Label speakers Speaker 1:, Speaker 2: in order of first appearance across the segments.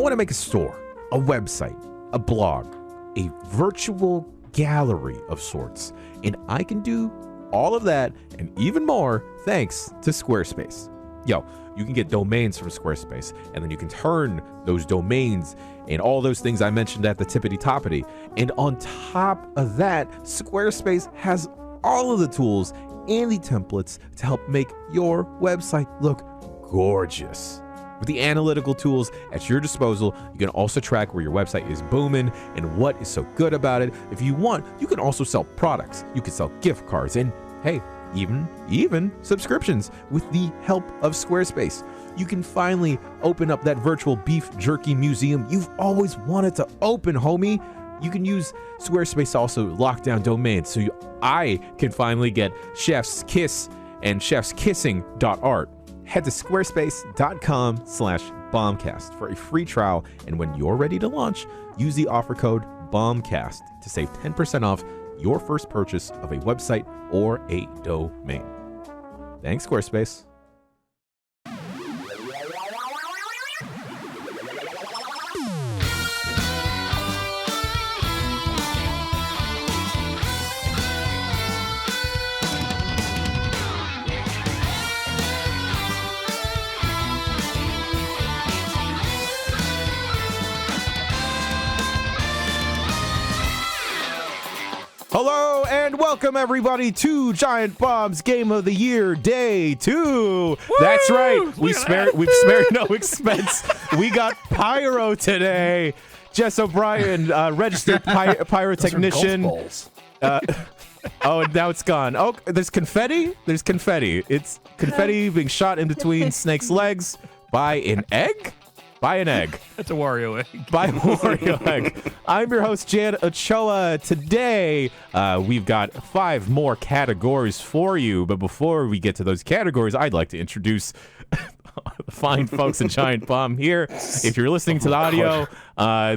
Speaker 1: want to make a store, a website, a blog, a virtual gallery of sorts, and I can do all of that and even more thanks to Squarespace. Yo, you can get domains from Squarespace, and then you can turn those domains and all those things I mentioned at the tippity-toppity. And on top of that, Squarespace has all of the tools and the templates to help make your website look gorgeous. With the analytical tools at your disposal, you can also track where your website is booming and what is so good about it. If you want, you can also sell products. You can sell gift cards and, hey, even subscriptions with the help of Squarespace. You can finally open up that virtual beef jerky museum you've always wanted to open, homie. You can use Squarespace to also lock down domains so I can finally get Chef's Kiss and chefskissing.art. Head to squarespace.com/bombcast for a free trial, and when you're ready to launch, use the offer code BOMBCAST to save 10% off your first purchase of a website or a domain. Thanks, Squarespace. Hello and welcome everybody to Giant Bomb's Game of the Year Day 2. Woo! That's right. We've spared no expense. We got pyro today. Jess O'Brien, registered pyrotechnician. Oh, and now it's gone. Oh, there's confetti. There's confetti. It's confetti being shot in between Snake's legs by an egg. By an egg.
Speaker 2: That's a Wario egg.
Speaker 1: By a Wario egg. I'm your host, Jan Ochoa. Today, we've got 5 more categories for you. But before we get to those categories, I'd like to introduce the fine folks in Giant Bomb here. If you're listening to the audio,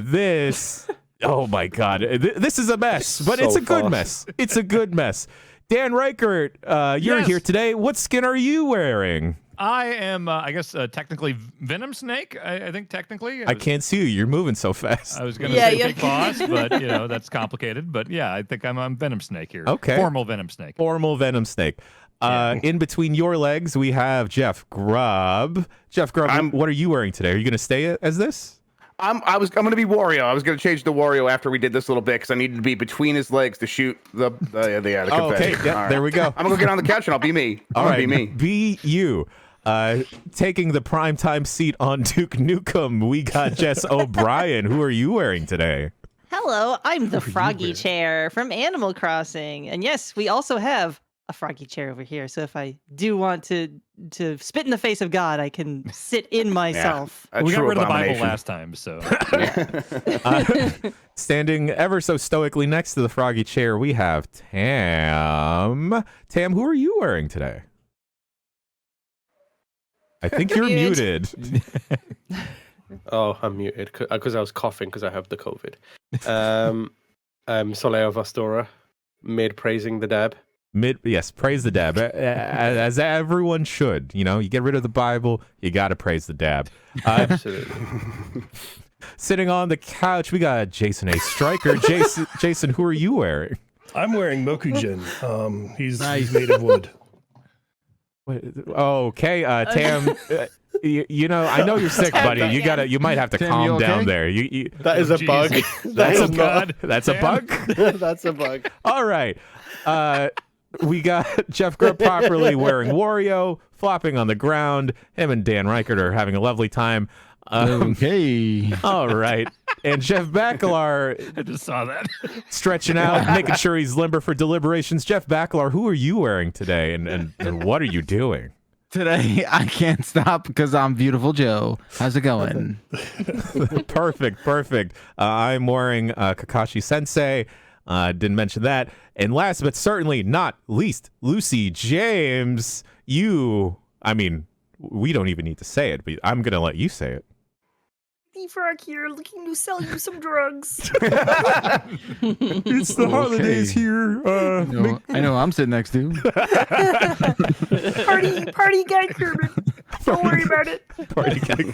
Speaker 1: this... Oh, my God. This is a mess, but it's a good mess. It's a good mess. Dan Reichert, you're here today. What skin are you wearing?
Speaker 2: I am, I guess, technically Venom Snake. I think technically.
Speaker 1: I can't see you. You're moving so fast.
Speaker 2: I was going to say Big Boss, but that's complicated. But yeah, I think I'm Venom Snake here.
Speaker 1: Okay.
Speaker 2: Formal Venom Snake.
Speaker 1: Formal Venom Snake. In between your legs, we have Jeff Grubb. Jeff Grubb, what are you wearing today? Are you going to stay as this?
Speaker 3: I'm going to be Wario. I was going to change to Wario after we did this little bit because I needed to be between his legs to shoot the confetti.
Speaker 1: Oh, okay. Yeah, there we go.
Speaker 3: I'm going to get on the couch and I'll be me.
Speaker 1: All right.
Speaker 3: Be me.
Speaker 1: Be you. Taking the primetime seat on Duke Nukem, we got Jess O'Brien. Who are you wearing today?
Speaker 4: Hello, I'm the Froggy Chair from Animal Crossing. And yes, we also have a Froggy Chair over here. So if I do want to spit in the face of God, I can sit in myself.
Speaker 3: Yeah,
Speaker 2: we got rid of the Bible last time, so.
Speaker 1: Standing ever so stoically next to the Froggy Chair, we have Tam. Tam, who are you wearing today? I think you're muted.
Speaker 5: Oh, I'm muted because I was coughing because I have the COVID. Soleo Vastora, mid praising the dab.
Speaker 1: Yes, praise the dab, as everyone should. You get rid of the Bible, you got to praise the dab.
Speaker 5: Absolutely.
Speaker 1: Sitting on the couch, we got Jason A. Stryker. Jason, who are you wearing?
Speaker 6: I'm wearing Mokujin. He's made of wood.
Speaker 1: Okay, Tam. I know you're sick, buddy. You might have to
Speaker 7: Tam,
Speaker 1: calm
Speaker 7: you okay?
Speaker 1: down there.
Speaker 5: That is a bug.
Speaker 1: That's a bug. That's a bug.
Speaker 5: That's a bug.
Speaker 1: All right. We got Jeff Grubb properly wearing Wario, flopping on the ground. Him and Dan Reichert are having a lovely time.
Speaker 7: Okay.
Speaker 1: All right. And Jeff Bakalar,
Speaker 2: I just saw that.
Speaker 1: stretching out, making sure he's limber for deliberations. Jeff Bakalar, who are you wearing today, and what are you doing?
Speaker 7: Today, I can't stop because I'm Beautiful Joe. How's it going?
Speaker 1: Perfect. I'm wearing Kakashi Sensei. Didn't mention that. And last but certainly not least, Lucy James. We don't even need to say it, but I'm going to let you say it.
Speaker 8: Frog here, looking to sell you some drugs.
Speaker 1: It's the holidays here.
Speaker 7: I know I'm sitting next to.
Speaker 8: Party guy Kermit. Don't worry about it.
Speaker 1: Party guy.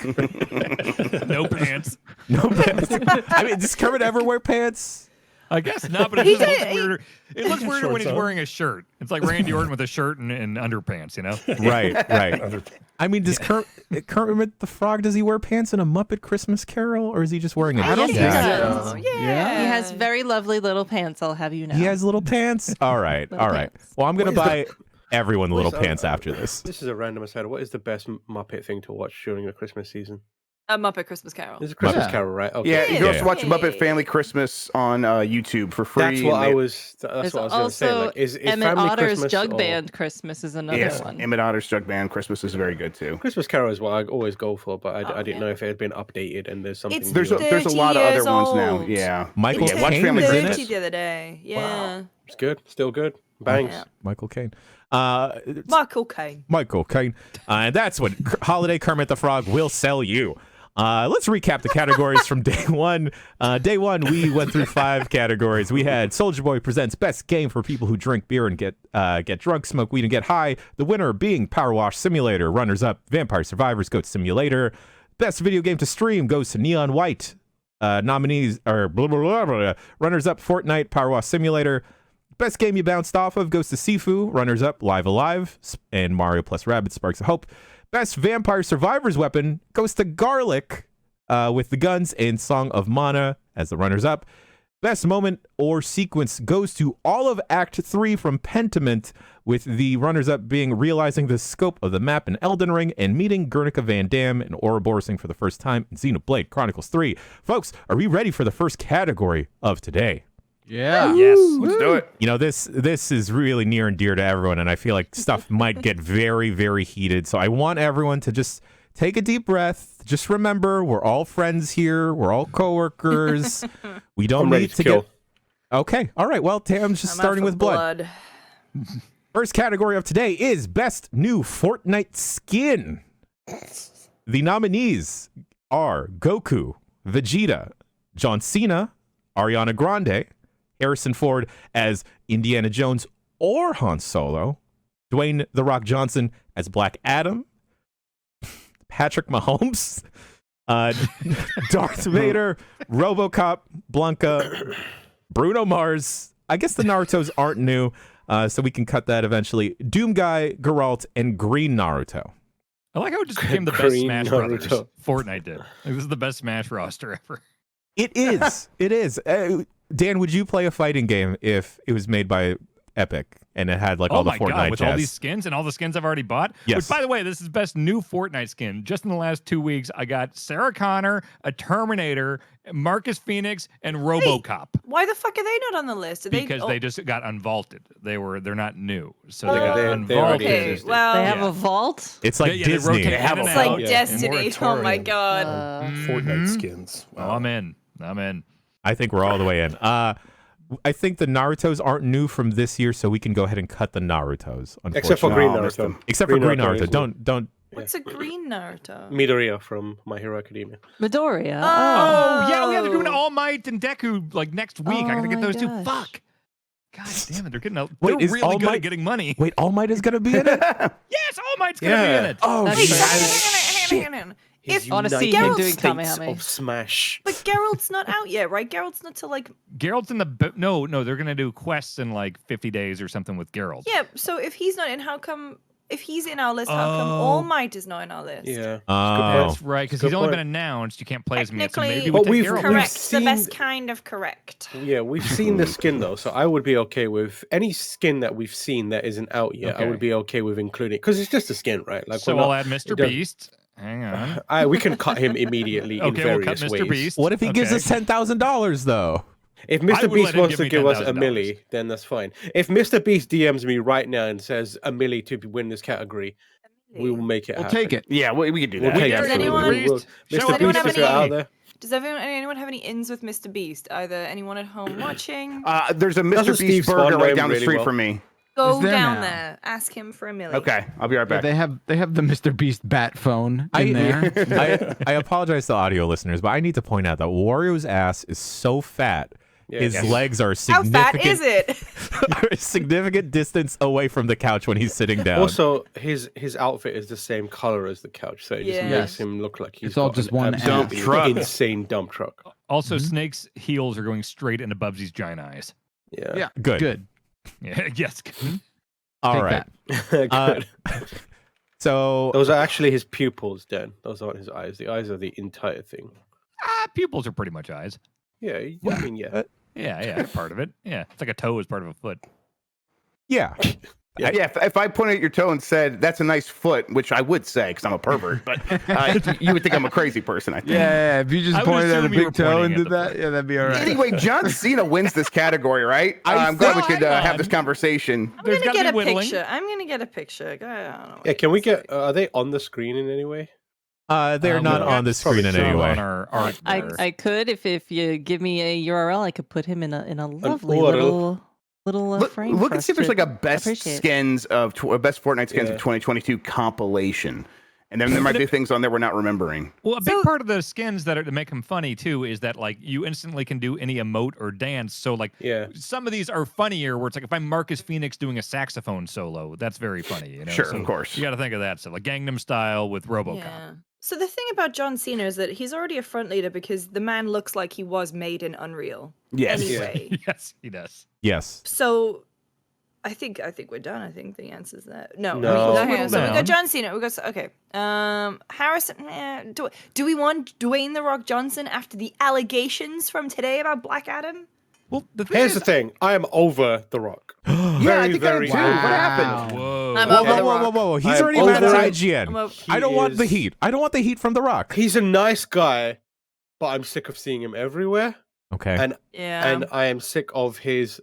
Speaker 2: No pants.
Speaker 1: No pants. I mean, does Kermit ever wear pants?
Speaker 2: I guess not, but it just looks weirder. It looks weirder when he's wearing a shirt. It's like Randy Orton with a shirt and underpants, you know?
Speaker 1: Right. I mean, does Kermit the Frog, does he wear pants in A Muppet Christmas Carol, or is he just wearing a
Speaker 7: I don't think
Speaker 8: so.
Speaker 7: so.
Speaker 8: Yeah.
Speaker 4: He has very lovely little pants, I'll have you know.
Speaker 1: He has little pants? All right.
Speaker 4: Little pants.
Speaker 1: Well, I'm going to buy everyone little
Speaker 5: What is
Speaker 1: pants after this.
Speaker 5: This is a random aside. What is the best Muppet thing to watch during the Christmas season?
Speaker 8: A Muppet Christmas Carol.
Speaker 5: It's a Christmas
Speaker 7: Yeah.
Speaker 5: Carol, right? Okay.
Speaker 3: Yeah, you can also
Speaker 1: Yeah.
Speaker 3: watch Muppet Family Christmas on YouTube for free.
Speaker 5: That's what
Speaker 3: and
Speaker 5: I
Speaker 3: they-
Speaker 5: was. That's
Speaker 4: There's
Speaker 5: what I was going to say.
Speaker 4: also
Speaker 5: Like, is
Speaker 4: Emmett
Speaker 5: Family
Speaker 4: Otter's
Speaker 5: Christmas
Speaker 4: Jug
Speaker 5: or-
Speaker 4: Band Christmas is another
Speaker 3: Yes,
Speaker 4: one.
Speaker 3: Emmett Otter's Jug Band Christmas is very good too.
Speaker 5: Christmas Carol is what I always go for, but I didn't
Speaker 8: yeah.
Speaker 5: know if it had been updated and there's something.
Speaker 8: It's-
Speaker 5: new
Speaker 3: There's a,
Speaker 5: on it.
Speaker 3: there's a
Speaker 8: 30
Speaker 3: lot of other
Speaker 8: years
Speaker 3: ones now.
Speaker 8: old.
Speaker 3: Yeah,
Speaker 1: Michael
Speaker 3: yeah, watch
Speaker 1: Caine
Speaker 3: Family's
Speaker 1: is
Speaker 3: in
Speaker 1: in
Speaker 3: it.
Speaker 8: the other day. Yeah.
Speaker 5: It's good, still good. Bangs.
Speaker 8: Yeah.
Speaker 1: Michael Caine.
Speaker 8: Michael Caine.
Speaker 1: Michael Caine. And that's what Holiday Kermit the Frog will sell you. Let's recap the categories from day one. Day one, we went through 5 categories. We had Soulja Boy presents best game for people who drink beer and get drunk, smoke weed, and get high. The winner being Power Wash Simulator. Runners up, Vampire Survivors Goat Simulator. Best video game to stream goes to Neon White. Nominees are blah, blah, blah, blah. Runners up, Fortnite Power Wash Simulator. Best game you bounced off of goes to Sifu. Runners up, Live Alive and Mario plus Rabbids Sparks of Hope. Best Vampire Survivors weapon goes to Garlic with the guns and Song of Mana as the runners up. Best moment or sequence goes to all of Act 3 from Pentiment, with the runners up being realizing the scope of the map in Elden Ring and meeting Guernica Van Dam and Ouroboros for the first time in Xenoblade Chronicles 3. Folks, are we ready for the first category of today?
Speaker 7: Yeah.
Speaker 3: Yes, let's do it.
Speaker 1: You know, this is really near and dear to everyone, and I feel like stuff might get very, very heated. So I want everyone to just take a deep breath. Just remember, we're all friends here. We're all coworkers. We don't
Speaker 5: I'm ready
Speaker 1: need
Speaker 5: to
Speaker 1: to
Speaker 5: kill.
Speaker 1: get. Okay, all right. Well, Tam's just
Speaker 8: I'm out
Speaker 1: starting
Speaker 8: for
Speaker 1: with blood. First category of today is best new Fortnite skin. The nominees are Goku, Vegeta, John Cena, Ariana Grande, Harrison Ford as Indiana Jones or Han Solo, Dwayne The Rock Johnson as Black Adam, Patrick Mahomes, Darth Vader, RoboCop, Blanca, Bruno Mars. I guess the Narutos aren't new, so we can cut that eventually. Doom Guy, Geralt, and Green Naruto.
Speaker 2: I like how it just became the best
Speaker 5: Green
Speaker 2: Smash
Speaker 5: Naruto.
Speaker 2: Brothers. Fortnite did. Like, this is the best Smash roster ever.
Speaker 1: It is. It is. Dan, would you play a fighting game if it was made by Epic and it had like all the
Speaker 2: my
Speaker 1: Fortnite
Speaker 2: God, with
Speaker 1: jazz?
Speaker 2: all these skins and all the skins I've already bought.
Speaker 1: Yes.
Speaker 2: Which, by the way, this is best new Fortnite skin. Just in the last 2 weeks, I got Sarah Connor, a Terminator, Marcus Phoenix, and RoboCop.
Speaker 8: Why the fuck are they not on the list? Are
Speaker 2: Because they just got unvaulted. They're not new, so they
Speaker 5: Yeah,
Speaker 2: got
Speaker 5: they
Speaker 2: unvaulted.
Speaker 5: already
Speaker 8: Okay,
Speaker 5: existed.
Speaker 8: well,
Speaker 4: They have
Speaker 2: Yeah.
Speaker 4: a vault?
Speaker 1: It's like
Speaker 2: They
Speaker 1: Disney.
Speaker 2: rotate
Speaker 3: They have
Speaker 2: in and
Speaker 3: a
Speaker 8: it's
Speaker 2: out.
Speaker 8: like
Speaker 5: Yeah.
Speaker 8: Destiny. Oh my
Speaker 6: Moratorium.
Speaker 8: god.
Speaker 6: Fortnite skins.
Speaker 2: Oh, I'm in.
Speaker 1: I think we're all the way in. I think the Narutos aren't new from this year, so we can go ahead and cut the Narutos.
Speaker 5: Except for
Speaker 1: unfortunately.
Speaker 5: Green
Speaker 3: Oh, missed
Speaker 5: Naruto.
Speaker 3: them.
Speaker 1: Except for Green
Speaker 5: is
Speaker 1: Naruto.
Speaker 5: new.
Speaker 1: Don't.
Speaker 8: What's a green Naruto?
Speaker 5: Midoriya from My Hero Academia.
Speaker 4: Midoriya.
Speaker 2: Oh, yeah, we have to do an All Might and Deku like next week. I gotta
Speaker 4: Oh
Speaker 2: get
Speaker 4: my
Speaker 2: those two.
Speaker 4: gosh.
Speaker 2: Fuck. God damn it, they're getting out.
Speaker 1: Wait,
Speaker 2: They're
Speaker 1: is
Speaker 2: really
Speaker 1: All
Speaker 2: good
Speaker 1: Might-
Speaker 2: at getting money.
Speaker 1: Wait, All Might is going to be in it?
Speaker 2: Yes, All Might's gonna be
Speaker 5: Yeah.
Speaker 2: in it.
Speaker 1: Oh,
Speaker 4: That's
Speaker 8: Wait,
Speaker 4: shit.
Speaker 8: hang on.
Speaker 5: His
Speaker 8: If
Speaker 4: I wanna see
Speaker 5: United
Speaker 4: him doing
Speaker 5: States
Speaker 4: Kamehameha.
Speaker 5: of Smash.
Speaker 8: But Geralt's not out yet, right? Geralt's not till like
Speaker 2: Geralt's in the no, they're gonna do quests in like 50 days or something with Geralt.
Speaker 8: yeah. So if he's not in, how come? If he's in our list, how come
Speaker 2: Oh.
Speaker 8: All Might is not in our list?
Speaker 5: Yeah.
Speaker 1: Oh.
Speaker 2: That's right, because
Speaker 5: Good
Speaker 2: he's only
Speaker 5: point.
Speaker 2: been announced. You can't play as him yet, so maybe
Speaker 8: Technically,
Speaker 2: we
Speaker 5: But
Speaker 2: take
Speaker 5: we've-
Speaker 2: Geralt.
Speaker 8: Correct.
Speaker 5: seen-
Speaker 8: The best kind of correct.
Speaker 5: Yeah, we've seen the skin though, so I would be okay with any skin that we've seen that isn't out yet. I
Speaker 2: Okay.
Speaker 5: would be okay with including because it's just a skin, right? Like,
Speaker 2: So
Speaker 5: we're
Speaker 2: I'll
Speaker 5: not-
Speaker 2: add Mr.
Speaker 5: it does-
Speaker 2: Beast. Hang on.
Speaker 5: we can cut him immediately in
Speaker 2: Okay, we'll
Speaker 5: various
Speaker 2: cut
Speaker 5: ways.
Speaker 2: Mr. Beast.
Speaker 1: What if he gives
Speaker 2: Okay.
Speaker 1: us $10,000 though?
Speaker 5: If
Speaker 2: I
Speaker 5: Mr.
Speaker 2: would
Speaker 5: Beast
Speaker 2: let him
Speaker 5: wants
Speaker 2: give
Speaker 5: to
Speaker 2: me
Speaker 5: give us a
Speaker 2: $10,000.
Speaker 5: milli, then that's fine. If Mr. Beast DMs me right now and says a milli to win this category, we will make it
Speaker 7: We'll
Speaker 5: happen.
Speaker 7: take it.
Speaker 3: Yeah, we could do
Speaker 5: We'll
Speaker 3: that.
Speaker 5: take
Speaker 2: dare
Speaker 5: it.
Speaker 2: you,
Speaker 8: anyone-
Speaker 5: We will.
Speaker 2: Show
Speaker 5: Mr.
Speaker 8: anyone
Speaker 5: Beast,
Speaker 8: have
Speaker 5: if you're
Speaker 8: any-
Speaker 5: out there,
Speaker 8: Does anyone have any ins with Mr. Beast? Either anyone at home watching?
Speaker 3: There's a
Speaker 5: That's
Speaker 3: Mr.
Speaker 5: what Steve
Speaker 3: Beast burger
Speaker 5: Spawn
Speaker 3: right
Speaker 5: named
Speaker 3: down the
Speaker 5: really
Speaker 3: street
Speaker 5: well.
Speaker 3: from me.
Speaker 8: Go
Speaker 7: Is there
Speaker 8: down
Speaker 7: now?
Speaker 8: there. Ask him for a milli.
Speaker 3: Okay, I'll be right
Speaker 7: Yeah,
Speaker 3: back.
Speaker 7: they have the Mr. Beast bat phone in there.
Speaker 1: I apologize to audio listeners, but I need to point out that Wario's ass is so fat
Speaker 5: Yeah,
Speaker 1: his legs are
Speaker 8: How
Speaker 1: significant.
Speaker 8: fat is it?
Speaker 1: A significant distance away from the couch when he's sitting down.
Speaker 5: Also, his outfit is the same color as the couch, so it just
Speaker 8: Yeah.
Speaker 5: makes him look like he's
Speaker 7: It's all
Speaker 5: got
Speaker 7: just
Speaker 5: an
Speaker 7: one
Speaker 5: absolutely
Speaker 3: dump truck.
Speaker 5: insane dump truck.
Speaker 2: Also, Snake's heels are going straight into Bubsy's giant eyes.
Speaker 5: Yeah.
Speaker 1: Good.
Speaker 7: Good.
Speaker 2: Yeah, yes.
Speaker 1: All
Speaker 7: Take
Speaker 1: right.
Speaker 7: that.
Speaker 5: Good.
Speaker 1: So
Speaker 5: Those are actually his pupils, Dan. Those aren't his eyes. The eyes are the entire thing.
Speaker 2: Pupils are pretty much eyes.
Speaker 5: Yeah, I mean, yeah.
Speaker 2: Yeah, they're part of it. Yeah, it's like a toe is part of a foot.
Speaker 1: yeah,
Speaker 3: Yeah, if I pointed at your toe and said that's a nice foot, which I would say because I'm a pervert, but you would think I'm a crazy person. I think.
Speaker 7: Yeah, if you just
Speaker 2: I would
Speaker 7: pointed at a
Speaker 2: assume you were
Speaker 7: big toe and
Speaker 2: pointing
Speaker 7: did
Speaker 2: at the
Speaker 7: that, yeah, that'd be all right.
Speaker 3: Anyway, John Cena wins this category, right? I'm glad we could have this conversation.
Speaker 8: I'm
Speaker 2: There's
Speaker 8: gonna
Speaker 2: gotta
Speaker 8: get a
Speaker 2: be whittling.
Speaker 8: picture. I'm gonna get a picture. I don't know.
Speaker 5: Yeah, can we get? Are they on the screen in any way?
Speaker 1: they're not
Speaker 2: we'll
Speaker 1: on the screen in any way.
Speaker 2: On our art there.
Speaker 4: I could if you give me a URL, I could put him in a lovely
Speaker 5: URL.
Speaker 4: little frame.
Speaker 3: Look
Speaker 4: for
Speaker 3: and
Speaker 4: us
Speaker 3: see if there's
Speaker 4: to
Speaker 3: like a best
Speaker 4: appreciate.
Speaker 3: skins of best Fortnite skins
Speaker 5: Yeah.
Speaker 3: of 2022 compilation, and then there might be things on there we're not remembering.
Speaker 2: Well, a big
Speaker 8: So-
Speaker 2: part of the skins that make them funny too is that like you instantly can do any emote or dance. So like
Speaker 5: Yeah.
Speaker 2: some of these are funnier where it's like if I'm Marcus Phoenix doing a saxophone solo, that's very funny. You know?
Speaker 3: Sure,
Speaker 2: So
Speaker 3: of course.
Speaker 2: You got to think of that stuff, like Gangnam Style with RoboCop.
Speaker 8: Yeah. So the thing about John Cena is that he's already a front leader because the man looks like he was made in Unreal.
Speaker 3: Yes.
Speaker 8: Anyway.
Speaker 2: Yes, he does.
Speaker 1: Yes.
Speaker 8: So I think we're done. I think the answer's that. No.
Speaker 5: No.
Speaker 8: Okay,
Speaker 2: Whittle
Speaker 8: so we
Speaker 2: down.
Speaker 8: got John Cena. We got okay. Harrison. Do we want Dwayne the Rock Johnson after the allegations from today about Black Adam?
Speaker 2: Well, the thing
Speaker 5: Here's
Speaker 2: is,
Speaker 5: the thing. I am over The Rock.
Speaker 3: Yeah, I think I am
Speaker 5: very
Speaker 3: too. What happened?
Speaker 2: Whoa.
Speaker 8: I'm
Speaker 1: Whoa,
Speaker 8: over
Speaker 1: whoa,
Speaker 8: The
Speaker 1: whoa,
Speaker 8: Rock.
Speaker 1: whoa, whoa! He's
Speaker 5: I'm
Speaker 1: already mad at
Speaker 5: over it.
Speaker 1: IGN.
Speaker 8: I'm
Speaker 1: I don't want the
Speaker 5: is-
Speaker 1: heat. I don't want the heat from The Rock.
Speaker 5: He's a nice guy, but I'm sick of seeing him everywhere,
Speaker 1: Okay.
Speaker 5: and
Speaker 8: Yeah.
Speaker 5: and I am sick of his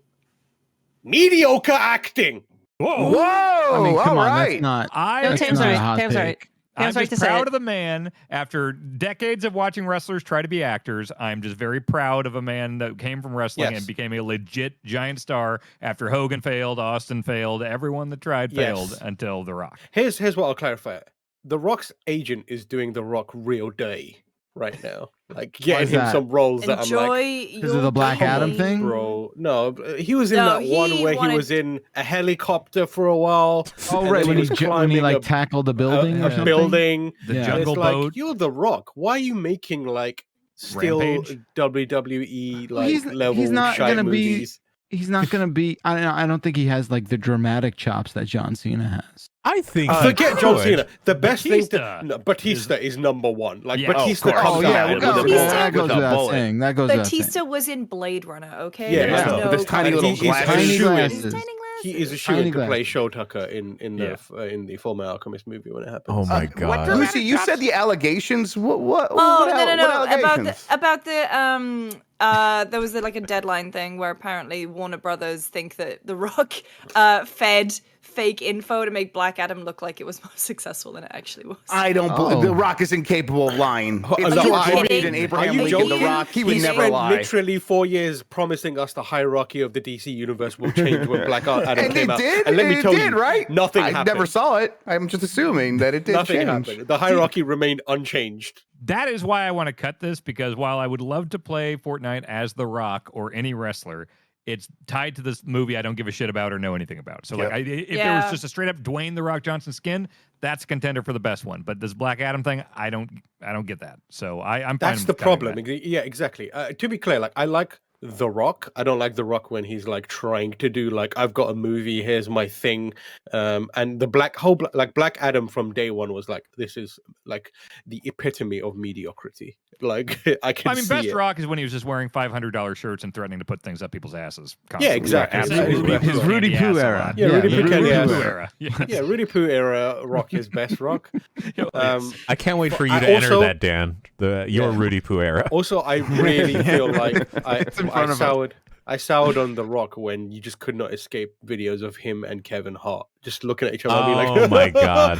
Speaker 5: mediocre acting.
Speaker 2: Whoa.
Speaker 3: Whoa!
Speaker 7: I mean, come
Speaker 3: all
Speaker 7: on,
Speaker 3: right.
Speaker 7: that's not.
Speaker 2: I
Speaker 4: No,
Speaker 7: That's
Speaker 4: Tam's
Speaker 7: not a
Speaker 4: right.
Speaker 7: hot
Speaker 4: Tam's
Speaker 7: take.
Speaker 4: right.
Speaker 2: I'm
Speaker 4: Tam's right
Speaker 2: just
Speaker 4: to say
Speaker 2: proud
Speaker 4: it.
Speaker 2: of the man. After decades of watching wrestlers try to be actors, I'm just very proud of a man that came from wrestling
Speaker 5: Yes.
Speaker 2: and became a legit giant star after Hogan failed, Austin failed, everyone that tried
Speaker 5: Yes.
Speaker 2: failed until The Rock.
Speaker 5: Here's what I'll clarify. The Rock's agent is doing The Rock real dirty right now, like getting
Speaker 7: is
Speaker 5: him
Speaker 7: that?
Speaker 5: some roles that I'm
Speaker 8: Enjoy
Speaker 5: like,
Speaker 7: Because of
Speaker 8: your
Speaker 7: the Black Adam
Speaker 8: pain.
Speaker 7: thing?
Speaker 5: bro, no. He was in
Speaker 8: No,
Speaker 5: that one
Speaker 8: he
Speaker 5: where
Speaker 8: wanted-
Speaker 5: he was in a helicopter for a while.
Speaker 7: Oh,
Speaker 5: and
Speaker 7: right.
Speaker 5: then
Speaker 7: When he,
Speaker 5: was
Speaker 7: when he
Speaker 5: climbing
Speaker 7: like
Speaker 5: a-
Speaker 7: tackled the building or
Speaker 5: a
Speaker 7: something.
Speaker 5: building.
Speaker 2: The
Speaker 7: Yeah.
Speaker 5: And
Speaker 2: Jungle
Speaker 5: it's like,
Speaker 2: Boat.
Speaker 5: you're The Rock. Why are you making like still
Speaker 2: Rampage?
Speaker 5: WWE
Speaker 7: Well,
Speaker 5: like
Speaker 7: he's
Speaker 5: level
Speaker 7: not
Speaker 5: shite
Speaker 7: gonna be-
Speaker 5: movies?
Speaker 7: He's not gonna be. I don't think he has like the dramatic chops that John Cena has.
Speaker 1: I think he
Speaker 5: Forget John
Speaker 1: could.
Speaker 5: Cena. The best
Speaker 2: Batista
Speaker 5: thing. Batista is number one. Like
Speaker 2: Yeah.
Speaker 5: Batista
Speaker 3: Oh, of course.
Speaker 5: comes
Speaker 3: Oh,
Speaker 5: out
Speaker 3: yeah,
Speaker 5: with
Speaker 3: we'll
Speaker 5: a
Speaker 3: go-
Speaker 5: bullet.
Speaker 7: that goes
Speaker 3: with a
Speaker 7: without
Speaker 3: bullet.
Speaker 7: saying. That goes without saying.
Speaker 8: Batista was in Blade Runner, okay?
Speaker 5: Yeah,
Speaker 8: There's
Speaker 5: no,
Speaker 8: no
Speaker 3: with his tiny
Speaker 5: And
Speaker 3: little
Speaker 5: he is
Speaker 3: glasses.
Speaker 5: a
Speaker 7: Tiny
Speaker 5: shoo-in.
Speaker 7: glasses.
Speaker 8: Tiny
Speaker 5: He is a
Speaker 8: glasses.
Speaker 5: shoe
Speaker 7: Tiny
Speaker 5: to play
Speaker 7: glasses.
Speaker 5: Show Tucker in
Speaker 2: Yeah.
Speaker 5: the Fullmetal Alchemist movie when it happens.
Speaker 1: Oh my god.
Speaker 3: Lucy, you said the allegations. What?
Speaker 8: Oh,
Speaker 3: what
Speaker 8: no.
Speaker 3: What allegations?
Speaker 8: About the there was like a deadline thing where apparently Warner Brothers think that The Rock fed fake info to make Black Adam look like it was more successful than it actually was.
Speaker 3: I don't.
Speaker 7: Oh.
Speaker 3: The Rock is incapable of lying.
Speaker 5: Are
Speaker 3: If
Speaker 5: you
Speaker 3: George Floyd
Speaker 8: kidding?
Speaker 3: and
Speaker 5: Are
Speaker 3: Abraham
Speaker 5: you
Speaker 3: Lincoln, The
Speaker 5: joking?
Speaker 3: Rock, he would
Speaker 5: He
Speaker 3: never
Speaker 5: spent
Speaker 3: lie.
Speaker 5: literally 4 years promising us the hierarchy of the DC universe will change when Black Adam
Speaker 3: And
Speaker 5: came
Speaker 3: it
Speaker 5: out.
Speaker 3: did.
Speaker 5: And let me
Speaker 3: it
Speaker 5: tell
Speaker 3: did,
Speaker 5: you,
Speaker 3: right?
Speaker 5: nothing
Speaker 3: I
Speaker 5: happened.
Speaker 3: never saw it. I'm just assuming that it did
Speaker 5: Nothing
Speaker 3: change.
Speaker 5: happened. The hierarchy remained unchanged.
Speaker 2: That is why I want to cut this, because while I would love to play Fortnite as The Rock or any wrestler, it's tied to this movie I don't give a shit about or know anything about. So,
Speaker 3: Yep.
Speaker 2: like, if there
Speaker 8: Yeah.
Speaker 2: was just a straight up Dwayne The Rock Johnson skin, that's a contender for the best one. But this Black Adam thing, I don't get that. So I'm fine
Speaker 5: That's
Speaker 2: with
Speaker 5: the
Speaker 2: cutting
Speaker 5: problem.
Speaker 2: that.
Speaker 5: Yeah, exactly. To be clear, like I like The Rock. I don't like The Rock when he's like trying to do like I've got a movie. Here's my thing. And the Black Adam from day one was like this is like the epitome of mediocrity. Like I can.
Speaker 2: I mean,
Speaker 5: see
Speaker 2: best
Speaker 5: it.
Speaker 2: Rock is when he was just wearing $500 shirts and threatening to put things up people's asses.
Speaker 5: Yeah,
Speaker 2: constantly.
Speaker 5: exactly.
Speaker 2: Absolutely.
Speaker 5: His
Speaker 7: Rudy
Speaker 2: Candy
Speaker 7: Poo
Speaker 2: ass a
Speaker 7: era.
Speaker 2: lot.
Speaker 5: Yeah, Rudy Poo
Speaker 7: Rudy
Speaker 5: era.
Speaker 7: Poo
Speaker 2: era. Yes.
Speaker 5: Yeah, Rudy Poo era Rock is best Rock.
Speaker 1: I can't wait for you
Speaker 5: I
Speaker 1: to enter
Speaker 5: also-
Speaker 1: that, Dan. Your
Speaker 5: Yeah.
Speaker 1: Rudy Poo era.
Speaker 5: Also, I really feel like
Speaker 7: in front of us.
Speaker 5: I soured on The Rock when you just could not escape videos of him and Kevin Hart just looking at each other and
Speaker 1: Oh
Speaker 5: being like,
Speaker 1: my god.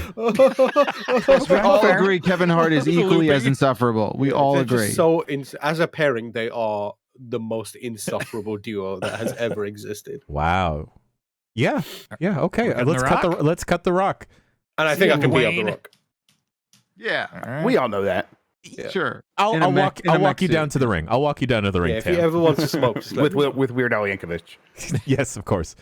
Speaker 7: We all agree Kevin Hart is equally as insufferable. We all
Speaker 5: They're
Speaker 7: agree.
Speaker 5: just so as a pairing, they are the most insufferable duo that has ever existed.
Speaker 1: Wow. Yeah. Yeah. Okay.
Speaker 2: We're cutting
Speaker 1: Let's
Speaker 2: The
Speaker 1: cut the
Speaker 2: Rock?
Speaker 1: let's cut the Rock.
Speaker 5: And I think I can beat up The
Speaker 2: Wayne.
Speaker 5: Rock.
Speaker 7: Yeah.
Speaker 2: All right.
Speaker 3: We all know that.
Speaker 5: Yeah.
Speaker 7: Sure.
Speaker 1: I'll
Speaker 7: In a mech-
Speaker 1: walk.
Speaker 7: in a
Speaker 1: I'll
Speaker 7: mech
Speaker 1: walk you down
Speaker 7: suit.
Speaker 1: to the ring. I'll walk you down to the ring.
Speaker 5: Yeah, if
Speaker 1: Tam.
Speaker 5: he ever wants to smoke, just let me know.
Speaker 3: with Weird Al Yankovic.
Speaker 1: Yes, of course.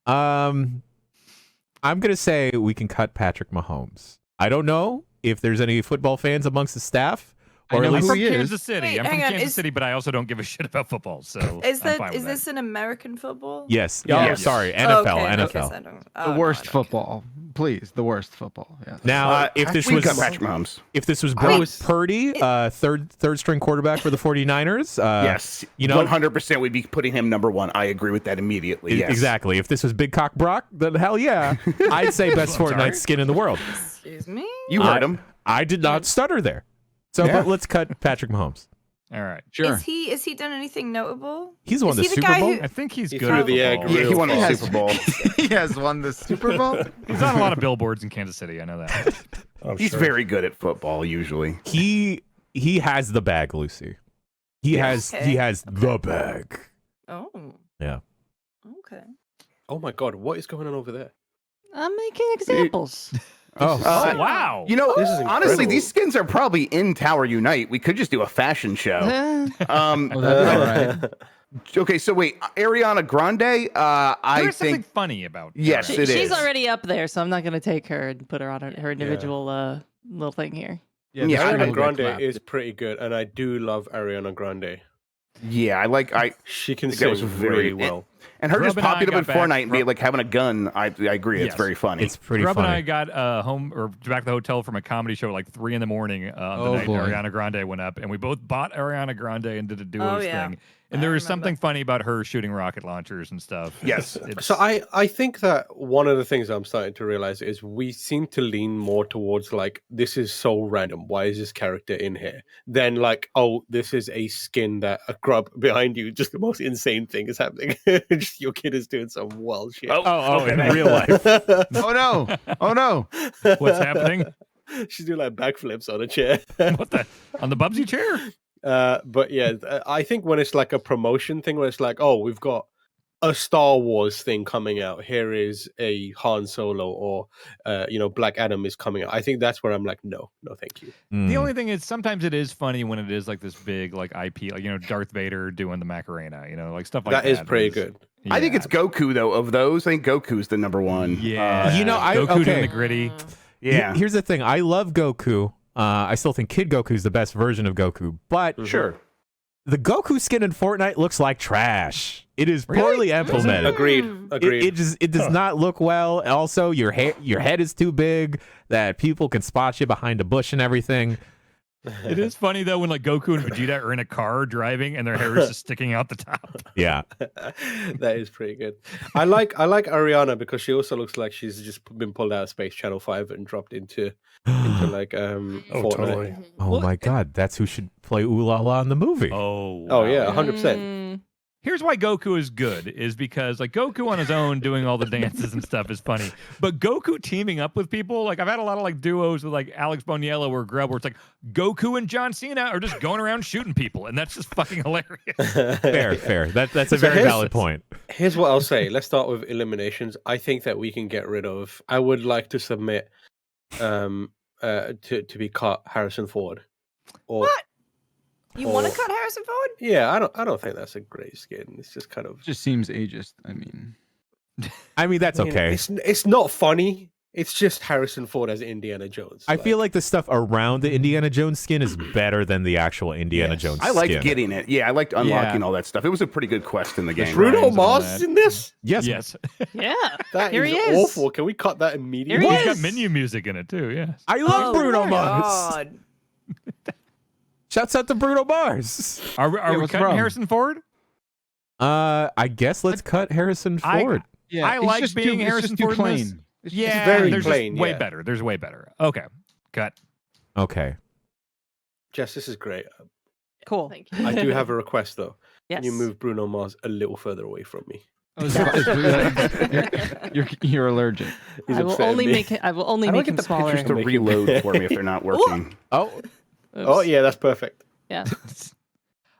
Speaker 1: I'm gonna say we can cut Patrick Mahomes. I don't know if there's any football fans amongst the staff,
Speaker 7: I
Speaker 1: or at
Speaker 7: know
Speaker 2: I'm
Speaker 1: least
Speaker 7: who
Speaker 2: from
Speaker 7: he is.
Speaker 2: Kansas City.
Speaker 8: Wait,
Speaker 2: I'm from
Speaker 8: hang on,
Speaker 2: Kansas
Speaker 8: is-
Speaker 2: City, but I also don't give a shit about football. So
Speaker 8: Is
Speaker 2: I'm fine with
Speaker 8: this an American football?
Speaker 1: yes.
Speaker 7: Yeah.
Speaker 1: Oh,
Speaker 7: Yes.
Speaker 1: sorry,
Speaker 8: Oh,
Speaker 1: NFL.
Speaker 8: okay,
Speaker 1: NFL.
Speaker 8: because I don't- oh,
Speaker 7: The
Speaker 8: no,
Speaker 7: worst
Speaker 8: I don't
Speaker 7: football. Please, the worst football. Yeah.
Speaker 1: Now, if this
Speaker 3: we
Speaker 1: was
Speaker 3: got Patrick Mahomes.
Speaker 1: if this was Brock
Speaker 5: was-
Speaker 1: Purdy, third string quarterback for the 49ers,
Speaker 3: Yes,
Speaker 1: you know,
Speaker 3: 100% we'd be putting him number one. I agree with that immediately. Yes.
Speaker 1: exactly. If this was Big Cock Brock, then hell yeah, I'd say best
Speaker 2: I'm sorry.
Speaker 1: Fortnite skin in the world.
Speaker 8: Excuse me?
Speaker 3: You heard him.
Speaker 1: I did not stutter there. So,
Speaker 3: Yeah.
Speaker 1: but let's cut Patrick Mahomes.
Speaker 2: All right.
Speaker 7: Sure.
Speaker 8: Is he done anything notable?
Speaker 1: He's won
Speaker 8: Is
Speaker 1: the
Speaker 8: he the
Speaker 1: Super
Speaker 8: guy
Speaker 1: Bowl.
Speaker 8: who-
Speaker 2: I think he's
Speaker 5: He
Speaker 2: good
Speaker 5: threw
Speaker 2: at
Speaker 5: the egg
Speaker 2: football.
Speaker 3: Yeah, he won
Speaker 7: He
Speaker 3: a
Speaker 7: has-
Speaker 3: Super Bowl.
Speaker 7: he has won the Super Bowl.
Speaker 2: He's on a lot of billboards in Kansas City. I know that.
Speaker 6: I'm
Speaker 3: He's
Speaker 6: sure.
Speaker 3: very good at football usually.
Speaker 1: He has the bag, Lucy. He has the bag.
Speaker 8: Oh.
Speaker 1: Yeah.
Speaker 8: Okay.
Speaker 5: Oh my god, what is going on over there?
Speaker 4: I'm making examples.
Speaker 1: Oh,
Speaker 2: Oh, wow.
Speaker 3: You know,
Speaker 5: This is
Speaker 3: honestly,
Speaker 5: incredible.
Speaker 3: these skins are probably in Tower Unite. We could just do a fashion show. Um,
Speaker 7: Oh, that'd be all right.
Speaker 3: okay, so wait, Ariana Grande. I
Speaker 2: There's something
Speaker 3: think
Speaker 2: funny about
Speaker 3: Yes,
Speaker 2: her.
Speaker 3: it
Speaker 4: She's
Speaker 3: is.
Speaker 4: already up there, so I'm not going to take her and put her on her individual little thing here.
Speaker 3: Yeah,
Speaker 7: this
Speaker 3: I-
Speaker 7: thing will
Speaker 5: Ariana
Speaker 7: get
Speaker 5: Grande
Speaker 7: clapped.
Speaker 5: is pretty good, and I do love Ariana Grande.
Speaker 3: yeah, I
Speaker 5: She can
Speaker 3: think that was
Speaker 5: sing
Speaker 3: very
Speaker 5: really well.
Speaker 3: and her
Speaker 2: Grub
Speaker 3: just
Speaker 2: and I
Speaker 3: popping up in
Speaker 2: got back
Speaker 3: Fortnite and be
Speaker 2: from-
Speaker 3: like having a gun. I agree. It's
Speaker 2: Yes.
Speaker 3: very funny.
Speaker 1: it's pretty
Speaker 2: Grub and I
Speaker 1: funny.
Speaker 2: got home or back to the hotel from a comedy show at like 3 in the morning on the
Speaker 7: Oh,
Speaker 2: night
Speaker 7: boy.
Speaker 2: Ariana Grande went up, and we both bought Ariana Grande and did a duos
Speaker 8: yeah.
Speaker 2: thing. And
Speaker 8: I
Speaker 2: there was
Speaker 8: remember.
Speaker 2: something funny about her shooting rocket launchers and stuff.
Speaker 3: Yes.
Speaker 2: It's-
Speaker 5: So I think that one of the things I'm starting to realize is we seem to lean more towards like, this is so random. Why is this character in here? Than like, oh, this is a skin that a grub behind you. Just the most insane thing is happening. Just your kid is doing some wild shit.
Speaker 1: in real life.
Speaker 7: Oh no! Oh no!
Speaker 2: what's happening?
Speaker 5: She's doing like backflips on a chair.
Speaker 2: What the on the Bubsy chair?
Speaker 5: But yeah, I think when it's like a promotion thing where it's like, oh, we've got a Star Wars thing coming out. Here is a Han Solo or, Black Adam is coming out. I think that's where I'm like, no, thank you.
Speaker 1: Mm.
Speaker 2: The only thing is sometimes it is funny when it is like this big like IP, like Darth Vader doing the Macarena, like stuff like that.
Speaker 5: That is pretty good.
Speaker 3: I think
Speaker 2: Yeah.
Speaker 3: it's Goku though. Of those, I think Goku's the number one.
Speaker 2: Yeah,
Speaker 1: I-
Speaker 2: Goku
Speaker 1: okay.
Speaker 2: doing the gritty.
Speaker 3: Yeah.
Speaker 1: Here's the thing. I love Goku. I still think Kid Goku's the best version of Goku, but
Speaker 3: Sure.
Speaker 1: the Goku skin in Fortnite looks like trash. It is poorly implemented.
Speaker 5: Agreed.
Speaker 1: It does not look well. Also, your head is too big that people can spot you behind a bush and everything.
Speaker 2: It is funny though when like Goku and Vegeta are in a car driving and their hair is just sticking out the top.
Speaker 1: Yeah.
Speaker 5: That is pretty good. I like Ariana because she also looks like she's just been pulled out of Space Channel 5 and dropped into like
Speaker 6: Oh,
Speaker 5: Fortnite.
Speaker 6: totally.
Speaker 1: Oh my God, that's who should play Ooh La La in the movie.
Speaker 2: Oh,
Speaker 5: Oh yeah,
Speaker 2: wow.
Speaker 5: 100%.
Speaker 2: Here's why Goku is good is because like Goku on his own doing all the dances and stuff is funny, but Goku teaming up with people, like I've had a lot of like duos with like Alex Boniello or Grub where it's like Goku and John Cena are just going around shooting people, and that's just fucking hilarious.
Speaker 1: Fair. That's a
Speaker 5: So
Speaker 1: very
Speaker 5: here's-
Speaker 1: valid point.
Speaker 5: Here's what I'll say. Let's start with eliminations. I think that we can get rid of. I would like to submit to be cut Harrison Ford. Or,
Speaker 8: What? You want
Speaker 5: Or-
Speaker 8: to cut Harrison Ford?
Speaker 5: Yeah, I don't think that's a great skin. It's just kind of
Speaker 7: Just seems ageist. I mean,
Speaker 1: That's
Speaker 5: I mean,
Speaker 1: okay.
Speaker 5: It's not funny. It's just Harrison Ford as Indiana Jones.
Speaker 1: I feel like the stuff around the Indiana Jones skin is better than the actual Indiana
Speaker 5: Yes.
Speaker 1: Jones
Speaker 3: I liked
Speaker 1: skin.
Speaker 3: getting it. Yeah, I liked unlocking all that stuff. It was a pretty good quest in the game.
Speaker 5: Bruno
Speaker 2: Ryan's on
Speaker 5: Mars
Speaker 2: that.
Speaker 5: is in this.
Speaker 1: Yes.
Speaker 2: Yes,
Speaker 4: Yeah.
Speaker 5: That
Speaker 4: Here
Speaker 5: is
Speaker 4: he is.
Speaker 5: awful. Can we cut that immediately?
Speaker 4: Here
Speaker 2: he's
Speaker 4: he
Speaker 2: got
Speaker 4: is.
Speaker 2: menu music in it too. Yes.
Speaker 1: I love Bruno
Speaker 8: my
Speaker 1: Mars.
Speaker 8: God.
Speaker 1: Shouts out to Bruno Mars.
Speaker 2: Are we
Speaker 7: what's
Speaker 2: cutting
Speaker 7: wrong?
Speaker 2: Harrison Ford?
Speaker 1: I guess let's cut Harrison
Speaker 2: I-
Speaker 1: Ford.
Speaker 7: yeah,
Speaker 2: I
Speaker 7: it's
Speaker 2: like
Speaker 7: just
Speaker 2: being
Speaker 7: too,
Speaker 2: Harrison
Speaker 7: it's just too
Speaker 2: Ford in this.
Speaker 7: plain. It's
Speaker 2: Yeah,
Speaker 5: very
Speaker 2: there's
Speaker 5: plain,
Speaker 2: just way
Speaker 5: yeah.
Speaker 2: better. There's way better. Okay, cut.
Speaker 1: Okay.
Speaker 5: Jess, this is great.
Speaker 4: Cool.
Speaker 8: Thank you.
Speaker 5: I do have a request though.
Speaker 4: Yes.
Speaker 5: Can you move Bruno Mars a little further away from me?
Speaker 7: You're allergic.
Speaker 5: He's
Speaker 4: I will
Speaker 5: upsetting
Speaker 4: only
Speaker 5: me.
Speaker 4: make it. I will only
Speaker 3: How do I
Speaker 4: make
Speaker 3: get
Speaker 4: him
Speaker 3: the
Speaker 4: smaller.
Speaker 3: pictures to
Speaker 5: Make him
Speaker 3: reload for me if they're not working?
Speaker 1: Oh,
Speaker 5: Oh yeah, that's perfect.
Speaker 4: Yeah.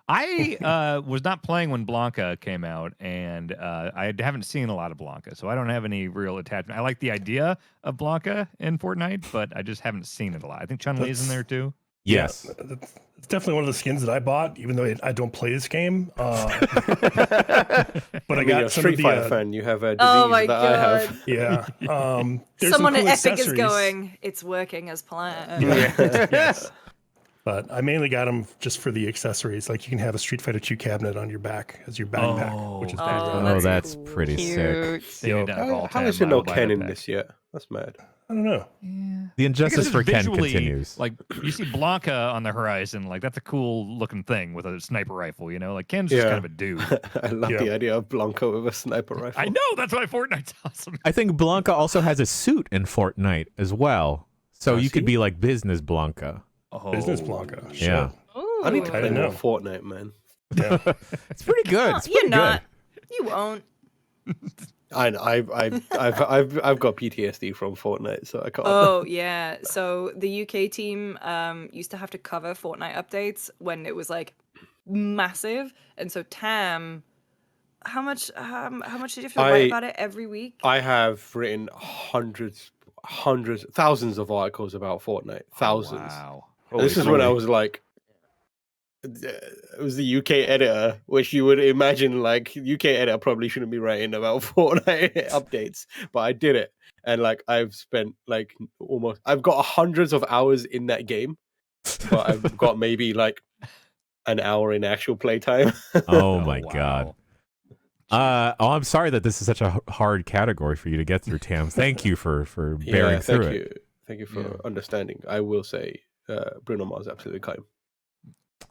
Speaker 2: I was not playing when Blanca came out, and I haven't seen a lot of Blanca, so I don't have any real attachment. I like the idea of Blanca in Fortnite, but I just haven't seen it a lot. I think Chun-Li is in there too.
Speaker 1: Yes.
Speaker 6: It's definitely one of the skins that I bought, even though I don't play this game. But I got
Speaker 5: you're a
Speaker 6: some
Speaker 5: Street
Speaker 6: of the,
Speaker 5: Fighter fan. You have a disease
Speaker 8: Oh my
Speaker 5: that I have.
Speaker 8: god.
Speaker 6: Yeah. There's
Speaker 8: Someone
Speaker 6: some cool
Speaker 8: at Epic is
Speaker 6: accessories.
Speaker 8: going, it's working as planned.
Speaker 6: Yes. But I mainly got them just for the accessories. Like you can have a Street Fighter 2 cabinet on your back as your backpack, which is pretty
Speaker 8: Oh,
Speaker 6: rad.
Speaker 1: Oh, that's
Speaker 8: cool.
Speaker 1: pretty sick.
Speaker 4: Cute.
Speaker 5: How is there no Ken in this yet? That's mad.
Speaker 6: I don't know.
Speaker 1: The injustice for Ken continues.
Speaker 2: Like you see Blanca on the horizon, like that's a cool looking thing with a sniper rifle, you know? Like Ken's just kind of a dude.
Speaker 5: I love the idea of Blanca with a sniper rifle.
Speaker 2: I know, that's why Fortnite's awesome.
Speaker 1: I think Blanca also has a suit in Fortnite as well. So you could be like business Blanca.
Speaker 2: Oh.
Speaker 6: Business Blanca. Sure.
Speaker 1: Yeah.
Speaker 5: I need to play
Speaker 6: know.
Speaker 5: more Fortnite, man.
Speaker 6: Yeah.
Speaker 1: It's pretty good. It's pretty
Speaker 8: You're not. You won't.
Speaker 5: I know. I've got PTSD from Fortnite, so I can't.
Speaker 8: Oh yeah. So the UK team used to have to cover Fortnite updates when it was like massive, and so Tam, how much did you have to write about it every week?
Speaker 5: I have written hundreds, thousands of articles about Fortnite. Thousands.
Speaker 2: Wow.
Speaker 5: And this is when I was like, it was the UK editor, which you would imagine like UK editor probably shouldn't be writing about Fortnite updates, but I did it, and like I've spent like I've got hundreds of hours in that game, but I've got maybe like an hour in actual playtime.
Speaker 1: Oh my god. I'm sorry that this is such a hard category for you to get through, Tam. Thank you for bearing through it.
Speaker 5: Thank you for understanding. I will say Bruno Mars absolutely climb.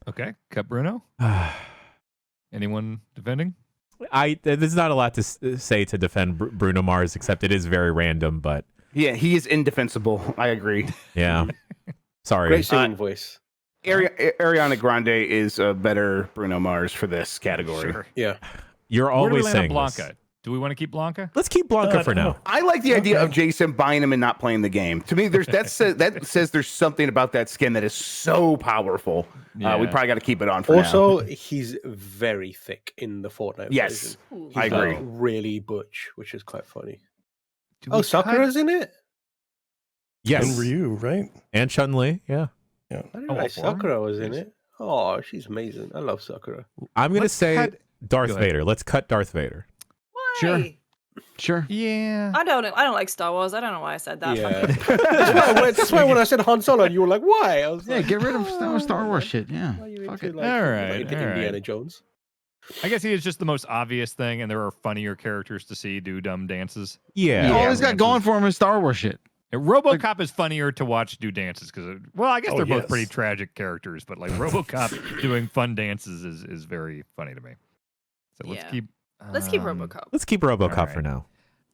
Speaker 2: Okay, cut Bruno. Anyone defending?
Speaker 1: There's not a lot to say to defend Bruno Mars, except it is very random. But
Speaker 3: Yeah, he is indefensible. I agree.
Speaker 1: yeah, sorry.
Speaker 5: Great singing voice.
Speaker 3: Ariana Grande is a better Bruno Mars for this category.
Speaker 2: Sure.
Speaker 5: Yeah.
Speaker 1: You're
Speaker 2: Where do we
Speaker 1: always
Speaker 2: land on
Speaker 1: saying
Speaker 2: Blanca?
Speaker 1: this.
Speaker 2: Do we want to keep Blanca?
Speaker 1: Let's keep Blanca for now.
Speaker 3: I like the idea of Jason buying him and not playing the game. To me, that says there's something about that skin that is so powerful.
Speaker 2: Yeah.
Speaker 3: We probably got to keep it on for now.
Speaker 5: Also, he's very thick in the Fortnite
Speaker 3: Yes,
Speaker 5: version.
Speaker 3: I
Speaker 5: He's
Speaker 3: agree.
Speaker 5: like really butch, which is quite funny.
Speaker 2: Do we cut-
Speaker 5: Sakura's in it?
Speaker 1: Yes,
Speaker 6: And Ryu, right?
Speaker 1: and Chun-Li. Yeah,
Speaker 5: I didn't
Speaker 2: Oh,
Speaker 5: realize
Speaker 2: all four?
Speaker 5: Sakura was in it. Oh, she's amazing. I love Sakura.
Speaker 1: I'm gonna
Speaker 2: Let's
Speaker 1: say
Speaker 2: cut-
Speaker 1: Darth
Speaker 2: Go ahead.
Speaker 1: Vader. Let's cut Darth Vader.
Speaker 8: Why?
Speaker 7: Sure. Sure.
Speaker 2: Yeah.
Speaker 8: I don't like Star Wars. I don't know why I said that.
Speaker 5: Yeah. That's why when I said Han Solo, you were like, why? I was
Speaker 7: Yeah,
Speaker 5: like,
Speaker 7: get rid of Star Wars shit. Yeah.
Speaker 5: why are you
Speaker 7: Fuck
Speaker 5: into,
Speaker 7: it.
Speaker 5: like,
Speaker 2: All right,
Speaker 5: into
Speaker 2: all right.
Speaker 5: Indiana Jones?
Speaker 2: I guess he is just the most obvious thing, and there are funnier characters to see do dumb dances.
Speaker 1: Yeah.
Speaker 7: All he's got going for him is Star Wars shit.
Speaker 2: And RoboCop is funnier to watch do dances because, well, I guess they're both pretty tragic characters, but like RoboCop doing fun dances is very funny to me. So let's
Speaker 8: Yeah.
Speaker 2: keep
Speaker 8: RoboCop.
Speaker 1: Let's keep RoboCop
Speaker 2: All
Speaker 1: for
Speaker 2: right.
Speaker 1: now.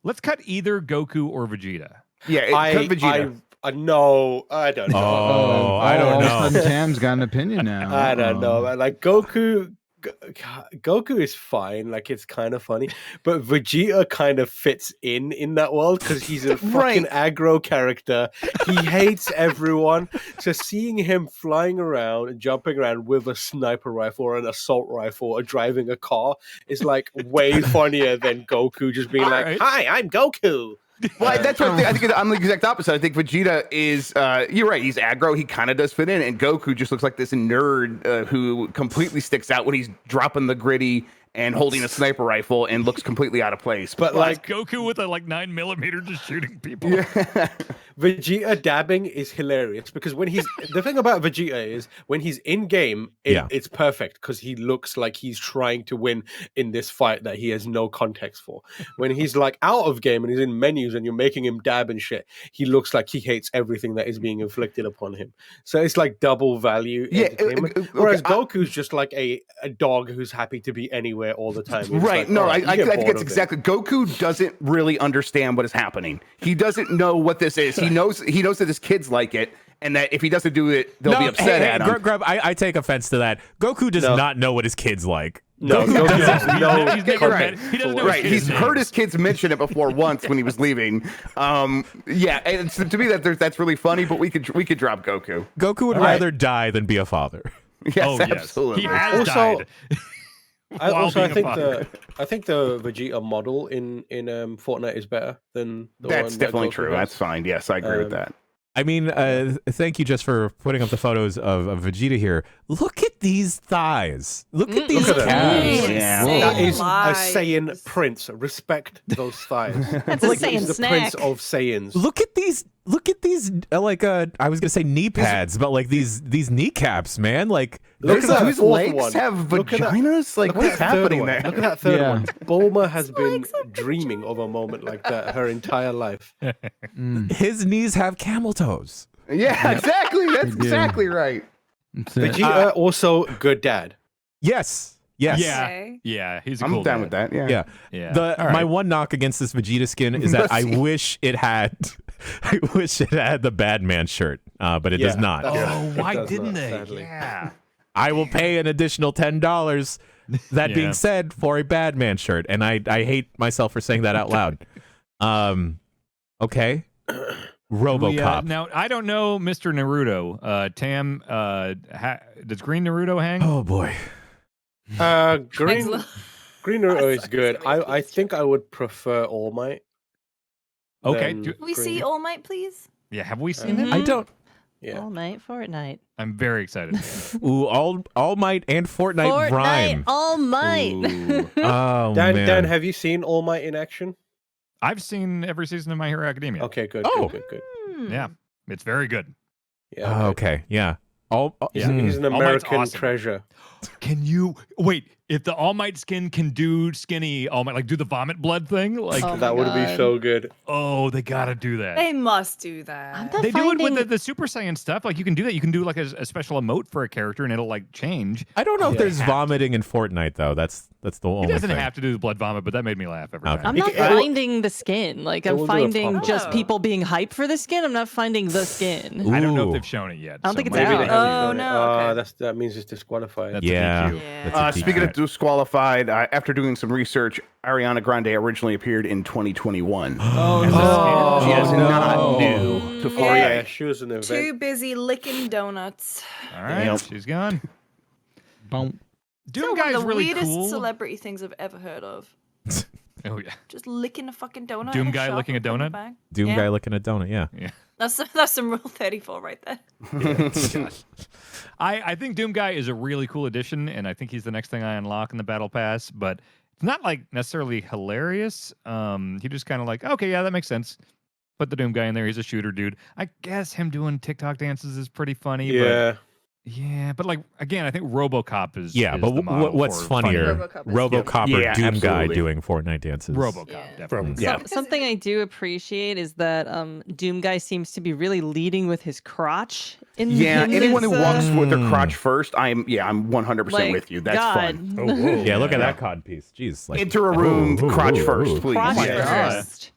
Speaker 2: Let's cut either Goku or Vegeta.
Speaker 3: Yeah, cut Vegeta.
Speaker 5: No, I don't know.
Speaker 1: Oh, I don't
Speaker 7: All of a
Speaker 1: know.
Speaker 7: sudden, Tam's got an opinion now.
Speaker 5: I don't know. Man. Like Goku is fine. Like it's kind of funny, but Vegeta kind of fits in that world because he's a fucking aggro character. He hates everyone. So seeing him flying around and jumping around with a sniper rifle or an assault rifle or driving a car is like way funnier than Goku just being like, "Hi, I'm Goku."
Speaker 3: Well, that's what I think. I'm the exact opposite. I think Vegeta is. You're right. He's aggro. He kind of does fit in, and Goku just looks like this nerd who completely sticks out when he's dropping the gritty and holding a sniper rifle and looks completely out of place. But
Speaker 2: Like Goku with a 9mm just shooting people.
Speaker 5: Vegeta dabbing is hilarious because when he's the thing about Vegeta is when he's in game, it's perfect because he looks like he's trying to win in this fight that he has no context for. When he's like out of game and he's in menus and you're making him dab and shit, he looks like he hates everything that is being inflicted upon him. So it's like double value entertainment. Whereas Goku's just like a dog who's happy to be anywhere all the time. It's
Speaker 3: right.
Speaker 5: like,
Speaker 3: No,
Speaker 5: right,
Speaker 3: I
Speaker 5: you get
Speaker 3: think
Speaker 5: bored
Speaker 3: it's
Speaker 5: of it.
Speaker 3: exactly. Goku doesn't really understand what is happening. He doesn't know what this is. He knows that his kids like it, and that if he doesn't do it, they'll be upset at him.
Speaker 1: Grub, I take offense to that. Goku does not know what his kids like.
Speaker 5: No, Goku has no
Speaker 2: He's never
Speaker 3: Right.
Speaker 2: met- he doesn't know
Speaker 3: Right,
Speaker 2: his
Speaker 3: he's
Speaker 2: kids'
Speaker 3: heard
Speaker 2: names.
Speaker 3: his kids mention it before once when he was leaving. Yeah, and to me that's really funny. But we could drop Goku.
Speaker 1: Goku would rather die than be a father.
Speaker 3: Yes,
Speaker 2: Oh, yes.
Speaker 3: absolutely.
Speaker 2: He has
Speaker 5: Also,
Speaker 2: died. While being a father.
Speaker 5: I think the Vegeta model in Fortnite is better than the one
Speaker 3: That's
Speaker 5: that
Speaker 3: definitely
Speaker 5: Goku
Speaker 3: true.
Speaker 5: has.
Speaker 3: That's fine. Yes, I agree with that.
Speaker 1: I mean, thank you just for putting up the photos of Vegeta here. Look at these thighs. Look at these
Speaker 5: Look at them.
Speaker 1: calves.
Speaker 3: Yeah.
Speaker 5: That is a
Speaker 8: Lies.
Speaker 5: Saiyan prince. Respect those thighs.
Speaker 4: That's a
Speaker 5: Like,
Speaker 4: Saiyan
Speaker 5: he's the
Speaker 4: snack.
Speaker 5: prince of Saiyans.
Speaker 1: Look at these. Like I was gonna say knee pads, but like these kneecaps, man. Like
Speaker 5: Look
Speaker 3: There's
Speaker 5: at that
Speaker 3: whose
Speaker 5: fourth
Speaker 3: legs
Speaker 5: one.
Speaker 3: have
Speaker 5: Look at that-
Speaker 3: vaginas? Like,
Speaker 5: Look at
Speaker 3: what's
Speaker 5: that third
Speaker 3: happening
Speaker 5: one.
Speaker 3: there?
Speaker 5: Look at that third
Speaker 7: Yeah.
Speaker 5: one. Bulma has been
Speaker 8: legs have
Speaker 5: dreaming of a moment like that her entire life.
Speaker 1: his knees have camel toes.
Speaker 3: Yeah, exactly. That's
Speaker 7: do.
Speaker 3: exactly right.
Speaker 7: That's it.
Speaker 5: Vegeta also good dad.
Speaker 1: Yes. Yes.
Speaker 2: Yeah.
Speaker 8: Okay.
Speaker 2: Yeah, he's a
Speaker 3: I'm
Speaker 2: cool
Speaker 3: down
Speaker 2: dad.
Speaker 3: with that. Yeah.
Speaker 1: Yeah.
Speaker 2: Yeah. All
Speaker 1: My
Speaker 2: right.
Speaker 1: one knock against this Vegeta skin is that I
Speaker 3: Let's see.
Speaker 1: wish it had the bad man shirt, but it does
Speaker 5: Yeah,
Speaker 1: not.
Speaker 5: that's-
Speaker 2: Oh,
Speaker 5: It
Speaker 2: why
Speaker 5: does
Speaker 2: didn't
Speaker 5: not,
Speaker 2: they?
Speaker 5: sadly.
Speaker 2: Yeah.
Speaker 1: I will pay an additional $10. That
Speaker 2: Yeah.
Speaker 1: being said, for a bad man shirt, and I hate myself for saying that out loud. Okay. RoboCop.
Speaker 2: Now I don't know Mr. Naruto. Tam, does Green Naruto hang?
Speaker 1: Oh boy.
Speaker 5: Green
Speaker 8: Excellent.
Speaker 5: Green Naruto is
Speaker 8: Sucks.
Speaker 5: good. I think I would prefer All Might.
Speaker 2: Okay.
Speaker 5: than
Speaker 2: do-
Speaker 8: Can we see
Speaker 5: Green.
Speaker 8: All Might, please?
Speaker 2: Yeah, have we seen him?
Speaker 1: I don't.
Speaker 5: Yeah.
Speaker 4: All night Fortnite.
Speaker 2: I'm very excited.
Speaker 1: Ooh, All Might and Fortnite,
Speaker 4: Fortnite
Speaker 1: rhyme.
Speaker 4: All Might.
Speaker 2: Ooh.
Speaker 1: Oh
Speaker 5: Dan,
Speaker 1: man.
Speaker 5: have you seen All Might in action?
Speaker 2: I've seen every season of My Hero Academia.
Speaker 5: Okay, good.
Speaker 1: Oh.
Speaker 5: Good.
Speaker 2: Yeah, it's very good.
Speaker 5: Yeah.
Speaker 1: Oh, okay. Yeah.
Speaker 5: He's,
Speaker 1: hmm.
Speaker 5: he's an
Speaker 2: All Might's
Speaker 5: American
Speaker 2: awesome.
Speaker 5: treasure.
Speaker 2: Can you wait? If the All Might skin can do skinny All Might, like do the vomit blood thing, like
Speaker 4: Oh
Speaker 5: That
Speaker 4: my
Speaker 5: would be
Speaker 4: God.
Speaker 5: so good.
Speaker 2: oh, they gotta do that.
Speaker 8: They must do
Speaker 4: I'm
Speaker 8: that.
Speaker 4: not
Speaker 2: They do it
Speaker 4: finding...
Speaker 2: with the Super Saiyan stuff. Like you can do that. You can do like a special emote for a character, and it'll like change.
Speaker 1: I don't know if
Speaker 5: Yeah.
Speaker 1: there's vomiting in Fortnite though. That's the
Speaker 2: He
Speaker 1: only
Speaker 2: doesn't
Speaker 1: thing.
Speaker 2: have to do the blood vomit, but that made me laugh every
Speaker 1: Okay.
Speaker 2: time.
Speaker 4: I'm not
Speaker 5: It will-
Speaker 4: finding the skin. Like,
Speaker 5: it
Speaker 4: I'm
Speaker 5: will do a
Speaker 4: finding
Speaker 5: pop-up.
Speaker 4: just
Speaker 8: Oh.
Speaker 4: people being hyped for the skin. I'm not finding the skin.
Speaker 2: I don't know if
Speaker 1: Ooh.
Speaker 2: they've shown it yet.
Speaker 4: I don't think it's
Speaker 2: maybe
Speaker 4: out.
Speaker 2: they
Speaker 5: Maybe
Speaker 2: have.
Speaker 5: they
Speaker 8: Oh,
Speaker 5: haven't shown it.
Speaker 8: no, okay.
Speaker 5: That means it's disqualified.
Speaker 2: That's a
Speaker 1: Yeah.
Speaker 2: DQ.
Speaker 8: Yeah.
Speaker 1: That's a
Speaker 3: Speaking of
Speaker 1: DQ.
Speaker 3: disqualified, after doing some research, Ariana Grande originally appeared in 2021.
Speaker 2: Oh,
Speaker 3: She is
Speaker 1: no.
Speaker 3: not new to
Speaker 5: Oh
Speaker 3: Fortnite.
Speaker 5: yeah, she was an event.
Speaker 8: Too busy licking donuts.
Speaker 2: all right,
Speaker 3: Yep.
Speaker 2: she's gone.
Speaker 7: Boom.
Speaker 2: Doom
Speaker 8: One
Speaker 2: Guy
Speaker 8: of
Speaker 2: is
Speaker 8: the
Speaker 2: really
Speaker 8: weirdest
Speaker 2: cool.
Speaker 8: celebrity things I've ever heard of.
Speaker 2: Oh yeah,
Speaker 8: Just licking a fucking donut.
Speaker 2: Doom
Speaker 8: in a
Speaker 2: guy
Speaker 8: shop
Speaker 2: licking a
Speaker 8: and putting it
Speaker 2: donut?
Speaker 8: back.
Speaker 1: Doom
Speaker 8: Yeah.
Speaker 1: guy licking a donut. Yeah.
Speaker 8: That's some Rule 34 right there.
Speaker 2: I think Doom Guy is a really cool addition, and I think he's the next thing I unlock in the Battle Pass. But it's not like necessarily hilarious. He just kind of like, okay, yeah, that makes sense. Put the Doom Guy in there. He's a shooter dude. I guess him doing TikTok dances is pretty funny.
Speaker 5: Yeah.
Speaker 2: But like again, I think RoboCop is
Speaker 1: Yeah,
Speaker 2: is
Speaker 1: but
Speaker 2: the model
Speaker 1: what's
Speaker 2: for
Speaker 1: funnier?
Speaker 8: RoboCop is-
Speaker 1: RoboCop or
Speaker 3: Yeah,
Speaker 1: Doom guy
Speaker 3: absolutely.
Speaker 1: doing Fortnite dances?
Speaker 2: RoboCop,
Speaker 8: Yeah.
Speaker 2: definitely.
Speaker 3: Yeah.
Speaker 4: Something I do appreciate is that Doom Guy seems to be really leading with his crotch. In
Speaker 3: Anyone
Speaker 4: this,
Speaker 3: who walks with their
Speaker 1: Mm.
Speaker 3: crotch first, I'm 100%
Speaker 4: like,
Speaker 3: with you. That's
Speaker 4: God.
Speaker 3: fun.
Speaker 6: Oh, whoa.
Speaker 1: Yeah, look at that cod piece. Jeez. Like,
Speaker 3: Enter a room,
Speaker 1: Ooh, ooh,
Speaker 3: crotch
Speaker 1: ooh,
Speaker 3: first,
Speaker 1: ooh.
Speaker 3: please.
Speaker 4: Crotch
Speaker 2: my God.
Speaker 4: first.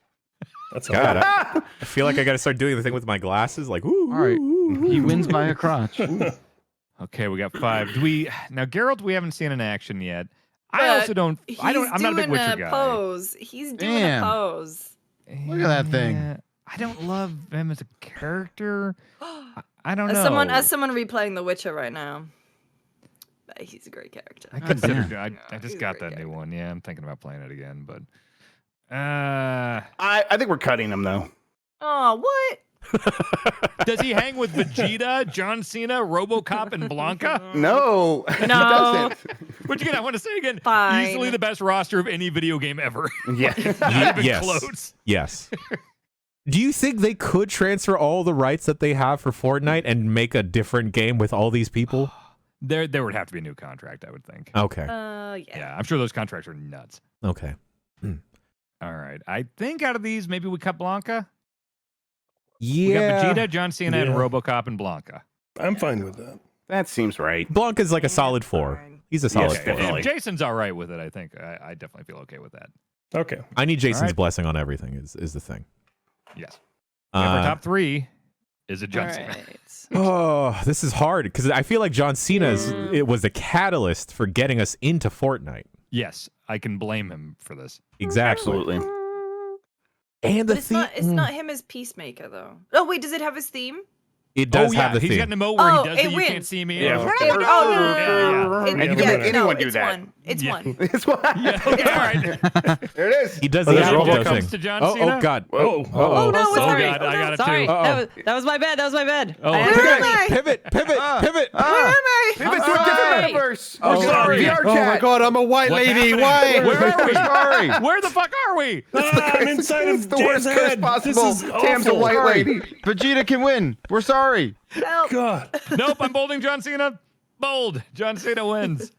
Speaker 6: That's
Speaker 1: God,
Speaker 6: all.
Speaker 1: I feel like I got to start doing the thing with my glasses. Like, ooh.
Speaker 7: All right.
Speaker 1: ooh,
Speaker 7: He
Speaker 1: ooh.
Speaker 7: wins by a crotch.
Speaker 2: Okay, we got 5. Do we now Geralt? We haven't seen in action yet. I
Speaker 8: But
Speaker 2: also don't. I don't.
Speaker 8: He's
Speaker 2: I'm not a big
Speaker 8: doing
Speaker 2: Witcher guy.
Speaker 8: pose. He's doing
Speaker 7: Damn.
Speaker 8: a pose.
Speaker 7: Look at that thing.
Speaker 2: Yeah, I don't love him as a character. I don't know.
Speaker 8: As someone replaying The Witcher right now, he's a great character.
Speaker 2: I consider.
Speaker 7: yeah.
Speaker 2: I just
Speaker 8: He's a
Speaker 2: got
Speaker 8: great
Speaker 2: that new
Speaker 8: character.
Speaker 2: one. Yeah, I'm thinking about playing it again, but.
Speaker 3: I think we're cutting him, though.
Speaker 8: Oh, what?
Speaker 2: Does he hang with Vegeta, John Cena, RoboCop, and Blanca?
Speaker 3: No. he
Speaker 8: No.
Speaker 3: doesn't.
Speaker 2: Which again, I want to say again,
Speaker 8: Fine.
Speaker 2: easily the best roster of any video game ever.
Speaker 3: Yeah.
Speaker 2: Not even
Speaker 1: yes.
Speaker 2: close.
Speaker 1: Yes. Do you think they could transfer all the rights that they have for Fortnite and make a different game with all these people?
Speaker 2: There would have to be a new contract, I would think.
Speaker 1: Okay.
Speaker 8: Yeah.
Speaker 2: Yeah, I'm sure those contracts are nuts.
Speaker 1: Okay.
Speaker 2: All right. I think out of these, maybe we cut Blanca.
Speaker 1: Yeah.
Speaker 2: We got Vegeta, John Cena, and
Speaker 6: Yeah.
Speaker 2: RoboCop and Blanca.
Speaker 6: I'm fine with that.
Speaker 3: That seems right.
Speaker 1: Blanca's like a solid 4.
Speaker 8: fine.
Speaker 1: He's a solid
Speaker 3: Yes,
Speaker 1: 4.
Speaker 3: definitely.
Speaker 2: If Jason's all right with it, I think I definitely feel okay with that.
Speaker 6: Okay.
Speaker 1: I need Jason's
Speaker 2: right.
Speaker 1: blessing on everything is the thing.
Speaker 2: Yes. We have our
Speaker 1: Uh,
Speaker 2: top 3 is a
Speaker 4: All
Speaker 2: John Cena.
Speaker 4: right.
Speaker 1: Oh, this is hard because I feel like John Cena's it was the catalyst for getting us into Fortnite.
Speaker 2: Yes, I can blame him for this.
Speaker 1: Exactly.
Speaker 3: Absolutely.
Speaker 1: And
Speaker 8: But
Speaker 1: the
Speaker 8: it's not him as Peacemaker though. Oh wait, does it have his theme?
Speaker 1: It does
Speaker 2: yeah,
Speaker 1: have the
Speaker 2: he's
Speaker 1: thing.
Speaker 2: got an emote where
Speaker 8: Oh,
Speaker 2: he does
Speaker 8: it
Speaker 2: the you can't
Speaker 8: wins.
Speaker 2: see me.
Speaker 3: Yeah.
Speaker 2: Yeah.
Speaker 8: Oh, no.
Speaker 3: And you can make anyone do
Speaker 8: it's
Speaker 3: that.
Speaker 8: one. It's
Speaker 2: Yeah.
Speaker 8: one.
Speaker 3: It's what?
Speaker 2: Yeah, okay, all right.
Speaker 3: There it is.
Speaker 1: He does
Speaker 5: Oh,
Speaker 1: the
Speaker 5: there's
Speaker 1: Apple
Speaker 5: Robocop.
Speaker 1: thing.
Speaker 2: Comes to John
Speaker 1: Oh,
Speaker 2: Cena.
Speaker 1: God.
Speaker 6: Oh,
Speaker 8: Oh no!
Speaker 2: Oh,
Speaker 8: Sorry.
Speaker 2: God, I got it
Speaker 4: Sorry,
Speaker 2: too.
Speaker 4: that was my bad. That was my bad.
Speaker 2: Oh,
Speaker 4: I had-
Speaker 8: Where am I?
Speaker 1: Pivot.
Speaker 8: Where am I?
Speaker 3: Pivot to a different universe.
Speaker 1: Oh,
Speaker 3: sorry. VR
Speaker 5: Oh my
Speaker 3: chat.
Speaker 5: god, I'm a white
Speaker 2: What's
Speaker 5: lady.
Speaker 2: happening?
Speaker 5: Why?
Speaker 2: Where are we?
Speaker 7: Sorry.
Speaker 2: Where the fuck are we?
Speaker 6: I'm inside
Speaker 3: It's
Speaker 6: of
Speaker 3: the worst
Speaker 6: Dan's
Speaker 3: curse
Speaker 6: head.
Speaker 3: possible.
Speaker 6: This is
Speaker 3: Tam's a
Speaker 6: awful.
Speaker 3: white
Speaker 7: Sorry.
Speaker 3: lady.
Speaker 7: Vegeta can win. We're sorry.
Speaker 8: Help.
Speaker 6: God.
Speaker 2: Nope, I'm bolding John Cena. Bold. John Cena wins.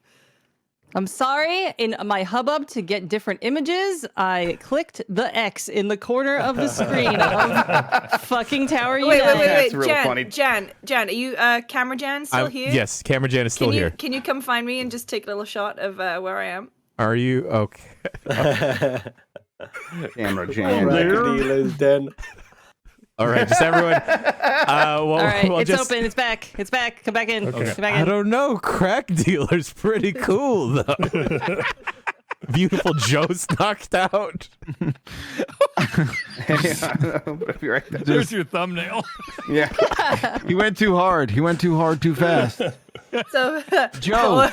Speaker 4: I'm sorry. In my hubbub to get different images, I clicked the X in the corner of the screen of fucking Tower
Speaker 8: Wait.
Speaker 4: United.
Speaker 3: That's really
Speaker 8: Jan,
Speaker 3: funny.
Speaker 8: Jan, are you Camera Jan still here?
Speaker 1: Yes, Camera Jan is still
Speaker 8: Can you
Speaker 1: here.
Speaker 8: can you come find me and just take a little shot of where I am?
Speaker 1: Are you okay?
Speaker 3: Camera jam.
Speaker 5: Dealers, Den.
Speaker 1: All right, just everyone.
Speaker 4: All right,
Speaker 1: we'll
Speaker 4: it's
Speaker 1: just,
Speaker 4: open. It's back. It's back. Come back in.
Speaker 6: Okay.
Speaker 4: Come back
Speaker 1: I
Speaker 4: in.
Speaker 1: don't know. Crack dealer's pretty cool though. Beautiful Joe's knocked out.
Speaker 3: Be right there.
Speaker 2: There's your thumbnail.
Speaker 3: Yeah.
Speaker 7: He went too hard. He went too hard too fast.
Speaker 8: So
Speaker 7: Joe.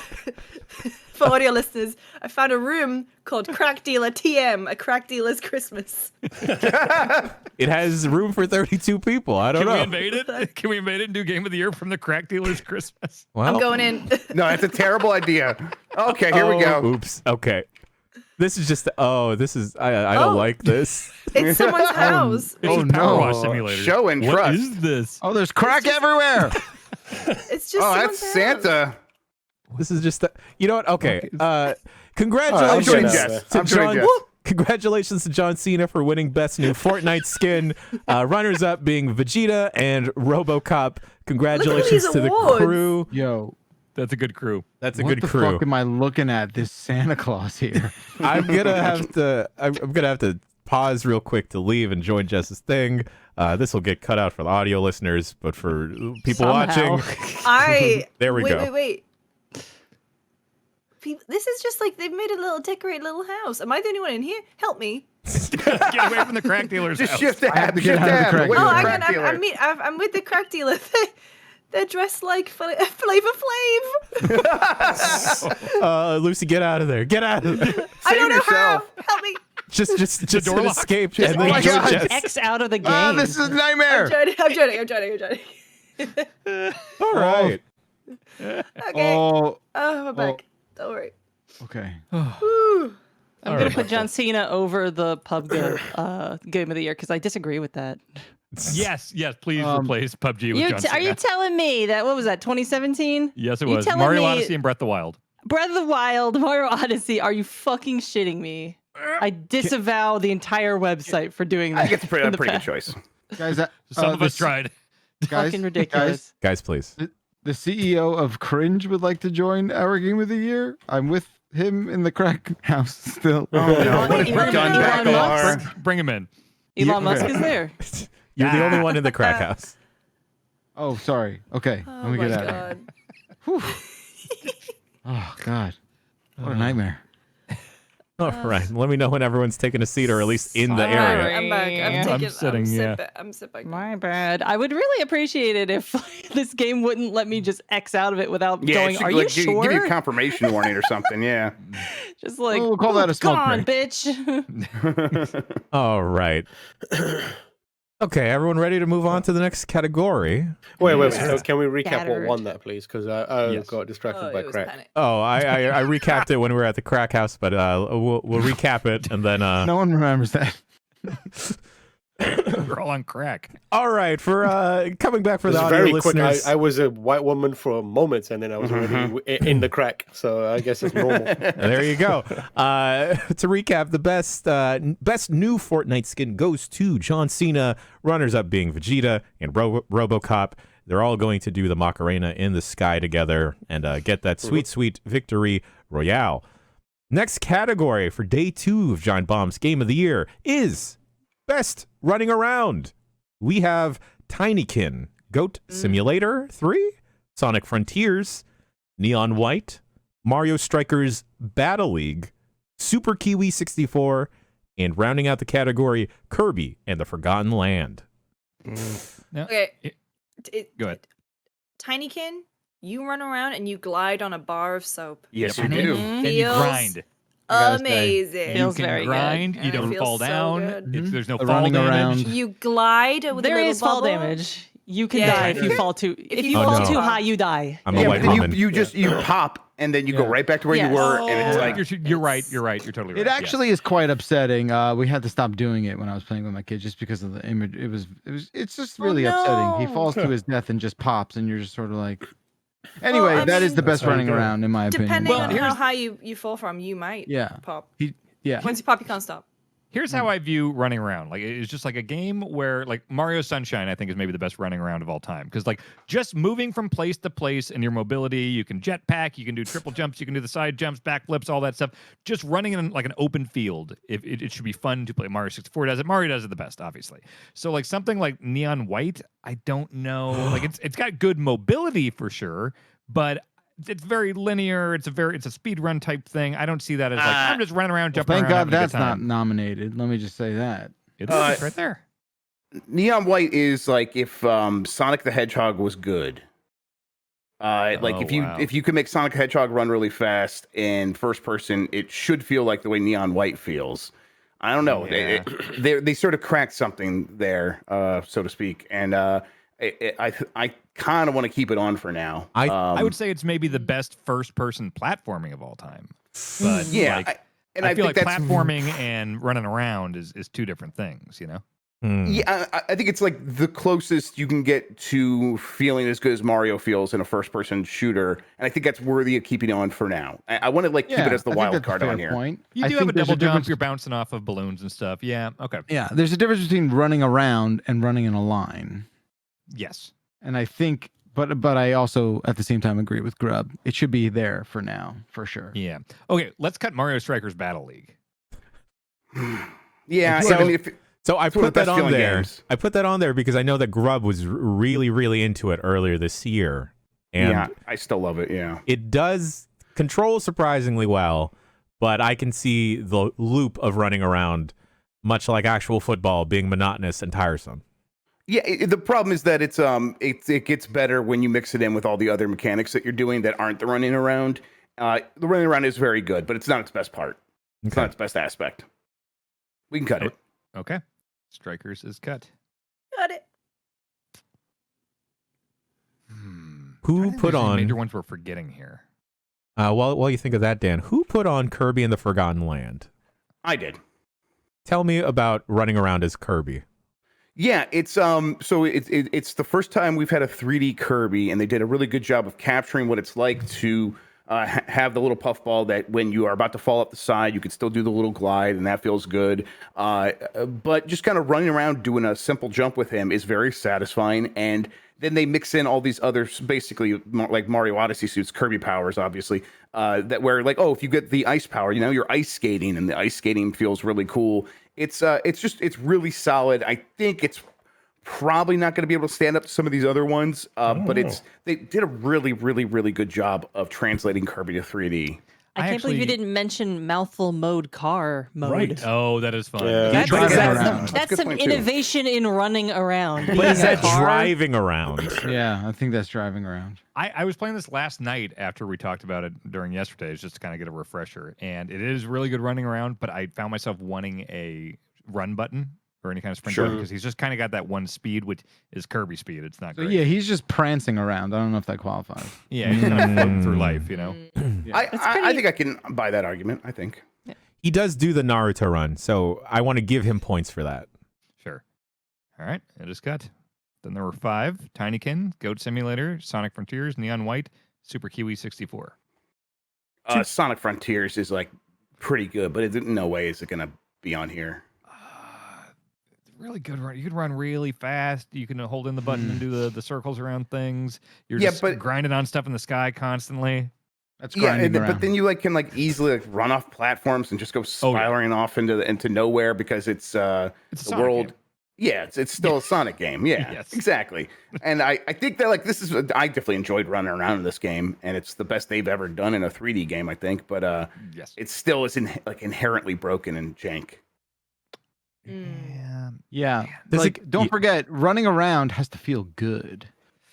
Speaker 8: for audio listeners, I found a room called Crack Dealer TM, a crack dealer's Christmas.
Speaker 1: It has room for 32 people. I don't
Speaker 2: Can we
Speaker 1: know.
Speaker 2: invade it? Can we invade it and do Game of the Year from the Crack Dealer's Christmas?
Speaker 1: Well,
Speaker 8: I'm going in.
Speaker 3: No, that's a terrible idea. Okay, here we go.
Speaker 1: Oops. Okay. This is just. This is. I don't
Speaker 8: Oh.
Speaker 1: like this.
Speaker 8: It's someone's house.
Speaker 2: It's
Speaker 7: Oh,
Speaker 2: a Power
Speaker 7: no.
Speaker 2: Wash Simulator.
Speaker 3: Show and
Speaker 2: What
Speaker 3: trust.
Speaker 2: is this?
Speaker 7: Oh, there's crack everywhere.
Speaker 8: It's just
Speaker 3: Oh,
Speaker 8: someone's
Speaker 3: that's
Speaker 8: house.
Speaker 3: Santa.
Speaker 1: This is just. You know what? Okay.
Speaker 3: I'm
Speaker 1: Congratulations
Speaker 3: joining
Speaker 5: Jess.
Speaker 1: to
Speaker 3: I'm joining
Speaker 1: John.
Speaker 3: Jess.
Speaker 1: Congratulations to John Cena for winning Best New Fortnite Skin. Runners up being Vegeta and RoboCop. Congratulations
Speaker 8: these
Speaker 1: to the
Speaker 8: awards.
Speaker 1: crew.
Speaker 7: Yo,
Speaker 2: That's a good crew.
Speaker 1: That's a
Speaker 7: what
Speaker 1: good
Speaker 7: the
Speaker 1: crew.
Speaker 7: fuck am I looking at? This Santa Claus here.
Speaker 1: I'm gonna have to pause real quick to leave and join Jess's thing. This will get cut out for the audio listeners, but for people
Speaker 4: Somehow.
Speaker 1: watching, There we go.
Speaker 8: Wait. This is just like they've made a little decorate little house. Am I the only one in here? Help me.
Speaker 2: Get away from the Crack Dealer's
Speaker 3: Just
Speaker 2: house.
Speaker 3: shift tab.
Speaker 7: have to get
Speaker 3: Shift
Speaker 7: out of the
Speaker 3: tab.
Speaker 7: crack
Speaker 3: Away
Speaker 7: dealer.
Speaker 3: from
Speaker 8: Oh,
Speaker 3: the
Speaker 8: hang
Speaker 3: crack
Speaker 8: on.
Speaker 3: dealer.
Speaker 8: I'm with the crack dealer. They're dressed like Flavor Flav.
Speaker 1: Lucy, get out of there. Get out of there.
Speaker 8: I don't know
Speaker 3: yourself.
Speaker 8: how. Help me.
Speaker 1: Just
Speaker 2: door
Speaker 1: hit
Speaker 2: locked.
Speaker 1: escape
Speaker 7: Just-
Speaker 1: and
Speaker 7: oh
Speaker 1: then
Speaker 7: my
Speaker 1: join
Speaker 7: God.
Speaker 1: Jess.
Speaker 4: X out of the game.
Speaker 7: Ah, this is a nightmare.
Speaker 8: I'm joining.
Speaker 1: All right.
Speaker 8: Okay.
Speaker 7: Oh,
Speaker 8: I'm back. Don't worry.
Speaker 7: okay.
Speaker 8: Whew.
Speaker 4: I'm gonna put John Cena over the PUBG Game of the Year because I disagree with that.
Speaker 2: Yes, please replace PUBG with John Cena.
Speaker 4: Are you telling me that what was that 2017?
Speaker 2: Yes, it
Speaker 4: you
Speaker 2: was.
Speaker 4: telling
Speaker 2: Mario
Speaker 4: me-
Speaker 2: Odyssey and Breath of the Wild.
Speaker 4: Breath of the Wild, Mario Odyssey. Are you fucking shitting me? I disavow the entire website for doing that.
Speaker 3: I think it's a pretty
Speaker 4: in the
Speaker 3: good
Speaker 4: past.
Speaker 3: choice.
Speaker 7: Guys,
Speaker 2: Some of us tried.
Speaker 7: Guys,
Speaker 4: Fucking ridiculous.
Speaker 1: Guys, please.
Speaker 7: the CEO of Cringe would like to join our Game of the Year. I'm with him in the crack house still.
Speaker 3: Oh, no. What a
Speaker 4: Elon
Speaker 3: gun back
Speaker 4: Musk.
Speaker 3: are.
Speaker 2: Bring him in.
Speaker 4: Elon Musk
Speaker 7: okay.
Speaker 4: is there.
Speaker 1: You're the only one in the crack house.
Speaker 7: Oh, sorry. Okay,
Speaker 8: Oh
Speaker 7: let me
Speaker 8: my
Speaker 7: get out of here.
Speaker 8: god.
Speaker 7: Oh God, what a nightmare.
Speaker 1: All right. Let me know when everyone's taking a seat or at least in the
Speaker 4: Sorry.
Speaker 1: area.
Speaker 8: I'm back.
Speaker 2: I'm sitting, yeah.
Speaker 8: I'm sit back.
Speaker 4: My bad. I would really appreciate it if this game wouldn't let me just X out of it without
Speaker 3: Yeah,
Speaker 4: going,
Speaker 3: it should,
Speaker 4: are you
Speaker 3: like,
Speaker 4: sure?
Speaker 3: give you a confirmation warning or something. Yeah.
Speaker 4: Just like,
Speaker 7: We'll call that a smoke
Speaker 4: gone,
Speaker 7: break.
Speaker 4: bitch.
Speaker 1: All right. Okay, everyone ready to move on to the next category?
Speaker 5: Wait. So can we recap
Speaker 4: Scattered.
Speaker 5: what won that, please? Because I
Speaker 2: Yes.
Speaker 5: got distracted by
Speaker 8: it was
Speaker 5: crack.
Speaker 8: panic.
Speaker 1: Oh, I recapped it when we were at the crack house, but we'll recap it and then.
Speaker 7: No one remembers that.
Speaker 2: We're all on crack.
Speaker 1: All right, for coming back for
Speaker 5: It
Speaker 1: the
Speaker 5: was
Speaker 1: audio
Speaker 5: very quick.
Speaker 1: listeners.
Speaker 5: I was a white woman for a moment, and then I was already in the crack. So I guess it's normal.
Speaker 1: There you go. To recap, the best new Fortnite skin goes to John Cena. Runners up being Vegeta and RoboCop. They're all going to do the Macarena in the sky together and get that sweet victory royale. Next category for day 2 of Giant Bomb's Game of the Year is best running around. We have Tinykin, Goat Simulator 3, Sonic Frontiers, Neon White, Mario Strikers Battle League, Super Kiwi 64, and rounding out the category, Kirby and the Forgotten Land.
Speaker 2: Now,
Speaker 8: Okay.
Speaker 2: Go ahead.
Speaker 8: Tinykin, you run around and you glide on a bar of soap.
Speaker 3: Yes,
Speaker 2: Yep.
Speaker 3: you
Speaker 2: And
Speaker 3: do.
Speaker 2: And you
Speaker 8: Feels
Speaker 2: grind.
Speaker 7: I gotta say,
Speaker 8: amazing.
Speaker 4: Feels
Speaker 2: you can
Speaker 4: very good.
Speaker 2: grind. You
Speaker 8: Yeah, it
Speaker 2: don't
Speaker 8: feels
Speaker 2: fall
Speaker 8: so
Speaker 2: down.
Speaker 8: good.
Speaker 2: There's no
Speaker 7: The
Speaker 2: fall
Speaker 7: running
Speaker 2: damage.
Speaker 7: around.
Speaker 8: You glide with a
Speaker 4: There
Speaker 8: little
Speaker 4: is fall
Speaker 8: bubble.
Speaker 4: damage. You can
Speaker 8: Yeah,
Speaker 4: die
Speaker 2: if
Speaker 4: if you
Speaker 2: you-
Speaker 4: fall too. If you
Speaker 8: you
Speaker 4: fall
Speaker 1: fall
Speaker 4: too
Speaker 8: too
Speaker 4: high, you die.
Speaker 1: I'm a
Speaker 3: Yeah,
Speaker 1: white
Speaker 3: but then
Speaker 1: woman.
Speaker 3: you pop and then you go
Speaker 4: Yeah.
Speaker 3: right back to where
Speaker 4: Yes.
Speaker 3: you were, and it's
Speaker 8: Oh.
Speaker 3: like
Speaker 2: You're right. You're right. You're totally right.
Speaker 7: It actually is quite upsetting. We had to stop doing it when I was playing with my kids just because of the image. It's just really upsetting. He
Speaker 8: no.
Speaker 7: falls to his death and just pops, and you're just sort of like. Anyway,
Speaker 8: I
Speaker 7: that is
Speaker 8: mean-
Speaker 7: the best
Speaker 6: That's how you
Speaker 7: running
Speaker 6: go.
Speaker 7: around in my opinion.
Speaker 8: Depending
Speaker 2: Well,
Speaker 8: on
Speaker 2: here's-
Speaker 8: how high you fall from, you might
Speaker 7: Yeah.
Speaker 8: pop.
Speaker 7: Yeah.
Speaker 8: Once you pop, you can't stop.
Speaker 2: Here's how I view running around. Like it's just like a game where like Mario Sunshine, I think, is maybe the best running around of all time. Because like just moving from place to place and your mobility, you can jetpack, you can do triple jumps, you can do the side jumps, backflips, all that stuff. Just running in like an open field, it should be fun to play. Mario 64 does it. Mario does it the best, obviously. So like something like Neon White, I don't know. Like it's got good mobility for sure, but it's very linear. It's a speed run type thing. I don't see that as like I'm just running around, jumping
Speaker 7: Thank
Speaker 2: around.
Speaker 7: God
Speaker 2: having a
Speaker 7: that's
Speaker 2: good
Speaker 7: not
Speaker 2: time.
Speaker 7: nominated. Let me just say that.
Speaker 2: It is it's right there.
Speaker 3: Neon White is like if Sonic the Hedgehog was good. Like
Speaker 2: Oh, wow.
Speaker 3: if you could make Sonic the Hedgehog run really fast in first person, it should feel like the way Neon White feels. I don't know.
Speaker 2: Yeah.
Speaker 3: They sort of cracked something there, so to speak, and I kind of want to keep it on for now.
Speaker 2: I would say it's maybe the best first-person platforming of all time. But
Speaker 3: yeah,
Speaker 2: like,
Speaker 3: and
Speaker 2: I feel
Speaker 3: think
Speaker 2: like
Speaker 3: that's
Speaker 2: platforming and running around is two different things, you know?
Speaker 3: Yeah, I think it's like the closest you can get to feeling as good as Mario feels in a first-person shooter, and I think that's worthy of keeping it on for now. I want to like keep it as the
Speaker 7: I think
Speaker 3: wild
Speaker 7: that's a
Speaker 3: card
Speaker 7: fair
Speaker 3: on here.
Speaker 7: point.
Speaker 2: You
Speaker 7: I
Speaker 2: do have a
Speaker 7: think there's
Speaker 2: double jump,
Speaker 7: difference-
Speaker 2: you're bouncing off of balloons and stuff. Yeah, okay.
Speaker 7: Yeah, there's a difference between running around and running in a line.
Speaker 2: Yes.
Speaker 7: And I think, but I also at the same time agree with Grub. It should be there for now, for sure.
Speaker 2: Yeah. Okay, let's cut Mario Strikers Battle League.
Speaker 3: Yeah,
Speaker 1: So-
Speaker 3: I mean,
Speaker 1: So I
Speaker 3: It's one of
Speaker 1: put
Speaker 3: the
Speaker 1: that
Speaker 3: best
Speaker 1: on
Speaker 3: feeling
Speaker 1: there.
Speaker 3: games.
Speaker 1: I put that on there because I know that Grub was really, really into it earlier this year, and
Speaker 3: yeah, I still love it. Yeah,
Speaker 1: it does control surprisingly well. But I can see the loop of running around, much like actual football, being monotonous and tiresome.
Speaker 3: yeah. The problem is that it gets better when you mix it in with all the other mechanics that you're doing that aren't the running around. The running around is very good, but it's not its best part. It's not its best aspect. We can cut it.
Speaker 2: Okay. Strikers is cut.
Speaker 8: Got it.
Speaker 1: Who put on?
Speaker 2: major ones we're forgetting here?
Speaker 1: While you think of that, Dan, who put on Kirby and the Forgotten Land?
Speaker 3: I did.
Speaker 1: Tell me about running around as Kirby.
Speaker 3: Yeah, it's so it's the first time we've had a 3D Kirby, and they did a really good job of capturing what it's like to have the little puffball that when you are about to fall up the side, you can still do the little glide, and that feels good. But just kind of running around doing a simple jump with him is very satisfying. And then they mix in all these other, basically like Mario Odyssey suits, Kirby powers, obviously, that where like, oh, if you get the ice power, you know, you're ice skating, and the ice skating feels really cool. It's really solid. I think it's probably not going to be able to stand up to some of these other ones, but they did a really, really, really good job of translating Kirby to 3D.
Speaker 4: I can't believe you
Speaker 2: actually-
Speaker 4: didn't mention mouthful mode car mode.
Speaker 6: Right.
Speaker 2: Oh, that is fun.
Speaker 5: Yeah.
Speaker 4: That's,
Speaker 7: Driving
Speaker 4: that's
Speaker 7: around.
Speaker 4: some,
Speaker 3: That's a
Speaker 4: that's
Speaker 3: good
Speaker 4: some
Speaker 3: point, too.
Speaker 4: innovation in running around.
Speaker 1: But
Speaker 4: Being
Speaker 1: is
Speaker 4: a
Speaker 1: that
Speaker 4: car-
Speaker 1: driving around?
Speaker 7: Yeah, I think that's driving around.
Speaker 2: I was playing this last night after we talked about it during yesterday's, just to kind of get a refresher. And it is really good running around, but I found myself wanting a run button or any kind of sprint
Speaker 3: Sure.
Speaker 2: button because he's just kind of got that one speed, which is Kirby speed. It's not
Speaker 7: So
Speaker 2: great.
Speaker 7: yeah, he's just prancing around. I don't know if that qualifies.
Speaker 2: Yeah, he's kind of floating through life, you know?
Speaker 3: I
Speaker 4: pretty-
Speaker 3: think I can buy that argument. I think.
Speaker 1: He does do the Naruto run, so I want to give him points for that.
Speaker 2: Sure. All right, it is cut. Then there were 5: Tinykin, Goat Simulator, Sonic Frontiers, Neon White, Super Kiwi 64.
Speaker 3: Sonic Frontiers is like pretty good, but in no way is it going to be on here.
Speaker 2: Really good run. You can run really fast. You can hold in the button and do the circles around things. You're
Speaker 3: Yeah,
Speaker 2: just
Speaker 3: but-
Speaker 2: grinding on stuff in the sky constantly.
Speaker 7: That's
Speaker 3: Yeah,
Speaker 7: grinding around.
Speaker 3: but then you can easily run off platforms and just go spiraling off into nowhere because it's
Speaker 2: It's a
Speaker 3: the
Speaker 2: Sonic
Speaker 3: world.
Speaker 2: game.
Speaker 3: Yeah, it's still a Sonic game. Yeah,
Speaker 2: Yes.
Speaker 3: exactly. And I think that this is I definitely enjoyed running around in this game, and it's the best they've ever done in a 3D game, I think. But
Speaker 2: Yes.
Speaker 3: it still is inherently broken and jank.
Speaker 8: Mm.
Speaker 2: Yeah.
Speaker 7: Yeah,
Speaker 1: Does
Speaker 7: like
Speaker 1: it-
Speaker 7: don't
Speaker 1: yeah.
Speaker 7: forget, running around has to feel good.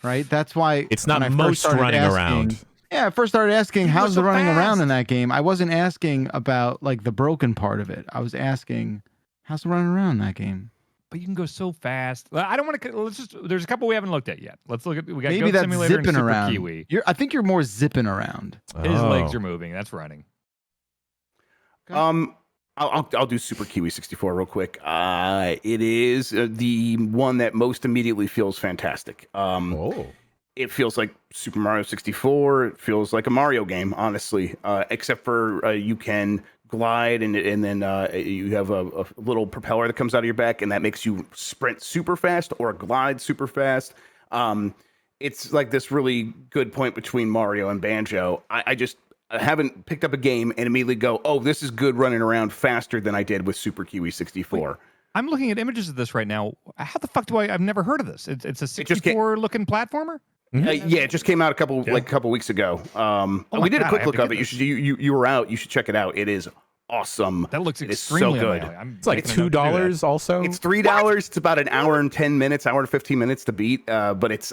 Speaker 7: right? That's why
Speaker 1: It's
Speaker 7: when
Speaker 1: not
Speaker 7: I first
Speaker 1: most
Speaker 7: started
Speaker 1: running
Speaker 7: asking-
Speaker 1: around.
Speaker 7: Yeah, I first started asking
Speaker 2: You go
Speaker 7: how's
Speaker 2: so
Speaker 7: the running around
Speaker 2: fast.
Speaker 7: in that game. I wasn't asking about like the broken part of it. I was asking how's the running around in that game.
Speaker 2: But you can go so fast. I don't want to. Let's just. There's a couple we haven't looked at yet. Let's look at. We got
Speaker 7: Maybe
Speaker 2: Goat
Speaker 7: that's
Speaker 2: Simulator and
Speaker 7: zipping
Speaker 2: Super
Speaker 7: around.
Speaker 2: Kiwi.
Speaker 7: I think you're more zipping around.
Speaker 2: His legs
Speaker 1: Oh.
Speaker 2: are moving. That's running.
Speaker 3: I'll do Super Kiwi 64 real quick. It is the one that most immediately feels fantastic.
Speaker 1: Oh.
Speaker 3: It feels like Super Mario 64. It feels like a Mario game, honestly, except for you can glide and then you have a little propeller that comes out of your back and that makes you sprint super fast or glide super fast. It's like this really good point between Mario and Banjo. I haven't picked up a game and immediately go, oh, this is good running around faster than I did with Super Kiwi 64.
Speaker 2: Wait, I'm looking at images of this right now. How the fuck do I've never heard of this. It's a
Speaker 3: just came-
Speaker 2: 64 looking platformer?
Speaker 3: Yeah, it just came out a couple weeks ago. We did a quick look of it. You were out. You should check it out. It is awesome.
Speaker 2: That looks
Speaker 3: It is
Speaker 2: extremely
Speaker 3: so good.
Speaker 1: It's like $2 also.
Speaker 3: It's $3. It's about an hour and 10 minutes, hour and 15 minutes to beat. But it's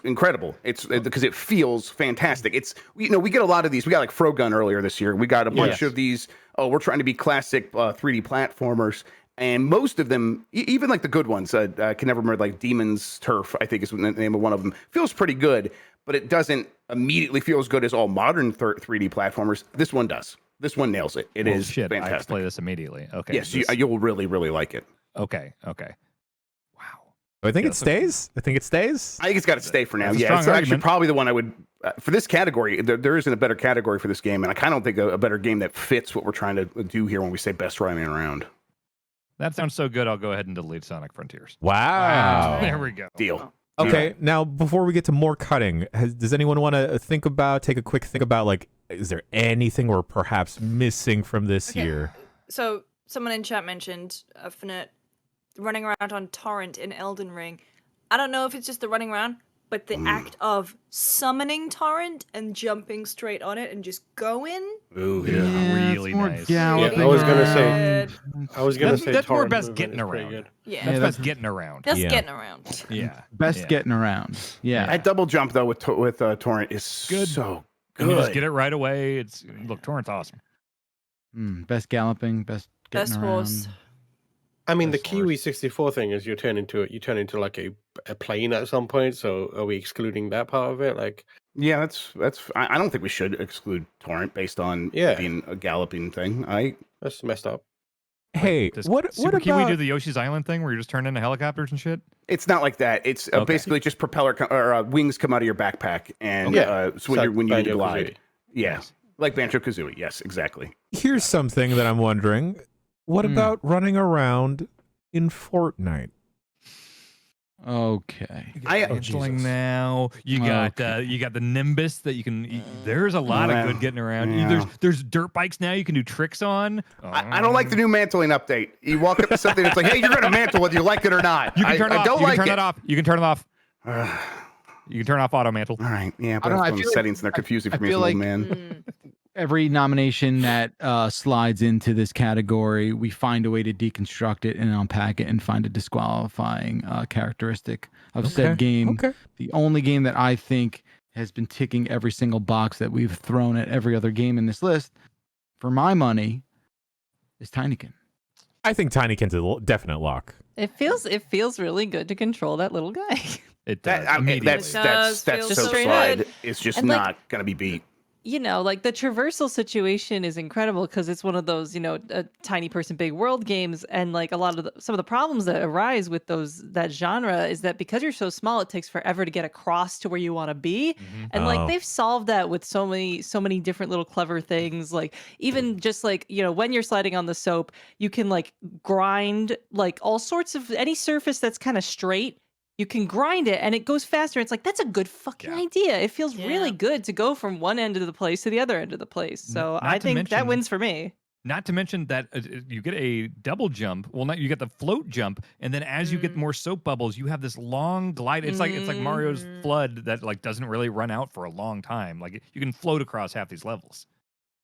Speaker 3: incredible. It's because it feels fantastic. We get a lot of these. We got like Frogun earlier this year. We got a bunch of these. Oh, we're trying to be classic 3D platformers. And most of them, even like the good ones, I can never remember, like Demon's Turf, I think is the name of one of them, feels pretty good, but it doesn't immediately feel as good as all modern 3D platformers. This one does. This one nails it. It is
Speaker 2: shit. I have to
Speaker 3: fantastic.
Speaker 2: play this immediately. Okay.
Speaker 3: Yes, you'll really, really like it.
Speaker 2: Okay. Wow.
Speaker 1: I think it stays. I think it stays.
Speaker 3: I think it's got to stay for now.
Speaker 2: That's a
Speaker 3: Yeah,
Speaker 2: strong
Speaker 3: it's actually
Speaker 2: argument.
Speaker 3: probably the one I would, for this category, there isn't a better category for this game, and I kind of don't think a better game that fits what we're trying to do here when we say best running around.
Speaker 2: That sounds so good. I'll go ahead and delete Sonic Frontiers.
Speaker 1: Wow.
Speaker 2: There we go.
Speaker 3: Deal.
Speaker 1: Okay, now before we get to more cutting, does anyone want to take a quick think about, like, is there anything we're perhaps missing from this year?
Speaker 8: So someone in chat mentioned Finette running around on Torrent in Elden Ring. I don't know if it's just the running around, but the act of summoning Torrent and jumping straight on it and just going.
Speaker 3: Ooh,
Speaker 2: Really
Speaker 7: it's more
Speaker 2: nice.
Speaker 7: galloping
Speaker 5: I was gonna
Speaker 7: around.
Speaker 5: say. I was gonna say
Speaker 2: that's more
Speaker 5: torrent
Speaker 2: best
Speaker 5: movement
Speaker 2: getting
Speaker 5: is pretty
Speaker 2: around.
Speaker 5: good.
Speaker 8: Yeah,
Speaker 2: That's
Speaker 7: that's-
Speaker 2: best getting around.
Speaker 8: that's
Speaker 1: Yeah.
Speaker 8: getting around.
Speaker 2: Yeah.
Speaker 7: Best
Speaker 2: Yeah.
Speaker 7: getting around. Yeah.
Speaker 3: That double jump though with Torrent is
Speaker 2: Good.
Speaker 3: so
Speaker 2: And you just
Speaker 3: good.
Speaker 2: get it right away. Look, Torrent's awesome.
Speaker 7: Best galloping, best getting
Speaker 8: Best
Speaker 7: around.
Speaker 8: horse.
Speaker 5: I mean, the
Speaker 2: Best
Speaker 5: Kiwi
Speaker 2: horse.
Speaker 5: 64 thing is you turn into like a plane at some point. So are we excluding that part of it? Like,
Speaker 3: Yeah, that's. I don't think we should exclude Torrent based on being a galloping thing.
Speaker 5: that's messed up.
Speaker 1: Hey,
Speaker 2: Does
Speaker 1: what
Speaker 2: Super Kiwi
Speaker 1: about
Speaker 2: do the Yoshi's Island thing where you just turn into helicopters and shit?
Speaker 3: It's not like that. It's
Speaker 2: Okay.
Speaker 3: basically just propeller or wings come out of your backpack, and so when you need to glide, like Banjo Kazooie. Yes, exactly.
Speaker 1: Here's something that I'm wondering. What about running around in Fortnite?
Speaker 7: Okay.
Speaker 2: Canceling now. You got the Nimbus that you can. There's a lot of good getting around.
Speaker 3: Yeah.
Speaker 2: There's dirt bikes now you can do tricks on.
Speaker 3: I don't like the new mantling update. You walk up to something, it's like, hey, you're gonna mantle whether you like it or not.
Speaker 2: You can turn it off.
Speaker 3: don't
Speaker 2: You can
Speaker 3: like
Speaker 2: turn
Speaker 3: it.
Speaker 2: it off. You can turn it off. You can turn off auto mantle.
Speaker 3: All right, yeah, but
Speaker 7: don't know,
Speaker 3: that's
Speaker 7: I
Speaker 3: one of the
Speaker 7: feel like-
Speaker 3: settings, and they're confusing for
Speaker 7: I
Speaker 3: me as a
Speaker 7: feel
Speaker 3: little
Speaker 7: like-
Speaker 3: man.
Speaker 7: Every nomination that slides into this category, we find a way to deconstruct it and unpack it and find a disqualifying characteristic of said game.
Speaker 1: Okay.
Speaker 7: The only game that I think has been ticking every single box that we've thrown at every other game in this list, for my money, is Tinykin.
Speaker 1: I think Tinykin's a definite lock.
Speaker 4: It feels really good to control that little guy.
Speaker 2: It does.
Speaker 3: That's
Speaker 8: It does
Speaker 3: that's
Speaker 8: feel
Speaker 3: so
Speaker 8: so
Speaker 3: slide.
Speaker 8: good.
Speaker 3: It's just
Speaker 4: And, like,
Speaker 3: not gonna be beat.
Speaker 4: You know, like the traversal situation is incredible because it's one of those, tiny person, big world games. And like a lot of some of the problems that arise with that genre is that because you're so small, it takes forever to get across to where you want to be. And like they've solved that with so many different little clever things. Like even just like, when you're sliding on the soap, you can like grind like all sorts of any surface that's kind of straight. You can grind it and it goes faster. It's like, that's a good fucking idea. It feels really good to go from one end of the place to the other end of the place. So
Speaker 2: Not
Speaker 4: I
Speaker 2: to
Speaker 4: think
Speaker 2: mention-
Speaker 4: that wins for me.
Speaker 2: Not to mention that you get a double jump. Well, you get the float jump, and then as you get more soap bubbles, you have this long glide. It's like Mario's flood that like doesn't really run out for a long time. Like you can float across half these levels.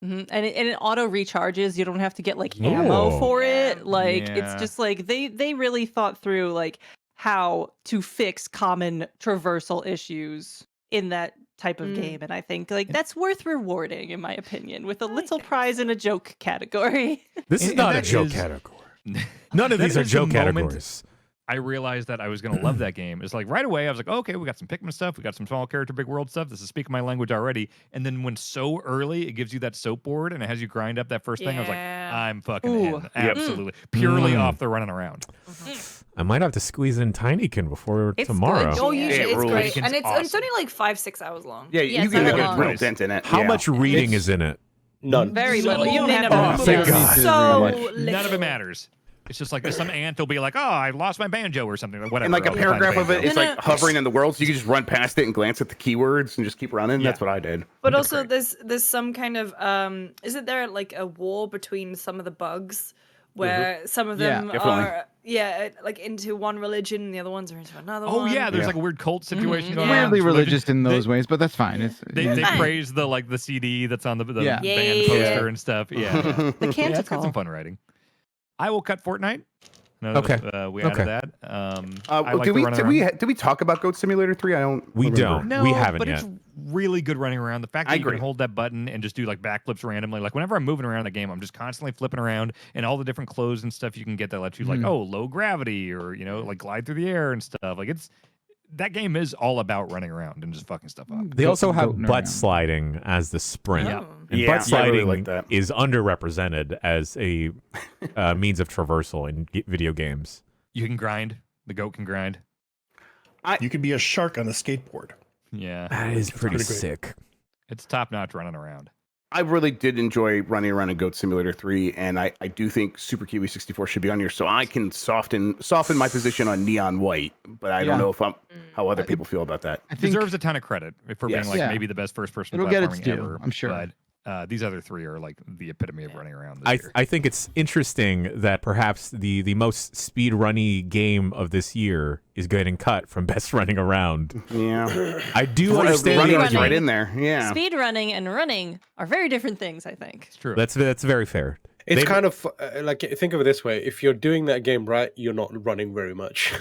Speaker 4: And it auto recharges. You don't have to get like ammo
Speaker 1: Ooh.
Speaker 4: for it. Like it's
Speaker 2: Yeah.
Speaker 4: just like they really thought through like how to fix common traversal issues in that type of
Speaker 8: Mm.
Speaker 4: game, and I think like that's worth rewarding, in my opinion, with a little prize and a joke category.
Speaker 1: This is
Speaker 2: And
Speaker 1: not a
Speaker 2: that
Speaker 1: joke
Speaker 2: is-
Speaker 1: category. None of
Speaker 2: That
Speaker 1: these are
Speaker 2: is the
Speaker 1: joke
Speaker 2: moment
Speaker 1: categories.
Speaker 2: I realized that I was going to love that game. It's like right away, I was like, okay, we got some Pikmin stuff. We got some small character, big world stuff. This is speaking my language already. And then when so early, it gives you that soap board and it has you grind up that first thing. I was like,
Speaker 8: Yeah.
Speaker 2: I'm fucking
Speaker 4: Ooh.
Speaker 2: in. Absolutely. Purely
Speaker 1: Mm.
Speaker 2: off the running around.
Speaker 1: I might have to squeeze in Tinykin before
Speaker 4: It's
Speaker 1: tomorrow.
Speaker 4: good.
Speaker 8: Oh,
Speaker 4: Yeah.
Speaker 8: usually
Speaker 3: It
Speaker 8: it's
Speaker 3: rules.
Speaker 8: great,
Speaker 2: Tinykin's
Speaker 8: and it's
Speaker 2: awesome.
Speaker 8: only like 5-6 hours long.
Speaker 3: Yeah,
Speaker 4: Yeah,
Speaker 3: you
Speaker 4: it's
Speaker 3: can
Speaker 4: not
Speaker 3: make a
Speaker 4: long.
Speaker 3: real dent in it.
Speaker 1: How
Speaker 3: Yeah.
Speaker 1: much reading
Speaker 5: It's-
Speaker 1: is in it?
Speaker 5: None.
Speaker 4: Very
Speaker 8: So
Speaker 4: little. You don't have
Speaker 8: minimal.
Speaker 4: to.
Speaker 1: Oh, thank
Speaker 4: Yeah.
Speaker 1: God.
Speaker 8: So
Speaker 2: None of it
Speaker 8: little.
Speaker 2: matters. It's just like there's some ant will be like, oh, I lost my banjo or something. Whatever.
Speaker 3: And like a
Speaker 2: I'll find the
Speaker 3: paragraph of it
Speaker 2: banjo.
Speaker 3: is
Speaker 8: No,
Speaker 3: like
Speaker 8: no.
Speaker 3: hovering in the world, so you can just run past it and glance at the keywords and just keep running.
Speaker 2: Yeah.
Speaker 3: That's what I did.
Speaker 8: But
Speaker 2: That's
Speaker 8: also,
Speaker 2: great.
Speaker 8: there's some kind of isn't there like a war between some of the bugs, where some of
Speaker 7: Yeah,
Speaker 8: them
Speaker 3: definitely.
Speaker 8: are like into one religion and the other ones are into another
Speaker 2: Oh
Speaker 8: one.
Speaker 2: yeah, there's
Speaker 3: Yeah.
Speaker 2: like a weird cult situation going
Speaker 8: Yeah.
Speaker 2: on.
Speaker 7: Weirdly
Speaker 2: It's
Speaker 7: religious in
Speaker 2: They-
Speaker 7: those ways, but that's fine. It's
Speaker 2: They
Speaker 8: Fine.
Speaker 2: praise the like the CD that's on the
Speaker 7: Yeah.
Speaker 2: band
Speaker 8: Yeah.
Speaker 2: poster and stuff. Yeah, yeah.
Speaker 4: The
Speaker 2: Yeah, it's got
Speaker 4: canticle.
Speaker 2: some fun writing. I will cut Fortnite. No,
Speaker 1: Okay.
Speaker 2: we added
Speaker 1: Okay.
Speaker 2: that. I like
Speaker 3: did
Speaker 2: the
Speaker 3: we
Speaker 2: running
Speaker 3: did
Speaker 2: around.
Speaker 3: we talk about Goat Simulator 3? I don't.
Speaker 1: We
Speaker 3: remember.
Speaker 1: don't.
Speaker 2: No,
Speaker 1: We haven't
Speaker 2: but
Speaker 1: yet.
Speaker 2: it's really good running around. The fact
Speaker 3: I
Speaker 2: that you
Speaker 3: agree.
Speaker 2: can hold that button and just do like backflips randomly. Like whenever I'm moving around the game, I'm just constantly flipping around, and all the different clothes and stuff you can get that let you like, oh, low gravity or like glide through the air and stuff. Like that game is all about running around and just fucking stuff up.
Speaker 1: They also have
Speaker 7: Goating
Speaker 1: butt
Speaker 7: around.
Speaker 1: sliding as the sprint.
Speaker 2: Yeah.
Speaker 8: Oh.
Speaker 1: And
Speaker 3: Yeah,
Speaker 1: butt
Speaker 3: I really
Speaker 1: sliding
Speaker 3: like that.
Speaker 1: is underrepresented as a means of traversal in video games.
Speaker 2: You can grind. The goat can grind.
Speaker 6: You could be a shark on the skateboard.
Speaker 2: Yeah,
Speaker 1: That is pretty
Speaker 6: pretty great.
Speaker 1: sick.
Speaker 2: it's top notch running around.
Speaker 3: I really did enjoy running around in Goat Simulator 3, and I do think Super Kiwi 64 should be on here so I can soften my position on Neon White. But I don't
Speaker 7: Yeah.
Speaker 3: know if how other people feel about that.
Speaker 7: I think
Speaker 2: Deserves a ton of credit for
Speaker 3: Yes.
Speaker 2: being like
Speaker 7: Yeah.
Speaker 2: maybe the best first person
Speaker 7: It'll get its
Speaker 2: platforming
Speaker 7: due,
Speaker 2: ever.
Speaker 7: I'm sure.
Speaker 2: But these other three are like the epitome of running around this year.
Speaker 1: I think it's interesting that perhaps the most speed runny game of this year is getting cut from best running around.
Speaker 3: Yeah,
Speaker 1: I do understand
Speaker 3: running
Speaker 1: the
Speaker 3: is right
Speaker 1: argument.
Speaker 3: in there. Yeah,
Speaker 4: Speed running and running are very different things, I think.
Speaker 2: It's true.
Speaker 1: That's very fair.
Speaker 5: It's
Speaker 1: They-
Speaker 5: kind of like, think of it this way: if you're doing that game right, you're not running very much.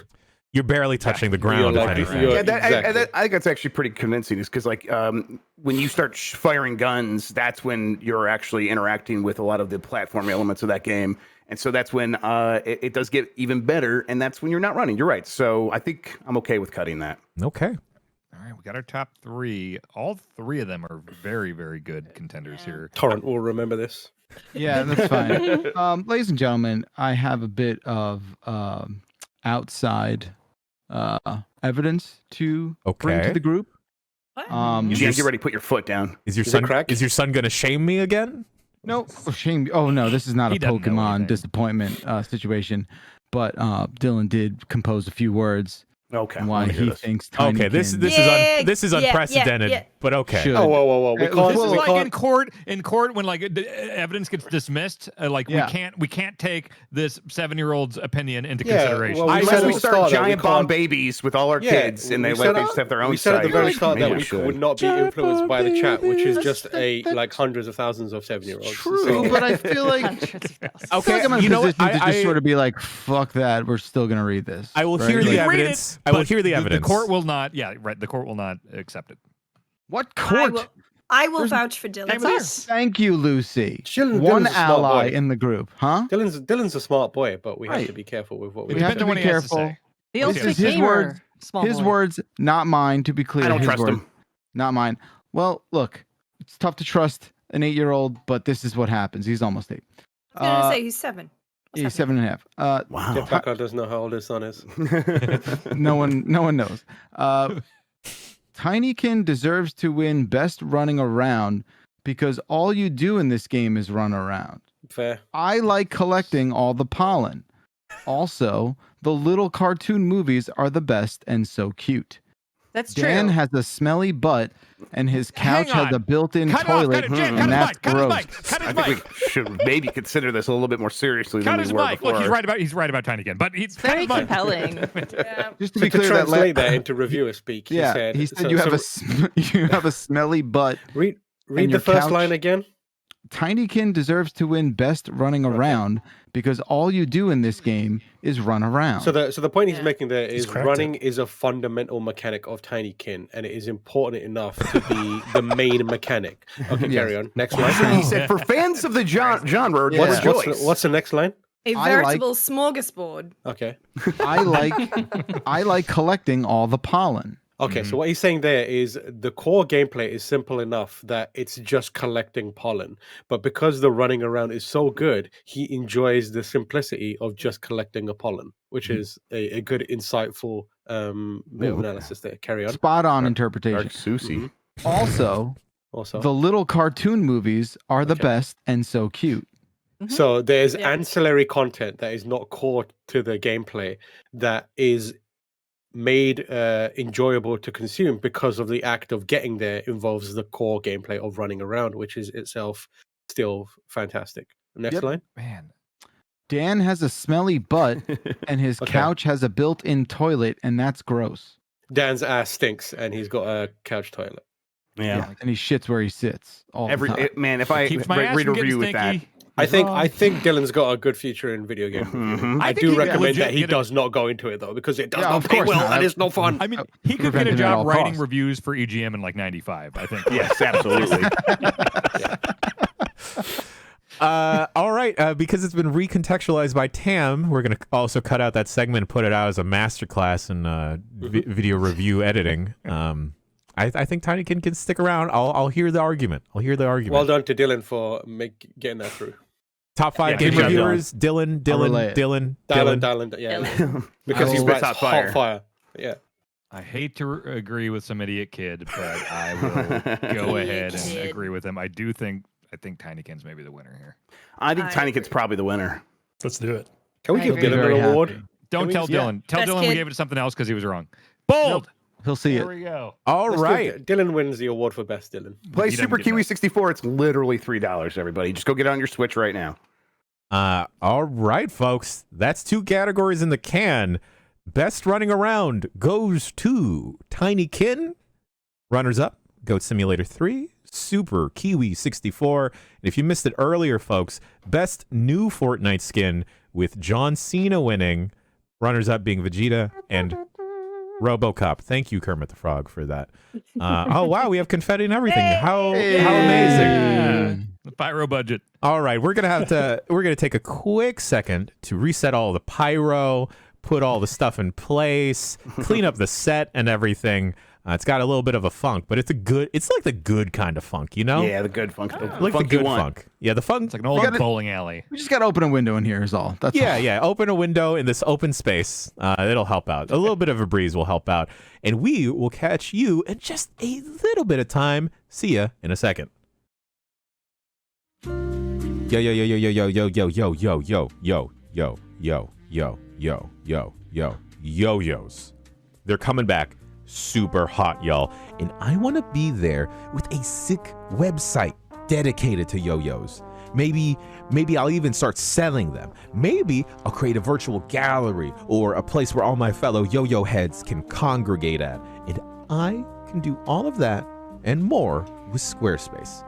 Speaker 1: You're barely touching the ground,
Speaker 5: You're
Speaker 1: if
Speaker 5: like-
Speaker 1: anything.
Speaker 5: you're-
Speaker 3: yeah.
Speaker 5: exactly.
Speaker 3: I think that's actually pretty convincing. Is because like when you start firing guns, that's when you're actually interacting with a lot of the platform elements of that game. And so that's when it does get even better, and that's when you're not running. You're right. So I think I'm okay with cutting that.
Speaker 1: Okay.
Speaker 2: All right, we got our top three. All three of them are very, very good contenders here.
Speaker 5: Torrent will remember this.
Speaker 7: Yeah, that's fine. Ladies and gentlemen, I have a bit of outside evidence to bring
Speaker 1: Okay.
Speaker 7: to the group.
Speaker 8: What?
Speaker 1: Is
Speaker 3: Yeah,
Speaker 1: your-
Speaker 3: get ready to put your foot down.
Speaker 1: Is your
Speaker 5: Is it
Speaker 1: son
Speaker 5: crack?
Speaker 1: is your son gonna shame me again?
Speaker 7: No, shame. Oh no, this is not a
Speaker 2: He doesn't know
Speaker 7: Pokemon
Speaker 2: anything.
Speaker 7: disappointment situation. But Dylan did compose a few words
Speaker 3: Okay.
Speaker 7: on why
Speaker 3: I wanna hear
Speaker 7: he
Speaker 3: this.
Speaker 7: thinks
Speaker 1: Okay, this
Speaker 7: Tinykin-
Speaker 1: this
Speaker 8: Yeah,
Speaker 1: is this is
Speaker 8: yeah, yeah,
Speaker 1: unprecedented,
Speaker 8: yeah.
Speaker 1: but okay.
Speaker 7: Should.
Speaker 5: Oh, whoa! We
Speaker 7: It
Speaker 5: can't.
Speaker 7: was-
Speaker 2: This is
Speaker 5: we
Speaker 2: like
Speaker 5: can't.
Speaker 2: in court when like evidence gets dismissed.
Speaker 7: Yeah.
Speaker 2: we can't take this 7-year-old's opinion into
Speaker 5: Yeah,
Speaker 2: consideration.
Speaker 5: well, we
Speaker 3: Unless
Speaker 5: said
Speaker 3: we
Speaker 5: at the
Speaker 3: start
Speaker 5: start that we
Speaker 3: giant bomb
Speaker 5: can't-
Speaker 3: babies with all our kids, and they
Speaker 5: we said
Speaker 3: just have their own
Speaker 5: We said at the
Speaker 3: site.
Speaker 5: very start
Speaker 3: Maybe
Speaker 5: that
Speaker 3: I
Speaker 5: we
Speaker 3: should.
Speaker 5: would not be influenced by the chat, which is just like hundreds of thousands of 7-year-olds.
Speaker 7: True, but I feel like
Speaker 4: Hundreds of thousands.
Speaker 7: I feel like I'm in a
Speaker 1: you know what?
Speaker 7: position to just
Speaker 1: I-
Speaker 7: sort of be like, "Fuck that, we're still gonna read this."
Speaker 1: I will
Speaker 7: right?
Speaker 1: hear the
Speaker 7: Like,
Speaker 2: Read
Speaker 1: evidence.
Speaker 2: it,
Speaker 1: I will
Speaker 2: but
Speaker 1: hear the evidence.
Speaker 2: The court will not. Yeah, right. The court will not accept it.
Speaker 7: What
Speaker 8: I
Speaker 7: court?
Speaker 8: will vouch for Dylan.
Speaker 2: Name of the year.
Speaker 7: Thank you, Lucy.
Speaker 5: Dylan's
Speaker 7: One
Speaker 5: a smart
Speaker 7: ally
Speaker 5: boy.
Speaker 7: in the group, huh?
Speaker 5: Dylan's a smart boy, but we have
Speaker 7: Right.
Speaker 5: to be careful with what we
Speaker 7: We
Speaker 5: do.
Speaker 7: have
Speaker 2: Depends
Speaker 7: to
Speaker 2: on what
Speaker 7: be
Speaker 2: he has to
Speaker 7: careful.
Speaker 2: say.
Speaker 4: The
Speaker 2: This
Speaker 4: ultimate
Speaker 7: is his
Speaker 4: gamer,
Speaker 7: words.
Speaker 4: small
Speaker 7: His
Speaker 4: boy.
Speaker 7: words, not mine. To be clear,
Speaker 3: I don't
Speaker 7: his
Speaker 3: trust
Speaker 7: words,
Speaker 3: him.
Speaker 7: not mine. Well, look, it's tough to trust an 8-year-old, but this is what happens. He's almost 8.
Speaker 8: I was gonna say he's 7.
Speaker 7: He's 7.5.
Speaker 3: Wow.
Speaker 5: Jeff Packard doesn't know how old his son is.
Speaker 7: No one knows. Tinykin deserves to win best running around because all you do in this game is run around.
Speaker 5: Fair.
Speaker 7: I like collecting all the pollen. Also, the little cartoon movies are the best and so cute.
Speaker 4: That's
Speaker 7: Dan
Speaker 4: true.
Speaker 7: has a smelly butt, and his couch
Speaker 2: Hang
Speaker 7: has
Speaker 2: on.
Speaker 7: a built-in
Speaker 2: Cut it off,
Speaker 7: toilet,
Speaker 2: cut it, Jan,
Speaker 7: and
Speaker 2: cut his
Speaker 7: that's
Speaker 2: mic, cut his
Speaker 7: gross.
Speaker 2: mic, cut
Speaker 3: I
Speaker 2: his
Speaker 3: think
Speaker 2: mic.
Speaker 3: we should maybe consider this a little bit more seriously
Speaker 2: Cut
Speaker 3: than
Speaker 2: his
Speaker 3: we were
Speaker 2: mic.
Speaker 3: before.
Speaker 2: Look, he's right about Tiny again. But he's cut
Speaker 4: Very
Speaker 2: his mic.
Speaker 4: compelling.
Speaker 8: Yeah.
Speaker 7: Just to
Speaker 5: So
Speaker 7: be
Speaker 5: to
Speaker 7: clear, that
Speaker 5: translate that into reviewer speak, he said,
Speaker 7: he said
Speaker 5: so-
Speaker 7: you have
Speaker 5: so
Speaker 7: you have a smelly butt.
Speaker 5: read
Speaker 7: and
Speaker 5: the
Speaker 7: your
Speaker 5: first
Speaker 7: couch-
Speaker 5: line again.
Speaker 7: Tinykin deserves to win best running around because all you do in this game is run around.
Speaker 5: So the point he's making there is
Speaker 6: cracked
Speaker 5: running is a fundamental mechanic of Tinykin, and it is important enough to be the main mechanic. Okay, carry on. Next line.
Speaker 3: He said, for fans of the genre,
Speaker 7: Yeah.
Speaker 5: What's the next line?
Speaker 8: A veritable smorgasbord.
Speaker 5: Okay.
Speaker 7: I like collecting all the pollen.
Speaker 5: Okay, so what he's saying there is the core gameplay is simple enough that it's just collecting pollen. But because the running around is so good, he enjoys the simplicity of just collecting a pollen, which is a good, insightful bit of analysis there. Carry on.
Speaker 7: Spot on interpretation.
Speaker 3: Dark Susie.
Speaker 7: Also,
Speaker 5: Also,
Speaker 7: the little cartoon movies are the best and so cute.
Speaker 5: so there's ancillary content that is not core to the gameplay that is made enjoyable to consume because of the act of getting there involves the core gameplay of running around, which is itself still fantastic. Next line.
Speaker 2: Man.
Speaker 7: Dan has a smelly butt and his couch has a built-in toilet, and that's gross.
Speaker 5: Dan's ass stinks and he's got a couch toilet.
Speaker 3: Yeah.
Speaker 7: And he shits where he sits all the time.
Speaker 3: Man, if I
Speaker 2: Keeps my ass
Speaker 3: read a
Speaker 2: from getting
Speaker 3: review with that.
Speaker 2: stinky.
Speaker 5: I think Dylan's got a good future in video game review. I
Speaker 2: think
Speaker 5: do
Speaker 2: he could
Speaker 5: recommend
Speaker 2: legit
Speaker 5: that he
Speaker 2: get a-
Speaker 5: does not go into it though, because it does
Speaker 7: Yeah,
Speaker 5: not
Speaker 7: of
Speaker 5: pay
Speaker 7: course
Speaker 5: well
Speaker 7: not.
Speaker 5: and it's no fun.
Speaker 2: I mean, he could
Speaker 7: Prevent
Speaker 2: get a
Speaker 7: him at
Speaker 2: job
Speaker 7: all
Speaker 2: writing
Speaker 7: costs.
Speaker 2: reviews for EGM in like 95, I think.
Speaker 3: Yes, absolutely.
Speaker 1: All right, because it's been recontextualized by Tam, we're going to also cut out that segment and put it out as a masterclass in video review editing. I think Tinykin can stick around. I'll hear the argument.
Speaker 5: Well done to Dylan for getting that through.
Speaker 1: Top 5
Speaker 2: Yeah,
Speaker 1: game
Speaker 2: good job,
Speaker 1: reviewers: Dylan.
Speaker 5: Dylan, yeah. Because he
Speaker 7: will
Speaker 5: writes
Speaker 3: spit
Speaker 5: hot
Speaker 3: out
Speaker 5: fire. Yeah.
Speaker 2: I hate to agree with some idiot kid, but I will go ahead and
Speaker 8: Kid.
Speaker 2: agree with him. I think Tinykin's maybe the winner here.
Speaker 3: I think
Speaker 8: I
Speaker 3: Tinykid's probably the winner.
Speaker 6: Let's do it.
Speaker 5: Can we
Speaker 8: I
Speaker 5: give
Speaker 8: agree.
Speaker 5: Dylan
Speaker 7: Very
Speaker 5: an award?
Speaker 7: happy.
Speaker 2: Don't
Speaker 5: we-
Speaker 2: tell
Speaker 5: yeah.
Speaker 2: Dylan. Tell
Speaker 8: Best
Speaker 2: Dylan we
Speaker 8: kid.
Speaker 2: gave it to something else because he was wrong. Bold.
Speaker 7: He'll see
Speaker 2: There
Speaker 7: it.
Speaker 2: we go.
Speaker 1: All
Speaker 5: Let's
Speaker 1: right.
Speaker 5: give Dylan wins the award for best Dylan.
Speaker 3: Play
Speaker 2: He doesn't
Speaker 3: Super
Speaker 2: get
Speaker 3: Kiwi
Speaker 2: that.
Speaker 3: 64. It's literally $3, everybody. Just go get it on your Switch right now.
Speaker 1: All right, folks. That's 2 categories in the can. Best running around goes to Tinykin. Runners up, Goat Simulator 3, Super Kiwi 64. And if you missed it earlier, folks, best new Fortnite skin with John Cena winning. Runners up being Vegeta and RoboCop. Thank you, Kermit the Frog, for that. Oh wow, we have confetti and everything. How amazing!
Speaker 2: Yeah. The pyro budget.
Speaker 1: All right, we're gonna take a quick second to reset all the pyro, put all the stuff in place, clean up the set and everything. It's got a little bit of a funk, but it's like the good kind of funk, you know?
Speaker 3: Yeah, the good funk. The
Speaker 1: Like the
Speaker 3: funk you
Speaker 1: good
Speaker 3: want.
Speaker 1: funk. Yeah, the funk.
Speaker 2: It's like an old bowling alley.
Speaker 7: We just got to open a window in here is all. That's all.
Speaker 1: Yeah. Open a window in this open space. It'll help out. A little bit of a breeze will help out. And we will catch you in just a little bit of time. See ya in a second. Yo, yo, yo, yo, yo, yo, yo, yo, yo, yo, yo, yo, yo, yo, yo, yo, yo, yo-yos. They're coming back super hot, y'all. And I want to be there with a sick website dedicated to yo-yos. Maybe I'll even start selling them. Maybe I'll create a virtual gallery or a place where all my fellow yo-yo heads can congregate at. And I can do all of that and more with Squarespace.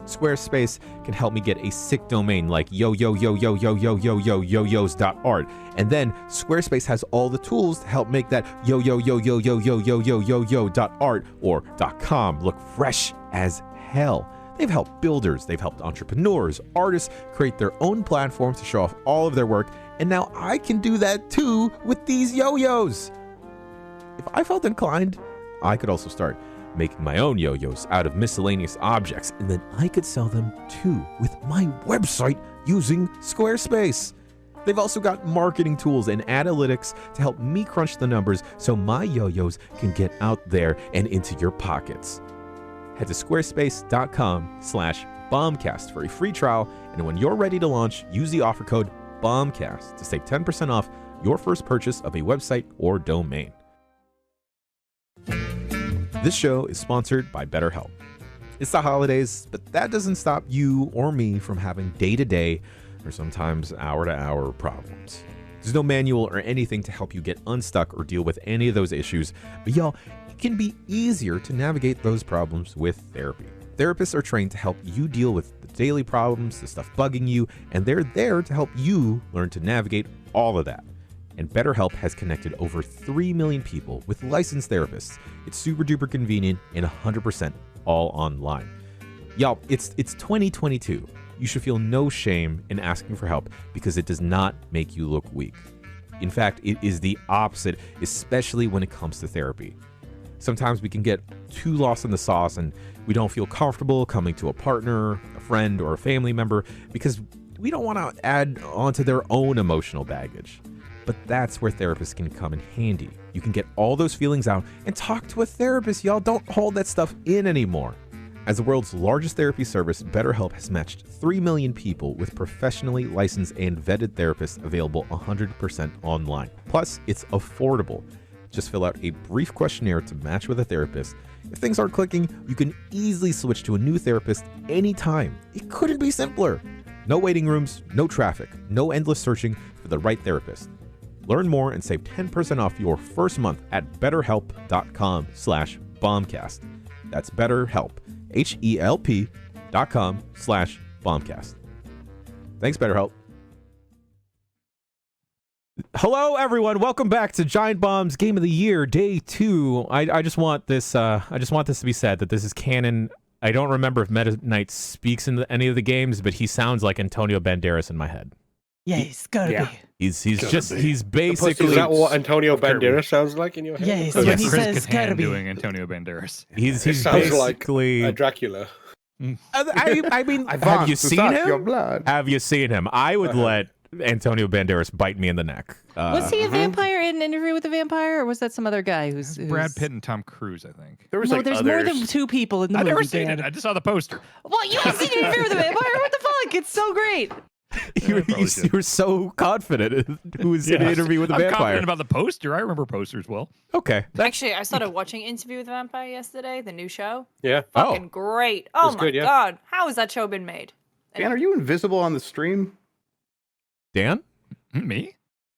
Speaker 1: Squarespace can help me get a sick domain like yo-yo-yo-yo-yo-yo-yo-yo-yo-yos.art. And then Squarespace has all the tools to help make that yo-yo-yo-yo-yo-yo-yo-yo-yo-art or .com look fresh as hell. They've helped builders, they've helped entrepreneurs, artists create their own platforms to show off all of their work. And now I can do that too with these yo-yos. If I felt inclined, I could also start making my own yo-yos out of miscellaneous objects, and then I could sell them too with my website using Squarespace. They've also got marketing tools and analytics to help me crunch the numbers so my yo-yos can get out there and into your pockets. Head to squarespace.com/bombcast for a free trial, and when you're ready to launch, use the offer code BOMBCAST to save 10% off your first purchase of a website or domain. This show is sponsored by Betterhelp. It's the holidays, but that doesn't stop you or me from having day-to-day or sometimes hour-to-hour problems. There's no manual or anything to help you get unstuck or deal with any of those issues, but y'all, it can be easier to navigate those problems with therapy. Therapists are trained to help you deal with the daily problems, the stuff bugging you, and they're there to help you learn to navigate all of that. And BetterHelp has connected over 3 million people with licensed therapists. It's super duper convenient and 100% all online. Y'all, it's 2022. You should feel no shame in asking for help because it does not make you look weak. In fact, it is the opposite, especially when it comes to therapy. Sometimes we can get too lost in the sauce and we don't feel comfortable coming to a partner, a friend, or a family member because we don't want to add onto their own emotional baggage. But that's where therapists can come in handy. You can get all those feelings out and talk to a therapist, y'all. Don't hold that stuff in anymore. As the world's largest therapy service, BetterHelp has matched 3 million people with professionally licensed and vetted therapists available 100% online. Plus, it's affordable. Just fill out a brief questionnaire to match with a therapist. If things aren't clicking, you can easily switch to a new therapist anytime. It couldn't be simpler. No waiting rooms, no traffic, no endless searching for the right therapist. Learn more and save 10% off your first month at betterhelp.com/bombcast. That's BetterHelp, HELP.com/bombcast. Thanks, BetterHelp. Hello, everyone. Welcome back to Giant Bomb's Game of the Year, Day 2. I just want this. To be said that this is canon. I don't remember if Meta Knight speaks in any of the games, but he sounds like Antonio Banderas in my head.
Speaker 4: Yeah, he's gotta be.
Speaker 1: He's basically.
Speaker 5: Is that what Antonio Banderas sounds like in your head?
Speaker 4: Yeah, he's
Speaker 2: Like
Speaker 4: when he
Speaker 2: Chris
Speaker 4: says
Speaker 2: Kattan
Speaker 4: gotta be.
Speaker 2: doing Antonio Banderas.
Speaker 1: He's
Speaker 5: sounds
Speaker 1: basically
Speaker 5: like a Dracula.
Speaker 1: I mean, have you seen him? Have you seen him? I would let Antonio Banderas bite me in the neck.
Speaker 4: Was he a vampire in an Interview with the Vampire, or was that some other guy who's
Speaker 2: Brad Pitt and Tom Cruise, I think.
Speaker 3: There was
Speaker 4: No,
Speaker 3: like
Speaker 4: there's
Speaker 3: others.
Speaker 4: more than 2 people in the
Speaker 2: I've
Speaker 4: movie.
Speaker 2: never seen
Speaker 4: Dan.
Speaker 2: it. I just saw the poster.
Speaker 4: Well, you haven't seen Interview with the Vampire? What the fuck? It's so great.
Speaker 1: you were so confident. Who was in an Interview with a
Speaker 2: I'm
Speaker 1: Vampire?
Speaker 2: confident about the poster. I remember posters well.
Speaker 1: Okay.
Speaker 8: Actually, I started watching Interview with the Vampire yesterday, the new show.
Speaker 5: Yeah.
Speaker 8: Fucking great. Oh
Speaker 5: It's
Speaker 8: my
Speaker 5: good, yeah.
Speaker 8: god. How has that show been made?
Speaker 3: Dan, are you invisible on the stream?
Speaker 1: Dan?
Speaker 2: Me?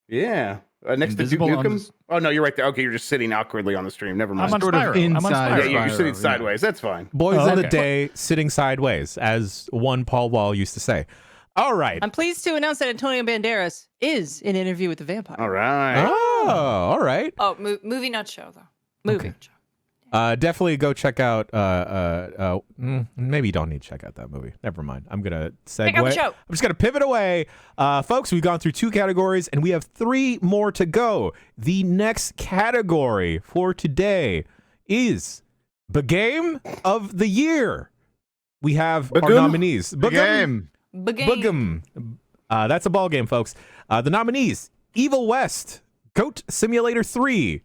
Speaker 3: Yeah. Next to Duke
Speaker 2: Invisible on
Speaker 3: Nukem?
Speaker 2: this-
Speaker 3: Oh, no, you're right there. Okay, you're just sitting awkwardly on the stream. Never mind.
Speaker 2: I'm on
Speaker 7: Sort of
Speaker 2: Spyro. I'm on
Speaker 7: inside
Speaker 2: Spyro.
Speaker 3: yeah, you're
Speaker 7: Spyro,
Speaker 3: sitting
Speaker 7: yeah.
Speaker 3: sideways. That's fine.
Speaker 1: Boys
Speaker 2: Oh,
Speaker 1: of the
Speaker 2: okay.
Speaker 1: day sitting sideways, as one Paul Wall used to say. All right.
Speaker 4: I'm pleased to announce that Antonio Banderas is in Interview with the Vampire.
Speaker 3: All right.
Speaker 1: Oh, all right.
Speaker 8: Oh, movie, not show, though.
Speaker 4: Movie.
Speaker 8: Not show.
Speaker 1: Definitely go check out. Maybe you don't need to check out that movie. Never mind. I'm gonna segue.
Speaker 8: Check out the show.
Speaker 1: I'm just gonna pivot away, folks. We've gone through 2 categories, and we have 3 more to go. The next category for today is the game of the year. We have our nominees.
Speaker 7: Game.
Speaker 8: Begin.
Speaker 1: Boogum. That's a ball game, folks. The nominees: Evil West, Goat Simulator 3.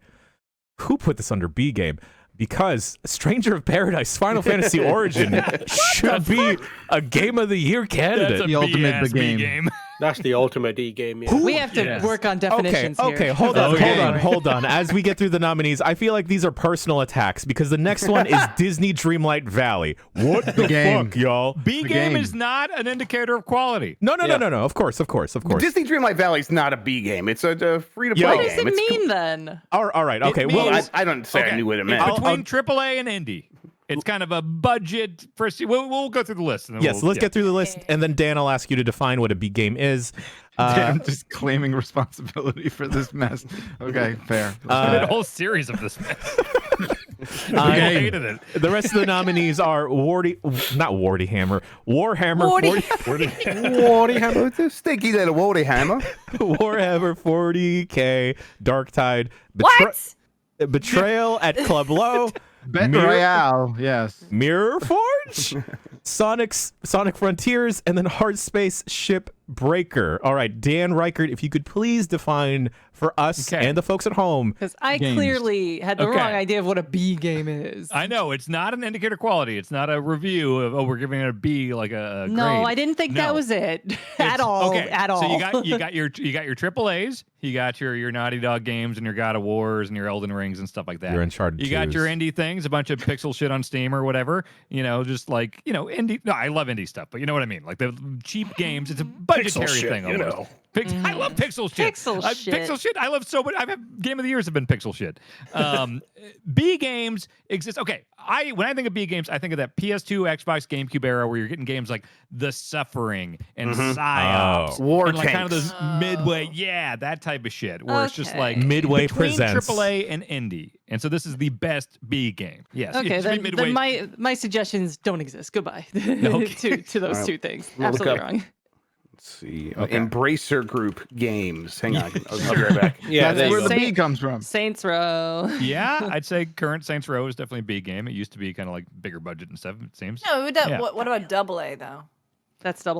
Speaker 1: Who put this under B game? Because Stranger of Paradise Final Fantasy Origin should be a Game of the Year candidate.
Speaker 2: That's a
Speaker 7: The ultimate
Speaker 2: BS
Speaker 7: game.
Speaker 2: game.
Speaker 5: That's the ultimate D game. Yeah.
Speaker 4: We have to work on definitions
Speaker 1: Okay,
Speaker 4: here.
Speaker 1: hold on,
Speaker 2: Okay.
Speaker 1: hold on. As we get through the nominees, I feel like these are personal attacks because the next one is Disney Dreamlight Valley. What the
Speaker 7: game.
Speaker 1: fuck, y'all?
Speaker 2: B game is not an indicator of quality.
Speaker 1: No. Of course.
Speaker 3: Disney Dreamlight Valley is not a B game. It's a free-to-play
Speaker 1: Yo.
Speaker 3: game.
Speaker 4: What does it
Speaker 3: It's
Speaker 4: mean then?
Speaker 1: All right. Okay.
Speaker 2: means-
Speaker 1: Well,
Speaker 3: I don't say I knew what it meant.
Speaker 2: It's between AAA and indie. It's kind of a budget. First, we'll go through the list. And then
Speaker 1: yes. Let's get through the list, and then Dan, I'll ask you to define what a B game is.
Speaker 7: I'm just claiming responsibility for this mess. Okay, fair.
Speaker 2: I did a whole series of this mess. I hated it.
Speaker 1: The rest of the nominees are Warhammer
Speaker 3: Wardy Hammer. Stinky little Wardy Hammer.
Speaker 1: Warhammer 40K, Darktide,
Speaker 8: What?
Speaker 1: Betrayal at Club Low,
Speaker 7: Bet Royale, yes.
Speaker 1: Mirror Forge, Sonic Frontiers, and then Hard Space Ship Breaker. All right, Dan Reichert, if you could please define for us
Speaker 2: Okay.
Speaker 1: and the folks at home.
Speaker 4: Because I
Speaker 7: Games.
Speaker 4: clearly had the
Speaker 2: Okay.
Speaker 4: wrong idea of what a B game is.
Speaker 2: I know it's not an indicator of quality. It's not a review of
Speaker 1: Oh,
Speaker 2: we're giving it a B like a
Speaker 4: No,
Speaker 2: grade.
Speaker 4: I didn't think that
Speaker 2: No.
Speaker 4: was it at
Speaker 2: It's-
Speaker 4: all.
Speaker 2: Okay,
Speaker 4: At all.
Speaker 2: So you got your AAAs, you got your Naughty Dog games and your God of Wars and your Elden Rings and stuff like that.
Speaker 1: Your Uncharted
Speaker 2: You got
Speaker 1: 2s.
Speaker 2: your indie things, a bunch of pixel shit on Steam or whatever. Just like indie. No, I love indie stuff, but you know what I mean. Like the cheap games, it's a budgetary thing almost. I love pixel shit.
Speaker 4: Pixel shit.
Speaker 2: Pixel shit shit. I love so much. I've had game of the years have been pixel shit. B games exist. Okay, when I think of B games, I think of that PS2, Xbox, GameCube era where you're getting games like The Suffering and PsyOps,
Speaker 3: War
Speaker 2: and like kind of
Speaker 3: Tanks.
Speaker 2: those midway, that type of shit, where it's just like
Speaker 1: Midway
Speaker 2: between
Speaker 1: presents
Speaker 2: AAA and indie, and so this is the best B game. Yes.
Speaker 4: Okay,
Speaker 2: it should be
Speaker 4: then
Speaker 2: midway.
Speaker 4: my suggestions don't exist. Goodbye
Speaker 2: Okay.
Speaker 4: to those two things. Absolutely wrong.
Speaker 3: Let's see. Embracer Group games. Hang on. I'll be right back.
Speaker 5: Yeah,
Speaker 7: That's where the
Speaker 4: Saint-
Speaker 7: B comes from.
Speaker 4: Saints Row.
Speaker 2: Yeah, I'd say current Saints Row is definitely a B game. It used to be kind of like bigger budget and stuff. It seems.
Speaker 8: No,
Speaker 2: Yeah.
Speaker 8: what about AA though?
Speaker 4: That's AA.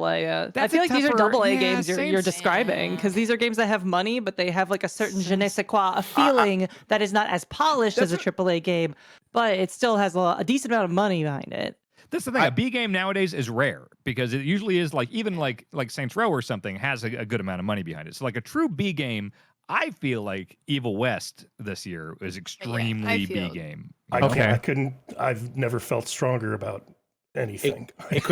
Speaker 4: I
Speaker 2: That's
Speaker 4: feel
Speaker 2: a
Speaker 4: like these are
Speaker 2: tougher-
Speaker 4: AA
Speaker 2: yeah,
Speaker 4: games you're
Speaker 2: Saints-
Speaker 4: describing because these are games that have money, but they have like a certain je ne sais quoi, a feeling that is not as polished as a AAA game, but it still has a decent amount of money behind it.
Speaker 2: That's the thing. A B game nowadays is rare because it usually is like even like Saints Row or something has a good amount of money behind it. So like a true B game, I feel like Evil West this year is extremely B
Speaker 8: feel-
Speaker 2: game.
Speaker 6: I've never felt stronger about anything.
Speaker 5: It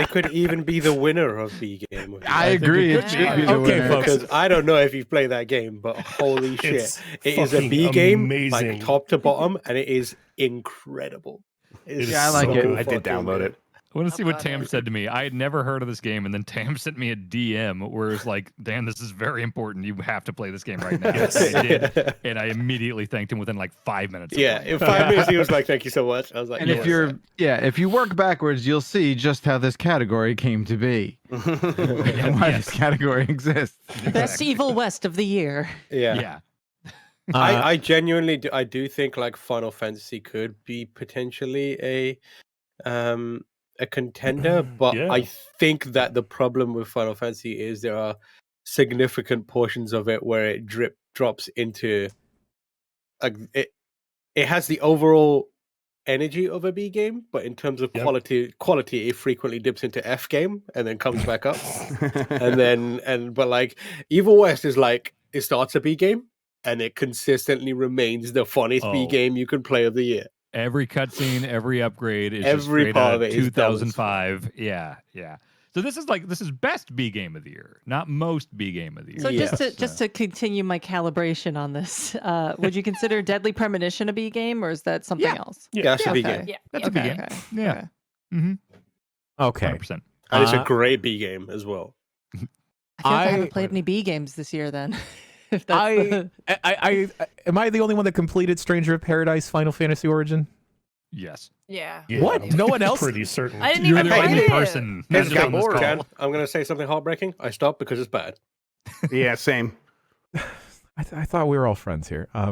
Speaker 5: could even be the winner of B game.
Speaker 7: I agree. It
Speaker 2: could
Speaker 7: should
Speaker 2: be.
Speaker 7: be the
Speaker 1: Okay,
Speaker 7: winner.
Speaker 1: folks.
Speaker 5: Because I don't know if you've played that game, but holy shit.
Speaker 6: It's
Speaker 5: It is a
Speaker 6: fucking
Speaker 5: B game,
Speaker 6: amazing.
Speaker 5: like top to bottom, and it is incredible. It's
Speaker 6: Yeah, I like
Speaker 5: so
Speaker 6: it.
Speaker 3: I did
Speaker 5: fucking
Speaker 3: download
Speaker 5: good.
Speaker 3: it.
Speaker 2: I want to see what
Speaker 8: about
Speaker 2: Tam
Speaker 8: it.
Speaker 2: said to me. I had never heard of this game, and then Tam sent me a DM where it's like, Dan, this is very important. You have to play this game right now.
Speaker 6: Yes.
Speaker 2: I did, and I immediately thanked him within like 5 minutes. of
Speaker 5: Yeah,
Speaker 2: playing.
Speaker 5: in 5 minutes he was like, "Thank you so much." I was like,
Speaker 7: And
Speaker 5: "Yes."
Speaker 7: if you work backwards, you'll see just how this category came to be and why this category exists.
Speaker 4: Best Evil West of the year.
Speaker 2: Yeah.
Speaker 5: I genuinely do think like Final Fantasy could be potentially a contender, but
Speaker 6: Yeah.
Speaker 5: I think that the problem with Final Fantasy is there are significant portions of it where it drops into it has the overall energy of a B game, but in terms of
Speaker 6: Yep.
Speaker 5: quality it frequently dips into F game and then comes back up. But like Evil West is like it starts a B game and it consistently remains the funniest B
Speaker 2: Oh.
Speaker 5: game you can play of the year.
Speaker 2: Every cutscene, every upgrade is
Speaker 5: Every
Speaker 2: just straight
Speaker 5: part
Speaker 2: out
Speaker 5: of it is
Speaker 2: 2005. Yeah. So this is best B game of the year, not most B game of the year.
Speaker 4: So
Speaker 5: Yeah.
Speaker 4: just to continue my calibration on this, would you consider Deadly Premonition a B game, or is that something else?
Speaker 5: Yeah, that's a B
Speaker 4: Okay.
Speaker 5: game.
Speaker 8: Yeah,
Speaker 2: That's a B game.
Speaker 4: Okay.
Speaker 2: Yeah.
Speaker 4: Okay.
Speaker 2: Mm-hmm.
Speaker 1: Okay.
Speaker 2: 100%.
Speaker 5: And it's a
Speaker 1: Uh,
Speaker 5: great B game as well.
Speaker 4: I feel like I
Speaker 1: I-
Speaker 4: haven't played any B games this year. Then, if that's
Speaker 1: I am I the only one that completed Stranger of Paradise Final Fantasy Origin?
Speaker 2: Yes.
Speaker 8: Yeah.
Speaker 6: Yeah,
Speaker 1: What?
Speaker 6: I'm
Speaker 1: No one else?
Speaker 6: Pretty certain.
Speaker 8: I didn't
Speaker 2: You're
Speaker 8: even
Speaker 2: the
Speaker 8: play
Speaker 2: only
Speaker 8: it.
Speaker 2: person.
Speaker 3: Hey,
Speaker 2: that's on this
Speaker 3: Gabor,
Speaker 2: call.
Speaker 5: Jan, I'm going to say something heartbreaking. I stopped because it's bad.
Speaker 3: Yeah, same.
Speaker 1: I thought we were all friends here. I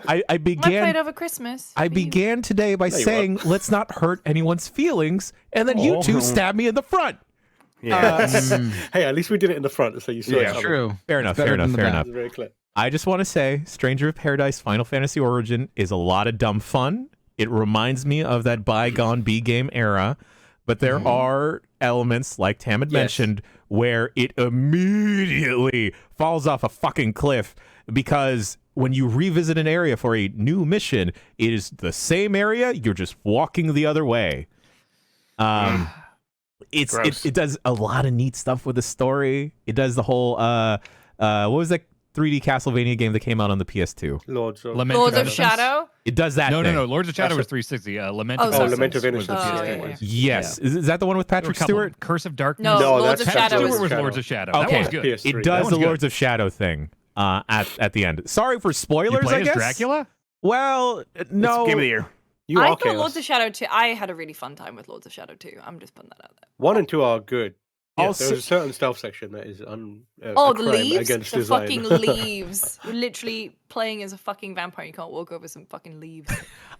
Speaker 8: I played
Speaker 1: began
Speaker 8: over Christmas.
Speaker 1: I began today by
Speaker 5: No, you
Speaker 1: saying, "Let's not hurt anyone's feelings," and then you
Speaker 6: Oh.
Speaker 1: two stabbed me in the front.
Speaker 3: Yeah.
Speaker 5: Hey, at least we did it in the front, so you saw
Speaker 1: Yeah,
Speaker 5: it. coming.
Speaker 7: True.
Speaker 1: Fair enough.
Speaker 7: better
Speaker 1: Fair enough.
Speaker 7: than the
Speaker 1: Fair
Speaker 7: back.
Speaker 1: enough.
Speaker 5: It's very clear.
Speaker 1: I just want to say, Stranger of Paradise Final Fantasy Origin is a lot of dumb fun. It reminds me of that bygone B game era, but there are elements, like Tam had
Speaker 5: Yes.
Speaker 1: mentioned, where it immediately falls off a fucking cliff because when you revisit an area for a new mission, it is the same area. You're just walking the other way.
Speaker 3: Gross.
Speaker 1: It does a lot of neat stuff with the story. It does the whole what was that 3D Castlevania game that came out on the PS2?
Speaker 5: Lords of...
Speaker 2: Lament
Speaker 8: Lords of
Speaker 2: Innocence?
Speaker 8: Shadow.
Speaker 1: It does that.
Speaker 2: No.
Speaker 1: thing.
Speaker 2: Lords of Shadow
Speaker 5: That's
Speaker 2: was 360. Lament
Speaker 8: Oh,
Speaker 2: of
Speaker 8: sorry.
Speaker 5: Lament of
Speaker 2: Innocence was
Speaker 5: Innocence.
Speaker 2: the
Speaker 8: Oh,
Speaker 2: PS2
Speaker 8: yeah,
Speaker 2: one.
Speaker 1: Yes. Is that the one with
Speaker 2: There were a
Speaker 1: Patrick
Speaker 2: couple.
Speaker 1: Stewart?
Speaker 2: Curse of Darkness.
Speaker 8: No,
Speaker 5: No,
Speaker 8: Lords
Speaker 5: that's
Speaker 8: of Shadow
Speaker 5: Patrick
Speaker 8: was
Speaker 2: was
Speaker 5: Shadow.
Speaker 2: Lords of Shadow.
Speaker 1: Okay.
Speaker 2: That was good.
Speaker 5: PS3.
Speaker 1: It
Speaker 5: That
Speaker 1: does
Speaker 2: was
Speaker 1: the
Speaker 2: good.
Speaker 1: Lords of Shadow thing at the end. Sorry for
Speaker 2: You
Speaker 1: spoilers,
Speaker 2: played
Speaker 1: I
Speaker 2: as
Speaker 1: guess.
Speaker 2: Dracula?
Speaker 1: Well, no.
Speaker 3: It's game of the year.
Speaker 5: You
Speaker 8: I
Speaker 5: are
Speaker 8: thought
Speaker 5: chaos.
Speaker 8: Lords of Shadow 2. I had a really fun time with Lords of Shadow 2. I'm just putting that out there.
Speaker 5: 1 and 2 are good. Yeah,
Speaker 1: Also-
Speaker 5: there's a certain stealth section that is a
Speaker 8: Oh, the
Speaker 5: crime
Speaker 8: leaves?
Speaker 5: against
Speaker 8: The
Speaker 5: design.
Speaker 8: fucking leaves. You're literally playing as a fucking vampire. You can't walk over some fucking leaves.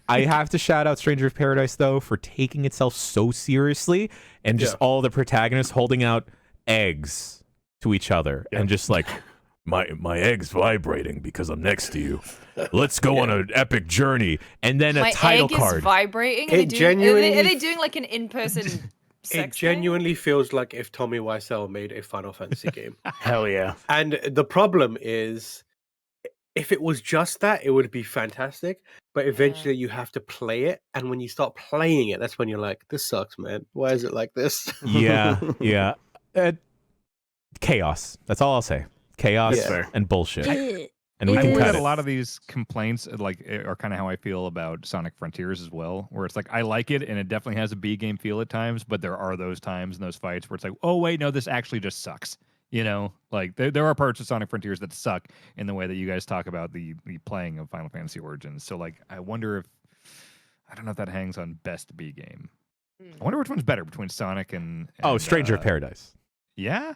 Speaker 1: I have to shout out Stranger of Paradise though for taking itself so seriously and just
Speaker 5: Yeah.
Speaker 1: all the protagonists holding out eggs to each other and just like my egg's vibrating because I'm next to you. Let's go on an epic journey, and then
Speaker 8: My
Speaker 1: a title
Speaker 8: egg
Speaker 1: card.
Speaker 8: is vibrating.
Speaker 5: It
Speaker 8: Are
Speaker 5: genuinely-
Speaker 8: they doing like an in-person
Speaker 5: It
Speaker 8: sex
Speaker 5: genuinely feels like if Tommy Wiseau made a Final Fantasy game.
Speaker 3: Hell yeah.
Speaker 5: And the problem is, if it was just that, it would be fantastic. But eventually you have to play it. And when you start playing it, that's when you're like, this sucks, man. Why is it like this?
Speaker 1: Yeah. chaos. That's all I'll say. Chaos
Speaker 3: Yeah.
Speaker 1: and bullshit. And we
Speaker 2: I
Speaker 1: can
Speaker 2: believe
Speaker 1: cut
Speaker 2: that
Speaker 1: it.
Speaker 2: a lot of these complaints are kind of how I feel about Sonic Frontiers as well, where it's like I like it and it definitely has a B game feel at times, but there are those times in those fights where it's like, oh wait, no, this actually just sucks. You know, like there are parts of Sonic Frontiers that suck in the way that you guys talk about the playing of Final Fantasy Origins. So like, I wonder if I don't know if that hangs on best B game. I wonder which one's better between Sonic and
Speaker 1: Stranger of Paradise.
Speaker 2: Yeah.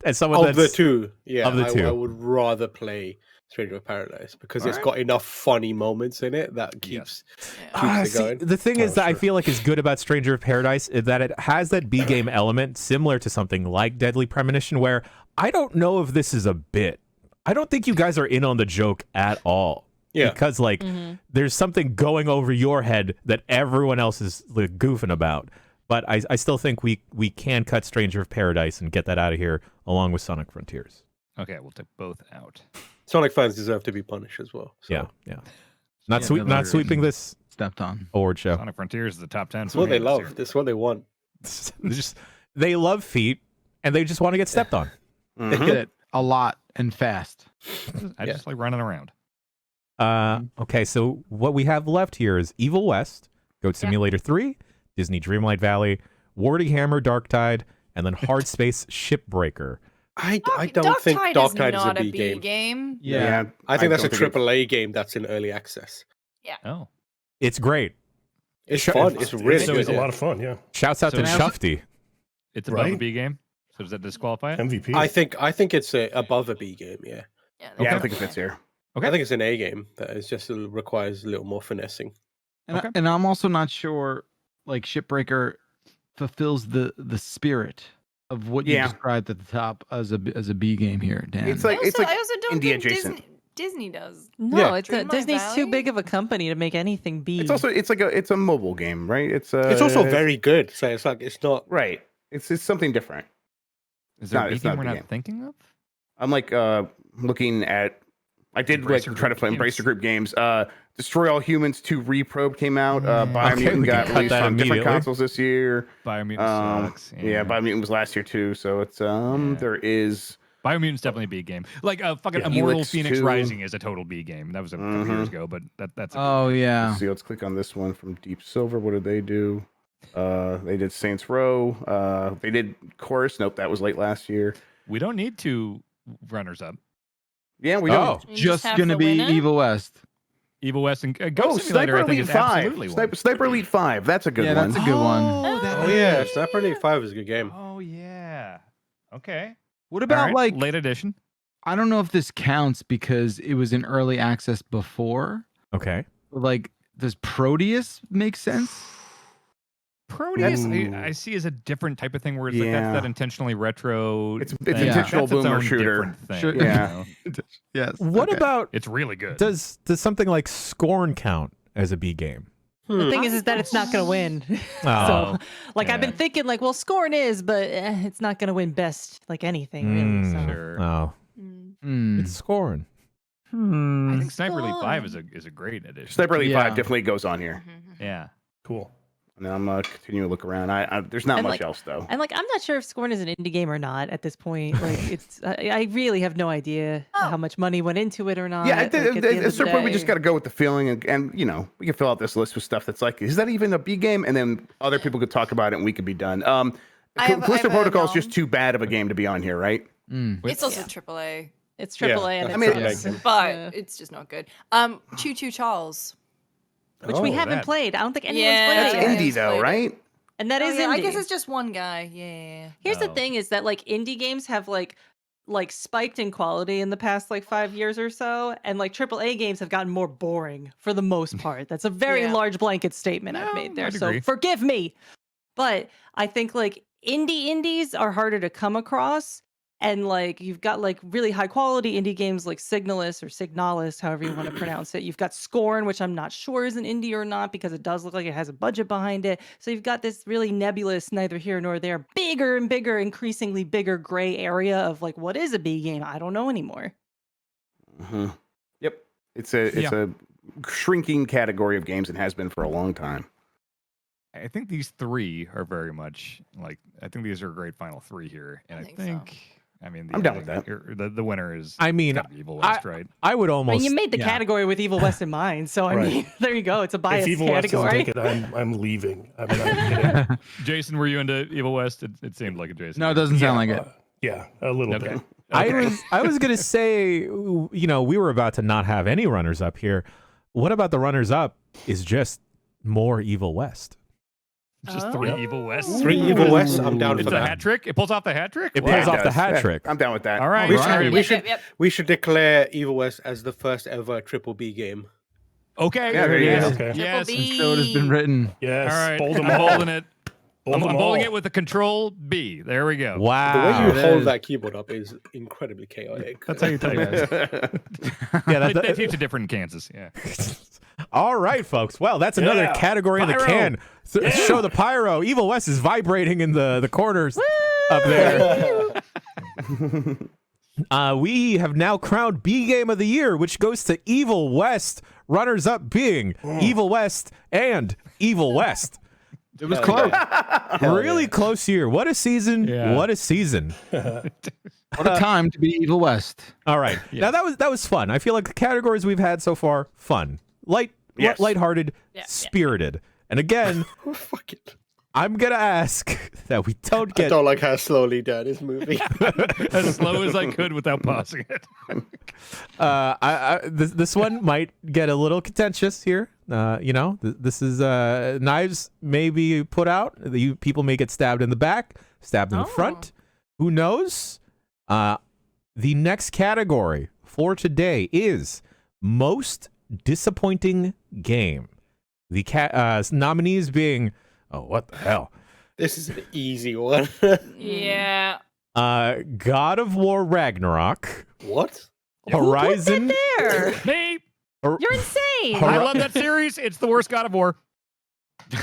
Speaker 1: As someone
Speaker 5: Of the
Speaker 1: that's
Speaker 5: two, yeah,
Speaker 1: of the two.
Speaker 5: I would rather play Stranger of Paradise because it's
Speaker 2: Alright.
Speaker 5: got enough funny moments in it that keeps it
Speaker 1: see,
Speaker 5: going.
Speaker 1: the thing is that I
Speaker 5: sure.
Speaker 1: feel like is good about Stranger of Paradise is that it has that B game element similar to something like Deadly Premonition, where I don't know if this is a bit. I don't think you guys are in on the joke at all.
Speaker 5: Yeah.
Speaker 1: Because like there's something going over your head that everyone else is like, goofing about. But I still think we can cut Stranger of Paradise and get that out of here along with Sonic Frontiers.
Speaker 2: Okay, we'll take both out.
Speaker 5: Sonic fans deserve to be punished as well. So.
Speaker 1: Yeah. Not
Speaker 7: they're
Speaker 1: sweeping this
Speaker 7: stepped on.
Speaker 1: award show.
Speaker 2: Sonic Frontiers is the top 10.
Speaker 5: That's what they love. That's what they want.
Speaker 1: They love feet and they just want to get stepped on.
Speaker 7: They get it a lot and fast.
Speaker 2: I just like running around.
Speaker 1: Okay, so what we have left here is Evil West, Goat Simulator 3, Disney Dreamlight Valley, Wardy Hammer Darktide, and then Hard Space Shipbreaker.
Speaker 5: I don't think Darktide is a
Speaker 8: not
Speaker 5: B game.
Speaker 8: game.
Speaker 5: Yeah, I think that's a
Speaker 3: don't think
Speaker 5: AAA game that's in early access.
Speaker 2: Oh.
Speaker 1: It's great.
Speaker 5: It's
Speaker 1: Sure.
Speaker 5: fun. It's really
Speaker 6: It's
Speaker 5: good.
Speaker 6: a lot of fun. Yeah.
Speaker 1: Shouts out
Speaker 2: So
Speaker 1: to
Speaker 2: now-
Speaker 1: Shufty.
Speaker 2: It's above a
Speaker 6: Right?
Speaker 2: B game? So does that disqualify it?
Speaker 6: MVP.
Speaker 5: I think it's above a B game. Yeah,
Speaker 3: Yeah, I
Speaker 2: Okay.
Speaker 3: don't think it fits here.
Speaker 2: Okay.
Speaker 5: I think it's an A game that is just requires a little more finessing.
Speaker 7: And,
Speaker 2: Okay.
Speaker 7: and I'm also not sure, like Shipbreaker fulfills the spirit of what you
Speaker 3: Yeah.
Speaker 7: described at the top as a B game here, Dan.
Speaker 3: It's like
Speaker 8: I also don't
Speaker 3: indie
Speaker 8: think
Speaker 3: adjacent.
Speaker 8: Disney does.
Speaker 4: No,
Speaker 5: Yeah.
Speaker 4: it's
Speaker 8: Dreamlight
Speaker 4: Disney's too
Speaker 8: Valley?
Speaker 4: big of a company to make anything B.
Speaker 3: It's also it's a mobile game, right? It's
Speaker 5: also very good. So it's not.
Speaker 3: right. It's something different.
Speaker 2: Is there a B
Speaker 3: it's
Speaker 2: game
Speaker 3: not
Speaker 2: we're
Speaker 3: B
Speaker 2: not
Speaker 3: game.
Speaker 2: thinking of?
Speaker 3: I'm like looking at. I did
Speaker 2: Embracer
Speaker 3: try to
Speaker 2: Group
Speaker 3: play
Speaker 2: games.
Speaker 3: Embracer Group games. Destroy All Humans 2 Reprobed came out.
Speaker 1: Okay,
Speaker 3: Biomutant
Speaker 1: we can
Speaker 3: got
Speaker 1: cut
Speaker 3: released
Speaker 1: that
Speaker 3: on different
Speaker 1: immediately.
Speaker 3: consoles this year.
Speaker 2: Biomutant sucks.
Speaker 3: Yeah, Biomutant was last year too. So it's there is
Speaker 2: Biomutant's definitely a B game. Like fucking
Speaker 3: Yeah.
Speaker 2: Immortal
Speaker 3: Helix
Speaker 2: Phoenix
Speaker 3: 2.
Speaker 2: Rising is a total B game. That was a couple years ago, but that's a
Speaker 7: Oh yeah.
Speaker 3: let's see. Let's click on this one from Deep Silver. What did they do? They did Saints Row. They did Chorus. Nope, that was late last year.
Speaker 2: we don't need two runners up.
Speaker 3: Yeah, we
Speaker 1: Oh.
Speaker 3: don't.
Speaker 8: You
Speaker 7: Just
Speaker 8: have
Speaker 7: gonna
Speaker 8: the
Speaker 7: be
Speaker 8: winner?
Speaker 7: Evil West.
Speaker 2: Evil West and Ghost
Speaker 3: Oh,
Speaker 2: Simulator,
Speaker 3: Sniper
Speaker 2: I think,
Speaker 3: Elite
Speaker 2: is
Speaker 3: 5.
Speaker 2: absolutely one.
Speaker 3: Sniper Elite 5. That's a good
Speaker 7: Yeah,
Speaker 3: one.
Speaker 7: that's a good one.
Speaker 5: Oh yeah, Sniper Elite 5 is a good game.
Speaker 2: Oh yeah. Okay.
Speaker 7: What
Speaker 2: All
Speaker 7: about
Speaker 2: right,
Speaker 7: like
Speaker 2: late edition?
Speaker 7: I don't know if this counts because it was in early access before.
Speaker 1: Okay.
Speaker 7: Like, does Proteus make sense?
Speaker 2: Proteus,
Speaker 3: Ooh.
Speaker 2: I see as a different type of thing where it's like that's
Speaker 3: Yeah.
Speaker 2: that intentionally retro.
Speaker 3: It's
Speaker 2: thing.
Speaker 3: intentional
Speaker 2: That's its
Speaker 3: boomer
Speaker 2: own
Speaker 3: shooter.
Speaker 2: different thing,
Speaker 7: Sure.
Speaker 2: you
Speaker 3: Yeah.
Speaker 2: know?
Speaker 7: Yes.
Speaker 1: What
Speaker 7: okay.
Speaker 1: about
Speaker 2: It's really good.
Speaker 1: does something like Scorn count as a B game?
Speaker 4: The thing is that it's not going to win.
Speaker 1: Oh.
Speaker 4: So, like, I've been
Speaker 2: Yeah.
Speaker 4: thinking, like, well, Scorn is, but it's not going to win best, like anything, really. So.
Speaker 2: Sure.
Speaker 1: Oh,
Speaker 7: Hmm.
Speaker 1: it's Scorn.
Speaker 2: I think Sniper Elite 5 is a great addition.
Speaker 3: Sniper Elite
Speaker 7: Yeah.
Speaker 3: 5 definitely goes on here.
Speaker 2: Yeah.
Speaker 6: Cool.
Speaker 3: And I'm continuing to look around. I there's not
Speaker 4: And,
Speaker 3: much
Speaker 4: like,
Speaker 3: else though.
Speaker 4: And, like, I'm not sure if Scorn is an indie game or not at this point. Like, it's, I really have no idea how much money went into it or not.
Speaker 3: Yeah,
Speaker 4: like, at the end
Speaker 3: at
Speaker 4: of
Speaker 3: a
Speaker 4: the
Speaker 3: certain point, we just
Speaker 4: day.
Speaker 3: got to go with the feeling, and you know, we can fill out this list with stuff that's like, is that even a B game? And then other people could talk about it, and we could be done.
Speaker 8: I have
Speaker 3: Callisto
Speaker 8: a
Speaker 3: Protocol is
Speaker 8: nom.
Speaker 3: just too bad of a game to be on here, right?
Speaker 8: It's also AAA,
Speaker 4: It's AAA, and
Speaker 5: Yeah,
Speaker 4: it
Speaker 3: I mean,
Speaker 4: sucks.
Speaker 5: it's-
Speaker 8: but
Speaker 4: Yeah.
Speaker 8: it's just not good. Choo Choo Charles.
Speaker 4: Which we
Speaker 2: Oh,
Speaker 4: haven't
Speaker 2: that.
Speaker 4: played. I don't think anyone's
Speaker 8: Yeah.
Speaker 4: played
Speaker 3: That's
Speaker 4: it
Speaker 8: Yeah.
Speaker 4: yet.
Speaker 3: indie though,
Speaker 8: Played it.
Speaker 3: right?
Speaker 4: And that is
Speaker 8: yeah,
Speaker 4: indie.
Speaker 8: I guess it's just one guy. Yeah.
Speaker 4: Here's the
Speaker 2: Oh.
Speaker 4: thing is that like indie games have like spiked in quality in the past like 5 years or so, and like AAA games have gotten more boring for the most part. That's a very
Speaker 8: Yeah.
Speaker 4: large blanket statement I've
Speaker 2: No,
Speaker 4: made there.
Speaker 2: I'd
Speaker 4: So
Speaker 2: agree.
Speaker 4: forgive me. But I think like indies are harder to come across. And like you've got like really high quality indie games like Signalis or Signalis, however you want to pronounce it. You've got Scorn, which I'm not sure is an indie or not because it does look like it has a budget behind it. So you've got this really nebulous, neither here nor there, bigger and bigger, increasingly bigger gray area of like what is a B game? I don't know anymore.
Speaker 3: Mm-hmm. Yep, it's a shrinking category of games and has been for a long time.
Speaker 2: I think these three are very much like I think these are a great final three here, and I
Speaker 8: think so.
Speaker 2: think I mean,
Speaker 3: I'm down with that.
Speaker 2: The winner is.
Speaker 1: I mean,
Speaker 2: gotta be Evil West, right?
Speaker 1: I would
Speaker 4: I
Speaker 1: almost.
Speaker 4: mean, you made the category with Evil West in mind, so I
Speaker 6: Right.
Speaker 4: mean, there you go. It's a biased
Speaker 6: If Evil West doesn't
Speaker 4: category.
Speaker 6: take it, I'm leaving. I mean, I'm kidding.
Speaker 2: Jason, were you into Evil West? It seemed like a Jason.
Speaker 7: No, it doesn't sound like it.
Speaker 6: Yeah, a little
Speaker 2: Okay.
Speaker 6: bit.
Speaker 1: I was gonna say, you know, we were about to not have any runners up here. What about the runners up? Is just more Evil West.
Speaker 2: Just 3 Evil Wests.
Speaker 5: 3 Evil Wests. I'm down
Speaker 2: It's
Speaker 5: for
Speaker 2: a
Speaker 5: that.
Speaker 2: hat trick. It pulls off the hat trick.
Speaker 1: It
Speaker 2: Wow.
Speaker 1: pulls off
Speaker 3: It
Speaker 1: the
Speaker 3: does.
Speaker 1: hat
Speaker 3: Yeah,
Speaker 1: trick.
Speaker 3: I'm down with that.
Speaker 2: All right.
Speaker 5: We
Speaker 2: all
Speaker 5: should,
Speaker 2: right.
Speaker 5: we,
Speaker 8: Yep,
Speaker 5: should,
Speaker 8: yep.
Speaker 5: we should declare Evil West as the first ever triple B game.
Speaker 2: Okay.
Speaker 3: Yeah, there you
Speaker 2: it
Speaker 3: go.
Speaker 2: is.
Speaker 6: Okay.
Speaker 2: Yes.
Speaker 8: Triple B.
Speaker 7: So it has been written.
Speaker 6: Yes.
Speaker 2: All right.
Speaker 6: Bold them
Speaker 2: I'm
Speaker 6: all.
Speaker 2: holding it.
Speaker 6: Bold
Speaker 2: I'm
Speaker 6: them
Speaker 2: holding
Speaker 6: all.
Speaker 2: it with a Control B. There we go.
Speaker 1: Wow.
Speaker 5: The way you
Speaker 7: That
Speaker 5: hold
Speaker 7: is-
Speaker 5: that keyboard up is incredibly chaotic.
Speaker 2: That's how you type it.
Speaker 1: Yeah,
Speaker 2: They teach it different in Kansas. Yeah.
Speaker 1: All right, folks. Well, that's another
Speaker 6: Yeah.
Speaker 1: category in the
Speaker 2: Pyro.
Speaker 1: can. Show the pyro. Evil West is vibrating in the corners up there. We have now crowned B Game of the Year, which goes to Evil West. Runners up being Evil West and Evil West.
Speaker 7: It was close.
Speaker 1: Really close year. What a season.
Speaker 2: Yeah.
Speaker 1: What a season.
Speaker 7: What a time to be Evil West.
Speaker 1: All right. Now that was fun. I feel like the categories we've had so far, fun.
Speaker 3: Yes.
Speaker 1: Lighthearted,
Speaker 8: Yeah.
Speaker 1: spirited. And again,
Speaker 5: Fuck it.
Speaker 1: I'm gonna ask that we don't
Speaker 5: I
Speaker 1: get
Speaker 5: don't like how slowly Dan is moving.
Speaker 2: As slow as I could without pausing it.
Speaker 1: this one might get a little contentious here. You know, this is knives may be put out. People may get stabbed in the back, stabbed in the front. Who knows? The next category for today is most disappointing game. The nominees being, oh, what the hell?
Speaker 5: This is an easy one.
Speaker 8: Yeah.
Speaker 1: God of War Ragnarok,
Speaker 5: What?
Speaker 1: Horizon.
Speaker 4: There.
Speaker 2: Me.
Speaker 4: You're insane.
Speaker 2: I love that series. It's the worst God of War.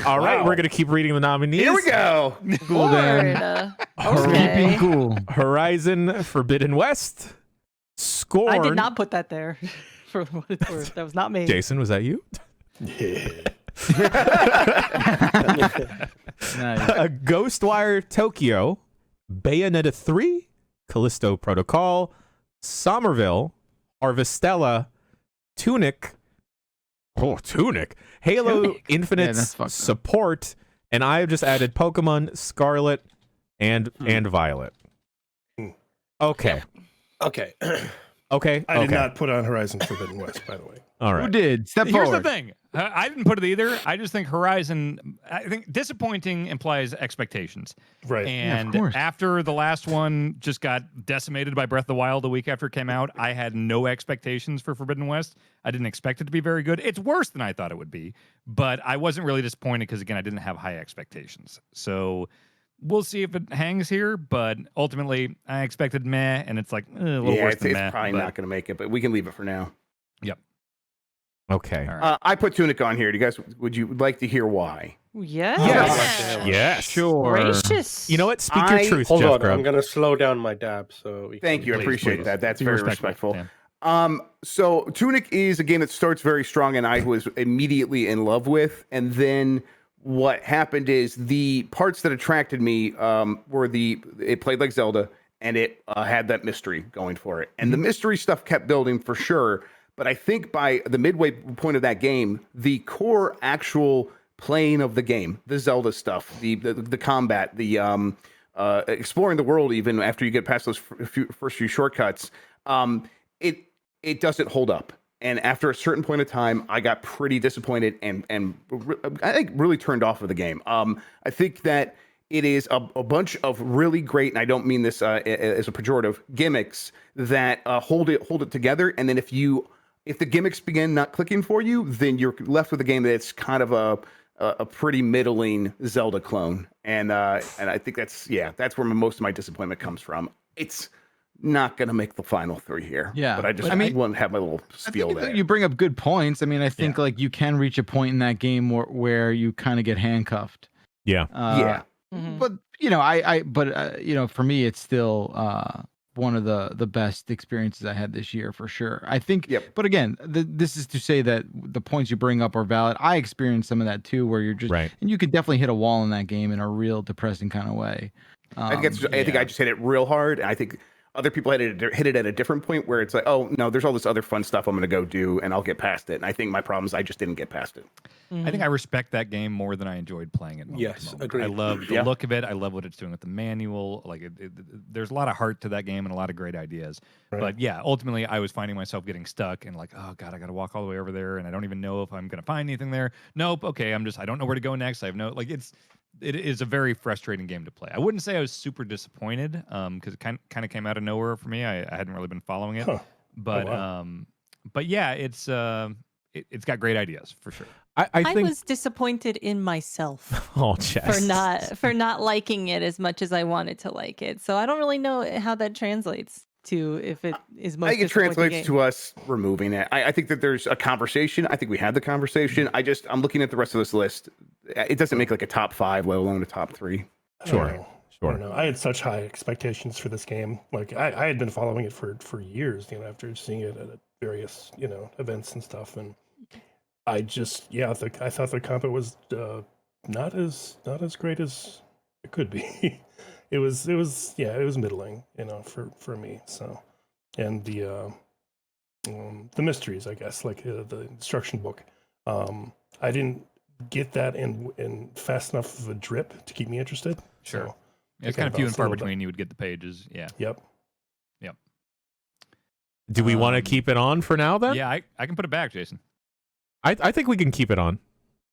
Speaker 1: All right,
Speaker 3: Wow.
Speaker 1: we're gonna keep reading the nominees.
Speaker 3: Here we go.
Speaker 7: Cool, Dan.
Speaker 4: Lord.
Speaker 7: Keeping
Speaker 4: Okay.
Speaker 7: cool.
Speaker 1: Horizon Forbidden West, Scorn.
Speaker 4: I did not put that there. For what it's worth, that was not me.
Speaker 1: Jason, was that you?
Speaker 6: Yeah.
Speaker 7: Nice.
Speaker 1: Ghostwire Tokyo, Bayonetta 3, Callisto Protocol, Somerville, Harvestella, Tunic, Halo
Speaker 7: Yeah,
Speaker 1: Infinite's
Speaker 7: that's fucked up.
Speaker 1: Support, and I have just added Pokemon Scarlet and Violet. Okay.
Speaker 5: Okay.
Speaker 1: Okay.
Speaker 6: I did
Speaker 1: okay.
Speaker 6: not put on Horizon Forbidden West, by the way.
Speaker 1: All
Speaker 7: Who
Speaker 1: right.
Speaker 7: did? Step
Speaker 2: Here's
Speaker 7: forward.
Speaker 2: the thing. I didn't put it either. I just think Horizon. I think disappointing implies expectations.
Speaker 6: Right.
Speaker 2: And
Speaker 7: course.
Speaker 2: after the last one just got decimated by Breath of the Wild a week after it came out, I had no expectations for Forbidden West. I didn't expect it to be very good. It's worse than I thought it would be, but I wasn't really disappointed because, again, I didn't have high expectations. So we'll see if it hangs here, but ultimately I expected meh, and it's like a little
Speaker 3: Yeah,
Speaker 2: worse
Speaker 3: it's
Speaker 2: than meh.
Speaker 3: probably
Speaker 2: but-
Speaker 3: not going to make it, but we can leave it for now.
Speaker 2: Yep.
Speaker 1: Okay.
Speaker 2: All right.
Speaker 3: I put Tunic on here. Do you guys would you like to hear why?
Speaker 4: Yes.
Speaker 1: Yes. Yes.
Speaker 7: Sure.
Speaker 4: Gracious.
Speaker 1: You know what? Speak
Speaker 3: I-
Speaker 1: your truth,
Speaker 5: Hold
Speaker 1: Jeff
Speaker 5: on.
Speaker 1: Grubb.
Speaker 5: I'm going to slow down my dab. So we
Speaker 3: Thank
Speaker 5: can-
Speaker 3: you. I
Speaker 2: Please,
Speaker 3: appreciate
Speaker 2: please.
Speaker 3: that. That's
Speaker 2: Be
Speaker 3: very
Speaker 2: respectful.
Speaker 3: respectful.
Speaker 2: Yeah.
Speaker 3: So Tunic is a game that starts very strong, and I was immediately in love with. And then what happened is the parts that attracted me were it played like Zelda, and it had that mystery going for it. And the mystery stuff kept building for sure. But I think by the midway point of that game, the core actual playing of the game, the Zelda stuff, the combat, the exploring the world, even after you get past those first few shortcuts, it doesn't hold up. And after a certain point of time, I got pretty disappointed and I think really turned off of the game. I think that it is a bunch of really great, and I don't mean this as a pejorative, gimmicks that hold it together. And then if the gimmicks begin not clicking for you, then you're left with a game that's kind of a pretty middling Zelda clone. And I think that's where most of my disappointment comes from. It's not going to make the final three here.
Speaker 7: Yeah,
Speaker 3: but I want to have my little
Speaker 7: I
Speaker 3: spiel
Speaker 7: think
Speaker 3: there.
Speaker 7: you bring up good points. I mean, I think like you can reach a point in that game where you kind of get handcuffed.
Speaker 1: Yeah.
Speaker 3: Yeah.
Speaker 4: Mhm.
Speaker 7: But you know, for me, it's still one of the best experiences I had this year for sure. I think.
Speaker 3: Yep.
Speaker 7: But again, this is to say that the points you bring up are valid. I experienced some of that too, where you're just
Speaker 1: Right.
Speaker 7: and you could definitely hit a wall in that game in a real depressing kind of way.
Speaker 3: I think I just hit it real hard. And I think other people hit it at a different point where it's like, oh no, there's all this other fun stuff I'm going to go do and I'll get past it. And I think my problem is I just didn't get past it.
Speaker 2: I think I respect that game more than I enjoyed playing it.
Speaker 5: Yes, agreed.
Speaker 2: I love the look of it. I love what it's doing with the manual. Like, there's a lot of heart to that game and a lot of great ideas.
Speaker 6: Right.
Speaker 2: But yeah, ultimately, I was finding myself getting stuck and like, oh god, I got to walk all the way over there, and I don't even know if I'm gonna find anything there. Nope. Okay, I don't know where to go next. I have no like. It is a very frustrating game to play. I wouldn't say I was super disappointed, because it kind of came out of nowhere for me. I hadn't really been following it, but yeah, it's got great ideas for sure.
Speaker 4: I was disappointed in myself
Speaker 1: Oh, Jess.
Speaker 4: for not liking it as much as I wanted to like it. So I don't really know how that translates to if it is most.
Speaker 3: I think it translates to us removing it. I think that there's a conversation. I think we had the conversation. I'm looking at the rest of this list. It doesn't make like a top 5, let alone a top 3.
Speaker 6: Sure. I don't know. I had such high expectations for this game. Like I had been following it for years, after seeing it at various, events and stuff. And I just, I thought the combat was not as great as it could be. it was middling, for me. So, and the mysteries, I guess, like the instruction book, I didn't get that in fast enough of a drip to keep me interested.
Speaker 2: Sure.
Speaker 6: So,
Speaker 2: it's kind of few and far between. You would get the pages. Yeah.
Speaker 6: Yep.
Speaker 1: Do we want to keep it on for now then?
Speaker 2: Yeah, I can put it back, Jason.
Speaker 1: I think we can keep it on.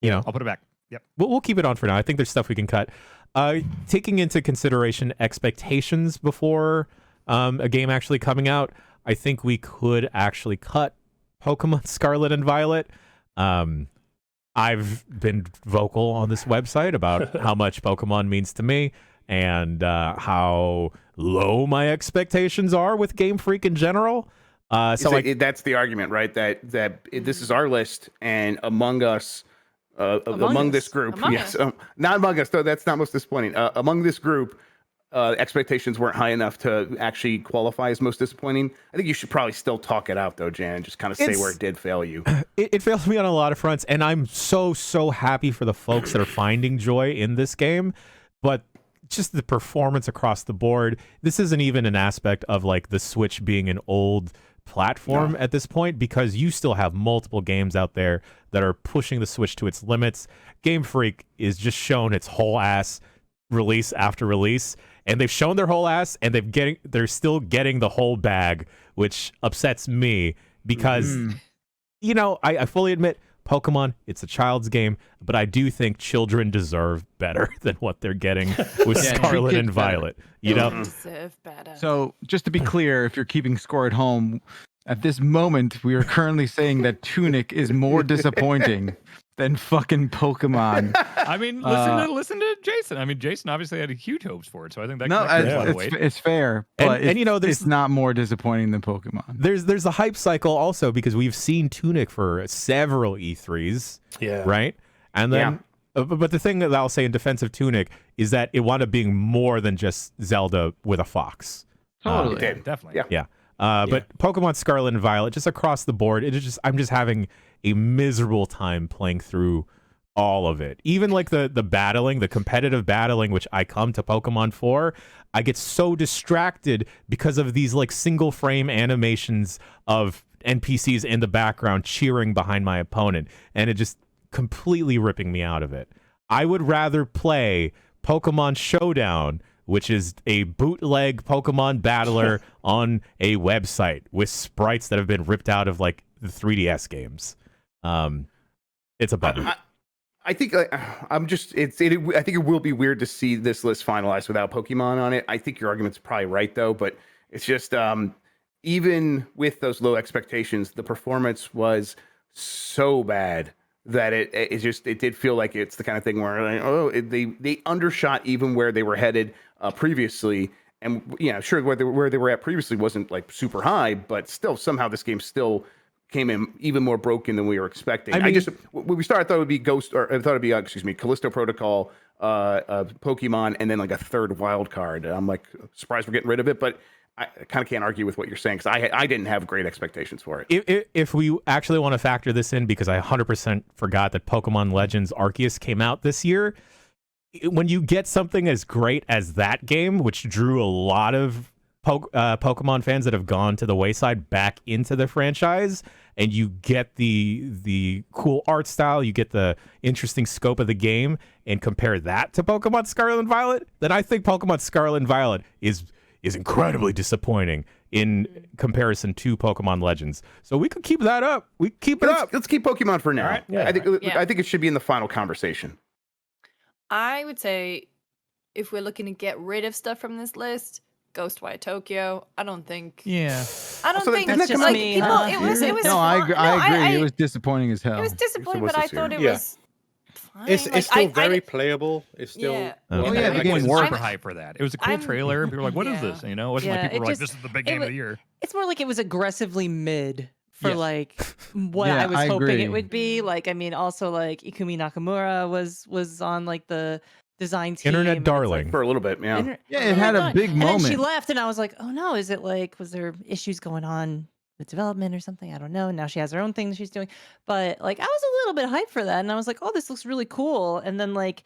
Speaker 2: I'll put it back. Yep.
Speaker 1: We'll keep it on for now. I think there's stuff we can cut. Taking into consideration expectations before a game actually coming out, I think we could actually cut Pokemon Scarlet and Violet. I've been vocal on this website about how much Pokemon means to me and how low my expectations are with Game Freak in general. That's
Speaker 3: the argument, right? That this is our list, and among us, among this group, not among us, though. That's not most disappointing. Among this group, expectations weren't high enough to actually qualify as most disappointing. I think you should probably still talk it out, though, Jan, and just kind of say where it did fail you.
Speaker 1: It failed me on a lot of fronts, and I'm so happy for the folks that are finding joy in this game, but just the performance across the board. This isn't even an aspect of like the Switch being an old platform at this point, because you still have multiple games out there that are pushing the Switch to its limits. Game Freak is just shown its whole ass release after release, and they've shown their whole ass, and they're still getting the whole bag, which upsets me because I fully admit Pokemon, it's a child's game, but I do think children deserve better than what they're getting with Scarlet and Violet.
Speaker 8: Deserve better.
Speaker 7: So, just to be clear, if you're keeping score at home, at this moment, we are currently saying that Tunic is more disappointing than fucking Pokemon.
Speaker 2: I mean, listen to Jason. I mean, Jason obviously had huge hopes for it, so I think that carries a lot of weight.
Speaker 7: It's fair, but it's not more disappointing than Pokemon.
Speaker 1: There's a hype cycle also, because we've seen Tunic for several E3s, right? And then, but the thing that I'll say in defense of Tunic is that it wound up being more than just Zelda with a fox.
Speaker 7: Totally,
Speaker 2: definitely,
Speaker 1: yeah. But Pokemon Scarlet and Violet, just across the board, I'm just having a miserable time playing through all of it. Even like the battling, the competitive battling, which I come to Pokemon for, I get so distracted because of these like single frame animations of NPCs in the background cheering behind my opponent, and it just completely ripping me out of it. I would rather play Pokemon Showdown, which is a bootleg Pokemon battler on a website with sprites that have been ripped out of like the 3DS games. It's a bummer.
Speaker 3: I think I think it will be weird to see this list finalized without Pokemon on it. I think your argument's probably right though, but it's just even with those low expectations, the performance was so bad that it did feel like it's the kind of thing where they undershot even where they were headed previously, and sure where they were at previously wasn't like super high, but still somehow this game still came in even more broken than we were expecting. I just when we started, I thought it would be Callisto Protocol, Pokemon, and then like a third wild card. I'm like surprised we're getting rid of it, but I kind of can't argue with what you're saying because I didn't have great expectations for it.
Speaker 1: If we actually want to factor this in, because I 100% forgot that Pokemon Legends Arceus came out this year, when you get something as great as that game, which drew a lot of Pokemon fans that have gone to the wayside back into the franchise, and you get the cool art style, you get the interesting scope of the game, and compare that to Pokemon Scarlet and Violet, then I think Pokemon Scarlet and Violet is incredibly disappointing in comparison to Pokemon Legends. So we could keep that up. We keep it up.
Speaker 3: Let's keep Pokemon for now.
Speaker 6: All right. Yeah.
Speaker 3: I think it should be in the final conversation.
Speaker 8: I would say if we're looking to get rid of stuff from this list, Ghostwire Tokyo. I don't think.
Speaker 2: Yeah.
Speaker 8: I don't
Speaker 3: So
Speaker 8: think
Speaker 3: that's just
Speaker 8: like
Speaker 4: me,
Speaker 8: people.
Speaker 4: huh?
Speaker 8: It was.
Speaker 7: No, I agree. I agree. It was disappointing as
Speaker 8: It
Speaker 7: hell.
Speaker 8: was disappointing,
Speaker 3: was
Speaker 8: but I
Speaker 3: this
Speaker 8: thought
Speaker 3: year?
Speaker 8: it
Speaker 5: Yeah.
Speaker 8: was fine.
Speaker 5: It's
Speaker 8: Like,
Speaker 5: still
Speaker 8: I
Speaker 5: very playable. It's still
Speaker 8: Yeah.
Speaker 2: Oh
Speaker 1: Okay.
Speaker 2: yeah,
Speaker 7: the
Speaker 2: the
Speaker 7: game
Speaker 2: game
Speaker 7: worked.
Speaker 2: super hype for that. It was a cool
Speaker 8: I'm-
Speaker 2: trailer, and people were like, "What is
Speaker 8: Yeah.
Speaker 2: this?" You know, it wasn't
Speaker 4: Yeah,
Speaker 2: like people
Speaker 4: it
Speaker 2: were like,
Speaker 4: just-
Speaker 2: "This is the big
Speaker 4: it
Speaker 2: game of
Speaker 4: wa-
Speaker 2: the year."
Speaker 4: It's more like it was aggressively mid for
Speaker 2: Yes.
Speaker 4: like what
Speaker 7: Yeah,
Speaker 4: I was
Speaker 7: I
Speaker 4: hoping
Speaker 7: agree.
Speaker 4: it would be. Like, I mean, also like Ikumi Nakamura was on like the design team.
Speaker 1: Internet
Speaker 4: and it's, like,
Speaker 1: darling.
Speaker 3: For a little bit, yeah.
Speaker 7: Yeah, it had a big
Speaker 4: And then she
Speaker 7: moment.
Speaker 4: left, and I was like, oh no, is it like, was there issues going on with development or something? I don't know. Now she has her own thing that she's doing. But like, I was a little bit hyped for that. And I was like, oh, this looks really cool. And then like,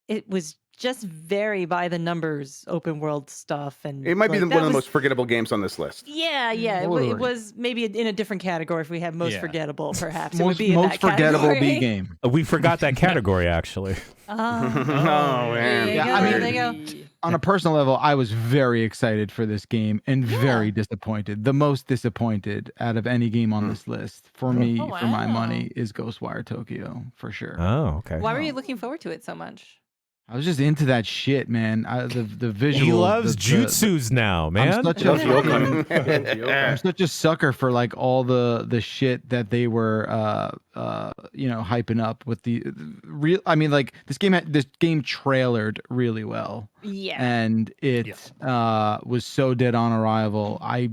Speaker 4: it was just very by the numbers open world stuff. And
Speaker 3: It might be
Speaker 4: like,
Speaker 3: one of
Speaker 4: that
Speaker 3: the
Speaker 4: was-
Speaker 3: most forgettable games on this list.
Speaker 4: Yeah, yeah.
Speaker 7: Totally.
Speaker 4: It was maybe in a different category if we had most
Speaker 2: Yeah.
Speaker 4: forgettable, perhaps. It would
Speaker 7: Most,
Speaker 4: be in
Speaker 7: most
Speaker 4: that
Speaker 7: forgettable
Speaker 4: category.
Speaker 7: B game.
Speaker 1: We forgot that category actually.
Speaker 3: Oh,
Speaker 8: There
Speaker 3: man.
Speaker 8: you
Speaker 7: Yeah,
Speaker 8: go,
Speaker 7: I mean-
Speaker 8: there you go.
Speaker 7: On a personal level, I was very excited for this game and very disappointed. The most disappointed out of any game on this list for me,
Speaker 8: Oh,
Speaker 7: for my
Speaker 8: wow.
Speaker 7: money, is Ghostwire Tokyo for sure.
Speaker 1: Oh, okay.
Speaker 4: Why were you looking forward to it so much?
Speaker 7: I was just into that shit, man. The visual.
Speaker 1: He loves jutsus now, man.
Speaker 7: I'm such
Speaker 5: Loves
Speaker 7: a
Speaker 5: yokai.
Speaker 7: I'm such a sucker for like all the shit that they were hyping up with the real. I mean, like this game trailered really well,
Speaker 4: Yeah.
Speaker 7: and it
Speaker 2: Yes.
Speaker 7: was so dead on arrival. I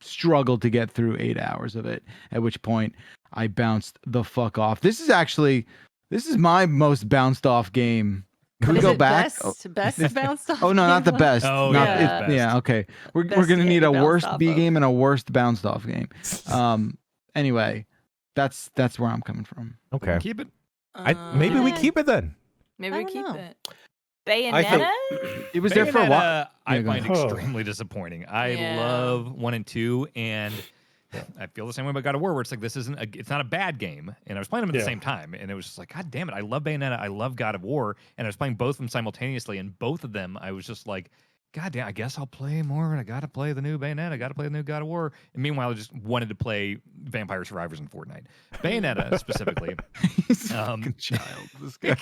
Speaker 7: struggled to get through 8 hours of it, at which point I bounced the fuck off. This is my most bounced off game. Can we
Speaker 4: Is
Speaker 7: go
Speaker 4: it
Speaker 7: back?
Speaker 4: Best bounced off.
Speaker 7: Oh no, not the
Speaker 4: game?
Speaker 7: best.
Speaker 2: Oh,
Speaker 7: Not-
Speaker 4: yeah.
Speaker 7: it- yeah. Okay, we're
Speaker 4: Best
Speaker 7: gonna need
Speaker 4: game
Speaker 7: a
Speaker 4: to bounce
Speaker 7: worst
Speaker 4: off
Speaker 7: B
Speaker 4: of.
Speaker 7: game and a worst bounced off game. Anyway, that's where I'm coming from.
Speaker 1: Okay.
Speaker 2: Keep it.
Speaker 1: Maybe we
Speaker 4: Yeah.
Speaker 1: keep it then.
Speaker 8: Maybe
Speaker 4: I
Speaker 8: we
Speaker 4: don't
Speaker 8: keep
Speaker 4: know.
Speaker 8: it.
Speaker 5: I think-
Speaker 8: Bayonetta.
Speaker 7: It was there for a while.
Speaker 2: Bayonetta, I
Speaker 7: Yeah, go
Speaker 2: find
Speaker 6: ahead.
Speaker 2: extremely disappointing. I
Speaker 8: Yeah.
Speaker 2: love 1 and 2, and I feel the same way about God of War, where it's like this isn't it's not a bad game, and I was playing them at the
Speaker 6: Yeah.
Speaker 2: same time, and it was just like, God damn it, I love Bayonetta, I love God of War, and I was playing both of them simultaneously, and both of them I was just like, God damn, I guess I'll play more, and I gotta play the new Bayonetta, I gotta play the new God of War, and meanwhile I just wanted to play Vampire Survivors in Fortnite. Bayonetta specifically.
Speaker 7: He's a
Speaker 2: Um,
Speaker 7: fucking child. This guy.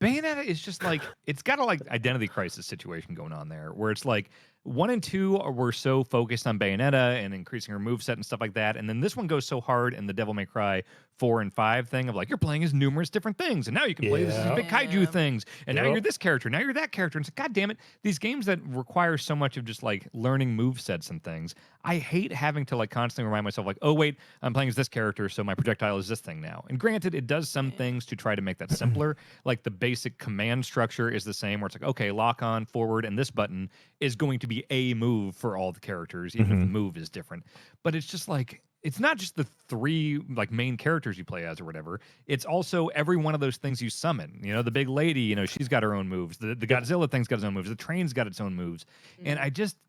Speaker 2: Bayonetta is just like it's got a like identity crisis situation going on there, where it's like 1 and 2 were so focused on Bayonetta and increasing her moveset and stuff like that, and then this one goes so hard in the Devil May Cry 4 and 5 thing of like you're playing as numerous different things, and now you can play as these
Speaker 6: Yeah.
Speaker 2: big kaiju
Speaker 8: Yeah.
Speaker 2: things, and now
Speaker 6: Yep.
Speaker 2: you're this character, now you're that character, and it's like, God damn it, these games that require so much of just like learning movesets and things, I hate having to like constantly remind myself like, oh wait, I'm playing as this character, so my projectile is this thing now. And granted, it does some things to try to make that simpler, like the basic command structure is the same, where it's like, okay, lock on, forward, and this button is going to be a move for all the characters, even if the move is different. But it's just like, it's not just the 3 like main characters you play as or whatever. It's also every one of those things you summon. You know, the big lady, you know, she's got her own moves. The Godzilla thing's got its own moves. The train's got its own moves. And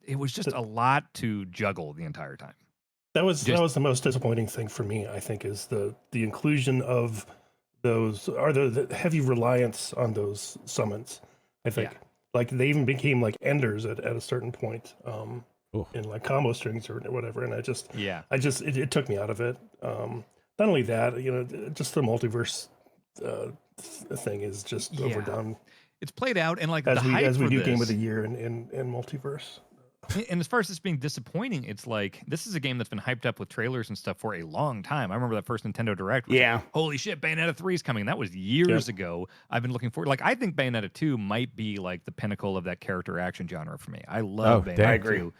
Speaker 2: it was just a lot to juggle the entire time.
Speaker 6: That was
Speaker 2: Just-
Speaker 6: the most disappointing thing for me. I think is the inclusion of those, or the heavy reliance on those summons. I think like they even became like enders at a certain point in like combo strings or whatever. And
Speaker 2: Yeah.
Speaker 6: it took me out of it. Not only that, you know, just the multiverse thing is just
Speaker 2: Yeah.
Speaker 6: overdone
Speaker 2: It's played out, and like
Speaker 6: as
Speaker 2: the
Speaker 6: we
Speaker 2: hype
Speaker 6: as we
Speaker 2: for
Speaker 6: do
Speaker 2: this,
Speaker 6: game of the year in multiverse.
Speaker 2: And as far as this being disappointing, it's like this is a game that's been hyped up with trailers and stuff for a long time. I remember that first Nintendo Direct. Was
Speaker 3: Yeah.
Speaker 2: like, holy shit, Bayonetta 3 is coming. That was years ago. I've been looking forward. Like, I think Bayonetta 2 might be like the pinnacle of that character action genre for me. I love
Speaker 1: Oh,
Speaker 2: Bayonetta
Speaker 1: damn. I
Speaker 3: agree.
Speaker 2: 2.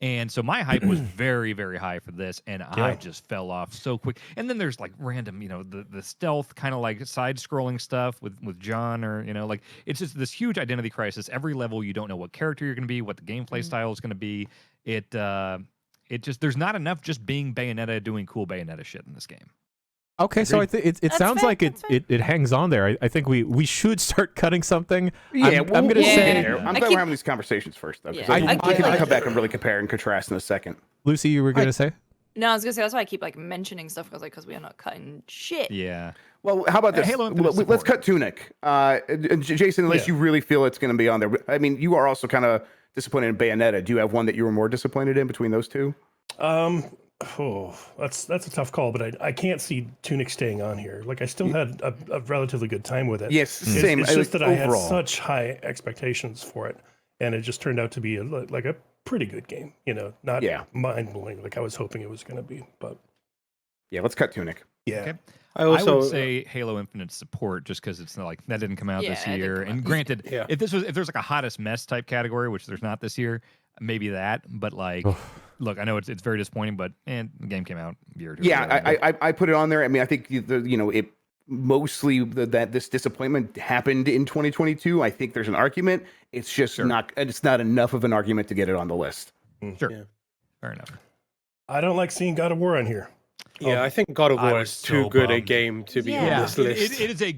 Speaker 2: And so my hype was very, very high for this, and I
Speaker 6: Yeah.
Speaker 2: just fell off so quick. And then there's like random, you know, the stealth kind of like side scrolling stuff with John, or you know, like it's just this huge identity crisis. Every level you don't know what character you're going to be, what the gameplay style is going to be. It just there's not enough just being Bayonetta doing cool Bayonetta shit in this game.
Speaker 1: Okay, so I think it
Speaker 4: That's
Speaker 1: sounds
Speaker 4: fair,
Speaker 1: like
Speaker 4: that's fair.
Speaker 1: it hangs on there. I think we should start cutting something.
Speaker 3: Yeah,
Speaker 1: I'm gonna
Speaker 3: we'll
Speaker 1: say,
Speaker 3: get there. I'm
Speaker 8: I
Speaker 3: glad
Speaker 8: keep-
Speaker 3: we're having these conversations first, though. 'Cause
Speaker 8: Yeah.
Speaker 3: I think we can
Speaker 5: I-
Speaker 3: come back and really compare and contrast in a second.
Speaker 1: Lucy, you were gonna say?
Speaker 8: No, I was gonna say that's why I keep like mentioning stuff because we are not cutting shit.
Speaker 2: Yeah.
Speaker 3: Well, how about this?
Speaker 2: Halo Infinite
Speaker 3: Let's
Speaker 2: support.
Speaker 3: cut Tunic. And Jason, unless
Speaker 6: Yeah.
Speaker 3: you really feel it's going to be on there. I mean, you are also kind of disappointed in Bayonetta. Do you have one that you were more disappointed in between those two?
Speaker 6: That's a tough call, but I can't see Tunic staying on here. Like I still had a relatively good time with it.
Speaker 3: Yes,
Speaker 6: It's-
Speaker 3: same.
Speaker 6: It's just that I had
Speaker 3: overall.
Speaker 6: such high expectations for it, and it just turned out to be like a pretty good game. You know, not
Speaker 3: Yeah.
Speaker 6: mind blowing like I was hoping it was going to be. But
Speaker 3: Yeah, let's cut Tunic.
Speaker 6: yeah,
Speaker 2: Okay.
Speaker 5: I
Speaker 2: I
Speaker 5: also
Speaker 2: would say Halo Infinite support just because it's not like that didn't come out
Speaker 8: Yeah,
Speaker 2: this
Speaker 8: it didn't
Speaker 2: year.
Speaker 8: come
Speaker 2: And
Speaker 8: out.
Speaker 2: granted,
Speaker 5: Yeah.
Speaker 2: if there's like a hottest mess type category, which there's not this year, maybe that. But like, look, I know it's very disappointing, but the game came out a year or two ago.
Speaker 3: Yeah, I put it on there. I mean, I think it mostly that this disappointment happened in 2022. I think there's an argument. It's just not. It's not enough of an argument to get it on the list.
Speaker 2: Sure.
Speaker 5: Yeah.
Speaker 2: Fair enough.
Speaker 6: I don't like seeing God of War on here.
Speaker 5: yeah, I think God of
Speaker 2: I
Speaker 5: War
Speaker 2: was
Speaker 5: is too
Speaker 2: so
Speaker 5: good a
Speaker 2: bummed.
Speaker 5: game to be
Speaker 8: Yeah.
Speaker 5: on this list.
Speaker 2: It is a.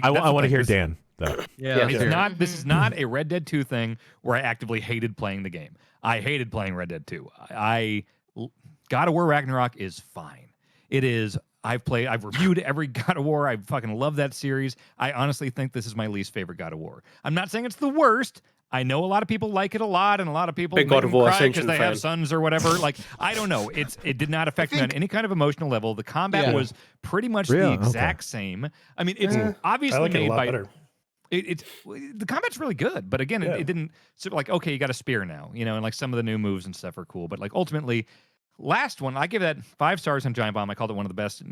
Speaker 1: I
Speaker 2: that's the
Speaker 1: want to
Speaker 2: thing,
Speaker 1: hear
Speaker 2: this-
Speaker 1: Dan. Though.
Speaker 7: Yeah,
Speaker 2: It's
Speaker 7: sure.
Speaker 2: not. This is not a Red Dead 2 thing where I actively hated playing the game. I hated playing Red Dead 2. God of War Ragnarok is fine. It is. I've reviewed every God of War. I fucking love that series. I honestly think this is my least favorite God of War. I'm not saying it's the worst. I know a lot of people like it a lot, and a lot of people
Speaker 5: Big God of War
Speaker 2: because
Speaker 5: Ascension
Speaker 2: they have
Speaker 5: fan.
Speaker 2: sons or whatever. Like, I don't know. It did not affect me on any kind of emotional level. The combat
Speaker 7: Yeah.
Speaker 2: was pretty much
Speaker 1: Really?
Speaker 2: the
Speaker 1: Okay.
Speaker 2: exact same. I mean, it's
Speaker 6: I
Speaker 2: obviously
Speaker 6: like it a
Speaker 2: made
Speaker 6: lot
Speaker 2: by.
Speaker 6: better.
Speaker 2: The combat's really good, but again,
Speaker 6: Yeah.
Speaker 2: it didn't sort of like, okay, you got a spear now, and like some of the new moves and stuff are cool, but like ultimately, last one, I give that 5 stars on Giant Bomb. I called it one of the best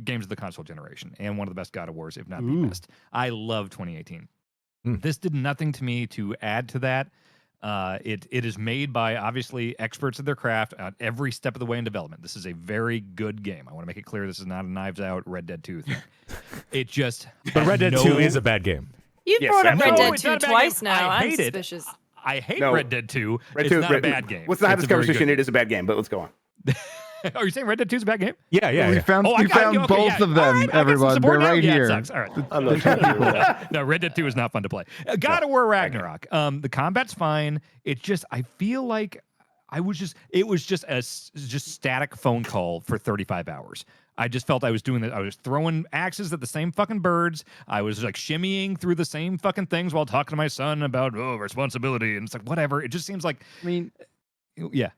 Speaker 2: games of the console generation and one of the best God of Wars, if not the best. I love 2018. This did nothing to me to add to that. It is made by obviously experts of their craft at every step of the way in development. This is a very good game. I want to make it clear this is not a Knives Out Red Dead 2 thing. It just
Speaker 1: But Red Dead
Speaker 2: no-
Speaker 1: 2 is a bad game.
Speaker 8: You've
Speaker 3: Yes,
Speaker 8: brought up Red
Speaker 3: absolutely.
Speaker 8: Dead
Speaker 2: it's
Speaker 8: 2
Speaker 2: not a bad
Speaker 8: twice
Speaker 2: game.
Speaker 8: now.
Speaker 2: I
Speaker 8: I'm
Speaker 2: hate it.
Speaker 8: suspicious.
Speaker 2: I hate
Speaker 3: No.
Speaker 2: Red Dead 2.
Speaker 3: Red
Speaker 2: It's
Speaker 3: 2,
Speaker 2: not a bad game.
Speaker 3: Let's not have
Speaker 2: It's
Speaker 3: this
Speaker 2: a very
Speaker 3: conversation.
Speaker 2: good
Speaker 3: It is a bad game, but let's go on.
Speaker 2: Oh, you're saying Red Dead 2 is a bad game?
Speaker 1: Yeah, yeah.
Speaker 7: we
Speaker 1: yeah.
Speaker 7: found,
Speaker 2: Oh, I
Speaker 7: we
Speaker 2: got
Speaker 7: found
Speaker 2: you. Okay,
Speaker 7: both
Speaker 2: yeah.
Speaker 7: of
Speaker 2: All
Speaker 7: them,
Speaker 2: right, I got some
Speaker 7: everyone.
Speaker 2: support
Speaker 7: They're
Speaker 2: now.
Speaker 7: right
Speaker 2: Yeah, it
Speaker 7: here.
Speaker 2: sucks. All right.
Speaker 5: I'm not sure.
Speaker 2: No, Red Dead 2 is not fun to play. God of War Ragnarok. The combat's fine. It just, I feel like it was just a static phone call for 35 hours. I just felt I was doing that. I was throwing axes at the same fucking birds. I was like shimmying through the same fucking things while talking to my son about responsibility. And it's like, whatever. It just seems like,
Speaker 7: I mean,
Speaker 2: yeah,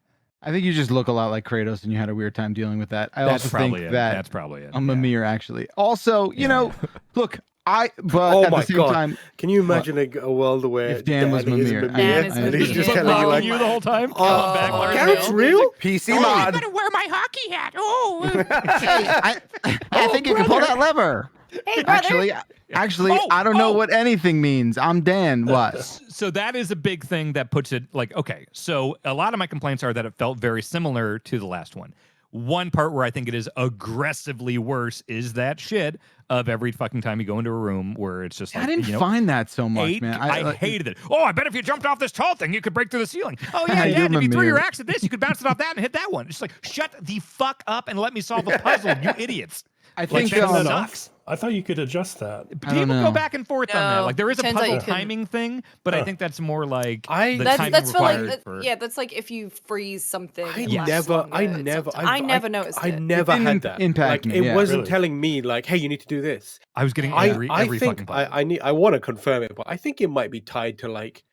Speaker 7: I think you just look a lot like Kratos, and you had a weird time dealing with that. I
Speaker 2: that's
Speaker 7: also
Speaker 2: probably
Speaker 7: think
Speaker 2: it.
Speaker 7: that
Speaker 2: That's probably it.
Speaker 7: I'm a
Speaker 2: Yeah.
Speaker 7: mere actually. Also, you know, look, but
Speaker 5: Oh
Speaker 7: at
Speaker 5: my
Speaker 7: the same
Speaker 5: God.
Speaker 7: time,
Speaker 5: Can you imagine a world where
Speaker 7: If Dan was
Speaker 5: is
Speaker 7: Mimir,
Speaker 8: Dan is
Speaker 5: and he's just
Speaker 8: Mimir.
Speaker 5: telling you like,
Speaker 2: you the whole time.
Speaker 5: oh,
Speaker 2: Calling back Larry
Speaker 5: Garrett's
Speaker 2: Hill.
Speaker 5: real?
Speaker 3: PC mod.
Speaker 2: wear my hockey hat. Oh,
Speaker 7: I think you can pull that lever.
Speaker 8: Hey, brother.
Speaker 7: Actually, I don't know what anything means. I'm Dan. What?
Speaker 2: So that is a big thing that puts it like, okay, so a lot of my complaints are that it felt very similar to the last one. One part where I think it is aggressively worse is that shit of every fucking time you go into a room where it's just like,
Speaker 7: I didn't find that so much, man.
Speaker 2: I hated it. Oh, I bet if you jumped off this tall thing, you could break through the ceiling. Oh, yeah,
Speaker 7: You're
Speaker 2: yeah. And if you threw your
Speaker 7: Mimir.
Speaker 2: axe at this, you could bounce it off that and hit that one. It's like, shut the fuck up and let me solve a puzzle, you idiots.
Speaker 7: I
Speaker 2: Like,
Speaker 7: think
Speaker 2: that
Speaker 6: Turns
Speaker 2: sucks.
Speaker 6: I thought you could adjust that.
Speaker 7: I don't
Speaker 2: People
Speaker 7: know.
Speaker 2: go back and forth on that.
Speaker 8: No,
Speaker 2: Like there is a
Speaker 8: turns out
Speaker 2: puzzle
Speaker 8: you couldn't.
Speaker 2: timing thing, but I think that's more like
Speaker 5: I-
Speaker 2: the
Speaker 5: That's-
Speaker 2: timing
Speaker 8: That's for like,
Speaker 2: required for.
Speaker 8: yeah, that's like if you freeze something.
Speaker 5: I
Speaker 8: it
Speaker 2: Yes.
Speaker 8: lasts
Speaker 5: never,
Speaker 8: longer,
Speaker 5: I
Speaker 8: it's
Speaker 5: never,
Speaker 8: something- I never noticed
Speaker 5: I
Speaker 8: it.
Speaker 5: never
Speaker 7: didn't
Speaker 5: had that.
Speaker 7: impact
Speaker 5: Like
Speaker 7: me,
Speaker 5: it
Speaker 7: yeah.
Speaker 5: wasn't
Speaker 6: Really?
Speaker 5: telling me like, hey, you need to do this.
Speaker 2: I was getting
Speaker 5: I
Speaker 2: every fucking
Speaker 5: think
Speaker 2: puzzle.
Speaker 5: I want to confirm it, but I think it might be tied to like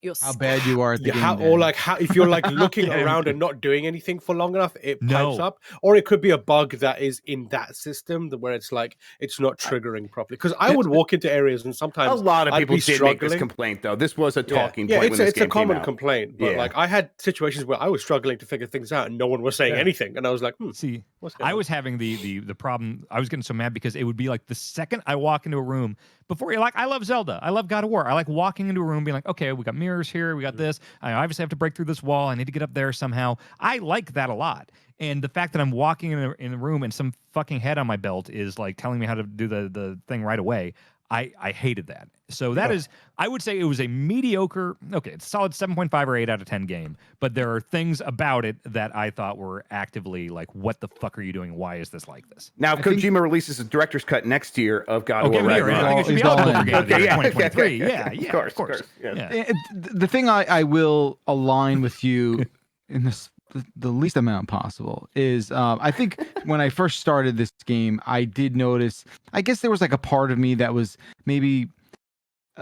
Speaker 8: You're
Speaker 7: How bad you are at the game.
Speaker 5: how,
Speaker 7: Dan.
Speaker 5: or like how if you're like looking
Speaker 2: Yeah.
Speaker 5: around and not doing anything for long enough, it pipes
Speaker 2: No.
Speaker 5: up. Or it could be a bug that is in that system where it's like it's not triggering properly. Because I would walk into areas and
Speaker 3: A
Speaker 5: sometimes
Speaker 3: lot of
Speaker 5: I'd
Speaker 3: people
Speaker 5: be
Speaker 3: did make this
Speaker 5: struggling.
Speaker 3: complaint, though. This was a talking
Speaker 5: Yeah,
Speaker 3: point when this
Speaker 5: it's a
Speaker 3: game came
Speaker 5: common
Speaker 3: out.
Speaker 5: complaint. But
Speaker 3: Yeah.
Speaker 5: like I had situations where I was struggling to figure things out and no one was saying
Speaker 6: Yeah.
Speaker 5: anything, and I was like,
Speaker 2: See,
Speaker 5: what's going
Speaker 2: I
Speaker 5: on?
Speaker 2: was having the problem. I was getting so mad because it would be like the second I walk into a room before you're like, I love Zelda, I love God of War. I like walking into a room being like, okay, we got mirrors here, we got
Speaker 5: Mm.
Speaker 2: this. I obviously have to break through this wall. I need to get up there somehow. I like that a lot. And the fact that I'm walking in a room and some fucking head on my belt is like telling me how to do the thing right away. I hated that. So that is, I would say it was a mediocre, okay, it's a solid 7.5 or 8 out of 10 game, but there are things about it that I thought were actively like, what the fuck are you doing? Why is this like this?
Speaker 3: Now, if Kojima releases a director's cut next year of God of War
Speaker 2: Okay,
Speaker 3: Ragnarok,
Speaker 2: I think it should be
Speaker 7: He's all
Speaker 2: eligible
Speaker 7: in.
Speaker 2: for Game of the
Speaker 3: Okay,
Speaker 2: Year
Speaker 3: yeah,
Speaker 2: 2023.
Speaker 3: okay.
Speaker 2: Yeah,
Speaker 3: Of course,
Speaker 2: Yeah.
Speaker 3: yeah.
Speaker 7: The thing I will align with you in this the least amount possible is I think when I first started this game, I did notice, I guess there was like a part of me that was maybe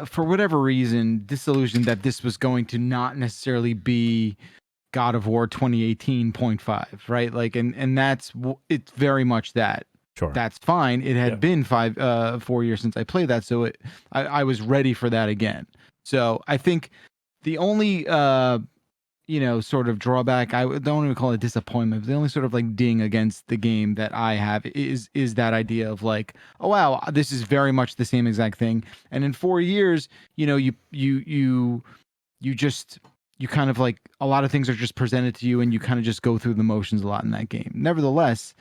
Speaker 7: for whatever reason disillusioned that this was going to not necessarily be God of War 2018.5, right? Like, and it's very much that.
Speaker 1: Sure.
Speaker 7: That's fine. It had been 4 years since I played that, so I was ready for that again. So I think the only sort of drawback, I don't even call it disappointment, but the only sort of like ding against the game that I have is that idea of like, oh wow, this is very much the same exact thing. And in 4 years, you kind of like a lot of things are just presented to you and you kind of just go through the motions a lot in that game. Nevertheless,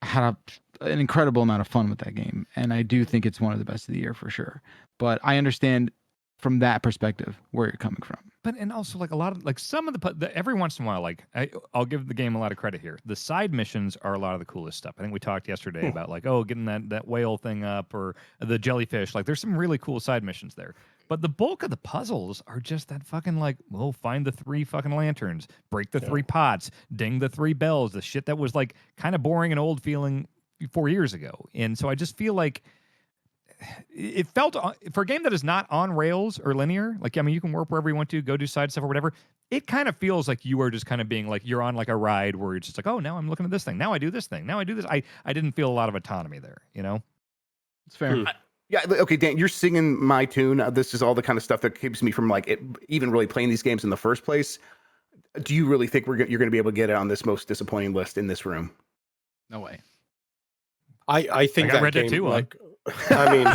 Speaker 7: I had an incredible amount of fun with that game, and I do think it's one of the best of the year for sure. But I understand from that perspective where you're coming from.
Speaker 2: But and also like a lot of like some of the every once in a while, like I'll give the game a lot of credit here. The side missions are a lot of the coolest stuff. I think we talked yesterday about like, oh, getting that whale thing up or the jellyfish. Like there's some really cool side missions there. But the bulk of the puzzles are just that fucking like, well, find the 3 fucking lanterns, break the 3 pots, ding the 3 bells, the shit that was like kind of boring and old feeling 4 years ago. And so I just feel like it felt for a game that is not on rails or linear, like, I mean, you can warp wherever you want to, go do side stuff or whatever. It kind of feels like you are just kind of being like, you're on like a ride where it's just like, oh, now I'm looking at this thing. Now I do this thing. Now I do this. I didn't feel a lot of autonomy there, you know?
Speaker 7: It's fair.
Speaker 3: Yeah, okay, Dan, you're singing my tune. This is all the kind of stuff that keeps me from like even really playing these games in the first place. Do you really think you're going to be able to get it on this most disappointing list in this room?
Speaker 7: No way.
Speaker 5: I think
Speaker 2: I
Speaker 5: that
Speaker 2: read
Speaker 5: game,
Speaker 2: that too,
Speaker 5: like, I mean,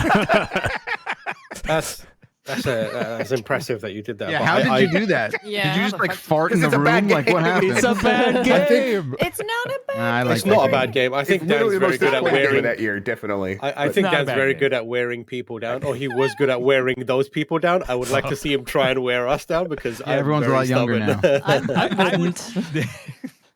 Speaker 5: that's impressive that you did that.
Speaker 7: Yeah,
Speaker 5: but
Speaker 7: how
Speaker 5: I-
Speaker 7: did you do that?
Speaker 8: Yeah,
Speaker 7: Did you
Speaker 8: how
Speaker 7: just
Speaker 8: the
Speaker 7: like
Speaker 8: fuck-
Speaker 7: fart in the
Speaker 3: It's a bad
Speaker 7: room? Like what
Speaker 3: game.
Speaker 7: happened?
Speaker 1: It's a bad game.
Speaker 8: It's not a bad.
Speaker 7: I like
Speaker 5: It's
Speaker 7: that
Speaker 5: not a
Speaker 7: game.
Speaker 5: bad game. I think
Speaker 3: It's
Speaker 5: Dan's
Speaker 3: literally the
Speaker 5: very
Speaker 3: most
Speaker 5: good at
Speaker 3: disappointing game of
Speaker 5: wearing.
Speaker 3: that year, definitely.
Speaker 5: I
Speaker 2: It's
Speaker 5: think
Speaker 2: not a
Speaker 5: Dan's
Speaker 2: bad
Speaker 5: very
Speaker 2: game.
Speaker 5: good at wearing people down, or he was good at wearing those people down. I would like to see him try and wear us down because
Speaker 7: Yeah, everyone's a
Speaker 5: very
Speaker 7: lot younger
Speaker 5: stubborn.
Speaker 7: now.
Speaker 2: I would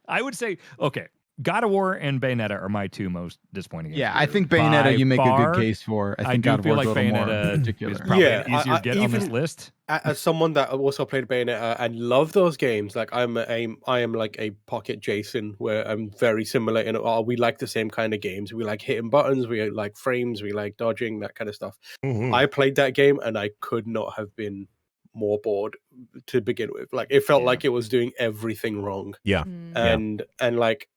Speaker 2: I would say, okay, God of War and Bayonetta are my 2 most disappointing games.
Speaker 7: Yeah,
Speaker 2: of the
Speaker 7: I
Speaker 2: year.
Speaker 7: think Bayonetta
Speaker 2: By
Speaker 7: you make a
Speaker 2: far,
Speaker 7: good case for. I
Speaker 2: I
Speaker 7: think
Speaker 2: do
Speaker 7: God of
Speaker 2: feel
Speaker 7: War's
Speaker 2: like
Speaker 7: a little more
Speaker 2: Bayonetta
Speaker 7: particular.
Speaker 2: is probably
Speaker 5: Yeah,
Speaker 2: an easier get on this
Speaker 5: even-
Speaker 2: list.
Speaker 5: As someone that also played Bayonetta and love those games, like I am like a pocket Jason, where I'm very similar in. Oh, we like the same kind of games. We like hitting buttons. We like frames. We like dodging, that kind of stuff. I played that game and I could not have been more bored to begin with. Like it felt like it was doing everything wrong.
Speaker 1: Yeah.
Speaker 5: And like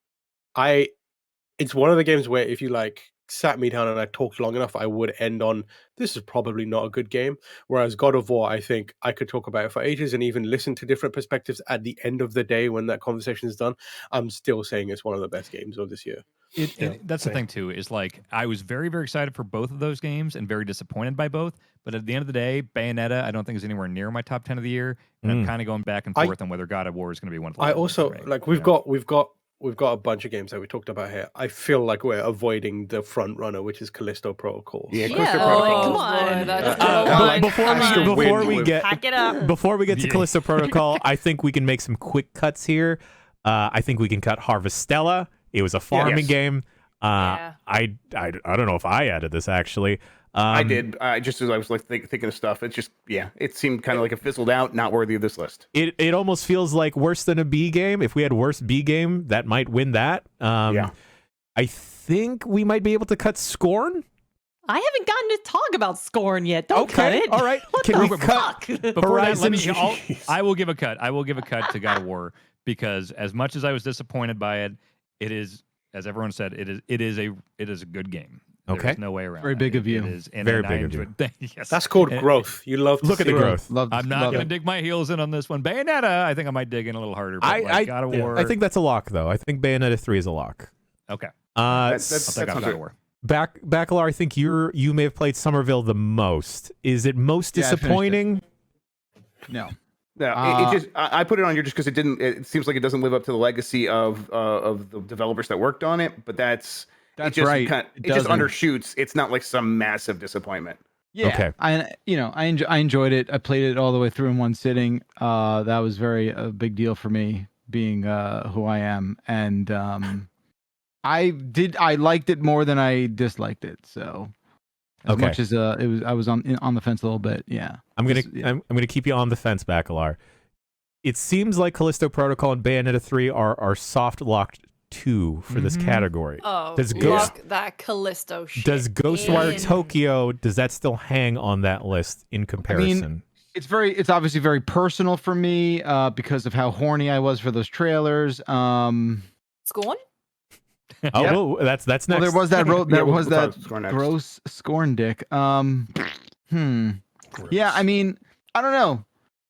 Speaker 5: it's one of the games where if you like sat me down and I talked long enough, I would end on, this is probably not a good game. Whereas God of War, I think I could talk about it for ages and even listen to different perspectives. At the end of the day, when that conversation is done, I'm still saying it's one of the best games of this year.
Speaker 2: That's the thing too, is like I was very, very excited for both of those games and very disappointed by both. But at the end of the day, Bayonetta, I don't think is anywhere near my top 10 of the year. And I'm kind of going back and forth on whether God of War is going to be one of the
Speaker 5: I
Speaker 2: ones
Speaker 5: also
Speaker 2: for me,
Speaker 5: like
Speaker 2: you know?
Speaker 5: we've got a bunch of games that we talked about here. I feel like we're avoiding the front runner, which is Callisto Protocol.
Speaker 3: Yeah,
Speaker 8: Yeah,
Speaker 3: Callisto
Speaker 8: oh,
Speaker 3: Protocol.
Speaker 8: come on. That's
Speaker 1: Before we get
Speaker 8: Pack it up.
Speaker 1: before we get to
Speaker 2: Yeah.
Speaker 1: Callisto Protocol, I think we can make some quick cuts here. I think we can cut Harvestella. It was a farming
Speaker 3: Yes.
Speaker 1: game.
Speaker 8: Yeah.
Speaker 1: I don't know if I added this actually.
Speaker 3: I did. Just as I was like thinking of stuff, it's just it seemed kind of like it fizzled out, not worthy of this list.
Speaker 1: It almost feels like worse than a B game. If we had worst B game, that might win that.
Speaker 3: Yeah.
Speaker 1: I think we might be able to cut Scorn.
Speaker 4: I haven't gotten to talk about Scorn yet. Don't
Speaker 1: Okay,
Speaker 4: cut it.
Speaker 1: all right.
Speaker 4: What
Speaker 1: Can
Speaker 4: the
Speaker 1: we
Speaker 4: fuck?
Speaker 2: Before that, let me.
Speaker 6: Horizon-
Speaker 2: I will give a cut. I will give a cut to God of War because as much as I was disappointed by it, it is, as everyone said, it is a good game.
Speaker 1: Okay.
Speaker 2: There's no way around.
Speaker 7: Very
Speaker 2: it.
Speaker 7: big of you.
Speaker 2: It is, and
Speaker 1: Very
Speaker 2: I
Speaker 1: big of
Speaker 2: enjoyed- Yes.
Speaker 5: That's called
Speaker 2: And-
Speaker 5: growth. You love to
Speaker 1: Look at
Speaker 5: see
Speaker 1: the
Speaker 5: it.
Speaker 1: growth.
Speaker 2: I'm not going to dig my heels in on this one. Bayonetta, I think I might dig in a little harder. But God of War.
Speaker 1: I think that's a lock though. I think Bayonetta 3 is a lock.
Speaker 2: Okay.
Speaker 3: That's
Speaker 2: I'll take
Speaker 3: sounds
Speaker 2: God
Speaker 3: good.
Speaker 2: of War.
Speaker 1: Bacalar, I think you may have played Somerville the most. Is it most
Speaker 7: Yeah, I finished it.
Speaker 1: disappointing?
Speaker 7: No.
Speaker 3: No, it just I put it on here just because it didn't. It seems like it doesn't live up to the legacy of the developers that worked on it. But that's
Speaker 7: That's
Speaker 3: it just
Speaker 7: right.
Speaker 3: It just
Speaker 7: doesn't.
Speaker 3: undershoots. It's not like some massive disappointment.
Speaker 7: Yeah,
Speaker 1: Okay.
Speaker 7: I enjoyed it. I played it all the way through in one sitting. That was a big deal for me, being who I am, and I liked it more than I disliked it. So as
Speaker 1: Okay.
Speaker 7: much as I was on the fence a little bit. Yeah,
Speaker 1: I'm gonna keep you on the fence, Bacalar. It seems like Callisto Protocol and Bayonetta 3 are soft locked 2 for this category.
Speaker 8: Oh,
Speaker 1: Does
Speaker 8: lock that Callisto shit.
Speaker 1: Does Ghostwire
Speaker 8: in.
Speaker 1: Tokyo, does that still hang on that list in comparison?
Speaker 7: it's obviously very personal for me because of how horny I was for those trailers.
Speaker 8: Scorn?
Speaker 1: Oh,
Speaker 7: yeah.
Speaker 1: well, that's next.
Speaker 7: Well, there was that
Speaker 3: we'll talk Scorn next.
Speaker 7: gross Scorn dick. Yeah, I mean, I don't know.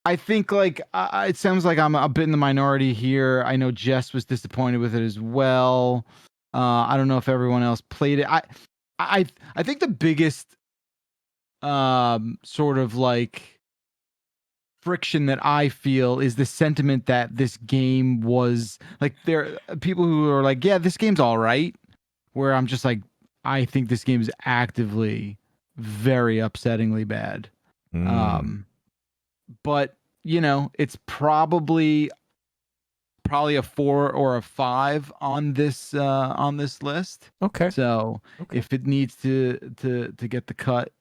Speaker 7: I think like it sounds like I'm a bit in the minority here. I know Jess was disappointed with it as well. I don't know if everyone else played it. I think the biggest sort of like friction that I feel is the sentiment that this game was like, there are people who are like, yeah, this game's all right, where I'm just like, I think this game is actively very upsettingly bad. But it's probably a 4 or a 5 on this list.
Speaker 1: Okay.
Speaker 7: So if it needs to get the cut,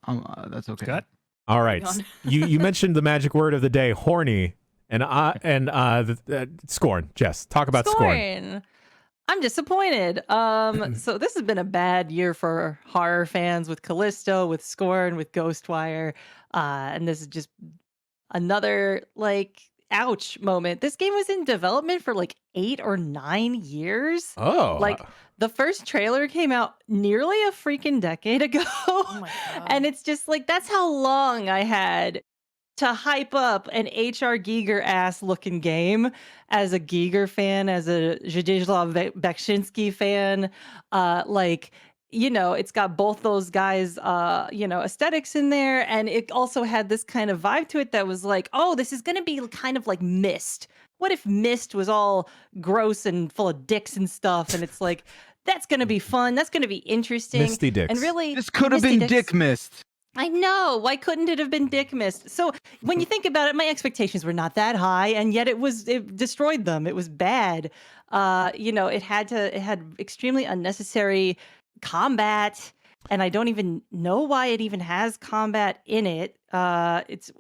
Speaker 7: that's okay.
Speaker 2: Cut.
Speaker 1: All right. you mentioned the magic word of the day, horny, and Scorn. Jess, talk about Scorn.
Speaker 4: I'm disappointed. So this has been a bad year for horror fans with Callisto, with Scorn, with Ghostwire, and this is just another like ouch moment. This game was in development for like 8 or 9 years.
Speaker 1: Oh,
Speaker 4: like the first trailer came out nearly a freaking decade ago.
Speaker 8: Oh my God.
Speaker 4: And it's just like, that's how long I had to hype up an HR Giger ass looking game as a Giger fan, as a Zdzisław Beksiński fan. It's got both those guys, aesthetics in there. And it also had this kind of vibe to it that was like, oh, this is going to be kind of like Myst. What if Myst was all gross and full of dicks and stuff? And it's like, that's going to be fun. That's going to be interesting.
Speaker 1: Misty dicks.
Speaker 4: And really,
Speaker 7: this could have been Dick Mist.
Speaker 4: I know. Why couldn't it have been Dick Mist? So when you think about it, my expectations were not that high, and yet it destroyed them. It was bad. It had extremely unnecessary combat, and I don't even know why it even has combat in it. It's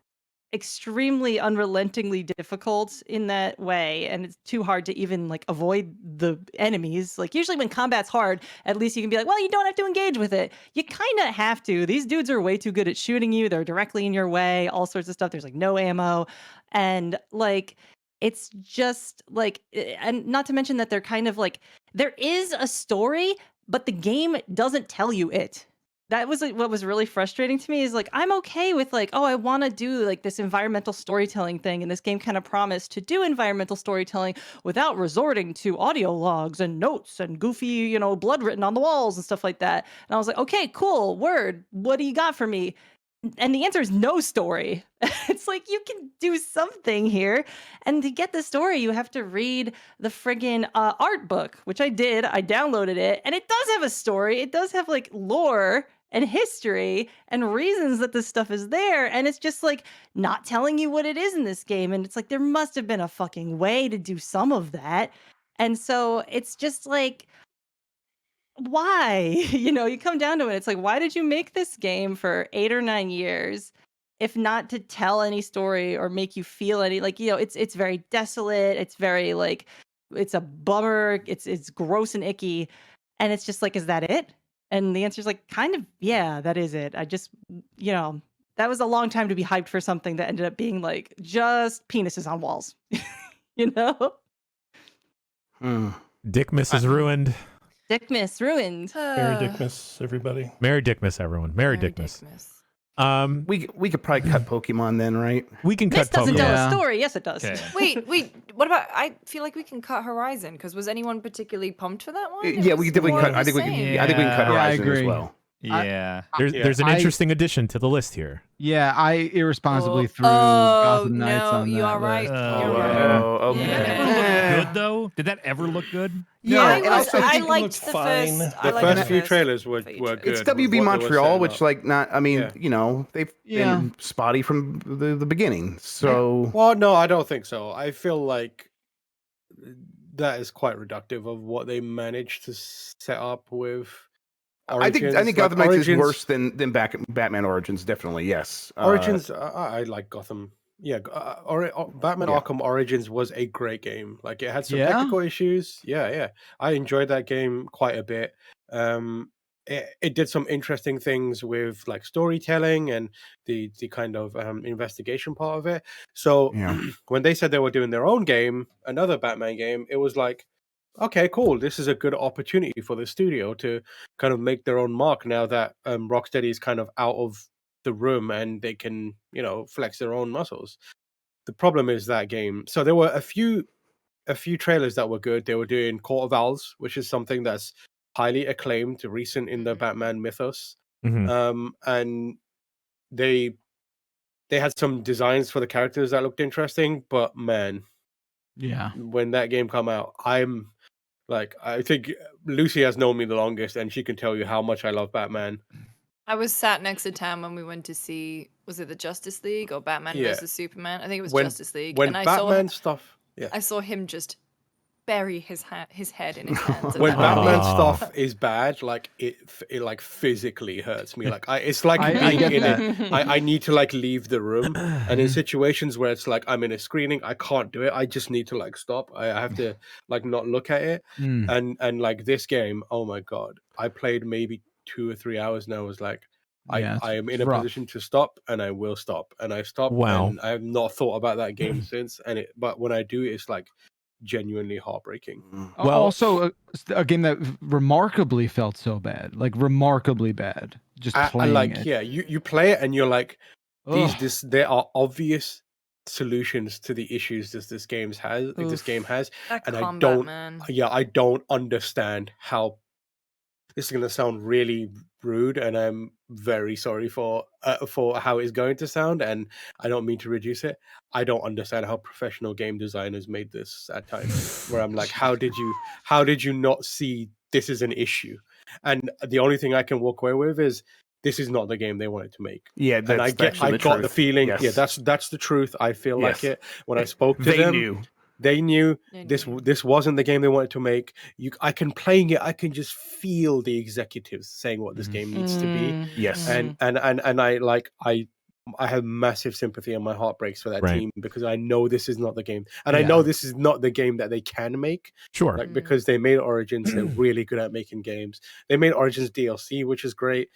Speaker 4: extremely unrelentingly difficult in that way, and it's too hard to even like avoid the enemies. Like usually when combat's hard, at least you can be like, well, you don't have to engage with it. You kind of have to. These dudes are way too good at shooting you. They're directly in your way, all sorts of stuff. There's like no ammo, and like it's just like, and not to mention that they're kind of like, there is a story, but the game doesn't tell you it. That was like, what was really frustrating to me is like, I'm okay with like, oh, I want to do like this environmental storytelling thing. And this game kind of promised to do environmental storytelling without resorting to audio logs and notes and goofy, blood written on the walls and stuff like that. And I was like, okay, cool, word. What do you got for me? And the answer is no story. It's like, you can do something here. And to get the story, you have to read the friggin' art book, which I did. I downloaded it. And it does have a story. It does have like lore and history and reasons that this stuff is there. And it's just like not telling you what it is in this game. And it's like, there must have been a fucking way to do some of that. And so it's just like, why? You come down to it. It's like, why did you make this game for 8 or 9 years if not to tell any story or make you feel any, like, it's very desolate. It's very like, it's a bummer. It's gross and icky. And it's just like, is that it? And the answer is like, kind of, yeah, that is it. I just, that was a long time to be hyped for something that ended up being like just penises on walls,
Speaker 1: Dick Miss is ruined.
Speaker 4: Dickmas ruined.
Speaker 6: Merry Dickmas, everybody.
Speaker 1: Merry Dickmas, everyone. Merry Dickmas.
Speaker 3: We could probably cut Pokemon then, right?
Speaker 1: We can
Speaker 4: This
Speaker 1: cut
Speaker 4: doesn't
Speaker 1: Pokemon.
Speaker 4: tell a story. Yes, it does.
Speaker 2: Okay.
Speaker 8: Wait. What about? I feel like we can cut Horizon because was anyone particularly pumped for that one?
Speaker 3: Yeah, we could definitely cut. I think we can. I think we can cut
Speaker 7: Yeah, I
Speaker 3: Horizon as
Speaker 7: agree.
Speaker 3: well.
Speaker 2: Yeah.
Speaker 1: There's an interesting addition to the list here.
Speaker 7: Yeah, I irresponsibly threw
Speaker 8: Oh,
Speaker 7: Gotham Knights
Speaker 8: no,
Speaker 7: on
Speaker 8: you
Speaker 7: that
Speaker 8: are right.
Speaker 7: list.
Speaker 8: You're
Speaker 3: Whoa,
Speaker 8: right.
Speaker 3: okay.
Speaker 2: Did that ever look good though? Did that ever look good?
Speaker 3: Yeah,
Speaker 8: I,
Speaker 3: and
Speaker 8: was,
Speaker 3: also
Speaker 8: I
Speaker 6: it
Speaker 8: liked
Speaker 6: looked
Speaker 8: the
Speaker 6: fine.
Speaker 8: first.
Speaker 6: The
Speaker 8: I liked
Speaker 5: first few trailers were
Speaker 8: few
Speaker 5: good.
Speaker 3: it's
Speaker 5: with what
Speaker 3: WB
Speaker 5: they were
Speaker 3: Montreal,
Speaker 5: setting
Speaker 3: which
Speaker 5: up.
Speaker 3: like not. I mean,
Speaker 5: Yeah.
Speaker 3: you know, they've
Speaker 7: Yeah.
Speaker 3: been spotty from the beginning. So
Speaker 5: Well, no, I don't think so. I feel like that is quite reductive of what they managed to set up with Origins.
Speaker 3: I think Gotham Knights is
Speaker 5: Origins,
Speaker 3: worse than Batman Origins. Definitely, yes.
Speaker 5: Origins. I like Gotham. Yeah, Batman
Speaker 3: Yeah.
Speaker 5: Arkham Origins was a great game. Like it had some
Speaker 7: Yeah?
Speaker 5: technical issues. Yeah. I enjoyed that game quite a bit. It did some interesting things with like storytelling and the kind of investigation part of it. So
Speaker 3: Yeah.
Speaker 5: when they said they were doing their own game, another Batman game, it was like, okay, cool. This is a good opportunity for the studio to kind of make their own mark now that Rocksteady is kind of out of the room and they can, flex their own muscles. The problem is that game. So there were a few trailers that were good. They were doing Court of Owls, which is something that's highly acclaimed, recent in the Batman mythos.
Speaker 1: Mhm.
Speaker 5: And they had some designs for the characters that looked interesting, but man,
Speaker 7: Yeah.
Speaker 5: when that game come out, I think Lucy has known me the longest, and she can tell you how much I love Batman.
Speaker 8: I was sat next to Tam when we went to see, was it the Justice League or Batman versus Superman? I think it was Justice League.
Speaker 5: When
Speaker 8: and I
Speaker 5: Batman
Speaker 8: saw,
Speaker 5: stuff, yeah.
Speaker 8: I saw him just bury his head in his hands.
Speaker 5: When Batman
Speaker 1: Aw.
Speaker 5: stuff is bad, like it like physically hurts me. Like it's like
Speaker 7: I
Speaker 5: being
Speaker 7: get
Speaker 5: in
Speaker 7: that.
Speaker 5: it. I need to like leave the room, and in situations where it's like I'm in a screening, I can't do it. I just need to like stop. I have to like not look at it.
Speaker 7: Mm.
Speaker 5: And like this game, oh my god, I played maybe 2 or 3 hours now. I was like,
Speaker 7: Yeah,
Speaker 5: I am in
Speaker 7: it's
Speaker 5: a
Speaker 7: rough.
Speaker 5: position to stop, and I will stop, and I stop.
Speaker 1: Wow.
Speaker 5: And I have not thought about that game since. But when I do, it's like genuinely heartbreaking.
Speaker 1: Well-
Speaker 7: Also a game that remarkably felt so bad, like remarkably bad. Just
Speaker 5: I
Speaker 7: playing
Speaker 5: like,
Speaker 7: it.
Speaker 5: yeah, you play it and you're like,
Speaker 7: Ugh.
Speaker 5: there are obvious solutions to the issues this game has,
Speaker 8: That
Speaker 5: and I
Speaker 8: combat,
Speaker 5: don't,
Speaker 8: man.
Speaker 5: I don't understand how. This is going to sound really rude, and I'm very sorry for how it's going to sound, and I don't mean to reduce it. I don't understand how professional game designers made this at times. Where I'm like, how did you not see this is an issue? And the only thing I can walk away with is this is not the game they wanted to make.
Speaker 3: Yeah,
Speaker 5: And
Speaker 3: that's
Speaker 5: I
Speaker 3: actually
Speaker 5: got the
Speaker 3: truth.
Speaker 5: feeling,
Speaker 3: Yes.
Speaker 5: yeah, that's the truth. I feel like
Speaker 3: Yes.
Speaker 5: it when I spoke to
Speaker 3: They
Speaker 5: them.
Speaker 3: knew.
Speaker 5: They knew
Speaker 8: They
Speaker 5: this
Speaker 8: knew.
Speaker 5: this wasn't the game they wanted to make. I can playing it. I can just feel the executives saying what this game needs to be,
Speaker 3: Yes.
Speaker 5: and I have massive sympathy and my heart breaks for that
Speaker 1: Right.
Speaker 5: team because I know this is not the game, and I know this is not the game that they can make.
Speaker 1: Sure.
Speaker 5: Like because they made Origins, they're really good at making games. They made Origins DLC, which is great.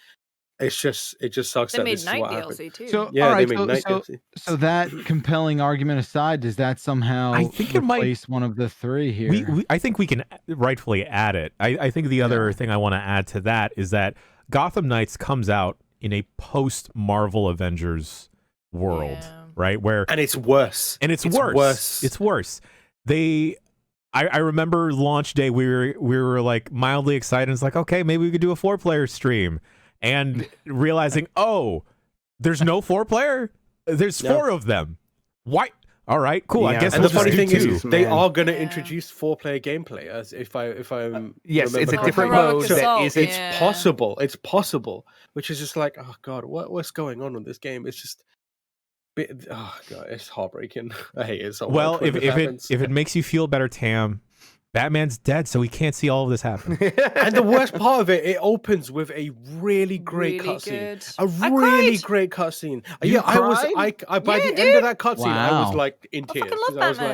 Speaker 5: It just sucks
Speaker 8: They
Speaker 5: that
Speaker 8: made
Speaker 5: this is
Speaker 8: Night
Speaker 5: what happened.
Speaker 8: DLC too.
Speaker 7: So
Speaker 5: Yeah,
Speaker 7: all right,
Speaker 5: they made Night DLC.
Speaker 7: so that compelling argument aside, does that somehow
Speaker 1: I think it might-
Speaker 7: replace one of the three here?
Speaker 1: I think we can rightfully add it. I think the other thing I want to add to that is that Gotham Knights comes out in a post Marvel Avengers world,
Speaker 8: Yeah.
Speaker 1: right? Where
Speaker 5: And it's worse.
Speaker 1: it's worse. It's worse. I remember launch day. We were like mildly excited. It's like, okay, maybe we could do a 4-player stream, and realizing, oh, there's no 4-player. There's 4 of them. Why? All right, cool. I
Speaker 3: Yeah.
Speaker 1: guess
Speaker 5: And
Speaker 1: we'll
Speaker 5: the funny
Speaker 1: just do
Speaker 5: thing
Speaker 1: 2.
Speaker 5: is, they
Speaker 3: man.
Speaker 5: are going to
Speaker 8: Yeah.
Speaker 5: introduce 4-player gameplay. As if I
Speaker 3: Yes, it's a
Speaker 5: remember
Speaker 3: different
Speaker 5: correctly.
Speaker 3: mode
Speaker 8: Heroic
Speaker 3: that
Speaker 8: Assault,
Speaker 3: isn't.
Speaker 5: It's
Speaker 8: yeah.
Speaker 5: possible. It's possible, which is just like, oh god, what's going on with this game? It's just, oh god, it's heartbreaking. I hate it so
Speaker 1: Well,
Speaker 5: much. when
Speaker 1: if
Speaker 5: this happens.
Speaker 1: it makes you feel better, Tam, Batman's dead, so he can't see all of this happen.
Speaker 5: And the worst part of it opens with a really great
Speaker 8: Really
Speaker 5: cutscene.
Speaker 8: good.
Speaker 5: A
Speaker 8: I
Speaker 5: really
Speaker 8: cried.
Speaker 5: great cutscene.
Speaker 7: You
Speaker 5: Yeah, I was.
Speaker 7: cried?
Speaker 5: I by
Speaker 8: Yeah,
Speaker 5: the end of that cutscene, I was
Speaker 7: Wow.
Speaker 5: like in
Speaker 8: I
Speaker 5: tears.
Speaker 8: fucking love
Speaker 5: 'cause I was like,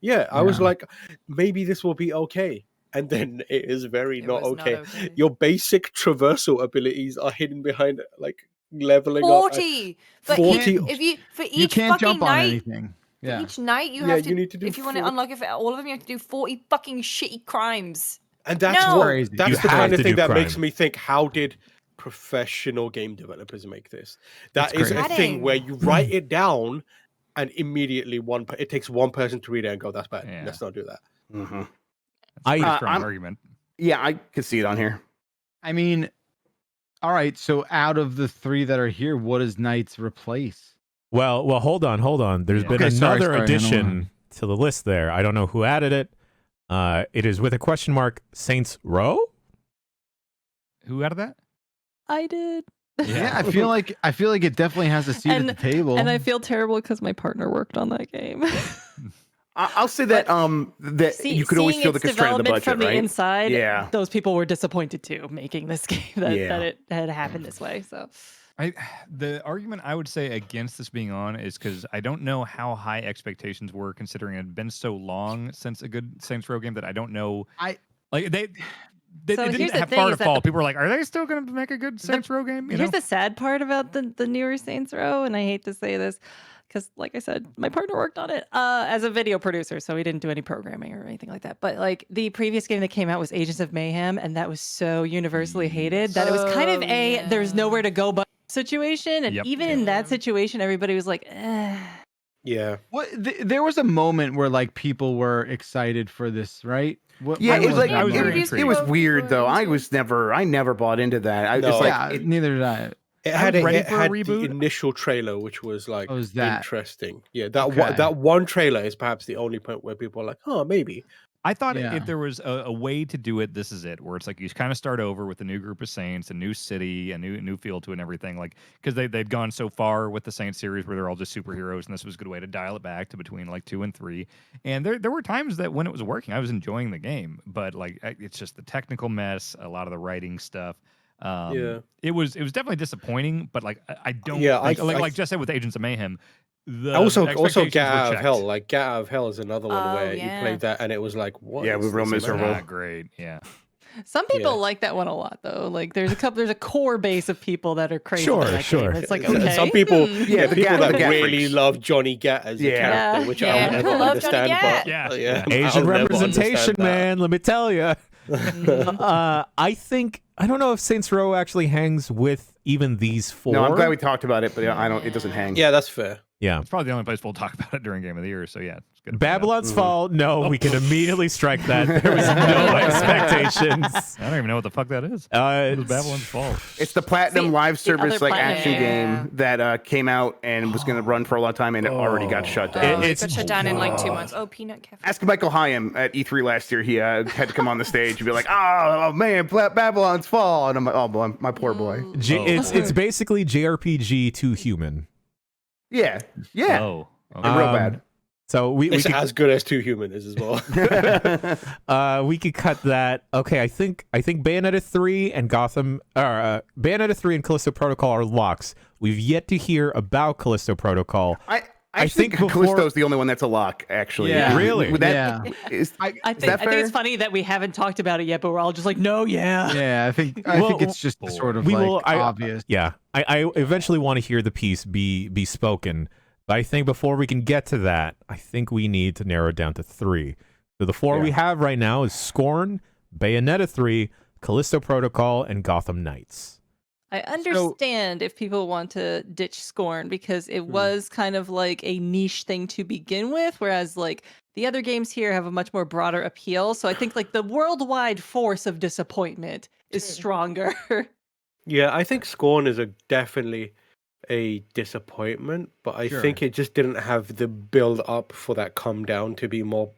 Speaker 8: Batman.
Speaker 5: I was
Speaker 7: Yeah.
Speaker 5: like, maybe this will be okay. And then it is very
Speaker 8: It
Speaker 5: not
Speaker 8: was not
Speaker 5: okay.
Speaker 8: okay.
Speaker 5: Your basic traversal abilities are hidden behind like leveling up.
Speaker 8: 40 for
Speaker 5: 40.
Speaker 8: each
Speaker 7: you
Speaker 8: each
Speaker 7: can't
Speaker 8: fucking
Speaker 7: jump on
Speaker 8: night.
Speaker 7: anything. Yeah.
Speaker 8: Each night you
Speaker 5: Yeah,
Speaker 8: have to,
Speaker 5: you need to do
Speaker 8: if you want to
Speaker 5: 40.
Speaker 8: unlock it for all of them, you have to do 40 fucking shitty crimes.
Speaker 5: And that's
Speaker 8: No.
Speaker 5: what
Speaker 7: Crazy.
Speaker 5: that's
Speaker 1: You
Speaker 5: the
Speaker 1: have
Speaker 5: kind of
Speaker 1: to
Speaker 5: thing
Speaker 1: do
Speaker 5: that makes
Speaker 1: crime.
Speaker 5: me think, how did professional game developers make this? That
Speaker 7: That's
Speaker 5: is a
Speaker 8: crazy.
Speaker 5: thing where you write it down and immediately it takes one person to read it and go, that's bad.
Speaker 2: Yeah.
Speaker 5: Let's not do that.
Speaker 3: Mhm.
Speaker 2: That's a pretty
Speaker 1: I-
Speaker 2: strong
Speaker 3: I'm-
Speaker 2: argument.
Speaker 3: Yeah, I could see it on here.
Speaker 7: I mean, All right, so out of the 3 that are here, what does Knights replace?
Speaker 1: Well, hold on. There's been
Speaker 7: Okay, sorry,
Speaker 1: another
Speaker 7: I don't
Speaker 1: addition
Speaker 7: wanna-
Speaker 1: to the list there. I don't know who added it. It is with a question mark, Saints Row?
Speaker 2: Who out of that?
Speaker 4: I did.
Speaker 7: Yeah, I feel like it definitely has a seat at the table.
Speaker 4: And I feel terrible because my partner worked on that game.
Speaker 3: I'll say that that you could always feel the constraint of the budget,
Speaker 4: from the
Speaker 3: right?
Speaker 4: inside.
Speaker 3: Yeah.
Speaker 4: Those people were disappointed too, making this game that it had happened this way. So
Speaker 2: The argument I would say against this being on is because I don't know how high expectations were, considering it had been so long since a good Saints Row game that I don't know. They
Speaker 4: So here's
Speaker 2: didn't
Speaker 4: the
Speaker 2: have
Speaker 4: thing
Speaker 2: far to
Speaker 4: is that
Speaker 2: fall.
Speaker 4: the-
Speaker 2: People were like, "Are they still going to make a good Saints Row game?" You
Speaker 4: here's
Speaker 2: know?
Speaker 4: the sad part about the newer Saints Row, and I hate to say this because, like I said, my partner worked on it as a video producer, so he didn't do any programming or anything like that. But like the previous game that came out was Agents of Mayhem, and that was so universally hated that it was kind of there's nowhere to go but situation, and even in that situation, everybody was like, eh.
Speaker 5: Yeah.
Speaker 7: There was a moment where like people were excited for this, right?
Speaker 3: Yeah, it was like
Speaker 2: I was very
Speaker 3: it
Speaker 2: intrigued.
Speaker 3: was weird though. I never bought into that. I
Speaker 5: No.
Speaker 3: just like
Speaker 7: Yeah, neither did I.
Speaker 5: It had,
Speaker 2: was ready
Speaker 5: it
Speaker 2: for a
Speaker 5: had
Speaker 2: reboot.
Speaker 5: the initial trailer, which was like
Speaker 7: was that?
Speaker 5: interesting. Yeah, that
Speaker 7: Okay.
Speaker 5: that one trailer is perhaps the only point where people are like, "Oh, maybe."
Speaker 2: I thought
Speaker 7: Yeah.
Speaker 2: if there was a way to do it, this is it. Where it's like you kind of start over with a new group of Saints, a new city, a new feel to it, and everything. Like because they'd gone so far with the Saints series where they're all just superheroes, and this was a good way to dial it back to between like 2 and 3. And there were times that when it was working, I was enjoying the game, but like it's just the technical mess, a lot of the writing stuff. It was definitely disappointing, but like I don't.
Speaker 5: Yeah,
Speaker 2: like Jess said with Agents of Mayhem.
Speaker 5: Also
Speaker 2: expectations
Speaker 5: Get
Speaker 2: were
Speaker 5: Out of
Speaker 2: checked.
Speaker 5: Hell. Like Get Out of Hell is another one
Speaker 8: Oh,
Speaker 5: where
Speaker 8: yeah.
Speaker 5: you played that and it was like, what?
Speaker 3: Yeah,
Speaker 5: is
Speaker 3: we're real
Speaker 5: this
Speaker 3: miserable.
Speaker 5: about?
Speaker 2: Not great. Yeah.
Speaker 4: Some people
Speaker 5: Yeah.
Speaker 4: like that one a lot, though. Like, there's a core base of people that are crazy.
Speaker 1: Sure,
Speaker 4: for that
Speaker 1: sure.
Speaker 4: game. It's like
Speaker 5: So-
Speaker 4: okay.
Speaker 5: Some people,
Speaker 3: Yeah, the
Speaker 5: people
Speaker 3: Gat-
Speaker 5: that
Speaker 3: the Gat
Speaker 5: really
Speaker 3: freaks.
Speaker 5: love Johnny Gat as a
Speaker 3: Yeah.
Speaker 5: character, which
Speaker 8: Yeah.
Speaker 5: I will never
Speaker 8: Love Johnny
Speaker 5: understand.
Speaker 8: Gat.
Speaker 5: But
Speaker 2: Yeah.
Speaker 5: I'll
Speaker 1: Asian
Speaker 5: never
Speaker 1: representation,
Speaker 5: understand that.
Speaker 1: man. Let me tell you. I don't know if Saints Row actually hangs with even these 4.
Speaker 3: no, I'm glad we talked about it, but I don't. It doesn't hang.
Speaker 5: Yeah, that's fair.
Speaker 1: Yeah.
Speaker 2: It's probably the only place we'll talk about it during Game of the Year. So yeah, it's good. to point out.
Speaker 1: Babylon's Fall. No, we can immediately strike that. There was no expectations.
Speaker 2: I don't even know what the fuck that is.
Speaker 1: Uh,
Speaker 2: It was Babylon's Fall.
Speaker 3: It's the Platinum
Speaker 4: See,
Speaker 3: live
Speaker 4: the
Speaker 3: service
Speaker 4: other
Speaker 3: like
Speaker 4: Platinum
Speaker 3: action
Speaker 8: game.
Speaker 3: game that came out and was going to run for a long time, and it already got shut down.
Speaker 8: Oh, it
Speaker 1: it's-
Speaker 8: got shut down in like 2 months. Oh, Peanut Cafe.
Speaker 3: Ask Michael Hyam at E3 last year. He had to come on the stage and be like, "Oh man, Babylon's Fall," and I'm like, "Oh boy, my poor boy."
Speaker 1: It's basically JRPG to human.
Speaker 3: Yeah, yeah,
Speaker 2: Oh.
Speaker 3: real bad.
Speaker 1: So we
Speaker 5: It's
Speaker 1: could,
Speaker 5: as good as Two Human is as well.
Speaker 1: we could cut that. Okay, I think Bayonetta 3 and Bayonetta 3 and Callisto Protocol are locks. We've yet to hear about Callisto Protocol.
Speaker 3: I think
Speaker 1: before-
Speaker 3: Callisto's the only one that's a lock. Actually,
Speaker 7: Yeah.
Speaker 1: Really?
Speaker 3: Would
Speaker 7: Yeah.
Speaker 3: is
Speaker 4: I
Speaker 3: is
Speaker 4: think
Speaker 3: that fair?
Speaker 4: it's funny that we haven't talked about it yet, but we're all just like, no, yeah.
Speaker 7: Yeah, I think
Speaker 1: Well,
Speaker 7: it's just sort of
Speaker 1: we
Speaker 7: like
Speaker 1: will-
Speaker 7: obvious.
Speaker 1: Yeah, I eventually want to hear the piece be spoken. But I think before we can get to that, I think we need to narrow it down to 3. So the 4 we have right now is Scorn, Bayonetta 3, Callisto Protocol, and Gotham Knights.
Speaker 4: I understand if people want to ditch Scorn because it was kind of like a niche thing to begin with, whereas like the other games here have a much more broader appeal. So I think like the worldwide force of disappointment is stronger.
Speaker 5: Yeah, I think Scorn is definitely a disappointment, but I think it just didn't have the build up for that come down to be more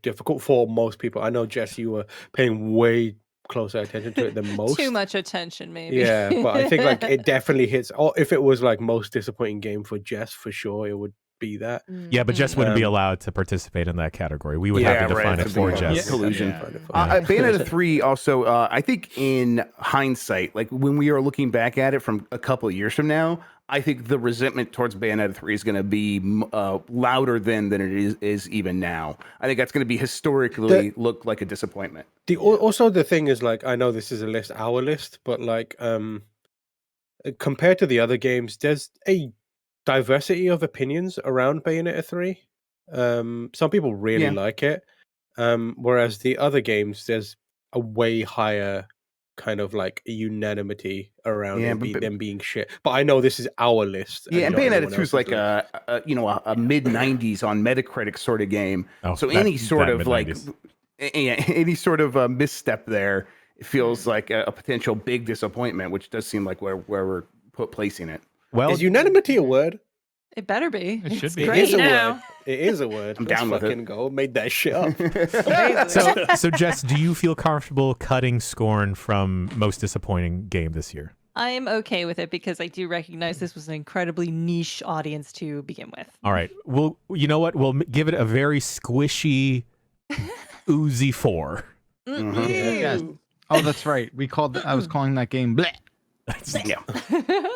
Speaker 5: difficult for most people. I know, Jess, you were paying way closer attention to it than most.
Speaker 4: Too much attention, maybe.
Speaker 5: Yeah, but I think like it definitely hits. Or if it was like most disappointing game for Jess, for sure it would be that.
Speaker 1: Yeah, but Jess wouldn't be
Speaker 5: Um,
Speaker 1: allowed to participate in that category. We would
Speaker 3: Yeah,
Speaker 1: have to
Speaker 3: right,
Speaker 1: define it
Speaker 3: it's a
Speaker 1: for
Speaker 3: big
Speaker 1: Jess.
Speaker 3: collusion.
Speaker 5: Yeah.
Speaker 3: Bayonetta 3 also, I think in hindsight, like when we are looking back at it from a couple of years from now, I think the resentment towards Bayonetta 3 is going to be louder than it is even now. I think that's going to be historically look like a disappointment.
Speaker 5: Also the thing is, like, I know this is our list, but like compared to the other games, there's a diversity of opinions around Bayonetta 3. Some people really like it, whereas the other games, there's a way higher kind of like unanimity around them being shit. But I know this is our list.
Speaker 3: Yeah, and
Speaker 5: not
Speaker 3: Bayonetta
Speaker 5: everyone
Speaker 3: 2 is like
Speaker 5: else's list.
Speaker 3: a mid 90s on Metacritic sort of game.
Speaker 1: Oh,
Speaker 3: So
Speaker 1: that-
Speaker 3: any sort
Speaker 1: that
Speaker 3: of like
Speaker 1: mid-90s.
Speaker 3: any sort of misstep there it feels like a potential big disappointment, which does seem like where we're placing it.
Speaker 1: Well,
Speaker 5: Is unanimity a word?
Speaker 4: It better be.
Speaker 2: It should
Speaker 4: It's
Speaker 2: be.
Speaker 5: It
Speaker 4: great.
Speaker 5: is a
Speaker 8: now.
Speaker 5: word. It is a word.
Speaker 3: I'm
Speaker 5: Let's
Speaker 3: down with it.
Speaker 5: fucking go. Made that shit up.
Speaker 1: so Jess, do you feel comfortable cutting Scorn from most disappointing game this year?
Speaker 4: I am okay with it because I do recognize this was an incredibly niche audience to begin with.
Speaker 1: All right. Well, you know what? We'll give it a very squishy, oozy 4.
Speaker 7: Yes. Oh, that's right. I was calling that game bleh.
Speaker 3: Yeah.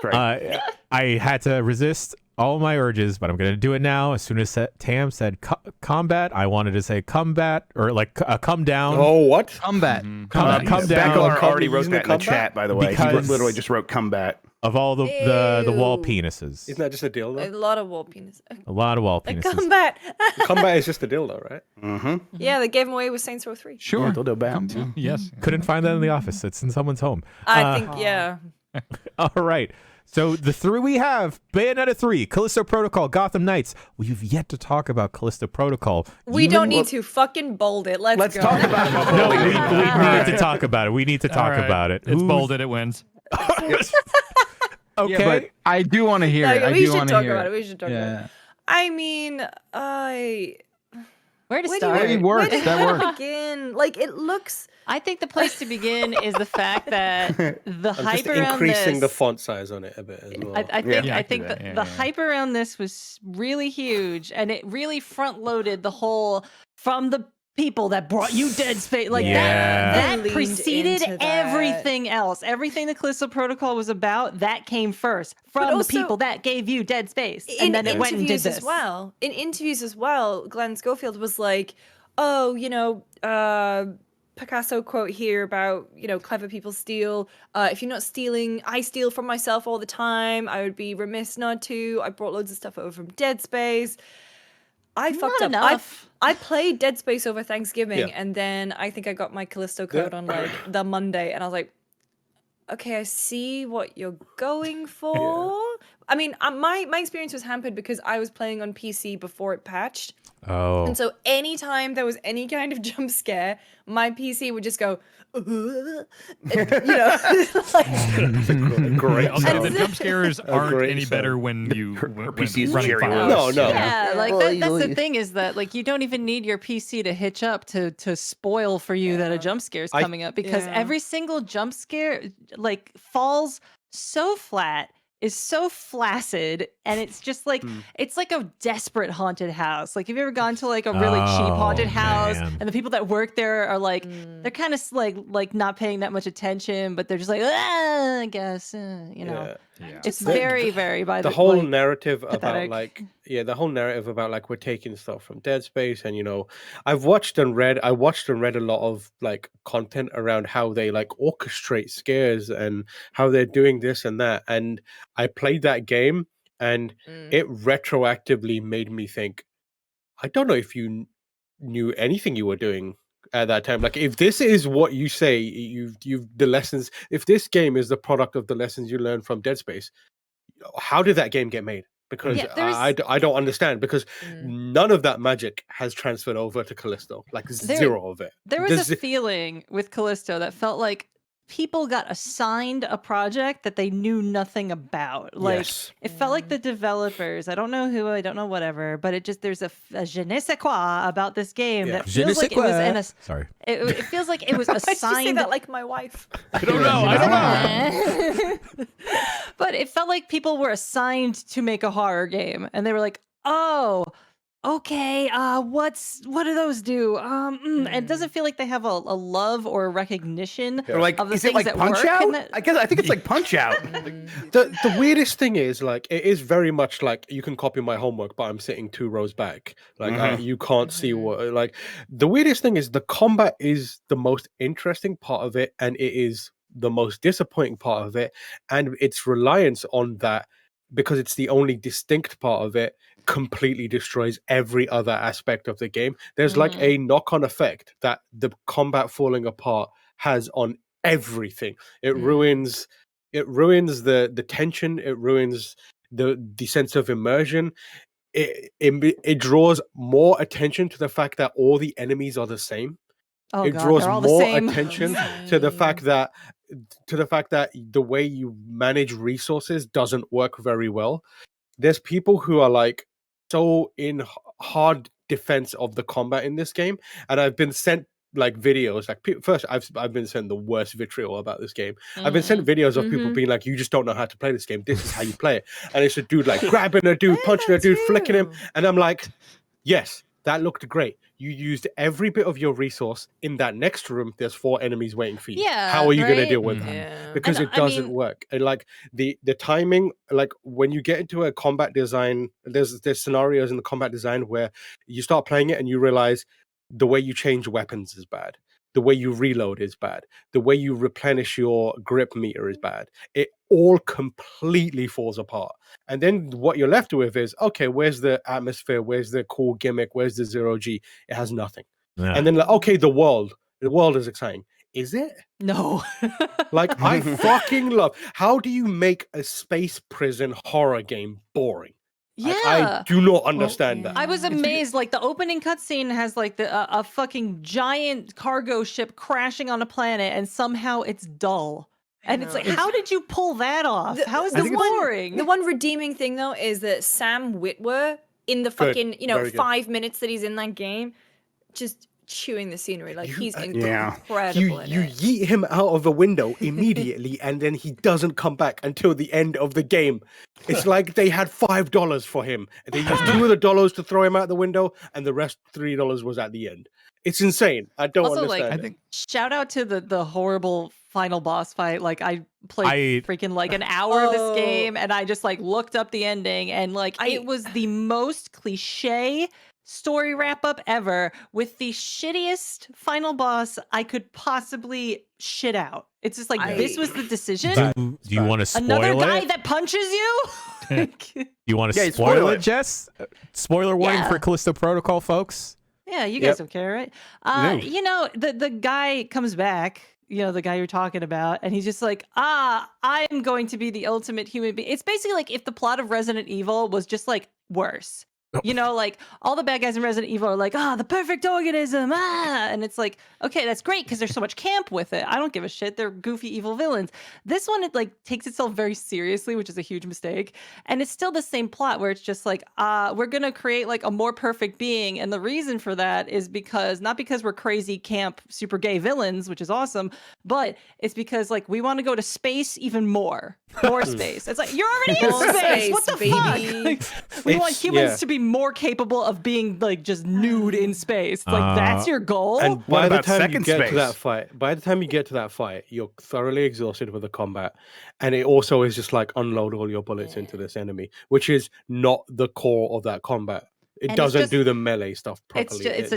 Speaker 3: Right.
Speaker 1: I had to resist all my urges, but I'm going to do it now. As soon as Tam said combat, I wanted to say combat or like come down.
Speaker 5: Oh, what?
Speaker 7: Combat.
Speaker 1: Come down.
Speaker 3: Beckler already wrote
Speaker 5: Using
Speaker 3: that in
Speaker 5: the
Speaker 3: the chat, by the way. He
Speaker 1: Because-
Speaker 3: literally just wrote combat.
Speaker 1: Of all the wall
Speaker 8: Ew.
Speaker 1: penises.
Speaker 5: Isn't that just a
Speaker 8: A
Speaker 5: dildo?
Speaker 8: lot of wall penis.
Speaker 1: A lot of wall
Speaker 8: Like
Speaker 1: penises.
Speaker 8: combat.
Speaker 5: Combat is just a dildo, right?
Speaker 3: Mm-hmm.
Speaker 8: Yeah, they gave him away with Saints Row 3.
Speaker 7: Sure.
Speaker 3: They'll do bat.
Speaker 7: Come-
Speaker 2: Yes.
Speaker 1: Couldn't find that in the office. It's in someone's home.
Speaker 8: I think, yeah.
Speaker 1: All right. So the 3 we have, Bayonetta 3, Callisto Protocol, Gotham Knights. We've yet to talk about Callisto Protocol.
Speaker 8: We don't need to fucking bold it. Let's go.
Speaker 3: talk about it.
Speaker 1: No, we need to talk about it. We need to talk
Speaker 2: All right.
Speaker 1: about it.
Speaker 2: It's
Speaker 1: Who's-
Speaker 2: bolded. It wins.
Speaker 1: Okay.
Speaker 7: Yeah, but I do want to hear it.
Speaker 8: No,
Speaker 7: I
Speaker 8: we
Speaker 7: do
Speaker 8: should
Speaker 7: want to
Speaker 8: talk
Speaker 7: hear
Speaker 8: about
Speaker 7: it.
Speaker 8: it. We should talk about
Speaker 7: Yeah.
Speaker 8: it. I mean,
Speaker 4: Where to
Speaker 8: where do
Speaker 4: start?
Speaker 8: you,
Speaker 7: It works.
Speaker 8: where do
Speaker 7: That
Speaker 8: you
Speaker 7: works.
Speaker 8: begin? Like, it looks.
Speaker 4: I think the place to begin is the fact that the
Speaker 5: I'm
Speaker 4: hype
Speaker 5: just
Speaker 4: around
Speaker 5: increasing the
Speaker 4: this.
Speaker 5: font size on it a bit as well.
Speaker 4: I think
Speaker 2: Yeah, I
Speaker 4: I
Speaker 2: can
Speaker 4: think
Speaker 2: do
Speaker 4: the,
Speaker 2: that. Yeah,
Speaker 4: the
Speaker 2: yeah.
Speaker 4: hype around this was really huge, and it really front loaded the whole from the people that brought you Dead Space. Like
Speaker 1: Yeah.
Speaker 4: that
Speaker 8: Leaned
Speaker 4: preceded
Speaker 8: into that.
Speaker 4: everything else. Everything the Callisto Protocol was about that came first from
Speaker 8: also,
Speaker 4: the people that gave you Dead Space,
Speaker 8: In
Speaker 4: and then it went and did
Speaker 8: interviews
Speaker 4: this
Speaker 8: as well. In interviews as well, Glenn Schofield was like, "Oh, Picasso quote here about clever people steal. If you're not stealing, I steal from myself all the time. I would be remiss not to. I brought loads of stuff over from Dead Space. I fucked up.
Speaker 4: enough.
Speaker 8: I played Dead Space over Thanksgiving,
Speaker 5: Yeah.
Speaker 8: and then I think I got my Callisto code on like the Monday, and I was like, okay, I see what you're going for. I mean, my experience was hampered because I was playing on PC before it patched.
Speaker 1: Oh.
Speaker 8: And so anytime there was any kind of jump scare, my PC would just go, like,
Speaker 5: Great.
Speaker 2: Also, the
Speaker 8: And-
Speaker 2: jump scares aren't
Speaker 5: great
Speaker 2: any
Speaker 5: sound.
Speaker 2: better when you
Speaker 3: Her
Speaker 2: when
Speaker 3: PC is
Speaker 2: running
Speaker 3: cherry
Speaker 2: files.
Speaker 3: Lewis.
Speaker 5: No.
Speaker 4: Yeah, like that's the
Speaker 3: Oy.
Speaker 4: thing is that like you don't even need your PC to hitch up to spoil for you that a jump scare is
Speaker 5: I-
Speaker 4: coming up because
Speaker 8: Yeah.
Speaker 4: every single jump scare like falls so flat, is so flaccid, and it's just like it's like a desperate haunted house. Like, have you ever gone to like a really cheap
Speaker 1: Oh,
Speaker 4: haunted house,
Speaker 1: man.
Speaker 4: and the people that work there are like they're kind of like not paying that much attention, but they're just like I guess
Speaker 5: Yeah.
Speaker 4: it's
Speaker 5: The-
Speaker 4: very very by
Speaker 5: the whole
Speaker 4: like,
Speaker 5: narrative about
Speaker 4: pathetic.
Speaker 5: like the whole narrative about like we're taking stuff from Dead Space, and I watched and read a lot of like content around how they like orchestrate scares and how they're doing this and that, and I played that game and it retroactively made me think, I don't know if you knew anything you were doing at that time. Like, if this is what you say, you've the lessons, if this game is the product of the lessons you learned from Dead Space, how did that game get made? Because
Speaker 4: Yeah, there's-
Speaker 5: I don't understand, because none of that magic has transferred over to Callisto, like zero of it.
Speaker 4: There was
Speaker 5: Does
Speaker 4: a
Speaker 5: it-
Speaker 4: feeling with Callisto that felt like people got assigned a project that they knew nothing about. Like
Speaker 5: Yes.
Speaker 4: it felt like the developers, I don't know who, I don't know whatever, but it just there's a je ne sais quoi about this game
Speaker 5: Yeah.
Speaker 4: that
Speaker 1: Je ne
Speaker 4: feels
Speaker 1: sais
Speaker 4: like it was
Speaker 1: quoi.
Speaker 4: in a
Speaker 1: Sorry.
Speaker 4: it feels like it was
Speaker 8: Why'd you say
Speaker 4: assigned
Speaker 8: that like my wife?
Speaker 1: I don't know.
Speaker 4: but it felt like people were assigned to make a horror game and they were like, oh, okay, what do those do? And it doesn't feel like they have a love or a recognition
Speaker 3: Or like,
Speaker 4: of the
Speaker 3: is it
Speaker 4: things
Speaker 3: like
Speaker 4: that
Speaker 3: Punch
Speaker 4: work.
Speaker 3: Out?
Speaker 4: And that,
Speaker 3: I think it's like Punch Out.
Speaker 5: The weirdest thing is, like, it is very much like you can copy my homework, but I'm sitting 2 rows back. Like, you can't see what. Like, the weirdest thing is the combat is the most interesting part of it, and it is the most disappointing part of it, and its reliance on that, because it's the only distinct part of it, completely destroys every other aspect of the game. There's like a knock-on effect that the combat falling apart has on everything. It ruins the tension, it ruins the sense of immersion. It draws more attention to the fact that all the enemies are the same.
Speaker 4: Oh
Speaker 5: it
Speaker 4: god,
Speaker 5: draws
Speaker 4: they're all the
Speaker 5: more
Speaker 4: same.
Speaker 5: attention to the fact that the way you manage resources doesn't work very well. There's people who are like so in hard defense of the combat in this game, and I've been sent like videos. Like first, I've been sent the worst vitriol about this game. I've been sent videos of people being like, "You just don't know how to play this game. This is how you play it." And it's a dude like grabbing a dude, punching a dude, flicking him, and I'm like, "Yes, that looked great. You used every bit of your resource. In that next room, there's 4 enemies waiting for you.
Speaker 4: Yeah,
Speaker 5: How are you going to
Speaker 4: right?
Speaker 5: deal with that?
Speaker 8: Yeah.
Speaker 5: Because
Speaker 4: And
Speaker 5: it doesn't
Speaker 4: mean,
Speaker 5: work. And like the timing, like when you get into a combat design, there's scenarios in the combat design where you start playing it and you realize the way you change weapons is bad. The way you reload is bad. The way you replenish your grip meter is bad. It all completely falls apart. And then what you're left with is, okay, where's the atmosphere? Where's the cool gimmick? Where's the 0G? It has nothing.
Speaker 1: Yeah.
Speaker 5: And then like, okay, the world is exciting. Is it?
Speaker 4: no.
Speaker 5: Like, I fucking love. How do you make a space prison horror game boring?
Speaker 4: yeah.
Speaker 5: I do not understand that.
Speaker 4: I was amazed. Like the opening cutscene has like a fucking giant cargo ship crashing on a planet, and somehow it's dull. And it's like, how did you pull that off? How is this boring?
Speaker 8: The one redeeming thing though is that Sam Witwer in the fucking
Speaker 5: Very good.
Speaker 8: 5 minutes that he's in that game, just chewing the scenery. Like he's
Speaker 3: yeah.
Speaker 8: incredible.
Speaker 5: You yeet him out of a window immediately, and then he doesn't come back until the end of the game. It's like they had $5 for him, and they used 2 of the dollars to throw him out the window, and the rest $3 was at the end. It's insane. I don't
Speaker 4: Also, like,
Speaker 5: understand.
Speaker 2: I think
Speaker 4: shout out to the horrible final boss fight. Like I played freaking like an hour of this game, and I just like looked up the ending, and like it was the most cliche story wrap up ever with the shittiest final boss I could possibly shit out. It's just like this was the decision.
Speaker 1: Do you want to spoil
Speaker 4: Another guy
Speaker 1: it?
Speaker 4: that punches you?
Speaker 1: Do you want to
Speaker 3: Yeah,
Speaker 1: spoil
Speaker 3: spoil
Speaker 1: it,
Speaker 3: it.
Speaker 1: Jess? Spoiler warning
Speaker 4: Yeah.
Speaker 1: for Callisto Protocol, folks.
Speaker 4: Yeah, you guys don't care, right? You know, the guy comes back, you know, the guy you're talking about, and he's just like, I'm going to be the ultimate human being. It's basically like if the plot of Resident Evil was just like worse. You know, like all the bad guys in Resident Evil are like, the perfect organism, and it's like, okay, that's great because there's so much camp with it. I don't give a shit. They're goofy evil villains. This one, it like takes itself very seriously, which is a huge mistake. And it's still the same plot where it's just like, we're gonna create like a more perfect being, and the reason for that is because not because we're crazy camp super gay villains, which is awesome, but it's because like we want to go to space even more space. It's like you're already in
Speaker 8: More
Speaker 4: space.
Speaker 8: space,
Speaker 4: What the
Speaker 8: baby.
Speaker 4: fuck? Like, we want humans to be more capable of being like just nude in space. Like that's your goal.
Speaker 5: And
Speaker 3: What
Speaker 5: by the
Speaker 3: about
Speaker 5: time you
Speaker 3: second
Speaker 5: get to
Speaker 3: space?
Speaker 5: that fight, you're thoroughly exhausted with the combat, and it also is just like unload all your bullets into this enemy, which is not the core of that combat. It
Speaker 4: And
Speaker 5: doesn't
Speaker 4: it's
Speaker 5: do the melee stuff
Speaker 4: it's
Speaker 5: properly.
Speaker 4: just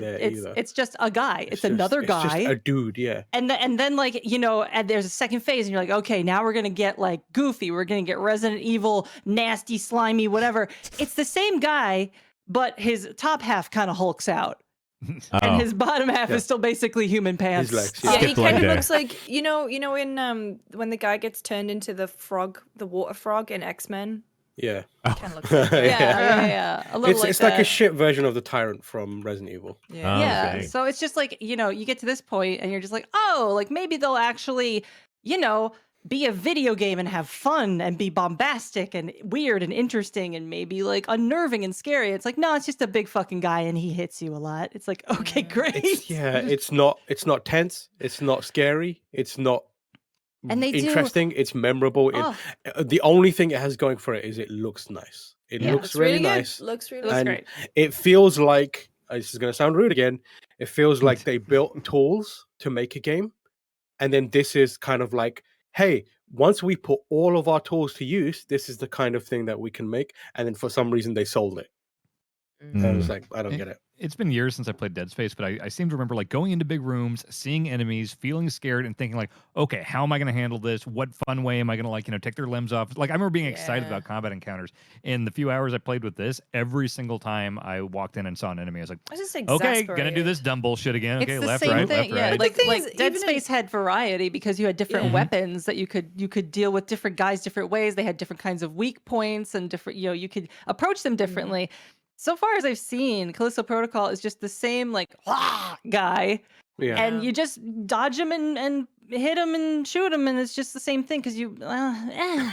Speaker 4: it's just a guy. It's another
Speaker 5: It's
Speaker 4: guy.
Speaker 5: just a dude, yeah.
Speaker 4: And then like, you know, and there's a second phase and you're like, okay, now we're going to get like goofy. We're going to get Resident Evil, nasty, slimy, whatever. It's the same guy, but his top half kind of hulks out. And his bottom half is still basically human pants.
Speaker 5: His legs,
Speaker 8: Yeah, he
Speaker 1: Skipped leg
Speaker 8: kind of
Speaker 1: day.
Speaker 8: looks like you know in when the guy gets turned into the frog, the water frog in X-Men.
Speaker 5: Yeah.
Speaker 8: Kind of looks like that.
Speaker 4: Yeah. A little
Speaker 5: It's like a
Speaker 4: that.
Speaker 5: shit version of the Tyrant from Resident Evil.
Speaker 8: Yeah.
Speaker 4: Yeah.
Speaker 1: Okay.
Speaker 4: So it's just like, you know, you get to this point and you're just like, oh, like maybe they'll actually, you know, be a video game and have fun and be bombastic and weird and interesting and maybe like unnerving and scary. It's like, no, it's just a big fucking guy and he hits you a lot. It's like, okay, great.
Speaker 5: It's not tense, it's not scary, it's not
Speaker 4: And they do-
Speaker 5: interesting, it's memorable. The only thing it has going for it is it looks nice. It looks really nice.
Speaker 8: Looks really
Speaker 4: Looks
Speaker 5: And
Speaker 4: great.
Speaker 5: it feels like, this is going to sound rude again, it feels like they built tools to make a game. And then this is kind of like, hey, once we put all of our tools to use, this is the kind of thing that we can make. And then for some reason they sold it. And I was like, I don't get it.
Speaker 2: It's been years since I played Dead Space, but I seem to remember like going into big rooms, seeing enemies, feeling scared, and thinking like, okay, how am I going to handle this? What fun way am I going to like, you know, take their limbs off? Like I remember being excited about combat encounters. In the few hours I played with this, every single time I walked in and saw an enemy, I was like,
Speaker 8: I was just
Speaker 2: okay, gonna do this dumb bullshit again. Okay,
Speaker 4: It's the
Speaker 2: left,
Speaker 4: same
Speaker 2: right,
Speaker 4: thing,
Speaker 2: left, right.
Speaker 4: Like,
Speaker 8: The thing
Speaker 4: like
Speaker 8: is,
Speaker 4: Dead
Speaker 8: even
Speaker 4: Space had variety because you had different weapons that you could deal with different guys different ways. They had different kinds of weak points and different, you know, you could approach them differently. So far as I've seen, Callisto Protocol is just the same like guy
Speaker 5: Yeah.
Speaker 4: And you just dodge them and hit them and shoot them, and it's just the same thing because you.
Speaker 2: Yeah.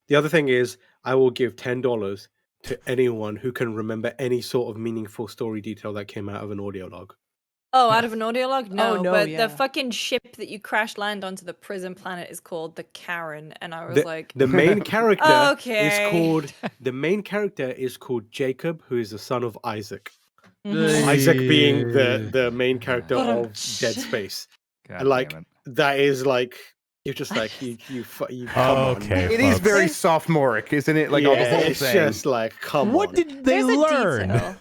Speaker 5: The other thing is, I will give $10 to anyone who can remember any sort of meaningful story detail that came out of an audio log.
Speaker 8: Oh, out of an audio log? No,
Speaker 4: no,
Speaker 8: but
Speaker 4: yeah.
Speaker 8: the fucking ship that you crash land onto the prison planet is called the Karen, and I was like,
Speaker 5: The main character
Speaker 8: Okay.
Speaker 5: is called Jacob, who is the son of Isaac.
Speaker 4: Mhm.
Speaker 5: Isaac being the main character of Dead Space.
Speaker 2: God
Speaker 5: And like
Speaker 2: damn it.
Speaker 5: that is like you're just like you come on.
Speaker 1: Okay.
Speaker 3: It is
Speaker 1: folks.
Speaker 3: very sophomoric, isn't it? Like all the
Speaker 5: Yeah,
Speaker 3: whole
Speaker 5: it's
Speaker 3: thing.
Speaker 5: just like come
Speaker 1: What
Speaker 5: on.
Speaker 1: did they
Speaker 4: There's a
Speaker 1: learn?
Speaker 4: detail.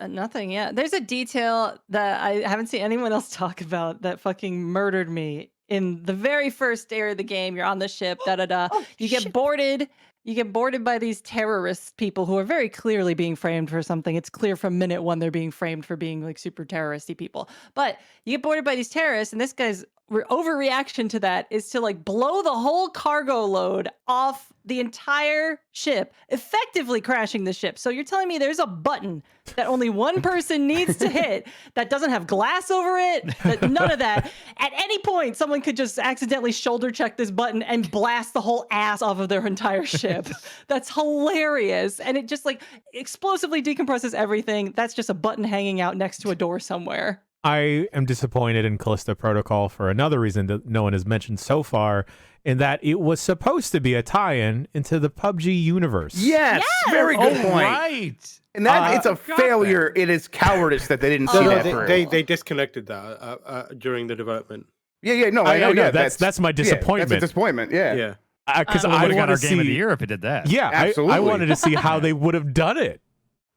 Speaker 4: Nothing, yeah. There's a detail that I haven't seen anyone else talk about that fucking murdered me. In the very first area of the game, you're on the ship, da-da-da. You get boarded. You get boarded by these terrorist people who are very clearly being framed for something. It's clear from minute one they're being framed for being like super terroristy people. But you get boarded by these terrorists, and this guy's overreaction to that is to like blow the whole cargo load off the entire ship, effectively crashing the ship. So you're telling me there's a button that only one person needs to hit that doesn't have glass over it, that none of that. At any point, someone could just accidentally shoulder check this button and blast the whole ass off of their entire ship. That's hilarious. And it just like explosively decompresses everything. That's just a button hanging out next to a door somewhere.
Speaker 1: I am disappointed in Callisto Protocol for another reason that no one has mentioned so far, in that it was supposed to be a tie-in into the PUBG universe.
Speaker 3: Yes, very good point.
Speaker 2: Right.
Speaker 3: And that it's a
Speaker 2: forgot
Speaker 3: failure. It is cowardice that they didn't see that through.
Speaker 5: They disconnected that during the development.
Speaker 3: Yeah, no, I know.
Speaker 1: yeah,
Speaker 3: Yeah,
Speaker 1: that's my disappointment.
Speaker 3: that's a disappointment. Yeah.
Speaker 5: Yeah.
Speaker 1: Because
Speaker 2: Well,
Speaker 1: I
Speaker 2: would have got
Speaker 1: want
Speaker 2: our
Speaker 1: to
Speaker 2: game of the
Speaker 1: see.
Speaker 2: year if it did that.
Speaker 1: Yeah,
Speaker 3: Absolutely.
Speaker 1: I wanted to see how they would have done it,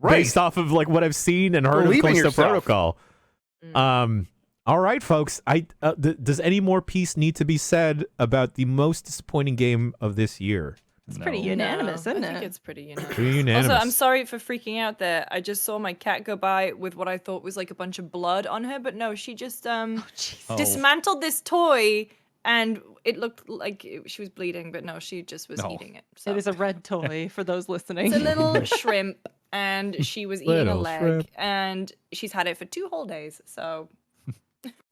Speaker 1: based off of like what I've seen and heard
Speaker 3: Believe
Speaker 1: of
Speaker 3: in
Speaker 1: Callisto
Speaker 3: yourself.
Speaker 1: Protocol. All right, folks. Does any more piece need to be said about the most disappointing game of this year?
Speaker 4: It's pretty unanimous,
Speaker 8: No,
Speaker 4: isn't
Speaker 8: I think
Speaker 4: it?
Speaker 8: it's pretty unanimous.
Speaker 1: Pretty unanimous.
Speaker 8: Also, I'm sorry for freaking out there. I just saw my cat go by with what I thought was like a bunch of blood on her, but no, she just dismantled this toy and it looked like she was bleeding, but no, she just was eating it. So.
Speaker 4: It is a red toy for those listening.
Speaker 8: It's a little shrimp, and she was eating a
Speaker 1: Little
Speaker 8: leg,
Speaker 1: shrimp.
Speaker 8: and she's had it for 2 whole days. So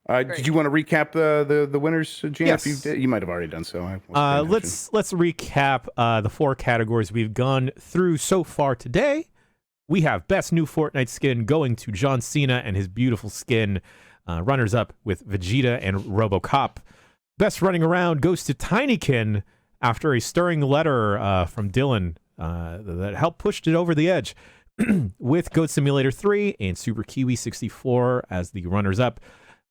Speaker 3: Did you want to recap the winners, Jan?
Speaker 1: Yes.
Speaker 3: You might have already done so. I wasn't paying attention.
Speaker 1: Let's recap the 4 categories we've gone through so far today. We have best new Fortnite skin going to John Cena and his beautiful skin. Runners up with Vegeta and RoboCop. Best running around goes to Tinykin after a stirring letter from Dylan that helped pushed it over the edge. With Goat Simulator 3 and Super Kiwi 64 as the runners up.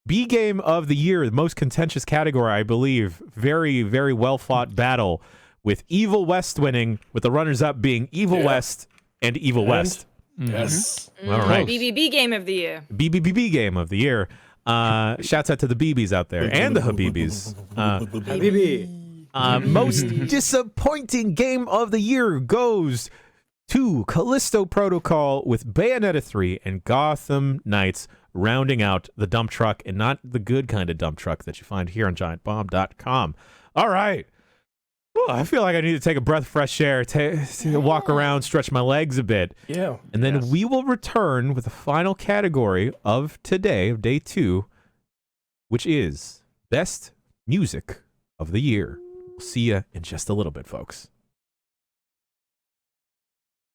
Speaker 1: B game of the year, the most contentious category, I believe. Very, very well fought battle with Evil West winning, with the runners up being Evil West and Evil West.
Speaker 6: Yes.
Speaker 1: All right.
Speaker 8: BBB game of the year.
Speaker 1: BBBB game of the year. Shouts out to the BBs out there and the Habibis.
Speaker 5: Habibi.
Speaker 1: Most disappointing game of the year goes to Callisto Protocol with Bayonetta 3 and Gotham Knights rounding out the dump truck, and not the good kind of dump truck that you find here on giantbomb.com. All right. Whew, I feel like I need to take a breath of fresh air, to walk around, stretch my legs a bit.
Speaker 6: Yeah.
Speaker 1: And then we will return with the final category of today, of day 2, which is best music of the year. We'll see you in just a little bit, folks.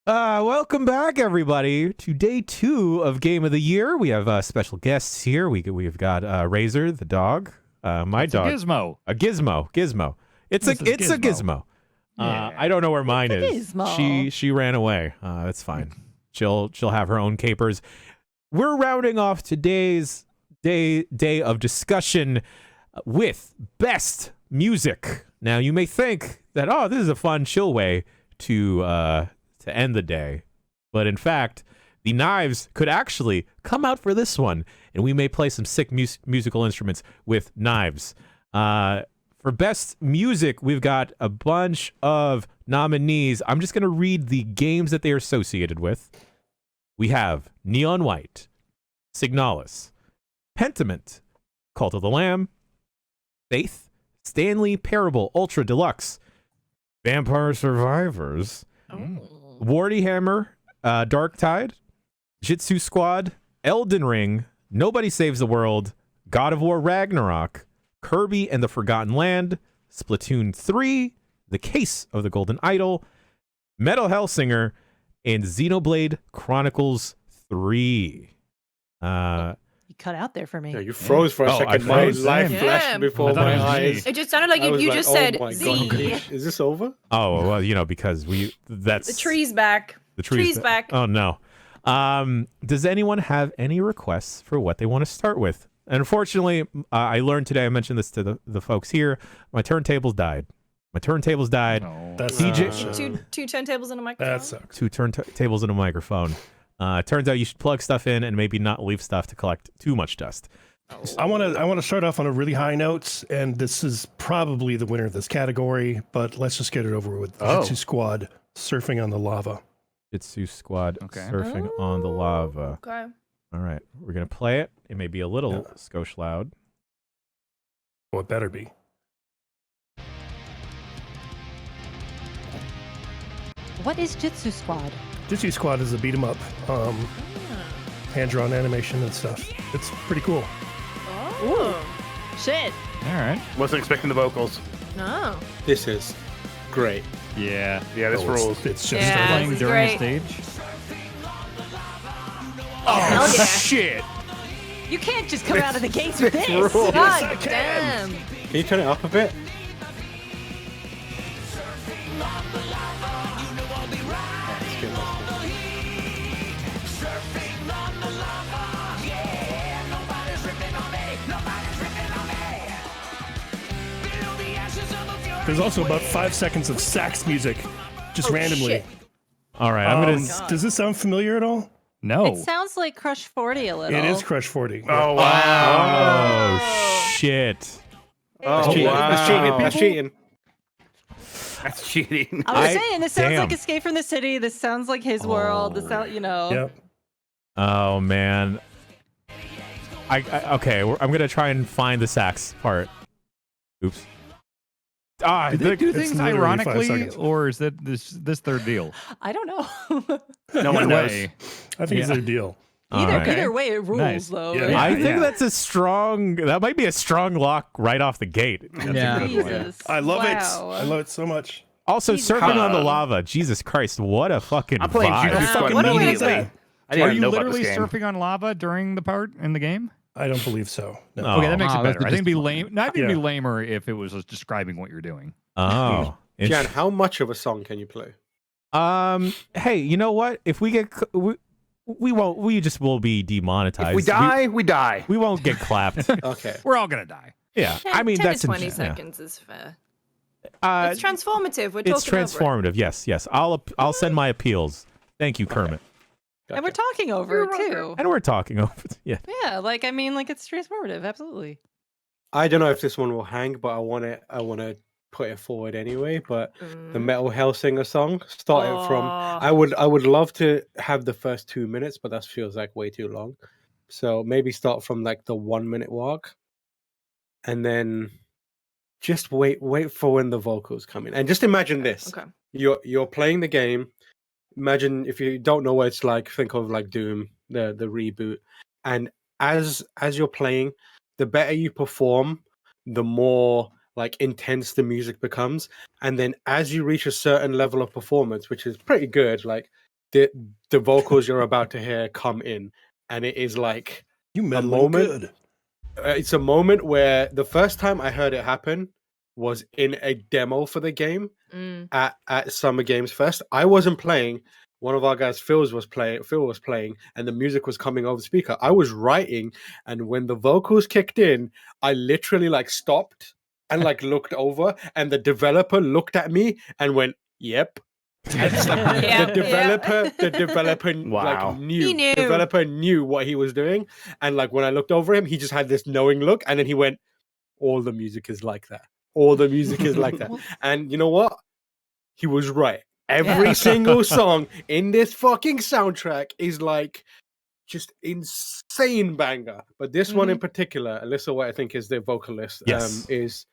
Speaker 1: Welcome back, everybody, to day 2 of Game of the Year. We have special guests here. We've got Razor, the dog, my
Speaker 2: It's
Speaker 1: dog,
Speaker 2: a gizmo.
Speaker 1: a Gizmo. It's
Speaker 2: This
Speaker 1: a
Speaker 2: is Gizmo.
Speaker 1: Gizmo.
Speaker 2: Yeah.
Speaker 1: I don't know where mine
Speaker 4: It's a
Speaker 1: is.
Speaker 4: Gizmo.
Speaker 1: She ran away. That's fine. She'll have her own capers. We're rounding off today's day of discussion with best music. Now you may think that this is a fun chill way to end the day, but in fact the knives could actually come out for this one, and we may play some sick musical instruments with knives. For best music, we've got a bunch of nominees. I'm just going to read the games that they are associated with. We have Neon White, Signalis, Pentiment, Cult of the Lamb, Faith, Stanley Parable Ultra Deluxe, Vampire Survivors, Wardy Hammer, Dark Tide, Jitsu Squad, Elden Ring, Nobody Saves the World, God of War Ragnarok, Kirby and the Forgotten Land, Splatoon 3, The Case of the Golden Idol, Metal Hellsinger, and Xenoblade Chronicles 3.
Speaker 4: You cut out there for me.
Speaker 5: Yeah, you froze for a
Speaker 1: Oh, I
Speaker 5: second. My
Speaker 1: froze.
Speaker 5: life
Speaker 8: Yeah.
Speaker 5: flashed before
Speaker 2: I thought it
Speaker 5: my
Speaker 2: was me.
Speaker 5: eyes.
Speaker 8: It just sounded like
Speaker 5: I was
Speaker 8: you
Speaker 5: like,
Speaker 8: just
Speaker 5: oh
Speaker 8: said
Speaker 5: my
Speaker 8: Z.
Speaker 5: God, is this over?
Speaker 1: Oh, well, you know, because that's
Speaker 8: The tree's back.
Speaker 1: the
Speaker 8: tree's back.
Speaker 1: Oh no. Does anyone have any requests for what they want to start with? And unfortunately, I learned today, I mentioned this to the folks here, my turntables died.
Speaker 2: No.
Speaker 6: That's
Speaker 1: DJ
Speaker 8: Two turntables and a microphone.
Speaker 6: that sucks.
Speaker 1: 2 turntables and a microphone. Turns out you should plug stuff in and maybe not leave stuff to collect too much dust.
Speaker 6: I want to start off on a really high note, and this is probably the winner of this category, but let's just get it over with. Jitsu Squad, Surfing on the Lava.
Speaker 1: Jitsu Squad
Speaker 2: Okay.
Speaker 1: surfing on the lava.
Speaker 8: Okay.
Speaker 1: All right, we're gonna play it. It may be a little skosh loud.
Speaker 6: Well, it better be.
Speaker 4: What is Jitsu Squad?
Speaker 6: Jitsu Squad is a beat 'em up, hand-drawn animation and stuff. It's pretty cool.
Speaker 8: Oh.
Speaker 4: Shit.
Speaker 2: All right.
Speaker 3: Wasn't expecting the vocals.
Speaker 8: No.
Speaker 5: This is great.
Speaker 2: Yeah.
Speaker 3: Yeah, this
Speaker 6: Oh,
Speaker 3: rules.
Speaker 6: It's just
Speaker 8: Yeah.
Speaker 2: Playing
Speaker 8: this is
Speaker 2: during a
Speaker 8: great.
Speaker 2: stage.
Speaker 8: Hell yeah.
Speaker 1: Shit!
Speaker 4: You can't just come out of the gates with this.
Speaker 8: God damn.
Speaker 5: Can you turn it up a bit? That's good, that's good.
Speaker 6: There's also about 5 seconds of sax music, just
Speaker 8: Oh,
Speaker 6: randomly.
Speaker 8: shit.
Speaker 1: All right, I'm gonna.
Speaker 6: Does this sound familiar at all?
Speaker 2: No.
Speaker 4: It sounds like Crush 40 a little.
Speaker 6: It is Crush 40.
Speaker 3: Oh wow!
Speaker 1: Oh shit!
Speaker 3: Oh
Speaker 5: That's cheating.
Speaker 3: wow!
Speaker 5: That's cheating. That's cheating.
Speaker 3: That's cheating.
Speaker 4: I was
Speaker 1: I-
Speaker 4: saying, this sounds like
Speaker 1: damn.
Speaker 4: Escape from the City. This sounds like his world. This sound, you know.
Speaker 6: Yep.
Speaker 1: Oh man. Okay. I'm gonna try and find the sax part. Oops. Ah,
Speaker 2: Did they do
Speaker 6: It's
Speaker 2: things
Speaker 6: literally 5
Speaker 2: ironically,
Speaker 6: seconds.
Speaker 2: or is that this third deal?
Speaker 4: I don't know.
Speaker 3: No one knows.
Speaker 2: Way.
Speaker 6: I think it's
Speaker 2: Yeah.
Speaker 6: their deal.
Speaker 4: either,
Speaker 1: Alright.
Speaker 4: either way, it rules,
Speaker 2: Nice.
Speaker 4: though.
Speaker 6: Yeah.
Speaker 4: right?
Speaker 1: I think
Speaker 2: yeah.
Speaker 1: that's a strong. That might be a strong lock right off the gate.
Speaker 7: Yeah.
Speaker 4: Jesus.
Speaker 6: I love it.
Speaker 4: Wow.
Speaker 6: I love it so much.
Speaker 1: Also,
Speaker 4: Jesus.
Speaker 1: surfing on the lava. Jesus Christ, what a fucking
Speaker 3: I'm playing
Speaker 1: vibe.
Speaker 3: Jitsu
Speaker 4: Wow.
Speaker 3: Squad
Speaker 4: What a way to
Speaker 3: immediately.
Speaker 4: say.
Speaker 3: I
Speaker 2: Are
Speaker 3: didn't
Speaker 2: you
Speaker 3: know about
Speaker 2: literally
Speaker 3: this game.
Speaker 2: surfing on lava during the part in the game?
Speaker 6: I don't believe so. No.
Speaker 1: Oh.
Speaker 2: Okay, that makes
Speaker 7: wow,
Speaker 2: it
Speaker 7: that's
Speaker 2: better. I think it'd be lame. No, I think it'd be
Speaker 6: Yeah.
Speaker 2: lamer if it was just describing what you're doing.
Speaker 1: Oh.
Speaker 5: Jan, how much of a song can you play?
Speaker 1: Hey, you know what? If we get, we won't. We just will be demonetized.
Speaker 3: If we die, we die.
Speaker 1: we won't get clapped.
Speaker 5: Okay.
Speaker 2: We're all gonna die.
Speaker 1: Yeah,
Speaker 8: 10,
Speaker 1: I mean
Speaker 8: 10
Speaker 1: that's
Speaker 8: to 20
Speaker 1: yeah.
Speaker 8: seconds is fair.
Speaker 1: Uh,
Speaker 8: It's transformative. We're
Speaker 1: it's
Speaker 8: talking over it.
Speaker 1: transformative. Yes. I'll send my appeals. Thank you, Kermit.
Speaker 4: And we're talking over it, too.
Speaker 1: And we're talking over. Yeah.
Speaker 4: Yeah, like, I mean, like, it's transformative. Absolutely.
Speaker 5: I don't know if this one will hang, but I want to put it forward anyway. But the
Speaker 8: Mm.
Speaker 5: Metal Hellsinger song, starting from,
Speaker 8: Oh.
Speaker 5: I would love to have the first 2 minutes, but that feels like way too long. So maybe start from like the 1 minute walk, and then just wait for when the vocals come in, and just imagine this:
Speaker 8: Okay.
Speaker 5: you're playing the game. Imagine, if you don't know what it's like, think of like Doom, the reboot, and as you're playing, the better you perform, the more like intense the music becomes, and then as you reach a certain level of performance, which is pretty good, like the vocals you're about to hear come in, and it is like
Speaker 6: You
Speaker 5: a
Speaker 6: meddling
Speaker 5: moment.
Speaker 6: good.
Speaker 5: It's a moment where the first time I heard it happen was in a demo for the game
Speaker 8: Mm.
Speaker 5: at Summer Games Fest. I wasn't playing. One of our guys, Phil was playing, and the music was coming over the speaker. I was writing, and when the vocals kicked in, I literally like stopped and like looked over, and the developer looked at me and went, "Yep." And it's like,
Speaker 8: Yep,
Speaker 5: the developer
Speaker 3: Wow.
Speaker 5: like knew.
Speaker 8: He knew.
Speaker 5: The developer knew what he was doing, and like when I looked over him, he just had this knowing look, and then he went, "All the music is like that. All the music is like that." And you know what? He was right. Every single song in this fucking soundtrack is like just insane banger. But this one in particular, Alyssa White, I think, is the vocalist,
Speaker 1: Yes.
Speaker 5: is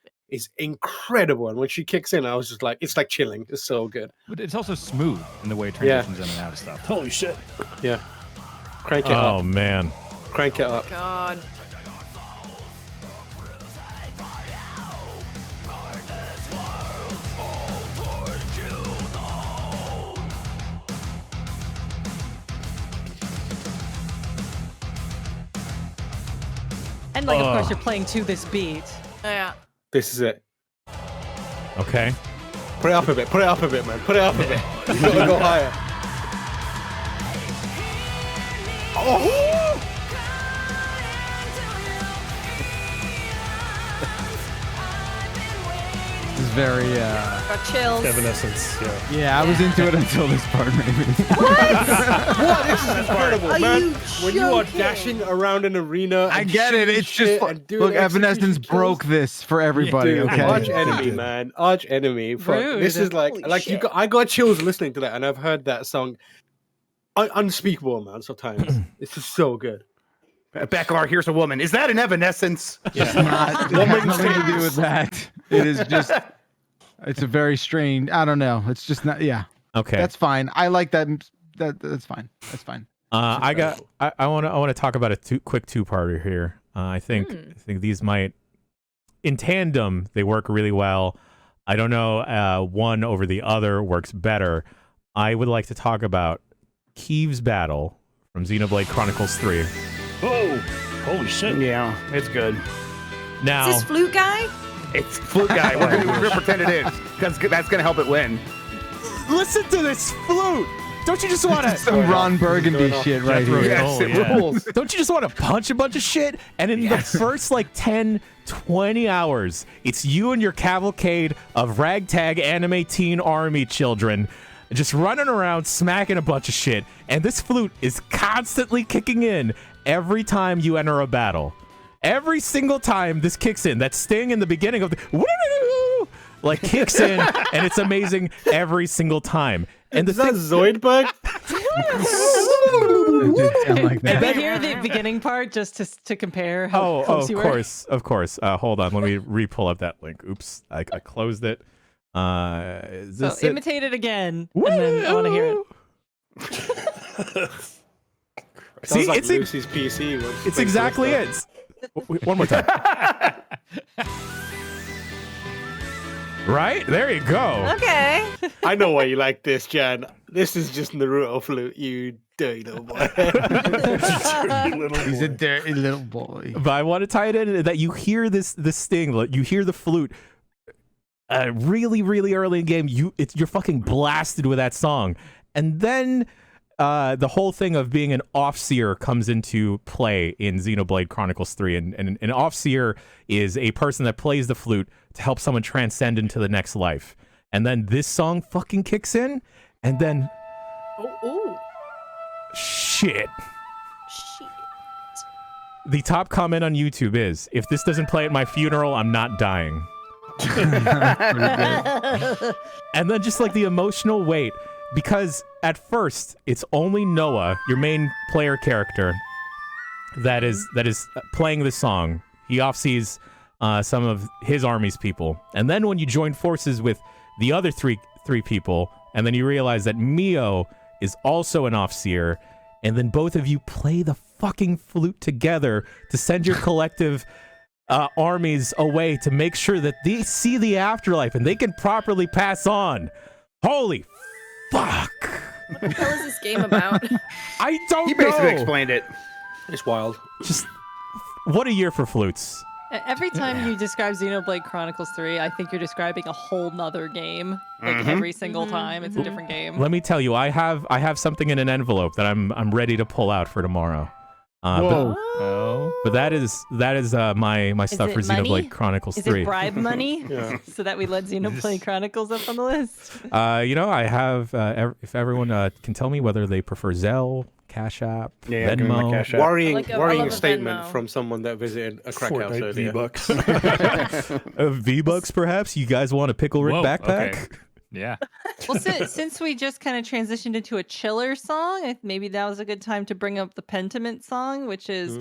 Speaker 5: incredible. And when she kicks in, I was just like, it's like chilling. It's so good.
Speaker 2: But it's also smooth in the way it
Speaker 5: Yeah.
Speaker 2: transitions in and out of stuff.
Speaker 6: Holy shit.
Speaker 5: Yeah. Crank it
Speaker 1: Oh
Speaker 5: up.
Speaker 1: man.
Speaker 5: Crank it up.
Speaker 8: God.
Speaker 4: And like, of course, you're playing to this beat.
Speaker 8: Yeah.
Speaker 5: This is it.
Speaker 2: Okay.
Speaker 5: Put it up a bit. Put it up a bit, man. Put it up a bit. You gotta go higher. Oh!
Speaker 7: This is very
Speaker 8: Got chills.
Speaker 6: Evanescence. Yeah.
Speaker 7: yeah, I was into it until this part maybe.
Speaker 5: What? This is incredible,
Speaker 8: Are
Speaker 5: man.
Speaker 8: you
Speaker 5: When you are
Speaker 8: joking?
Speaker 5: dashing around an arena,
Speaker 7: I
Speaker 5: and
Speaker 7: get it.
Speaker 5: shooting
Speaker 7: It's
Speaker 5: shit
Speaker 7: just
Speaker 5: and doing
Speaker 7: look, Evanescence
Speaker 5: execution kills.
Speaker 7: broke this for everybody.
Speaker 5: Dude,
Speaker 7: Okay.
Speaker 5: arch enemy, man, arch enemy. Fuck. This is like,
Speaker 8: Holy
Speaker 5: you
Speaker 8: shit.
Speaker 5: got. I got chills listening to that, and I've heard that song unspeakable amounts of times. It's just so good.
Speaker 3: Bekar, here's a woman. Is that an Evanescence?
Speaker 7: It's not. It has nothing to do with that. It is just. It's a very strange. I don't know. It's just not. Yeah.
Speaker 1: Okay.
Speaker 7: That's fine. I like that. That's fine. That's fine.
Speaker 1: I want to talk about a quick two-parter here. I think these might, in tandem, they work really well. I don't know, one over the other works better. I would like to talk about Keeve's battle from Xenoblade Chronicles 3.
Speaker 6: Oh, holy shit.
Speaker 3: Yeah, it's good.
Speaker 1: Now,
Speaker 8: Is this flute guy?
Speaker 3: It's flute guy. We're gonna pretend it is because that's gonna help it win.
Speaker 1: listen to this flute. Don't you just want to?
Speaker 7: Some Ron Burgundy shit right
Speaker 2: Jethro
Speaker 7: here.
Speaker 3: Yes, it rules.
Speaker 1: Don't you just want to punch a bunch of shit? And in the first like 10, 20 hours, it's you and your cavalcade of ragtag anime teen army children just running around smacking a bunch of shit. And this flute is constantly kicking in every time you enter a battle. Every single time this kicks in, that sting in the beginning of the woo, like kicks in, and it's amazing every single time. And the
Speaker 5: Is that Zoidberg?
Speaker 7: It did sound like
Speaker 4: Did
Speaker 7: that.
Speaker 4: we hear the beginning part just to compare how close
Speaker 1: of
Speaker 4: you were?
Speaker 1: course. Hold on, let me re-pull up that link. Oops, I closed it. Is
Speaker 4: So
Speaker 1: this it?
Speaker 4: imitate it again, and then I want to hear it.
Speaker 1: See,
Speaker 5: Sounds like
Speaker 1: it's
Speaker 5: Lucy's PC.
Speaker 1: it's exactly it. One more time. Right? There you go.
Speaker 8: Okay.
Speaker 5: I know why you like this, Jan. This is just Naruto flute, you dirty little boy.
Speaker 7: He's a dirty little boy.
Speaker 1: But I want to tie it in that you hear this sting, like, you hear the flute really, really early in the game. You're fucking blasted with that song. And then the whole thing of being an off-seer comes into play in Xenoblade Chronicles 3. And an off-seer is a person that plays the flute to help someone transcend into the next life. And then this song fucking kicks in, and then
Speaker 8: Oh,
Speaker 1: shit.
Speaker 8: shit.
Speaker 1: The top comment on YouTube is, if this doesn't play at my funeral, I'm not dying. And then just like the emotional weight, because at first it's only Noah, your main player character, that is playing the song. He offsees some of his army's people, and then when you join forces with the other three people, and then you realize that Mio is also an offseer, and then both of you play the fucking flute together to send your collective armies away to make sure that they see the afterlife and they can properly pass on. Holy fuck!
Speaker 8: What the hell is this game about?
Speaker 1: I don't
Speaker 3: He
Speaker 1: know.
Speaker 3: basically explained it.
Speaker 5: It's wild.
Speaker 1: Just what a year for flutes.
Speaker 4: Every time you describe Xenoblade Chronicles 3, I think you're describing a whole nother game. Like every single time, it's a different game.
Speaker 1: Let me tell you, I have something in an envelope that I'm ready to pull out for tomorrow.
Speaker 2: Oh.
Speaker 1: But that is my stuff
Speaker 4: it
Speaker 1: for
Speaker 4: money?
Speaker 1: Xenoblade Chronicles
Speaker 4: Is
Speaker 1: 3.
Speaker 4: it bribe money?
Speaker 5: Yeah.
Speaker 4: So that we let Xenoblade Chronicles up on the list?
Speaker 1: I have if everyone can tell me whether they prefer Zelle, Cash App,
Speaker 3: Yeah, give me my
Speaker 1: Venmo.
Speaker 3: Cash App.
Speaker 5: Worrying,
Speaker 8: I love
Speaker 5: worrying
Speaker 8: a
Speaker 5: statement
Speaker 8: Venmo.
Speaker 5: from someone that visited a crack house
Speaker 6: Fortnite
Speaker 5: earlier.
Speaker 6: V-Bucks.
Speaker 1: V-Bucks, perhaps? You guys want a Pickle Rick
Speaker 2: Whoa,
Speaker 1: backpack?
Speaker 2: okay. Yeah.
Speaker 4: Well, since we just kind of transitioned into a chiller song, maybe that was a good time to bring up the Pentiment song, which is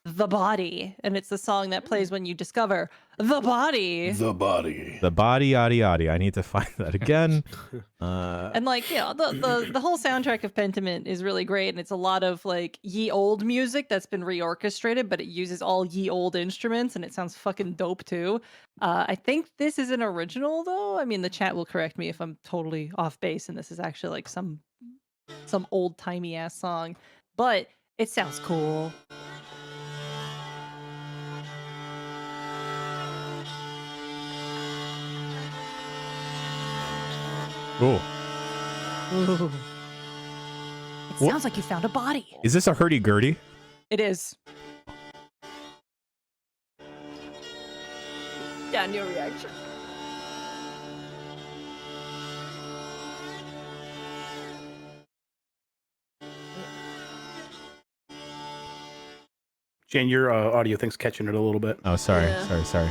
Speaker 4: The Body, and it's the song that plays when you discover the body.
Speaker 6: The body.
Speaker 1: The body, yaddy, yaddy. I need to find that again.
Speaker 4: And like, you know, the whole soundtrack of Pentiment is really great, and it's a lot of like ye old music that's been reorchestrated, but it uses all ye old instruments, and it sounds fucking dope too. I think this is an original though. I mean, the chat will correct me if I'm totally off base, and this is actually like some old timey ass song, but it sounds cool.
Speaker 1: Cool.
Speaker 4: Ooh. It sounds like you found a body.
Speaker 1: Is this a hurdy-gurdy?
Speaker 4: It is.
Speaker 8: Dan, your reaction.
Speaker 3: Jen, your audio thing's catching it a little bit.
Speaker 1: Oh, sorry.
Speaker 8: Yeah.
Speaker 1: Sorry.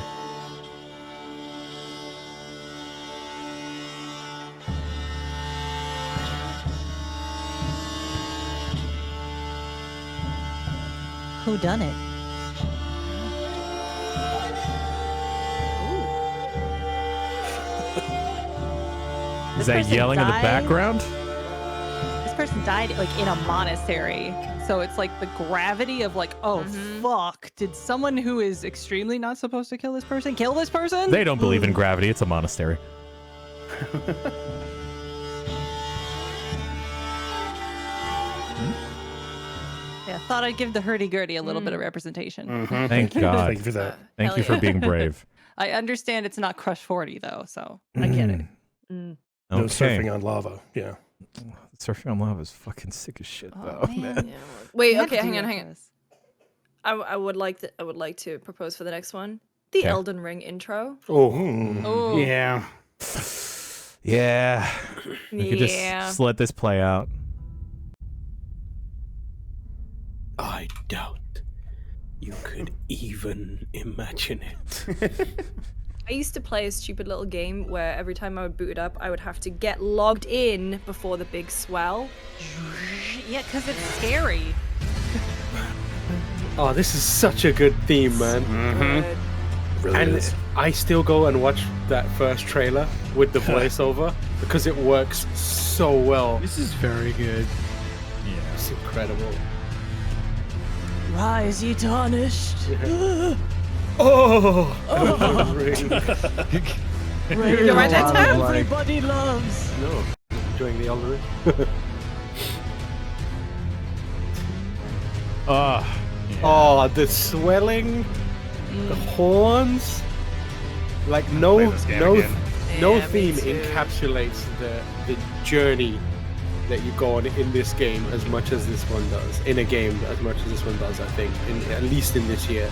Speaker 4: Who done it?
Speaker 1: Is that yelling in the background?
Speaker 4: This person died like in a monastery. So it's like the gravity of like, oh fuck, did someone who is extremely not supposed to kill this person?
Speaker 1: They don't believe in gravity. It's a monastery.
Speaker 4: Yeah, thought I'd give the hurdy-gurdy a little bit of representation.
Speaker 1: Thank God.
Speaker 6: Thank you for that.
Speaker 1: Thank
Speaker 8: Hell
Speaker 1: you for
Speaker 8: yeah.
Speaker 1: being brave.
Speaker 4: I understand it's not Crush 40 though, so I get it.
Speaker 6: No
Speaker 1: Okay.
Speaker 6: surfing on lava. Yeah.
Speaker 1: Surfing on lava is fucking sick as shit, though.
Speaker 4: Oh, man.
Speaker 8: Yeah. Wait,
Speaker 4: You had
Speaker 8: okay,
Speaker 4: to do
Speaker 8: hang on,
Speaker 4: that
Speaker 8: hang
Speaker 4: for
Speaker 8: on.
Speaker 4: us.
Speaker 8: I would like to propose for the next one. The
Speaker 1: Okay.
Speaker 8: Elden Ring intro.
Speaker 5: Oh,
Speaker 4: Oh,
Speaker 3: Yeah.
Speaker 1: Yeah. We could
Speaker 8: Yeah.
Speaker 1: just let this play out.
Speaker 5: I doubt you could even imagine it.
Speaker 8: I used to play a stupid little game where every time I would boot it up, I would have to get logged in before the big swell.
Speaker 4: yeah, because it's scary.
Speaker 5: Oh, this is such a good theme, man.
Speaker 8: Good.
Speaker 6: Really
Speaker 5: And
Speaker 6: is.
Speaker 5: I still go and watch that first trailer with the voiceover because it works so well.
Speaker 7: This is very good.
Speaker 5: It's incredible.
Speaker 4: Rise, ye tarnished.
Speaker 5: Oh! Elden Ring.
Speaker 8: You're right, that's
Speaker 4: Everybody loves.
Speaker 5: No, enjoying the Elden Ring. Oh, the swelling, the horns. Like no
Speaker 2: Play this game again.
Speaker 8: Yeah, me
Speaker 5: theme
Speaker 8: too.
Speaker 5: encapsulates the journey that you go on in this game as much as this one does. In a game as much as this one does, I think. At least in this year.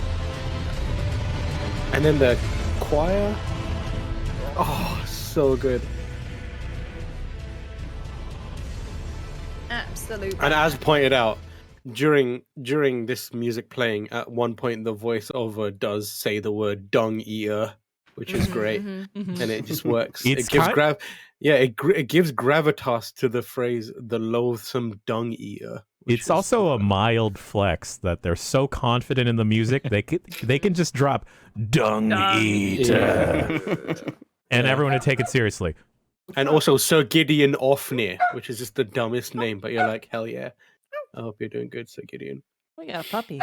Speaker 5: And then the choir. Oh, so good.
Speaker 8: Absolutely.
Speaker 5: And as pointed out, during this music playing, at one point the voiceover does say the word "dung eater," which is great, and it just works.
Speaker 1: It's
Speaker 5: it gives
Speaker 1: kind-
Speaker 5: it gives gravitas to the phrase "the loathsome dung eater." which
Speaker 1: It's
Speaker 5: is
Speaker 1: also a
Speaker 5: fun.
Speaker 1: mild flex that they're so confident in the music they can just drop dung eater and everyone would take it seriously.
Speaker 5: And also Sir Gideon Ofnir, which is just the dumbest name, but you're like, hell yeah. I hope you're doing good, Sir Gideon.
Speaker 4: We got a puppy.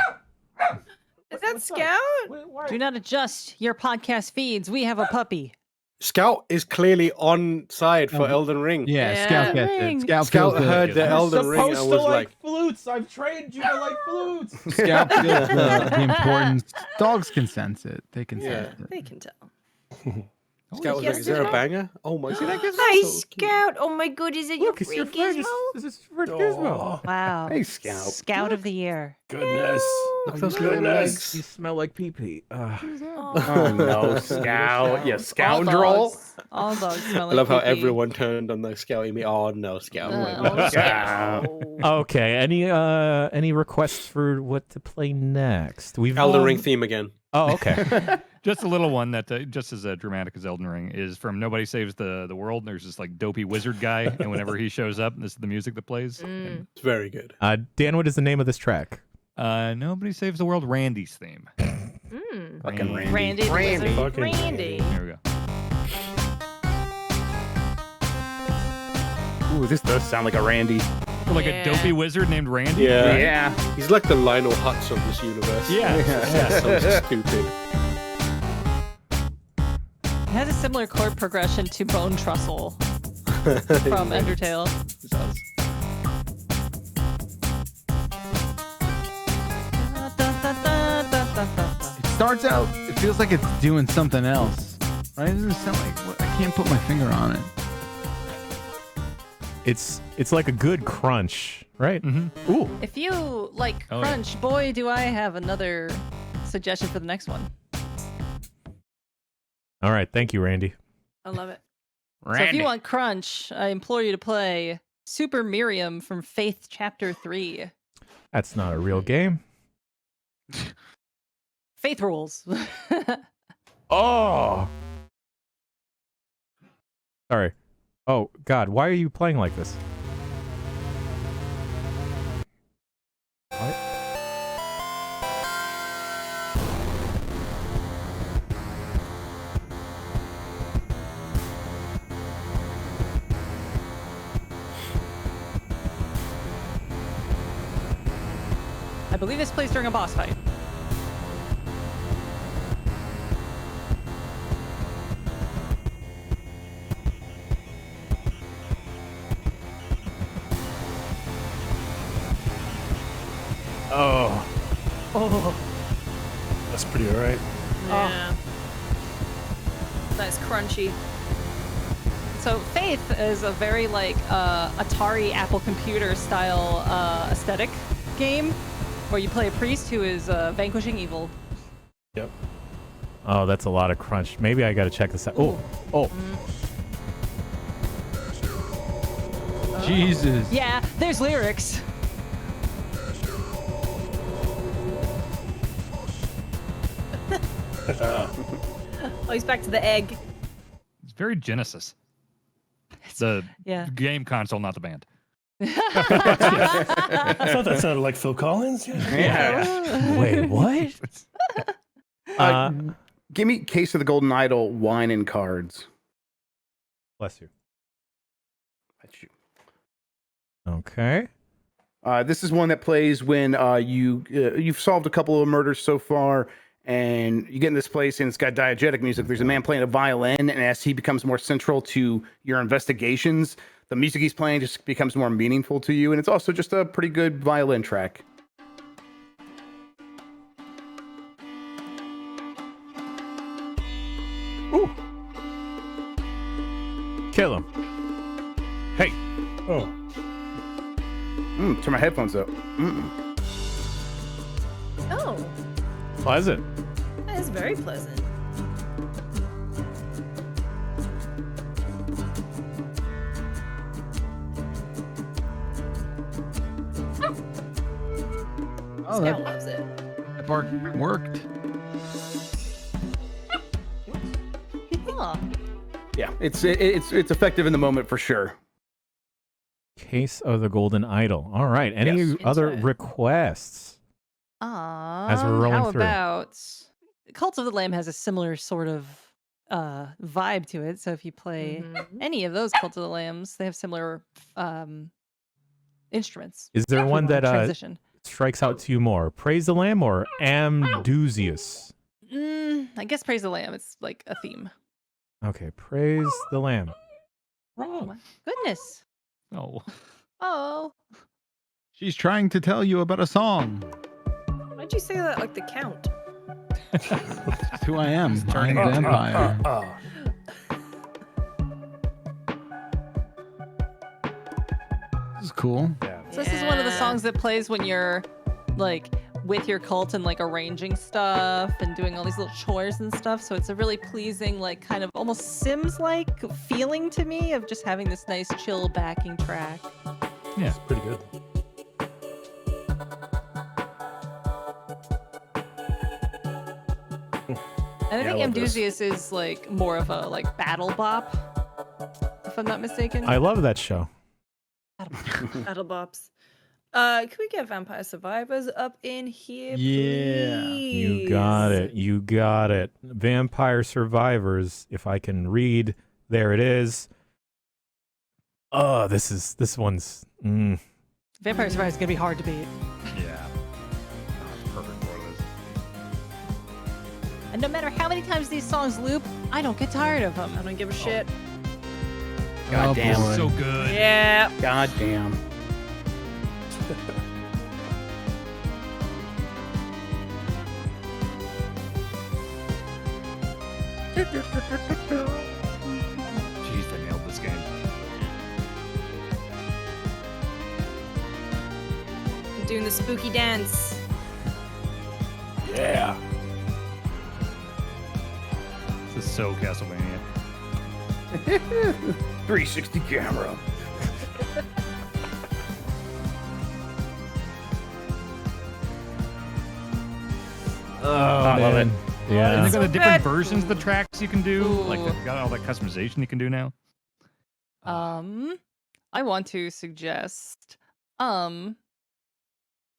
Speaker 8: Is that Scout?
Speaker 4: Do not adjust your podcast feeds. We have a puppy.
Speaker 5: Scout is clearly on side for Elden Ring.
Speaker 7: Yeah,
Speaker 8: Yeah.
Speaker 7: Scout gets
Speaker 4: Ring.
Speaker 7: it. Scout
Speaker 5: Scout
Speaker 7: feels
Speaker 5: heard
Speaker 7: it.
Speaker 5: the Elden Ring and was like,
Speaker 1: flutes. I've trained you to like flutes.
Speaker 7: Scout feels the importance. Dogs can sense it. They can sense it.
Speaker 8: They can tell.
Speaker 5: Scout was
Speaker 8: yes,
Speaker 5: like, is there
Speaker 8: did
Speaker 5: a
Speaker 8: I?
Speaker 5: banger? Oh my god.
Speaker 8: Hi, Scout. Oh my god, is it your free gizmo?
Speaker 1: This is for Gizmo.
Speaker 4: Wow.
Speaker 3: Hey, Scout.
Speaker 4: Scout of the year.
Speaker 6: Goodness.
Speaker 5: Look at those
Speaker 6: Goodness.
Speaker 5: little legs.
Speaker 1: You smell like pee-pee.
Speaker 3: Oh no, Scout. You
Speaker 4: All
Speaker 3: scoundrel.
Speaker 4: dogs. All dogs smell
Speaker 5: I
Speaker 4: like
Speaker 5: love how
Speaker 4: pee-pee.
Speaker 5: everyone turned on the Scout. Me, oh no, Scout.
Speaker 4: Oh,
Speaker 3: Scout.
Speaker 1: Okay, any requests for what to play next? We've
Speaker 5: Elden Ring theme again.
Speaker 1: Oh, okay.
Speaker 2: Just a little one that just as dramatic as Elden Ring is from Nobody Saves the World. There's this like dopey wizard guy, and whenever he shows up, this is the music that plays.
Speaker 5: It's very good.
Speaker 1: Dan, what is the name of this track?
Speaker 2: Nobody Saves the World. Randy's theme.
Speaker 3: Fucking Randy.
Speaker 4: Randy, the Wizard.
Speaker 6: Fucking
Speaker 4: Randy.
Speaker 2: Here we go.
Speaker 3: Ooh, this does sound like a Randy.
Speaker 2: Like a dopey wizard named Randy.
Speaker 5: Yeah.
Speaker 3: Yeah.
Speaker 5: He's like the Lionel Hutz of this universe.
Speaker 2: Yeah.
Speaker 5: So stupid.
Speaker 4: It has a similar chord progression to Bone Trussell from Undertale.
Speaker 7: It starts out, it feels like it's doing something else. Right? It doesn't sound like, I can't put my finger on it.
Speaker 1: It's like a good crunch, right?
Speaker 2: Mm-hmm.
Speaker 1: Ooh.
Speaker 4: If you like
Speaker 2: Oh, yeah.
Speaker 4: crunch, boy, do I have another suggestion for the next one.
Speaker 1: All right. Thank you, Randy.
Speaker 8: I love it.
Speaker 4: So if you want crunch, I implore you to play Super Miriam from Faith Chapter 3.
Speaker 1: That's not a real game.
Speaker 4: Faith rules.
Speaker 1: Oh. Sorry. Oh, God. Why are you playing like this? What?
Speaker 4: I believe this plays during a boss fight.
Speaker 1: Oh.
Speaker 4: Oh.
Speaker 6: That's pretty alright.
Speaker 8: Yeah. Nice crunchy.
Speaker 4: So Faith is a very like Atari Apple Computer style aesthetic game where you play a priest who is vanquishing evil.
Speaker 6: Yep.
Speaker 1: Oh, that's a lot of crunch. Maybe I got to check this out. Oh. Oh.
Speaker 7: Jesus.
Speaker 4: Yeah, there's lyrics.
Speaker 8: Oh, he's back to the egg.
Speaker 2: It's very Genesis. The
Speaker 4: Yeah.
Speaker 2: game console, not the band.
Speaker 6: I thought that sounded like Phil Collins.
Speaker 3: Yeah.
Speaker 1: Wait, what?
Speaker 3: Give me Case of the Golden Idol wine and cards.
Speaker 1: Bless you.
Speaker 3: That's you.
Speaker 1: Okay.
Speaker 3: This is one that plays when you've solved a couple of murders so far, and you get in this place and it's got diegetic music. There's a man playing a violin, and as he becomes more central to your investigations, the music he's playing just becomes more meaningful to you, and it's also just a pretty good violin track.
Speaker 1: Ooh. Kill him. Hey.
Speaker 6: Oh.
Speaker 3: Turn my headphones up.
Speaker 8: Oh,
Speaker 1: Pleasant.
Speaker 8: that is very pleasant.
Speaker 7: Oh,
Speaker 8: Scout
Speaker 7: that
Speaker 8: loves it.
Speaker 7: bark worked.
Speaker 4: Huh.
Speaker 3: Yeah, it's effective in the moment for sure.
Speaker 1: Case of the Golden Idol. All right. Any
Speaker 3: Yes.
Speaker 1: other
Speaker 4: Into it.
Speaker 1: requests? As we're rolling
Speaker 4: how
Speaker 1: through.
Speaker 4: about Cult of the Lamb has a similar sort of vibe to it. So if you play any of those Cult of the Lambs, they have similar instruments.
Speaker 1: Is there
Speaker 4: If we
Speaker 1: one
Speaker 4: wanna
Speaker 1: that
Speaker 4: transition?
Speaker 1: strikes out to you more? Praise the Lamb or Amdusius?
Speaker 4: I guess Praise the Lamb. It's like a theme.
Speaker 1: Okay. Praise the Lamb.
Speaker 4: Oh my goodness.
Speaker 2: Oh.
Speaker 4: Oh.
Speaker 7: She's trying to tell you about a song.
Speaker 8: Why'd you say that like the Count?
Speaker 7: That's who I am. I'm
Speaker 2: turning
Speaker 7: a
Speaker 2: into-
Speaker 7: vampire. This is cool.
Speaker 4: So this is one of the songs that plays when you're like with your cult and like arranging stuff and doing all these little chores and stuff. So it's a really pleasing, like kind of almost Sims-like feeling to me of just having this nice chill backing track.
Speaker 2: Yeah.
Speaker 6: It's pretty good.
Speaker 4: And I
Speaker 6: Yeah, I
Speaker 4: think
Speaker 6: love this.
Speaker 4: Amdusius is like more of a like battle bop, if I'm not mistaken.
Speaker 1: I love that show.
Speaker 8: Battle Bops. Can we get Vampire Survivors up in here,
Speaker 7: Yeah.
Speaker 8: please?
Speaker 1: You got it. You got it. Vampire Survivors. If I can read, there it is. Oh, this one's.
Speaker 4: Vampire Survivors is gonna be hard to beat.
Speaker 2: Yeah. Perfect for this.
Speaker 4: And no matter how many times these songs loop, I don't get tired of them.
Speaker 8: I don't give a shit.
Speaker 3: God damn.
Speaker 7: boy.
Speaker 2: So good.
Speaker 8: Yeah.
Speaker 3: God damn.
Speaker 2: Jeez, they nailed this game.
Speaker 8: Doing the spooky dance.
Speaker 1: Yeah.
Speaker 2: This is so Castlevania.
Speaker 3: 360 camera.
Speaker 1: Oh,
Speaker 3: I love
Speaker 1: man.
Speaker 3: it.
Speaker 1: Yeah.
Speaker 2: And they've got the
Speaker 8: So
Speaker 2: different
Speaker 8: good.
Speaker 2: versions of the tracks you can do. Like,
Speaker 4: Ooh.
Speaker 2: they've got all that customization you can do now.
Speaker 4: I want to suggest, oh,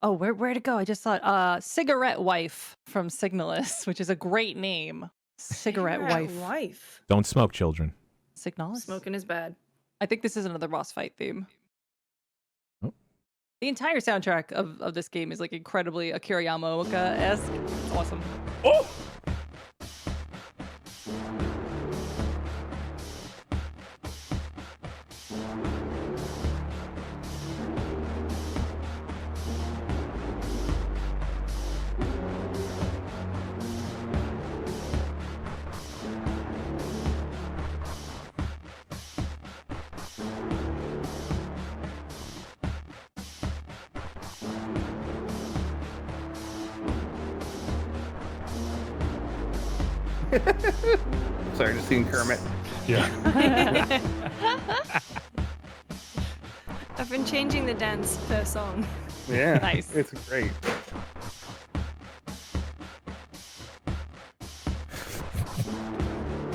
Speaker 4: where'd it go? I just thought, Cigarette Wife from Signalis, which is a great name. Cigarette Wife.
Speaker 8: Wife.
Speaker 1: Don't smoke, children.
Speaker 4: Signalis.
Speaker 8: Smoking is bad.
Speaker 4: I think this is another boss fight theme.
Speaker 1: Oh.
Speaker 4: The entire soundtrack of this game is like incredibly Akira Yamaoka-esque. It's awesome.
Speaker 1: Oh!
Speaker 3: Sorry, just seeing Kermit.
Speaker 6: Yeah.
Speaker 8: I've been changing the dance per song.
Speaker 3: Yeah.
Speaker 4: Nice.
Speaker 3: It's great.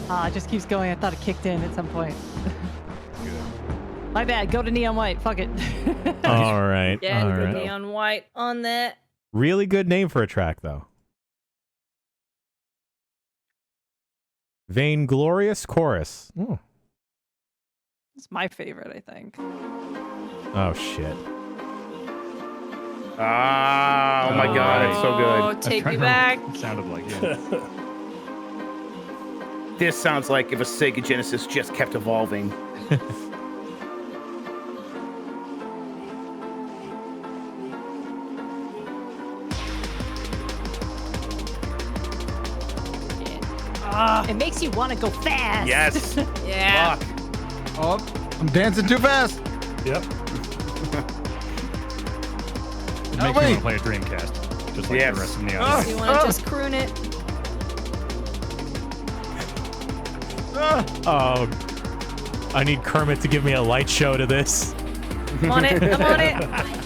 Speaker 4: It just keeps going. I thought it kicked in at some point. My bad. Go to Neon White. Fuck it.
Speaker 1: All right.
Speaker 8: Yeah,
Speaker 1: all
Speaker 8: the
Speaker 1: right.
Speaker 8: neon white on there.
Speaker 1: Really good name for a track, though. Vainglorious Chorus. Oh,
Speaker 4: It's my favorite, I think.
Speaker 1: oh shit.
Speaker 3: Ah, oh my god, it's so
Speaker 8: Oh,
Speaker 3: good.
Speaker 8: take
Speaker 2: Trying
Speaker 8: me
Speaker 2: to-
Speaker 8: back.
Speaker 2: It sounded like, yeah.
Speaker 3: This sounds like if a Sega Genesis just kept evolving.
Speaker 4: It makes you want to go fast.
Speaker 3: Yes.
Speaker 8: Yeah.
Speaker 3: Fuck.
Speaker 7: Oh, I'm dancing too fast.
Speaker 6: Yep.
Speaker 2: It makes me want
Speaker 7: wait.
Speaker 2: to play a Dreamcast. Just like
Speaker 3: Yes.
Speaker 2: the rest of the
Speaker 3: Oh.
Speaker 2: others.
Speaker 8: You want to just croon it?
Speaker 1: Oh, I need Kermit to give me a light show to this.
Speaker 8: I'm on it. I'm on it.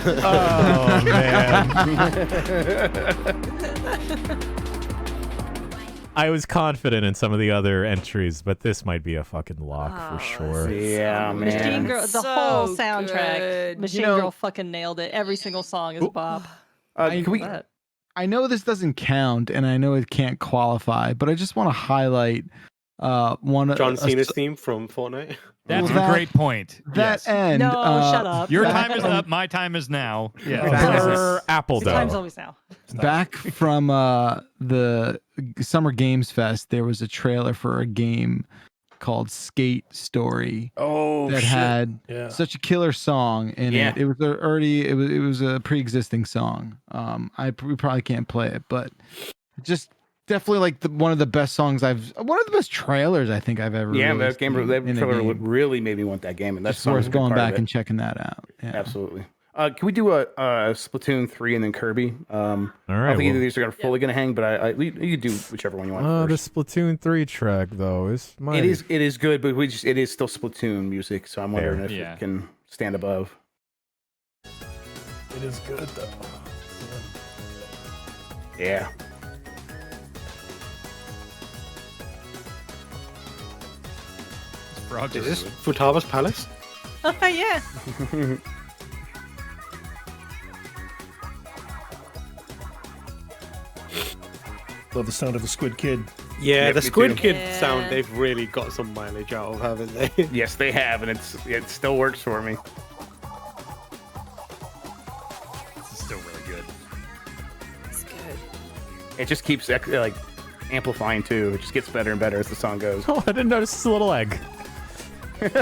Speaker 1: Oh man. I was confident in some of the other entries, but this might be a fucking lock
Speaker 8: Oh,
Speaker 1: for sure.
Speaker 3: Yeah,
Speaker 4: Machine
Speaker 3: man.
Speaker 4: Girl, the
Speaker 8: So
Speaker 4: whole soundtrack.
Speaker 8: good.
Speaker 4: Machine
Speaker 7: You know-
Speaker 4: Girl fucking nailed it. Every single song is a bop.
Speaker 3: Can we?
Speaker 4: That.
Speaker 7: I know this doesn't count, and I know it can't qualify, but I just want to highlight one
Speaker 5: John
Speaker 7: a-
Speaker 5: Cena's theme from Fortnite.
Speaker 2: That's
Speaker 7: Well, that-
Speaker 2: a great point.
Speaker 7: that
Speaker 2: Yes.
Speaker 7: end.
Speaker 4: No, shut up.
Speaker 2: Your
Speaker 7: back
Speaker 2: time is
Speaker 7: from-
Speaker 2: up. My time is now. Yeah.
Speaker 1: Brr, Apple
Speaker 4: The time's
Speaker 1: dough.
Speaker 4: always now.
Speaker 7: Back from the Summer Games Fest, there was a trailer for a game called Skate Story
Speaker 3: Oh,
Speaker 7: that
Speaker 3: shit.
Speaker 7: had
Speaker 6: Yeah.
Speaker 7: such a killer song in
Speaker 3: Yeah.
Speaker 7: it. It was it was a pre-existing song. We probably can't play it, but just definitely like one of the best songs one of the best trailers I think I've ever.
Speaker 3: Yeah,
Speaker 7: really
Speaker 3: that game,
Speaker 7: seen
Speaker 3: that
Speaker 7: in a
Speaker 3: trailer
Speaker 7: game.
Speaker 3: really made me want that game, and that's
Speaker 7: It's worth going back and checking that out. Yeah.
Speaker 3: Absolutely. Can we do a Splatoon 3 and then Kirby?
Speaker 1: All
Speaker 3: I
Speaker 1: right.
Speaker 3: don't think either of
Speaker 1: Well,
Speaker 3: these are fully going to hang, but you could do whichever one you want
Speaker 1: the
Speaker 3: first.
Speaker 1: Splatoon 3 track though is
Speaker 3: It is good, but it is still Splatoon music, so I'm wondering if
Speaker 2: Yeah.
Speaker 3: it can stand above.
Speaker 6: It is good though.
Speaker 3: Yeah.
Speaker 2: Frogs
Speaker 5: Is
Speaker 2: are
Speaker 5: this
Speaker 2: good.
Speaker 5: Futava's Palace?
Speaker 8: Oh yeah.
Speaker 6: Love the sound of the Squid Kid.
Speaker 5: Yeah,
Speaker 3: Yep,
Speaker 5: the
Speaker 3: me
Speaker 5: Squid
Speaker 3: too.
Speaker 5: Kid
Speaker 8: Yeah.
Speaker 5: sound, they've really got some mileage out of, haven't they?
Speaker 3: Yes, they have, and it still works for me.
Speaker 2: This is still really good.
Speaker 8: It's good.
Speaker 3: It just keeps like amplifying too. It just gets better and better as the song goes.
Speaker 1: Oh, I didn't notice this little egg.
Speaker 6: Just a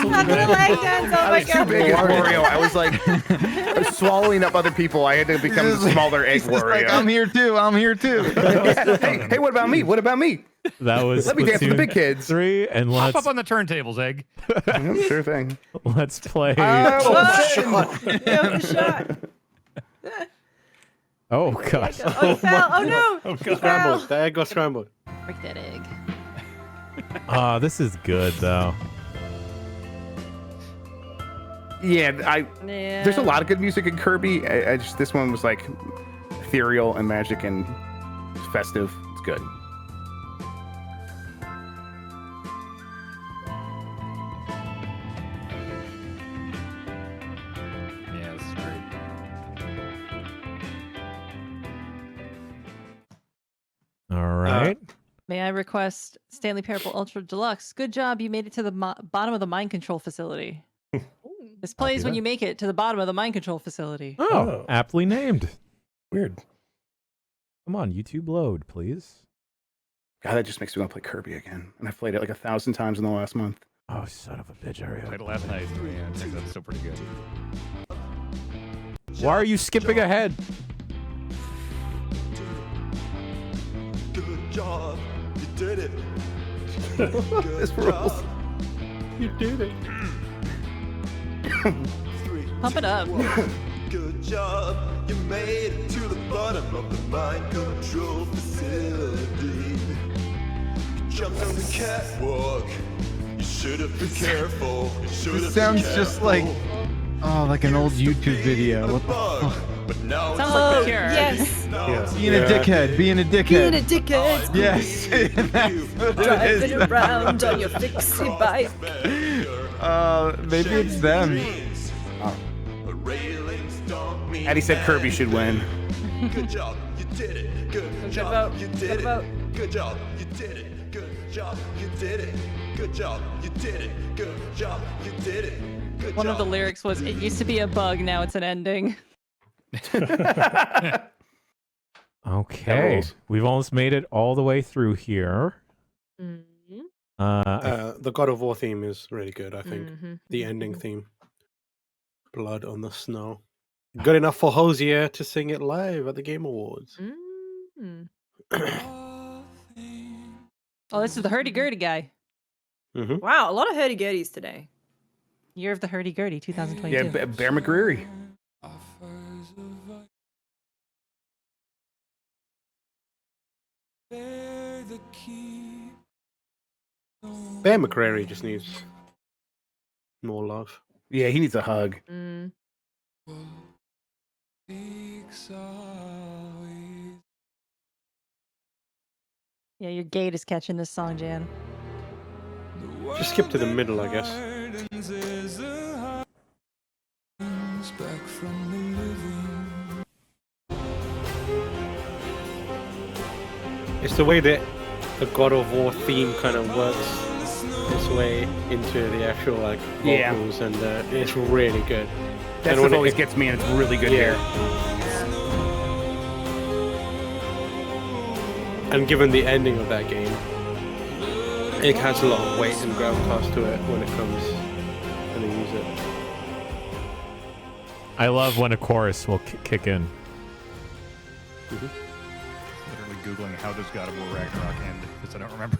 Speaker 8: Not
Speaker 6: little
Speaker 8: the
Speaker 6: bit.
Speaker 8: leg dance. Oh
Speaker 3: I
Speaker 8: my
Speaker 3: was too
Speaker 8: god.
Speaker 3: big as Wario. I was like I was swallowing up other people. I had to become the smaller egg
Speaker 7: He's just
Speaker 3: Wario.
Speaker 7: like, I'm here too. I'm here too.
Speaker 3: hey, what about me? What about me?
Speaker 1: That was
Speaker 3: Let me dance with the
Speaker 1: Splatoon
Speaker 3: big kids.
Speaker 1: 3, and
Speaker 2: Hop
Speaker 1: let's
Speaker 2: up on the turntables, Egg.
Speaker 3: Yep, sure thing.
Speaker 1: let's play.
Speaker 8: Yeah, shot.
Speaker 1: Oh gosh.
Speaker 8: Oh, he fell. Oh no.
Speaker 6: Oh,
Speaker 8: He
Speaker 6: God.
Speaker 5: Scrambled.
Speaker 8: fell.
Speaker 5: The egg got scrambled.
Speaker 4: Break that egg.
Speaker 1: This is good though.
Speaker 3: Yeah,
Speaker 4: Yeah.
Speaker 3: there's a lot of good music in Kirby. I just this one was like ethereal and magic and festive. It's good.
Speaker 2: Yeah, this is great.
Speaker 1: All right.
Speaker 4: May I request Stanley Parable Ultra Deluxe? Good job. You made it to the bottom of the mind control facility. This plays when
Speaker 1: that.
Speaker 4: you make it to the bottom of the mind control facility.
Speaker 1: Oh,
Speaker 6: Oh.
Speaker 1: aptly named.
Speaker 6: Weird.
Speaker 1: Come on, YouTube load, please.
Speaker 3: God, that just makes me want to play Kirby again. And I've played it like 1,000 times in the last month.
Speaker 1: Oh, son of a bitch, hurry
Speaker 2: Played
Speaker 1: up.
Speaker 2: it last night. Yeah, I think that's still pretty good.
Speaker 1: Why are you skipping ahead?
Speaker 9: Good job, you did it.
Speaker 3: This rules.
Speaker 5: You did it.
Speaker 4: Pump it up.
Speaker 9: Good job, you made it to the bottom of the mind control facility. You jumped on the catwalk. You should have been careful. You should have
Speaker 7: This
Speaker 9: been
Speaker 7: sounds just like,
Speaker 9: careful.
Speaker 7: like an old YouTube video.
Speaker 9: The
Speaker 7: What the
Speaker 9: bug, but now
Speaker 4: Sounds
Speaker 9: it's
Speaker 4: like
Speaker 8: Oh
Speaker 4: The Cure.
Speaker 8: yes.
Speaker 9: now
Speaker 6: Yeah.
Speaker 9: it's
Speaker 7: Being a dickhead. Being a dickhead.
Speaker 8: Being a dickhead.
Speaker 7: Yes. That's what it
Speaker 8: Driving
Speaker 7: is.
Speaker 8: around on your fixie bike.
Speaker 7: Maybe it's them.
Speaker 3: Eddie said Kirby should win.
Speaker 9: Good job, you did it. Good job,
Speaker 8: vote.
Speaker 9: you
Speaker 8: Good
Speaker 9: did
Speaker 8: vote.
Speaker 9: it. Good job, you did it. Good job, you did it. Good job, you did it. Good job, you did it. Good
Speaker 4: One of the
Speaker 9: job.
Speaker 4: lyrics was, "It used to be a bug, now it's an ending."
Speaker 1: Okay.
Speaker 3: rules.
Speaker 1: We've almost made it all the way through here.
Speaker 5: The God of War theme is really good, I think.
Speaker 4: Mhm.
Speaker 5: The ending theme. Blood on the Snow. Good enough for Hosier to sing it live at the Game Awards.
Speaker 4: Mm. Oh, this is the hurdy-gurdy guy.
Speaker 5: Hmm.
Speaker 8: Wow, a lot of hurdy-gurdies today.
Speaker 4: Year of the hurdy-gurdy, 2022.
Speaker 3: Yeah, Bear McCreary.
Speaker 5: Bear McCreary just needs more love.
Speaker 3: Yeah, he needs a hug.
Speaker 4: Mm. Yeah, your gate is catching this song, Jan.
Speaker 5: Just skip to the middle, I guess. It's the way that the God of War theme kind of works its way into the actual like
Speaker 3: Yeah.
Speaker 5: vocals, and it's really good.
Speaker 3: That
Speaker 5: And
Speaker 3: stuff
Speaker 5: when it-
Speaker 3: always gets me, and it's really good
Speaker 5: Yeah.
Speaker 3: here.
Speaker 5: And given the ending of that game, it has a lot of weight and gravitas to it when it comes and they use it.
Speaker 1: I love when a chorus will kick in.
Speaker 2: Literally Googling how does God of War Ragnarok end because I don't remember.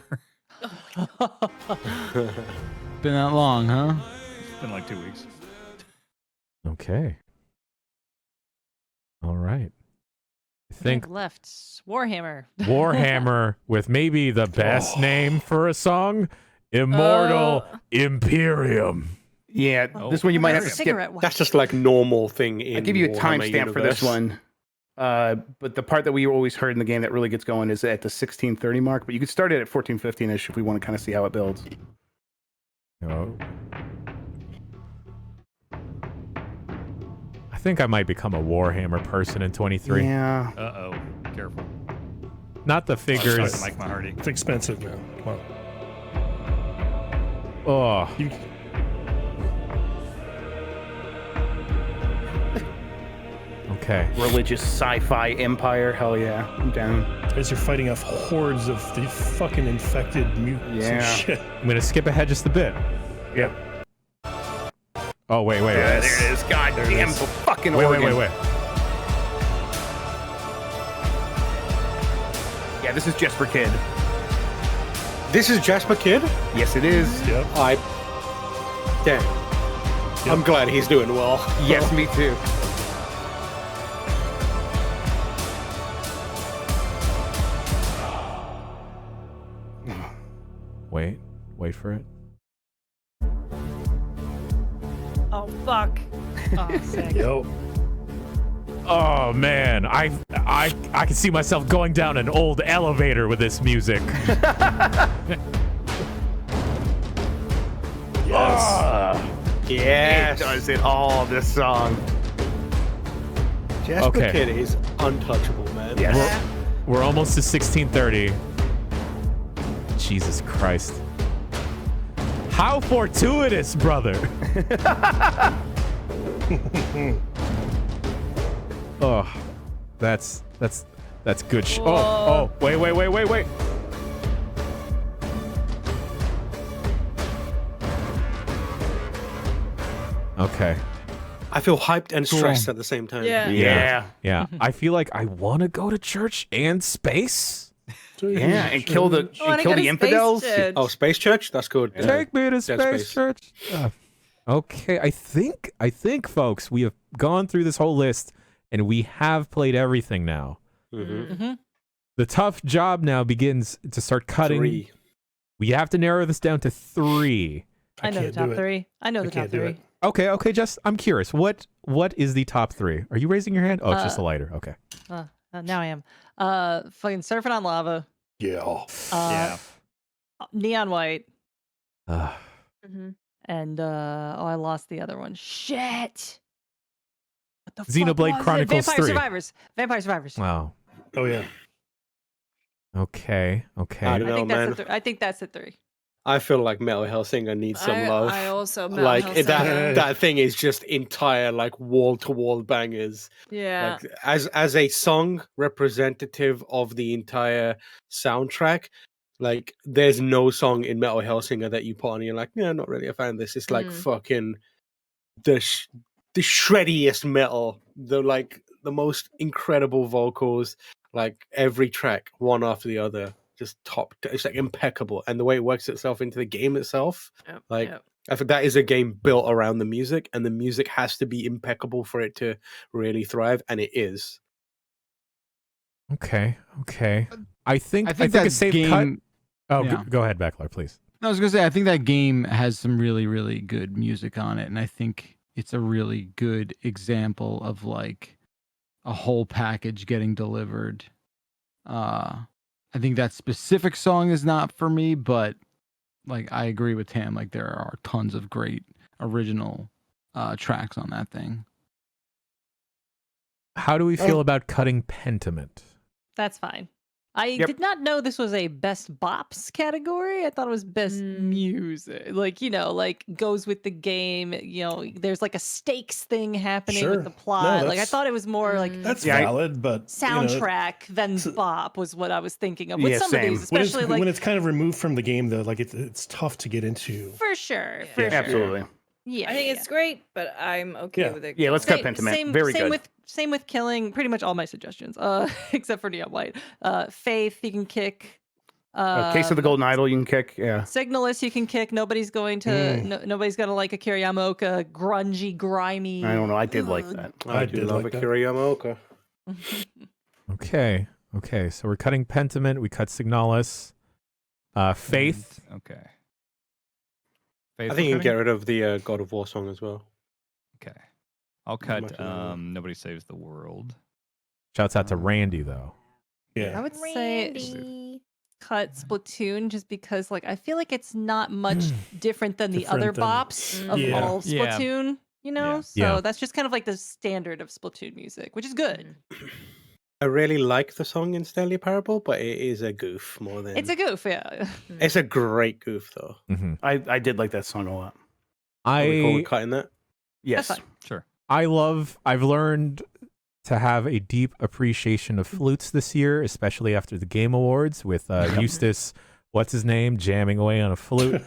Speaker 7: Been that long, huh?
Speaker 2: It's been like 2 weeks.
Speaker 1: Okay. All right. I think
Speaker 4: Left, Warhammer.
Speaker 1: Warhammer with maybe the best name for a song, Immortal Imperium.
Speaker 3: Yeah,
Speaker 2: Oh,
Speaker 3: this one you might have to
Speaker 2: Imperium.
Speaker 3: skip.
Speaker 4: Cigarette
Speaker 5: That's just like normal thing in
Speaker 3: I'll give you a
Speaker 5: Warhammer
Speaker 3: timestamp for this
Speaker 5: universe.
Speaker 3: one. But the part that we always heard in the game that really gets going is at the 1630 mark. But you could start it at 1415ish if we want to kind of see how it builds.
Speaker 1: Oh. I think I might become a Warhammer person in 23.
Speaker 3: Yeah.
Speaker 2: Uh-oh. Careful.
Speaker 1: Not the figures.
Speaker 2: Mike Mahardy.
Speaker 6: It's expensive now. Come on.
Speaker 1: Oh.
Speaker 6: You,
Speaker 1: Okay.
Speaker 3: Religious sci-fi empire. Hell yeah. I'm down.
Speaker 6: as you're fighting off hordes of the fucking infected mutants and
Speaker 3: Yeah.
Speaker 6: shit.
Speaker 1: I'm gonna skip ahead just a bit.
Speaker 6: Yep.
Speaker 1: Oh wait.
Speaker 3: Yeah, there it is. God damn the fucking
Speaker 1: Wait.
Speaker 3: organ.
Speaker 1: Wait.
Speaker 3: Yeah, this is Jesper Kid.
Speaker 5: This is Jasper Kidd?
Speaker 3: Yes, it is.
Speaker 6: Yep.
Speaker 5: Damn. I'm glad he's doing well.
Speaker 3: Yes, me too.
Speaker 1: Wait for it.
Speaker 8: Oh fuck. Oh, sick.
Speaker 6: Yo.
Speaker 1: Oh man, I can see myself going down an old elevator with this music.
Speaker 6: Yes.
Speaker 5: Yes.
Speaker 3: It does it all, this song.
Speaker 5: Jasper
Speaker 1: Okay.
Speaker 5: Kidd is untouchable, man.
Speaker 3: Yes.
Speaker 1: We're almost to 1630. Jesus Christ. How fortuitous, brother. Oh, that's good. Oh, wait. Okay.
Speaker 5: I feel hyped and
Speaker 7: Cool.
Speaker 5: stressed at the same time.
Speaker 8: Yeah.
Speaker 1: Yeah. I feel like I want to go to church and space.
Speaker 3: Yeah, and kill the
Speaker 8: Oh, and I
Speaker 3: kill
Speaker 8: got
Speaker 3: the
Speaker 8: a space
Speaker 3: infidels.
Speaker 8: church.
Speaker 5: Oh, Space Church? That's good.
Speaker 1: Take me to
Speaker 5: Dead
Speaker 1: space
Speaker 5: Space.
Speaker 1: church. Okay, I think, folks, we have gone through this whole list and we have played everything now.
Speaker 5: Mm-hmm.
Speaker 1: The tough job now begins to start cutting.
Speaker 5: 3.
Speaker 1: We have to narrow this down to 3.
Speaker 4: I know the
Speaker 6: can't do
Speaker 4: top
Speaker 6: it.
Speaker 4: 3. I know
Speaker 6: I
Speaker 4: the top
Speaker 6: can't do
Speaker 4: 3.
Speaker 6: it.
Speaker 1: Okay, Jess, I'm curious. What is the top 3? Are you raising your hand? Oh, it's just a lighter. Okay.
Speaker 4: Now I am. Fucking Surfing on Lava.
Speaker 6: Yeah.
Speaker 2: Yeah.
Speaker 4: Neon White.
Speaker 1: Uh,
Speaker 4: And I lost the other one. Shit. What the
Speaker 1: Xenoblade
Speaker 4: fuck was
Speaker 1: Chronicles
Speaker 4: it?
Speaker 1: 3.
Speaker 4: Vampire Survivors.
Speaker 1: wow.
Speaker 6: Oh yeah.
Speaker 1: Okay.
Speaker 5: I don't
Speaker 4: I
Speaker 5: know,
Speaker 4: think
Speaker 5: man.
Speaker 4: that's the I think that's the 3.
Speaker 5: I feel like Metal Hellsinger needs some love.
Speaker 8: I also
Speaker 5: like
Speaker 8: Hellsinger.
Speaker 5: that thing is just entire like wall to wall bangers.
Speaker 8: Yeah.
Speaker 5: Like as a song representative of the entire soundtrack, like there's no song in Metal Hellsinger that you put on and you're like, yeah, not really a fan of this. It's like fucking the shreddiest metal, the most incredible vocals, like every track one after the other, just it's like impeccable, and the way it works itself into the game itself,
Speaker 8: Yep,
Speaker 5: like
Speaker 8: yep.
Speaker 5: I think that is a game built around the music, and the music has to be impeccable for it to really thrive, and it is.
Speaker 1: Okay. I think a
Speaker 7: that
Speaker 1: safe
Speaker 7: game.
Speaker 1: cut. Oh,
Speaker 7: yeah.
Speaker 1: go ahead, Backlar, please.
Speaker 7: I was gonna say I think that game has some really, really good music on it, and I think it's a really good example of like a whole package getting delivered. I think that specific song is not for me, but like I agree with Tam. Like there are tons of great original tracks on that thing.
Speaker 1: How do we feel about cutting Pentiment?
Speaker 4: That's fine. I did not know this was a best bops category. I thought it was best music. Like, like goes with the game. There's like a stakes thing happening
Speaker 6: Sure.
Speaker 4: with the plot.
Speaker 6: No,
Speaker 4: Like I thought it was more like
Speaker 6: That's valid, but
Speaker 4: soundtrack than bop was what I was thinking of. With
Speaker 3: Yeah,
Speaker 4: some
Speaker 3: same.
Speaker 4: of these, especially
Speaker 6: when it's kind of removed from the game, though, like it's tough to get into.
Speaker 4: for sure.
Speaker 3: Absolutely.
Speaker 4: Yeah.
Speaker 8: I think it's great, but I'm okay with it.
Speaker 3: Yeah, let's cut Pentiment. Very good.
Speaker 4: Same with killing pretty much all my suggestions, except for Neon White. Faith, you can kick.
Speaker 3: Case of the Golden Idol, you can kick. Yeah.
Speaker 4: Signalist, you can kick. Nobody's going to nobody's gonna like Akira Yamaoka, grungy, grimy.
Speaker 3: I don't know. I did like that.
Speaker 5: I do love Akira Yamaoka.
Speaker 1: Okay. So we're cutting Pentiment. We cut Signalis. Faith.
Speaker 2: Okay.
Speaker 5: I think you can get rid of the God of War song as well.
Speaker 2: Okay. I'll cut Nobody Saves the World.
Speaker 1: Shouts out to Randy though.
Speaker 6: Yeah.
Speaker 4: I would say
Speaker 8: Randy.
Speaker 4: cut Splatoon just because like I feel like it's not much different than the other
Speaker 6: Different than-
Speaker 4: bops of
Speaker 6: Yeah.
Speaker 4: all
Speaker 2: Yeah.
Speaker 4: Splatoon, you know?
Speaker 2: Yeah.
Speaker 4: So
Speaker 1: Yeah.
Speaker 4: that's just kind of like the standard of Splatoon music, which is good.
Speaker 5: I really like the song in Stanley Parable, but it is a goof more than.
Speaker 4: It's a goof, yeah.
Speaker 5: It's a great goof though.
Speaker 1: Mhm.
Speaker 3: I did like that song a lot.
Speaker 5: Are we cool with
Speaker 1: I
Speaker 5: cutting that?
Speaker 3: Yes.
Speaker 4: That's fine.
Speaker 2: Sure.
Speaker 1: I've learned to have a deep appreciation of flutes this year, especially after the Game Awards with Eustace, what's his name, jamming away on a flute.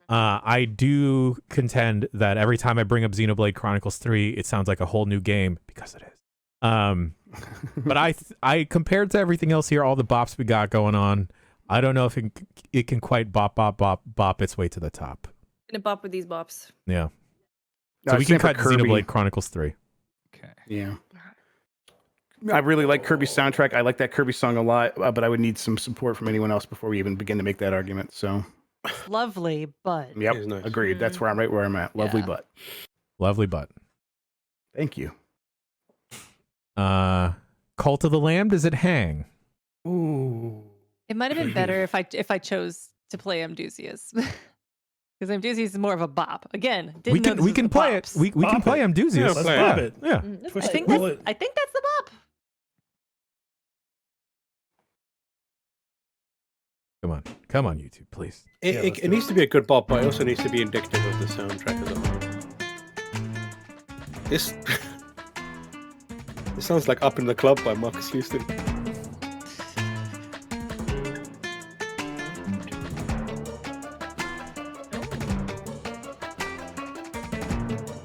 Speaker 1: I do contend that every time I bring up Xenoblade Chronicles 3, it sounds like a whole new game because it is. But I compared to everything else here, all the bops we got going on, I don't know if it can quite bop its way to the top.
Speaker 8: Gonna bop with these bops.
Speaker 1: Yeah. So we can
Speaker 3: same for
Speaker 1: cut
Speaker 3: Kirby.
Speaker 1: Xenoblade Chronicles 3.
Speaker 2: Okay.
Speaker 3: Yeah. I really like Kirby's soundtrack. I like that Kirby song a lot, but I would need some support from anyone else before we even begin to make that argument. So,
Speaker 4: It's lovely, but
Speaker 3: yep,
Speaker 5: It's nice.
Speaker 3: agreed. That's where I'm right where I'm at. Lovely
Speaker 4: Yeah.
Speaker 3: butt.
Speaker 1: Lovely butt.
Speaker 3: Thank you.
Speaker 1: Cult of the Lamb, does it hang?
Speaker 3: Ooh.
Speaker 4: it might have been better if I chose to play Amdusias. Because Amdusias is more of a bop. Again, didn't
Speaker 1: We
Speaker 4: know
Speaker 1: can
Speaker 4: this
Speaker 1: we
Speaker 4: was
Speaker 1: can
Speaker 4: the
Speaker 1: play it.
Speaker 4: bops.
Speaker 1: We can
Speaker 6: Bop
Speaker 1: play
Speaker 6: it.
Speaker 1: Amdusias.
Speaker 6: Yeah, let's bop it.
Speaker 1: Yeah.
Speaker 6: Push
Speaker 4: I
Speaker 6: the
Speaker 4: think
Speaker 6: bullet.
Speaker 4: I think that's the bop.
Speaker 1: Come on, YouTube, please.
Speaker 6: Yeah,
Speaker 5: It,
Speaker 6: let's
Speaker 5: it
Speaker 6: do
Speaker 5: needs
Speaker 6: it.
Speaker 5: to be a good bop, but it also needs to be indicative of the soundtrack as well. This it sounds like "Up in the Club" by Marcus Houston.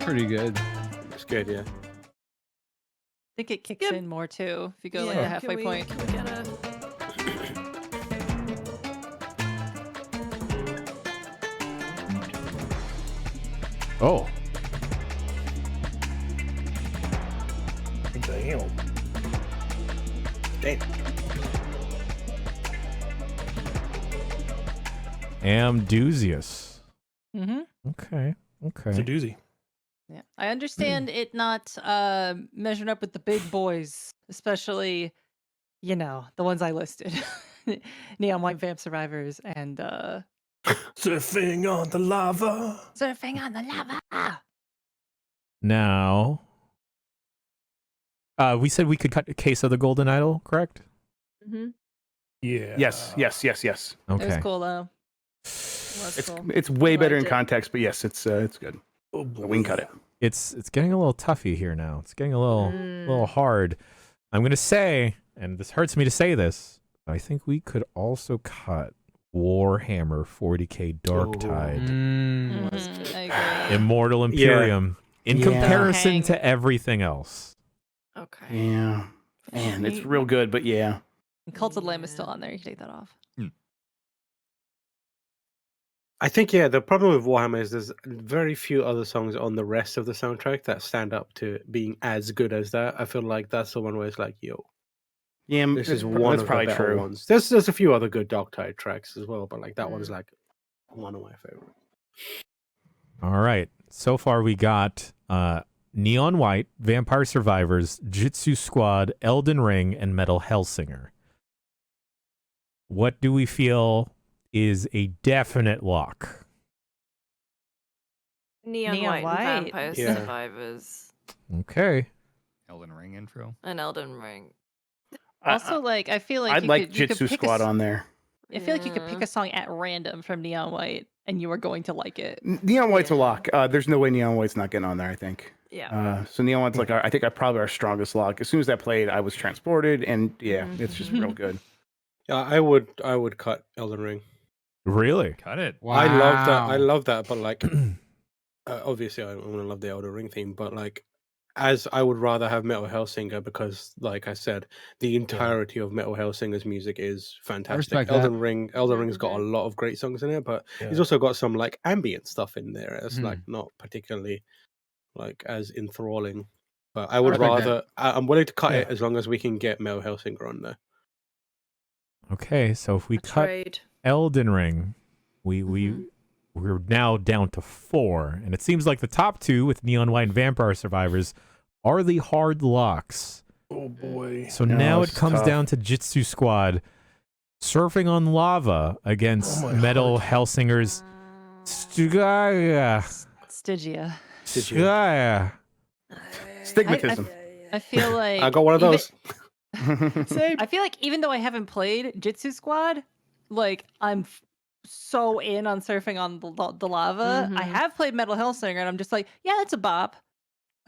Speaker 7: Pretty good.
Speaker 5: It's good, yeah.
Speaker 4: I think it kicks
Speaker 8: Yep.
Speaker 4: in more too if you go like
Speaker 8: Yeah,
Speaker 4: the halfway point.
Speaker 8: Can we get a...
Speaker 1: Oh,
Speaker 6: Damn.
Speaker 5: Damn.
Speaker 1: Amdusias.
Speaker 4: Mm-hmm.
Speaker 1: Okay.
Speaker 6: It's a
Speaker 1: Okay.
Speaker 6: doozy.
Speaker 4: Yeah, I understand it not measuring up with the big boys, especially, you know, the ones I listed, Neon White Vamp Survivors and
Speaker 6: Surfing on the lava.
Speaker 4: Surfing on the Lava.
Speaker 1: Now, we said we could cut a case of the Golden Idol, correct?
Speaker 8: Mm-hmm.
Speaker 6: Yeah.
Speaker 3: Yes.
Speaker 4: It was
Speaker 1: Okay.
Speaker 4: cool though.
Speaker 3: It's way better in
Speaker 8: Liked it.
Speaker 3: context, but yes, it's good.
Speaker 6: Oh,
Speaker 3: We can cut it.
Speaker 1: It's getting a little toughy here now. It's getting a little hard. I'm gonna say, and this hurts me to say this, but I think we could also cut Warhammer 40k Dark Tide,
Speaker 4: Mhm, I agree.
Speaker 1: Immortal Imperium, in
Speaker 3: Yeah.
Speaker 1: comparison
Speaker 4: Hang.
Speaker 1: to everything else.
Speaker 8: Okay.
Speaker 3: Yeah. Man, it's real good, but yeah.
Speaker 4: And Cult of the Lamb is still on there. You can take that off.
Speaker 5: I think, yeah, the problem with Warhammer is there's very few other songs on the rest of the soundtrack that stand up to being as good as that. I feel like that's the one where it's like, yo,
Speaker 3: Yeah,
Speaker 5: this is one
Speaker 3: that's
Speaker 5: of
Speaker 3: probably
Speaker 5: the better
Speaker 3: true.
Speaker 5: ones. There's a few other good Darktide tracks as well, but like that one's like one of my favorites.
Speaker 1: All right. So far we got Neon White, Vampire Survivors, Jitsu Squad, Elden Ring, and Metal Hellsinger. What do we feel is a definite lock?
Speaker 8: Neon,
Speaker 4: Neon
Speaker 8: White,
Speaker 4: White.
Speaker 8: and Vampire
Speaker 5: Yeah.
Speaker 8: Survivors
Speaker 1: Okay.
Speaker 2: Elden Ring intro.
Speaker 8: and Elden Ring.
Speaker 4: Also, like I feel like
Speaker 3: I'd
Speaker 4: you
Speaker 3: like
Speaker 4: could, you could
Speaker 3: Jitsu
Speaker 4: pick a
Speaker 3: Squad
Speaker 4: s-
Speaker 3: on there.
Speaker 4: I feel like you could pick a song at random from Neon White, and you are going to like it.
Speaker 3: Neon White's a
Speaker 8: Yeah.
Speaker 3: lock. There's no way Neon White's not getting on there, I think.
Speaker 8: Yeah.
Speaker 3: So Neon White's like, I think probably our strongest lock. As soon as that played, I was transported, and yeah, it's just real good.
Speaker 5: Yeah, I would cut Elden Ring.
Speaker 1: Really?
Speaker 2: Cut it.
Speaker 7: Wow.
Speaker 5: I love that. I love that, but like, obviously, I want to love the Elden Ring theme, but like, as I would rather have Metal Hellsinger because, like I said, the entirety of Metal Hellsinger's music is fantastic.
Speaker 7: respect that.
Speaker 5: Elden Ring's got a lot of great songs in it, but he's also got some like ambient stuff in there. It's like not particularly like as enthralling. But I would
Speaker 7: respect
Speaker 5: rather. I'm willing to cut
Speaker 6: Yeah.
Speaker 5: it as long as we can get Metal Hellsinger on there.
Speaker 1: Okay, so if we cut
Speaker 8: Trade.
Speaker 1: Elden Ring, we're now down to 4, and it seems like the top 2 with Neon White and Vampire Survivors are the hard locks.
Speaker 6: Oh boy.
Speaker 1: So
Speaker 3: No,
Speaker 1: now it
Speaker 3: it's
Speaker 1: comes
Speaker 3: tough.
Speaker 1: down to Jitsu Squad. Surfing on Lava against
Speaker 6: Oh my
Speaker 1: Metal
Speaker 6: heart.
Speaker 1: Hellsinger's Stygia.
Speaker 4: Stygia.
Speaker 1: Stygia.
Speaker 3: Stigmatism.
Speaker 4: I feel like
Speaker 5: I got one of
Speaker 4: even-
Speaker 5: those.
Speaker 7: Same.
Speaker 4: I feel like even though I haven't played Jitsu Squad, like I'm so in on surfing on the lava. I
Speaker 8: Mhm.
Speaker 4: have played Metal Hellsinger, and I'm just like, yeah, it's a bop.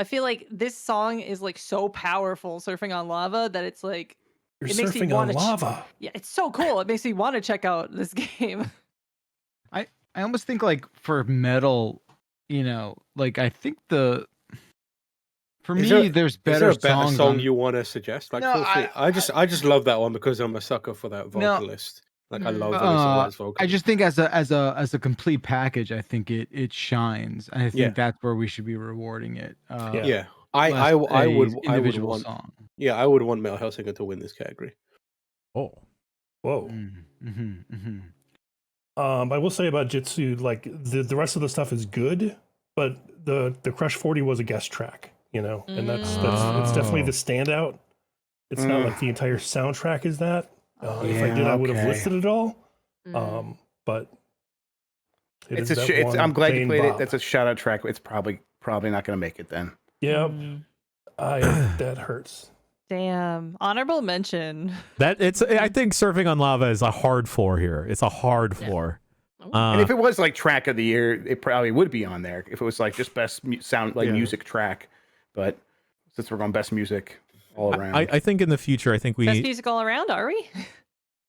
Speaker 4: I feel like this song is like so powerful, surfing on lava, that it's like
Speaker 6: You're
Speaker 4: it makes me
Speaker 6: surfing on
Speaker 4: wanna
Speaker 6: lava.
Speaker 4: yeah, it's so cool. It makes me want to check out this game.
Speaker 7: I almost think like for metal, like I think for me there's
Speaker 5: Is there
Speaker 7: better
Speaker 5: a better
Speaker 7: songs
Speaker 5: song
Speaker 7: on-
Speaker 5: you want to suggest? Like,
Speaker 7: No,
Speaker 5: feel free. I just love that one because I'm a sucker for that
Speaker 7: No.
Speaker 5: vocalist. Like, I love the vocalist vocalist.
Speaker 7: I just think as a complete package, I think it shines. I think
Speaker 5: Yeah.
Speaker 7: that's where we should be rewarding it.
Speaker 6: Yeah.
Speaker 5: Yeah, I
Speaker 7: less
Speaker 5: would
Speaker 7: a individual
Speaker 5: want.
Speaker 7: song.
Speaker 5: Yeah, I would want Metal Hellsinger to win this category.
Speaker 1: Oh.
Speaker 6: Whoa.
Speaker 7: Mm-hmm.
Speaker 6: I will say about Jitsu, like the rest of the stuff is good, but the Crush 40 was a guest track, and that's it's definitely the standout. It's not like the entire soundtrack is that. If I did, I would have
Speaker 5: okay.
Speaker 6: listed it all.
Speaker 8: Mm.
Speaker 6: But it
Speaker 3: It's
Speaker 6: is
Speaker 3: a.
Speaker 6: that one
Speaker 3: I'm glad you
Speaker 6: main
Speaker 3: played it.
Speaker 6: bop.
Speaker 3: That's a shout out track. It's probably not going to make it then.
Speaker 6: Yep.
Speaker 8: Mm.
Speaker 6: That hurts.
Speaker 4: Damn. Honorable mention.
Speaker 1: I think Surfing on Lava is a hard 4 here. It's a hard 4.
Speaker 3: And if it was like track of the year, it probably would be on there. If it was like just best sound like music track, but since we're going best music all around,
Speaker 1: I think in the future, I think
Speaker 4: Best
Speaker 1: we.
Speaker 4: music all around, are we?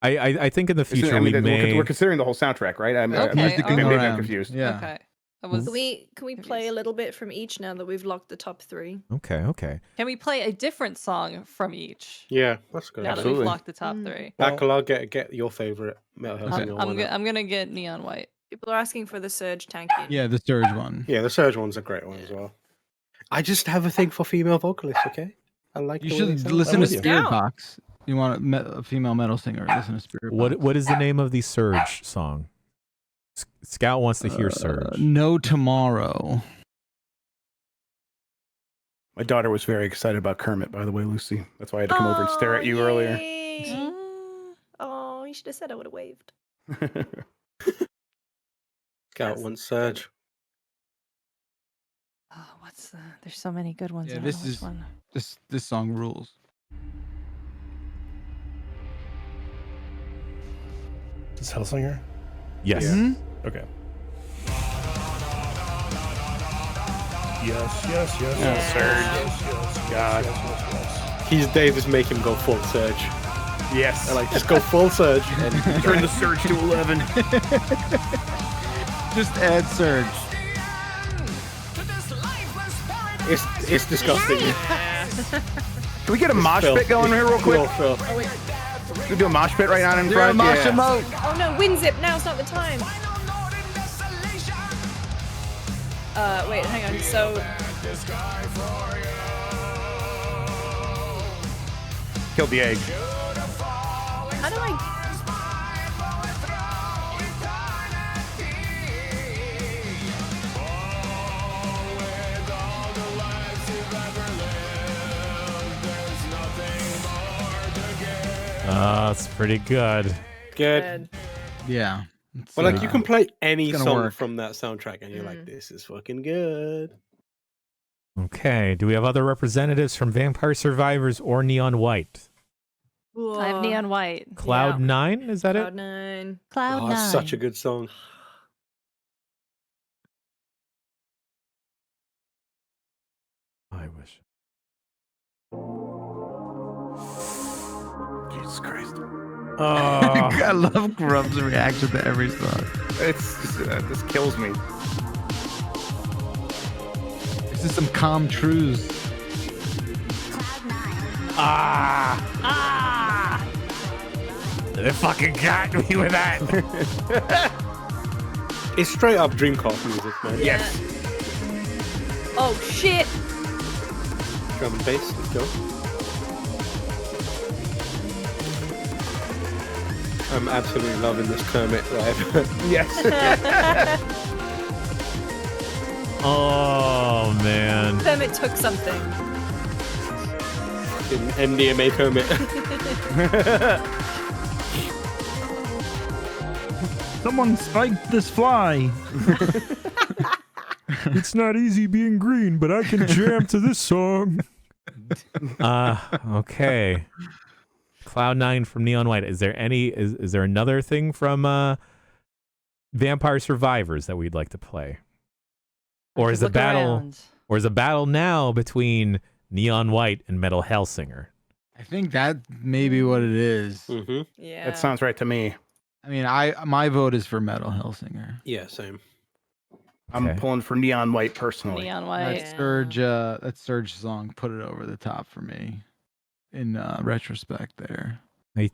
Speaker 1: I think in the future
Speaker 3: I mean,
Speaker 1: we may.
Speaker 3: we're considering the whole soundtrack, right?
Speaker 4: Okay,
Speaker 3: Maybe I'm
Speaker 7: around.
Speaker 3: confused.
Speaker 7: Yeah.
Speaker 4: Okay. I was,
Speaker 8: Can we play a little bit from each now that we've locked the top 3?
Speaker 1: Okay.
Speaker 4: Can we play a different song from each?
Speaker 5: Yeah, that's good.
Speaker 4: Now that
Speaker 3: Absolutely.
Speaker 4: we've locked the top 3.
Speaker 5: Bacala, get your favorite Metal Hellsinger one.
Speaker 4: I'm gonna get Neon White.
Speaker 8: People are asking for the Surge tanky.
Speaker 7: Yeah, the Surge one.
Speaker 5: Yeah, the Surge one's a great one as well. I just have a thing for female vocalists. Okay, I like.
Speaker 7: You
Speaker 5: the way
Speaker 7: should
Speaker 5: they sound.
Speaker 7: listen
Speaker 6: I'm
Speaker 7: to
Speaker 6: with you.
Speaker 7: Spirit
Speaker 8: Down.
Speaker 7: Box. You want a female metal singer? Listen to Spirit Box.
Speaker 1: What is the name of the Surge song? Scout wants to hear Surge.
Speaker 7: No Tomorrow.
Speaker 3: My daughter was very excited about Kermit, by the way, Lucy. That's why I had to come over and stare at you earlier.
Speaker 8: Yay. Oh, you should have said I would have waved.
Speaker 5: Scout wants Surge.
Speaker 4: Oh, there's so many good ones.
Speaker 7: Yeah,
Speaker 4: I don't
Speaker 7: this
Speaker 4: know which
Speaker 7: is-
Speaker 4: one.
Speaker 7: This song rules.
Speaker 6: Is Hellsinger?
Speaker 1: Yes.
Speaker 5: Yeah.
Speaker 6: Okay. Yes.
Speaker 3: Surge. God.
Speaker 5: He's Davis. Make him go full Surge.
Speaker 3: Yes.
Speaker 5: I like just go full Surge. And
Speaker 3: Turn the surge to 11.
Speaker 7: Just add Surge.
Speaker 5: it's disgusting.
Speaker 3: Can we get a mosh
Speaker 5: Phil.
Speaker 3: pit going here real quick?
Speaker 5: Phil.
Speaker 3: Can we do a mosh pit right now in
Speaker 7: Yeah,
Speaker 3: front?
Speaker 7: Masha Mo.
Speaker 8: Oh no, wind zip! Now's not the time. Wait, hang on. So
Speaker 3: Killed the egg.
Speaker 8: how do I?
Speaker 1: It's pretty good.
Speaker 5: Good.
Speaker 7: Yeah.
Speaker 5: Well, like you can play any
Speaker 7: gonna
Speaker 5: song
Speaker 7: work.
Speaker 5: from that soundtrack, and you're like, "This is fucking good."
Speaker 1: Okay. Do we have other representatives from Vampire Survivors or Neon White?
Speaker 4: I have Neon White.
Speaker 1: Cloud 9? Is that
Speaker 8: Cloud
Speaker 1: it?
Speaker 8: 9.
Speaker 4: Cloud
Speaker 5: Oh,
Speaker 4: 9.
Speaker 5: it's such a good song.
Speaker 1: I wish.
Speaker 3: Jesus Christ.
Speaker 1: Oh,
Speaker 7: I love Grub's reaction to every song.
Speaker 3: It's just, this kills me.
Speaker 7: This is some calm truths.
Speaker 1: they fucking got me with that.
Speaker 5: It's straight up Dreamcast music, man.
Speaker 3: Yes.
Speaker 8: Oh shit!
Speaker 5: Drum and bass, let's go. I'm absolutely loving this Kermit live.
Speaker 3: Yes.
Speaker 1: Oh, man.
Speaker 8: Kermit took something.
Speaker 5: In MDMA Kermit.
Speaker 6: Someone spiked this fly.
Speaker 1: It's not easy being green, but I can jam to this song. Okay. Cloud9 from Neon White. Is there is there another thing from Vampire Survivors that we'd like to play? Or is the battle now between Neon White and Metal Hellsinger?
Speaker 7: I think that may be what it is.
Speaker 5: Mm-hmm.
Speaker 8: Yeah.
Speaker 3: That sounds right to me.
Speaker 7: I mean, my vote is for Metal Hellsinger.
Speaker 5: Yeah, same.
Speaker 3: I'm
Speaker 1: Okay.
Speaker 3: pulling for Neon White personally.
Speaker 4: Neon White.
Speaker 7: That Surge song put it over the top for me in retrospect there.
Speaker 1: I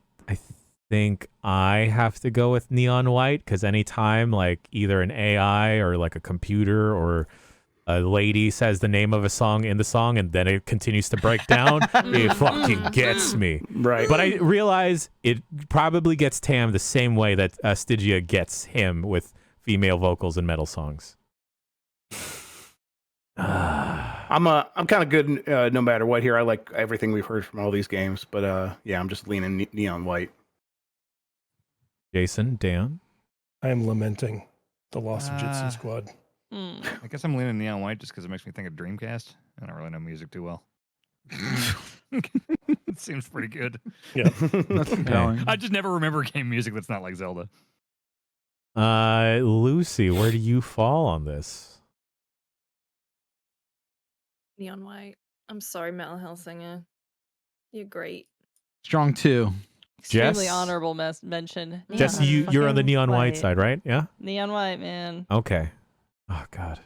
Speaker 1: think I have to go with Neon White because anytime like either an AI or like a computer or a lady says the name of a song in the song and then it continues to break down, it fucking gets me.
Speaker 3: Right.
Speaker 1: But I realize it probably gets Tam the same way that Stygia gets him with female vocals in metal songs.
Speaker 3: I'm kind of good no matter what here. I like everything we've heard from all these games, but yeah, I'm just leaning Neon White.
Speaker 1: Jason, Dan?
Speaker 6: I am lamenting the loss of Jitsu Squad.
Speaker 4: Mm.
Speaker 2: I guess I'm leaning Neon White just because it makes me think of Dreamcast. I don't really know music too well. It seems pretty good.
Speaker 6: Yeah.
Speaker 7: That's compelling.
Speaker 2: I just never remember game music that's not like Zelda.
Speaker 1: Lucy, where do you fall on this?
Speaker 8: Neon White. I'm sorry, Metal Hellsinger. You're great.
Speaker 7: Strong 2.
Speaker 4: Extremely
Speaker 1: Jess?
Speaker 4: honorable mention.
Speaker 1: Jesse,
Speaker 4: Neon
Speaker 1: you're on the
Speaker 4: fucking
Speaker 1: Neon White side, right? Yeah?
Speaker 4: Neon White, man.
Speaker 1: Okay. Oh, God.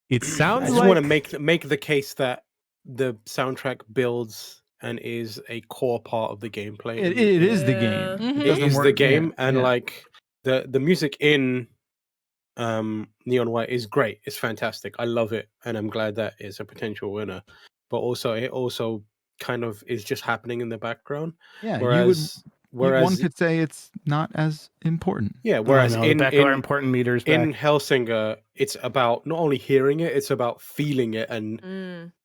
Speaker 1: It
Speaker 5: I
Speaker 1: sounds
Speaker 5: just
Speaker 1: like...
Speaker 5: want to make the case that the soundtrack builds and is a core part of the gameplay.
Speaker 7: It is the
Speaker 8: Yeah.
Speaker 7: game.
Speaker 4: Mhm.
Speaker 7: It
Speaker 5: It
Speaker 7: doesn't
Speaker 5: is the
Speaker 7: work-
Speaker 5: game,
Speaker 7: yeah,
Speaker 5: and
Speaker 7: yeah.
Speaker 5: like the music in Neon White is great. It's fantastic. I love it, and I'm glad that it's a potential winner. But also, it also kind of is just happening in the background.
Speaker 7: Yeah,
Speaker 5: Whereas
Speaker 7: one could say it's not as important.
Speaker 5: yeah, whereas
Speaker 3: the back of our important meters back.
Speaker 5: in Hellsinger, it's about not only hearing it, it's about feeling it, and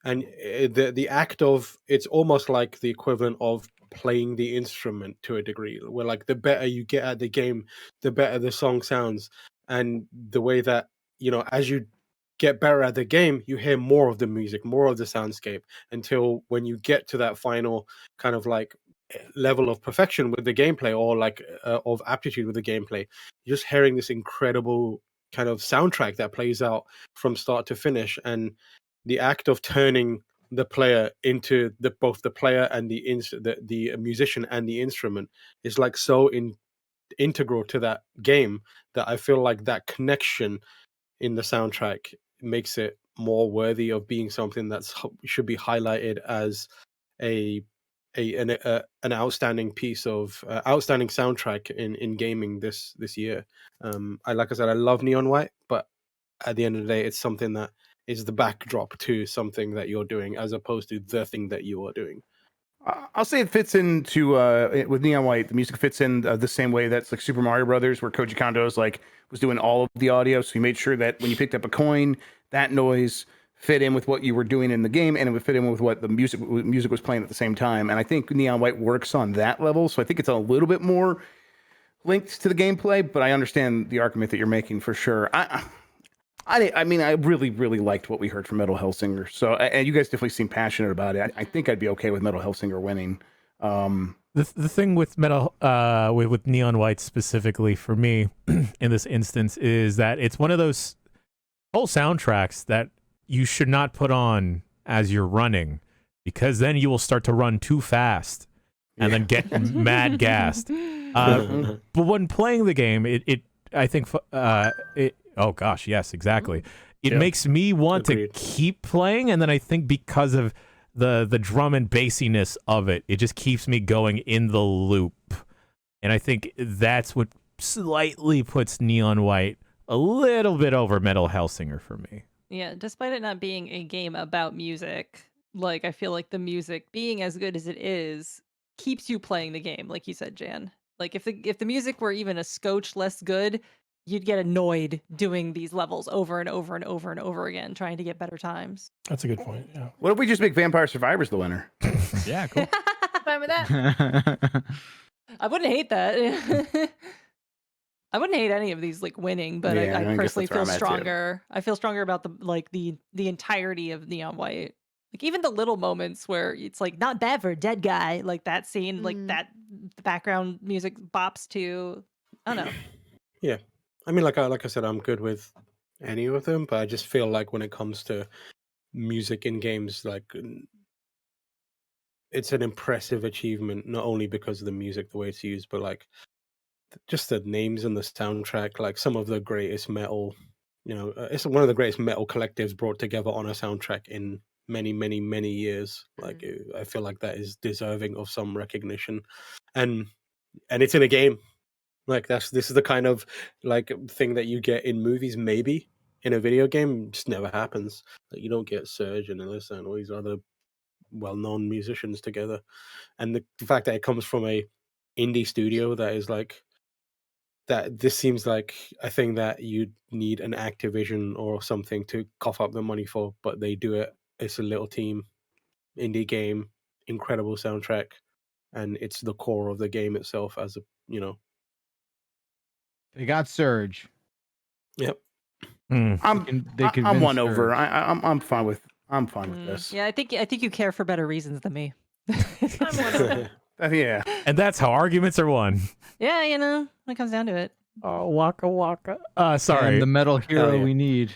Speaker 5: the act of it's almost like the equivalent of playing the instrument to a degree. Where like the better you get at the game, the better the song sounds, and the way that as you get better at the game, you hear more of the music, more of the soundscape, until when you get to that final kind of like level of perfection with the gameplay, or like of aptitude with the gameplay, you're just hearing this incredible kind of soundtrack that plays out from start to finish. And the act of turning the player into both the player and the musician and the instrument is like so integral to that game that I feel like that connection in the soundtrack makes it more worthy of being something that should be highlighted as an outstanding piece of outstanding soundtrack in gaming this year. Like I said, I love Neon White, but at the end of the day, it's something that is the backdrop to something that you're doing, as opposed to the thing that you are doing.
Speaker 3: I'll say it fits into with Neon White. The music fits in the same way that's like Super Mario Brothers, where Koji Kondo's was doing all of the audio, so he made sure that when you picked up a coin, that noise fit in with what you were doing in the game, and it would fit in with what the music was playing at the same time. And I think Neon White works on that level, so I think it's a little bit more linked to the gameplay. But I understand the argument that you're making for sure. I mean, I really, really liked what we heard from Metal Hellsinger. So, and you guys definitely seem passionate about it. I think I'd be okay with Metal Hellsinger winning.
Speaker 1: The thing with with Neon White specifically for me in this instance is that it's one of those whole soundtracks that you should not put on as you're running, because then you will start to run too fast and then get mad gassed. But when playing the game, I think oh gosh, yes, exactly. It makes me want to keep playing, and then I think because of the drum and bassiness of it, it just keeps me going in the loop. And I think that's what slightly puts Neon White a little bit over Metal Hellsinger for me.
Speaker 4: Yeah, despite it not being a game about music, I feel like the music being as good as it is keeps you playing the game, like you said, Jan. Like if the music were even a scotch less good, you'd get annoyed doing these levels over and over and over and over again, trying to get better times.
Speaker 6: That's a good point. Yeah.
Speaker 3: What if we just make Vampire Survivors the winner?
Speaker 2: Yeah, cool.
Speaker 8: Fine with that.
Speaker 4: I wouldn't hate that. I wouldn't hate any of these like winning, but
Speaker 3: Yeah, I
Speaker 4: I
Speaker 3: guess
Speaker 4: personally
Speaker 3: that's where
Speaker 4: feel
Speaker 3: I'm at, too.
Speaker 4: stronger. I feel stronger about the entirety of Neon White. Like even the little moments where it's like not bad for a dead guy, like that scene, like that the background music bops to. I don't know.
Speaker 5: Yeah, I mean, like I said, I'm good with any of them, but I just feel like when it comes to music in games, like it's an impressive achievement, not only because of the music, the way it's used, but like just the names and the soundtrack. Like some of the greatest metal, it's one of the greatest metal collectives brought together on a soundtrack in many, many, many years. Like I feel like that is deserving of some recognition, and it's in a game. Like this is the kind of like thing that you get in movies, maybe in a video game. It just never happens. Like you don't get Serge and Alyssa and all these other well-known musicians together, and the fact that it comes from a indie studio that is like that. This seems like a thing that you'd need an Activision or something to cough up the money for, but they do it. It's a little team, indie game, incredible soundtrack, and it's the core of the game itself as a
Speaker 7: They got Surge.
Speaker 5: Yep.
Speaker 7: They
Speaker 3: I'm
Speaker 7: convinced
Speaker 3: won over.
Speaker 7: Surge.
Speaker 3: I'm fine with this.
Speaker 4: Yeah, I think you care for better reasons than me.
Speaker 3: Yeah.
Speaker 1: And that's how arguments are won.
Speaker 4: Yeah, when it comes down to it.
Speaker 1: Oh, waka waka. Sorry.
Speaker 7: And the metal hero
Speaker 5: yeah.
Speaker 7: we need.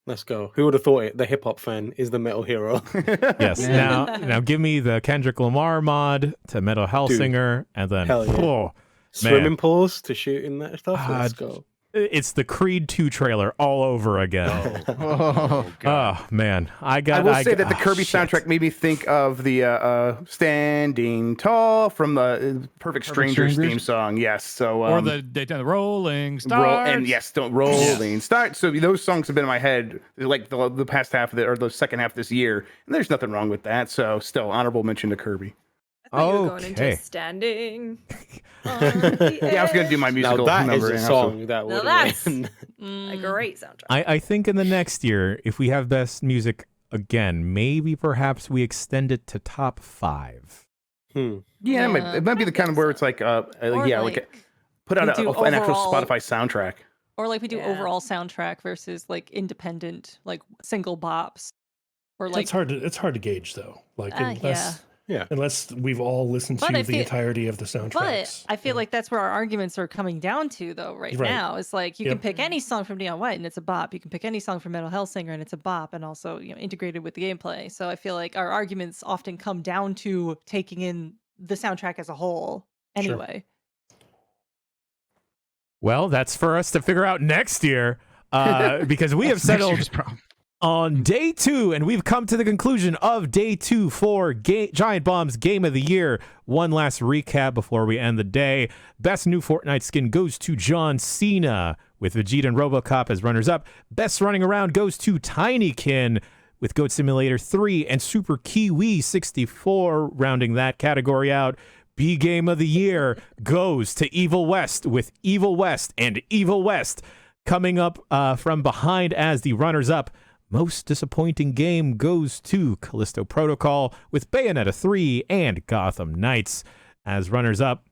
Speaker 5: Let's go. Who would have thought it? The hip hop fan is the metal hero.
Speaker 1: Yes. Now give me the Kendrick Lamar mod to Metal Hellsinger, and then
Speaker 5: hell yeah.
Speaker 1: oh,
Speaker 5: Swimming pools to shoot in that stuff. Let's go.
Speaker 1: it's the Creed 2 trailer all over again. Oh man, I will
Speaker 3: say that the Kirby soundtrack made me think of the "Standing Tall" from the Perfect Strangers theme song. Yes, so
Speaker 2: or the Daytona Rolling Stars.
Speaker 3: and yes, don't Rolling Start. So those songs have been in my head like the past half of it or the second half of this year, and there's nothing wrong with that. So still honorable mention to Kirby.
Speaker 8: I thought you were going into standing. Yeah,
Speaker 3: I was going to do my musical
Speaker 5: now that
Speaker 3: number.
Speaker 5: is a song that would
Speaker 8: that's
Speaker 5: win.
Speaker 8: a great soundtrack.
Speaker 1: I think in the next year, if we have best music again, maybe perhaps we extend it to top 5.
Speaker 3: Yeah, it might be the kind of where it's like, put out an actual Spotify soundtrack.
Speaker 4: Or like we do overall soundtrack versus like independent, like single bops. Or like
Speaker 6: it's hard to gauge though. Like unless we've all listened to the entirety of the soundtracks.
Speaker 4: But I feel like that's where our arguments are coming down to though right now. It's like you can pick any song from Neon White and it's a bop. You can pick any song from Metal Hellsinger and it's a bop, and also integrated with the gameplay. So I feel like our arguments often come down to taking in the soundtrack as a whole anyway.
Speaker 1: Sure. Well, that's for us to figure out next year because we have settled on day 2, and we've come to the conclusion of day 2 for Giant Bomb's Game of the Year. One last recap before we end the day. Best new Fortnite skin goes to John Cena, with Vegeta and RoboCop as runners-up. Best running around goes to Tinykin, with Goat Simulator 3 and Super Kiwi 64 rounding that category out. B Game of the Year goes to Evil West, with Evil West and Evil West coming up from behind as the runners-up. Most disappointing game goes to Callisto Protocol, with Bayonetta 3 and Gotham Knights as runners-up.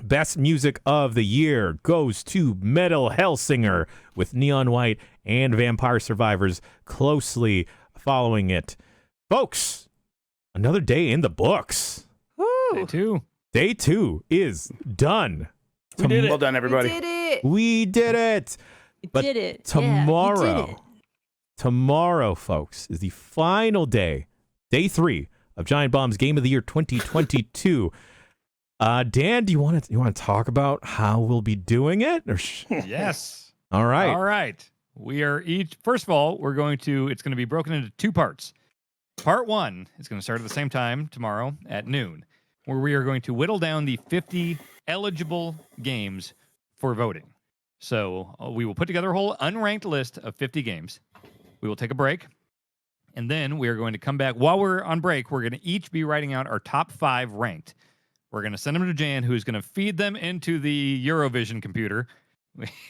Speaker 1: Best music of the year goes to Metal Hellsinger, with Neon White and Vampire Survivors closely following it. Folks, another day in the books.
Speaker 4: Woo!
Speaker 1: Day 2 is done.
Speaker 3: We did it. Well done, everybody.
Speaker 1: We did it.
Speaker 4: We did it.
Speaker 1: Tomorrow.
Speaker 4: Yeah, you did it.
Speaker 1: Tomorrow, folks, is the final day, day 3 of Giant Bomb's Game of the Year 2022. Dan, do you want to talk about how we'll be doing it?
Speaker 2: Yes.
Speaker 1: All right.
Speaker 2: All right. We are first of all, it's going to be broken into 2 parts. Part 1 is going to start at the same time tomorrow at noon, where we are going to whittle down the 50 eligible games for voting. So we will put together a whole unranked list of 50 games. We will take a break, and then we are going to come back. While we're on break, we're going to each be writing out our top 5 ranked. We're going to send them to Jan, who's going to feed them into the Eurovision computer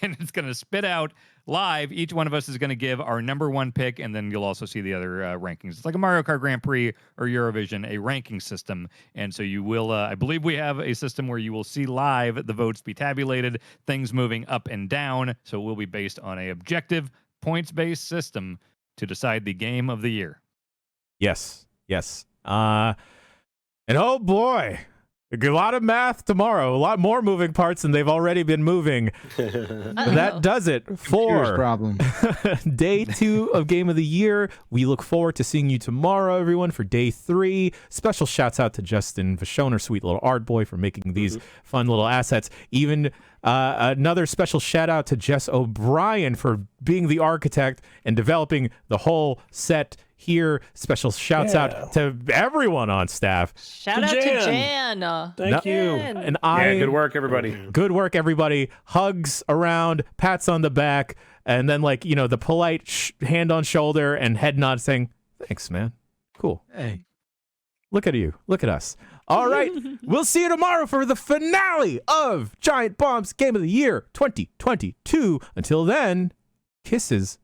Speaker 2: and it's going to spit out live. Each one of us is going to give our number one pick, and then you'll also see the other rankings. It's like a Mario Kart Grand Prix or Eurovision, a ranking system. And so you will, I believe we have a system where you will see live the votes be tabulated, things moving up and down. So it will be based on a objective, points-based system to decide the game of the year.
Speaker 1: Yes. And oh boy, a lot of math tomorrow. A lot more moving parts than they've already been moving. That does it for
Speaker 7: problem.
Speaker 1: day 2 of Game of the Year. We look forward to seeing you tomorrow, everyone, for day 3. Special shouts out to Justin Vachon, sweet little art boy, for making these fun little assets. Even another special shout out to Jess O'Brien for being the architect and developing the whole set here. Special shouts out to everyone on staff.
Speaker 4: Shout out to Jan.
Speaker 6: Thank you.
Speaker 1: And
Speaker 3: good work, everybody.
Speaker 1: Good work, everybody. Hugs around, pats on the back, and then the polite hand on shoulder and head nod saying, "Thanks, man. Cool.
Speaker 7: Hey,
Speaker 1: look at you. Look at us." All right. We'll see you tomorrow for the finale of Giant Bomb's Game of the Year 2022. Until then, kisses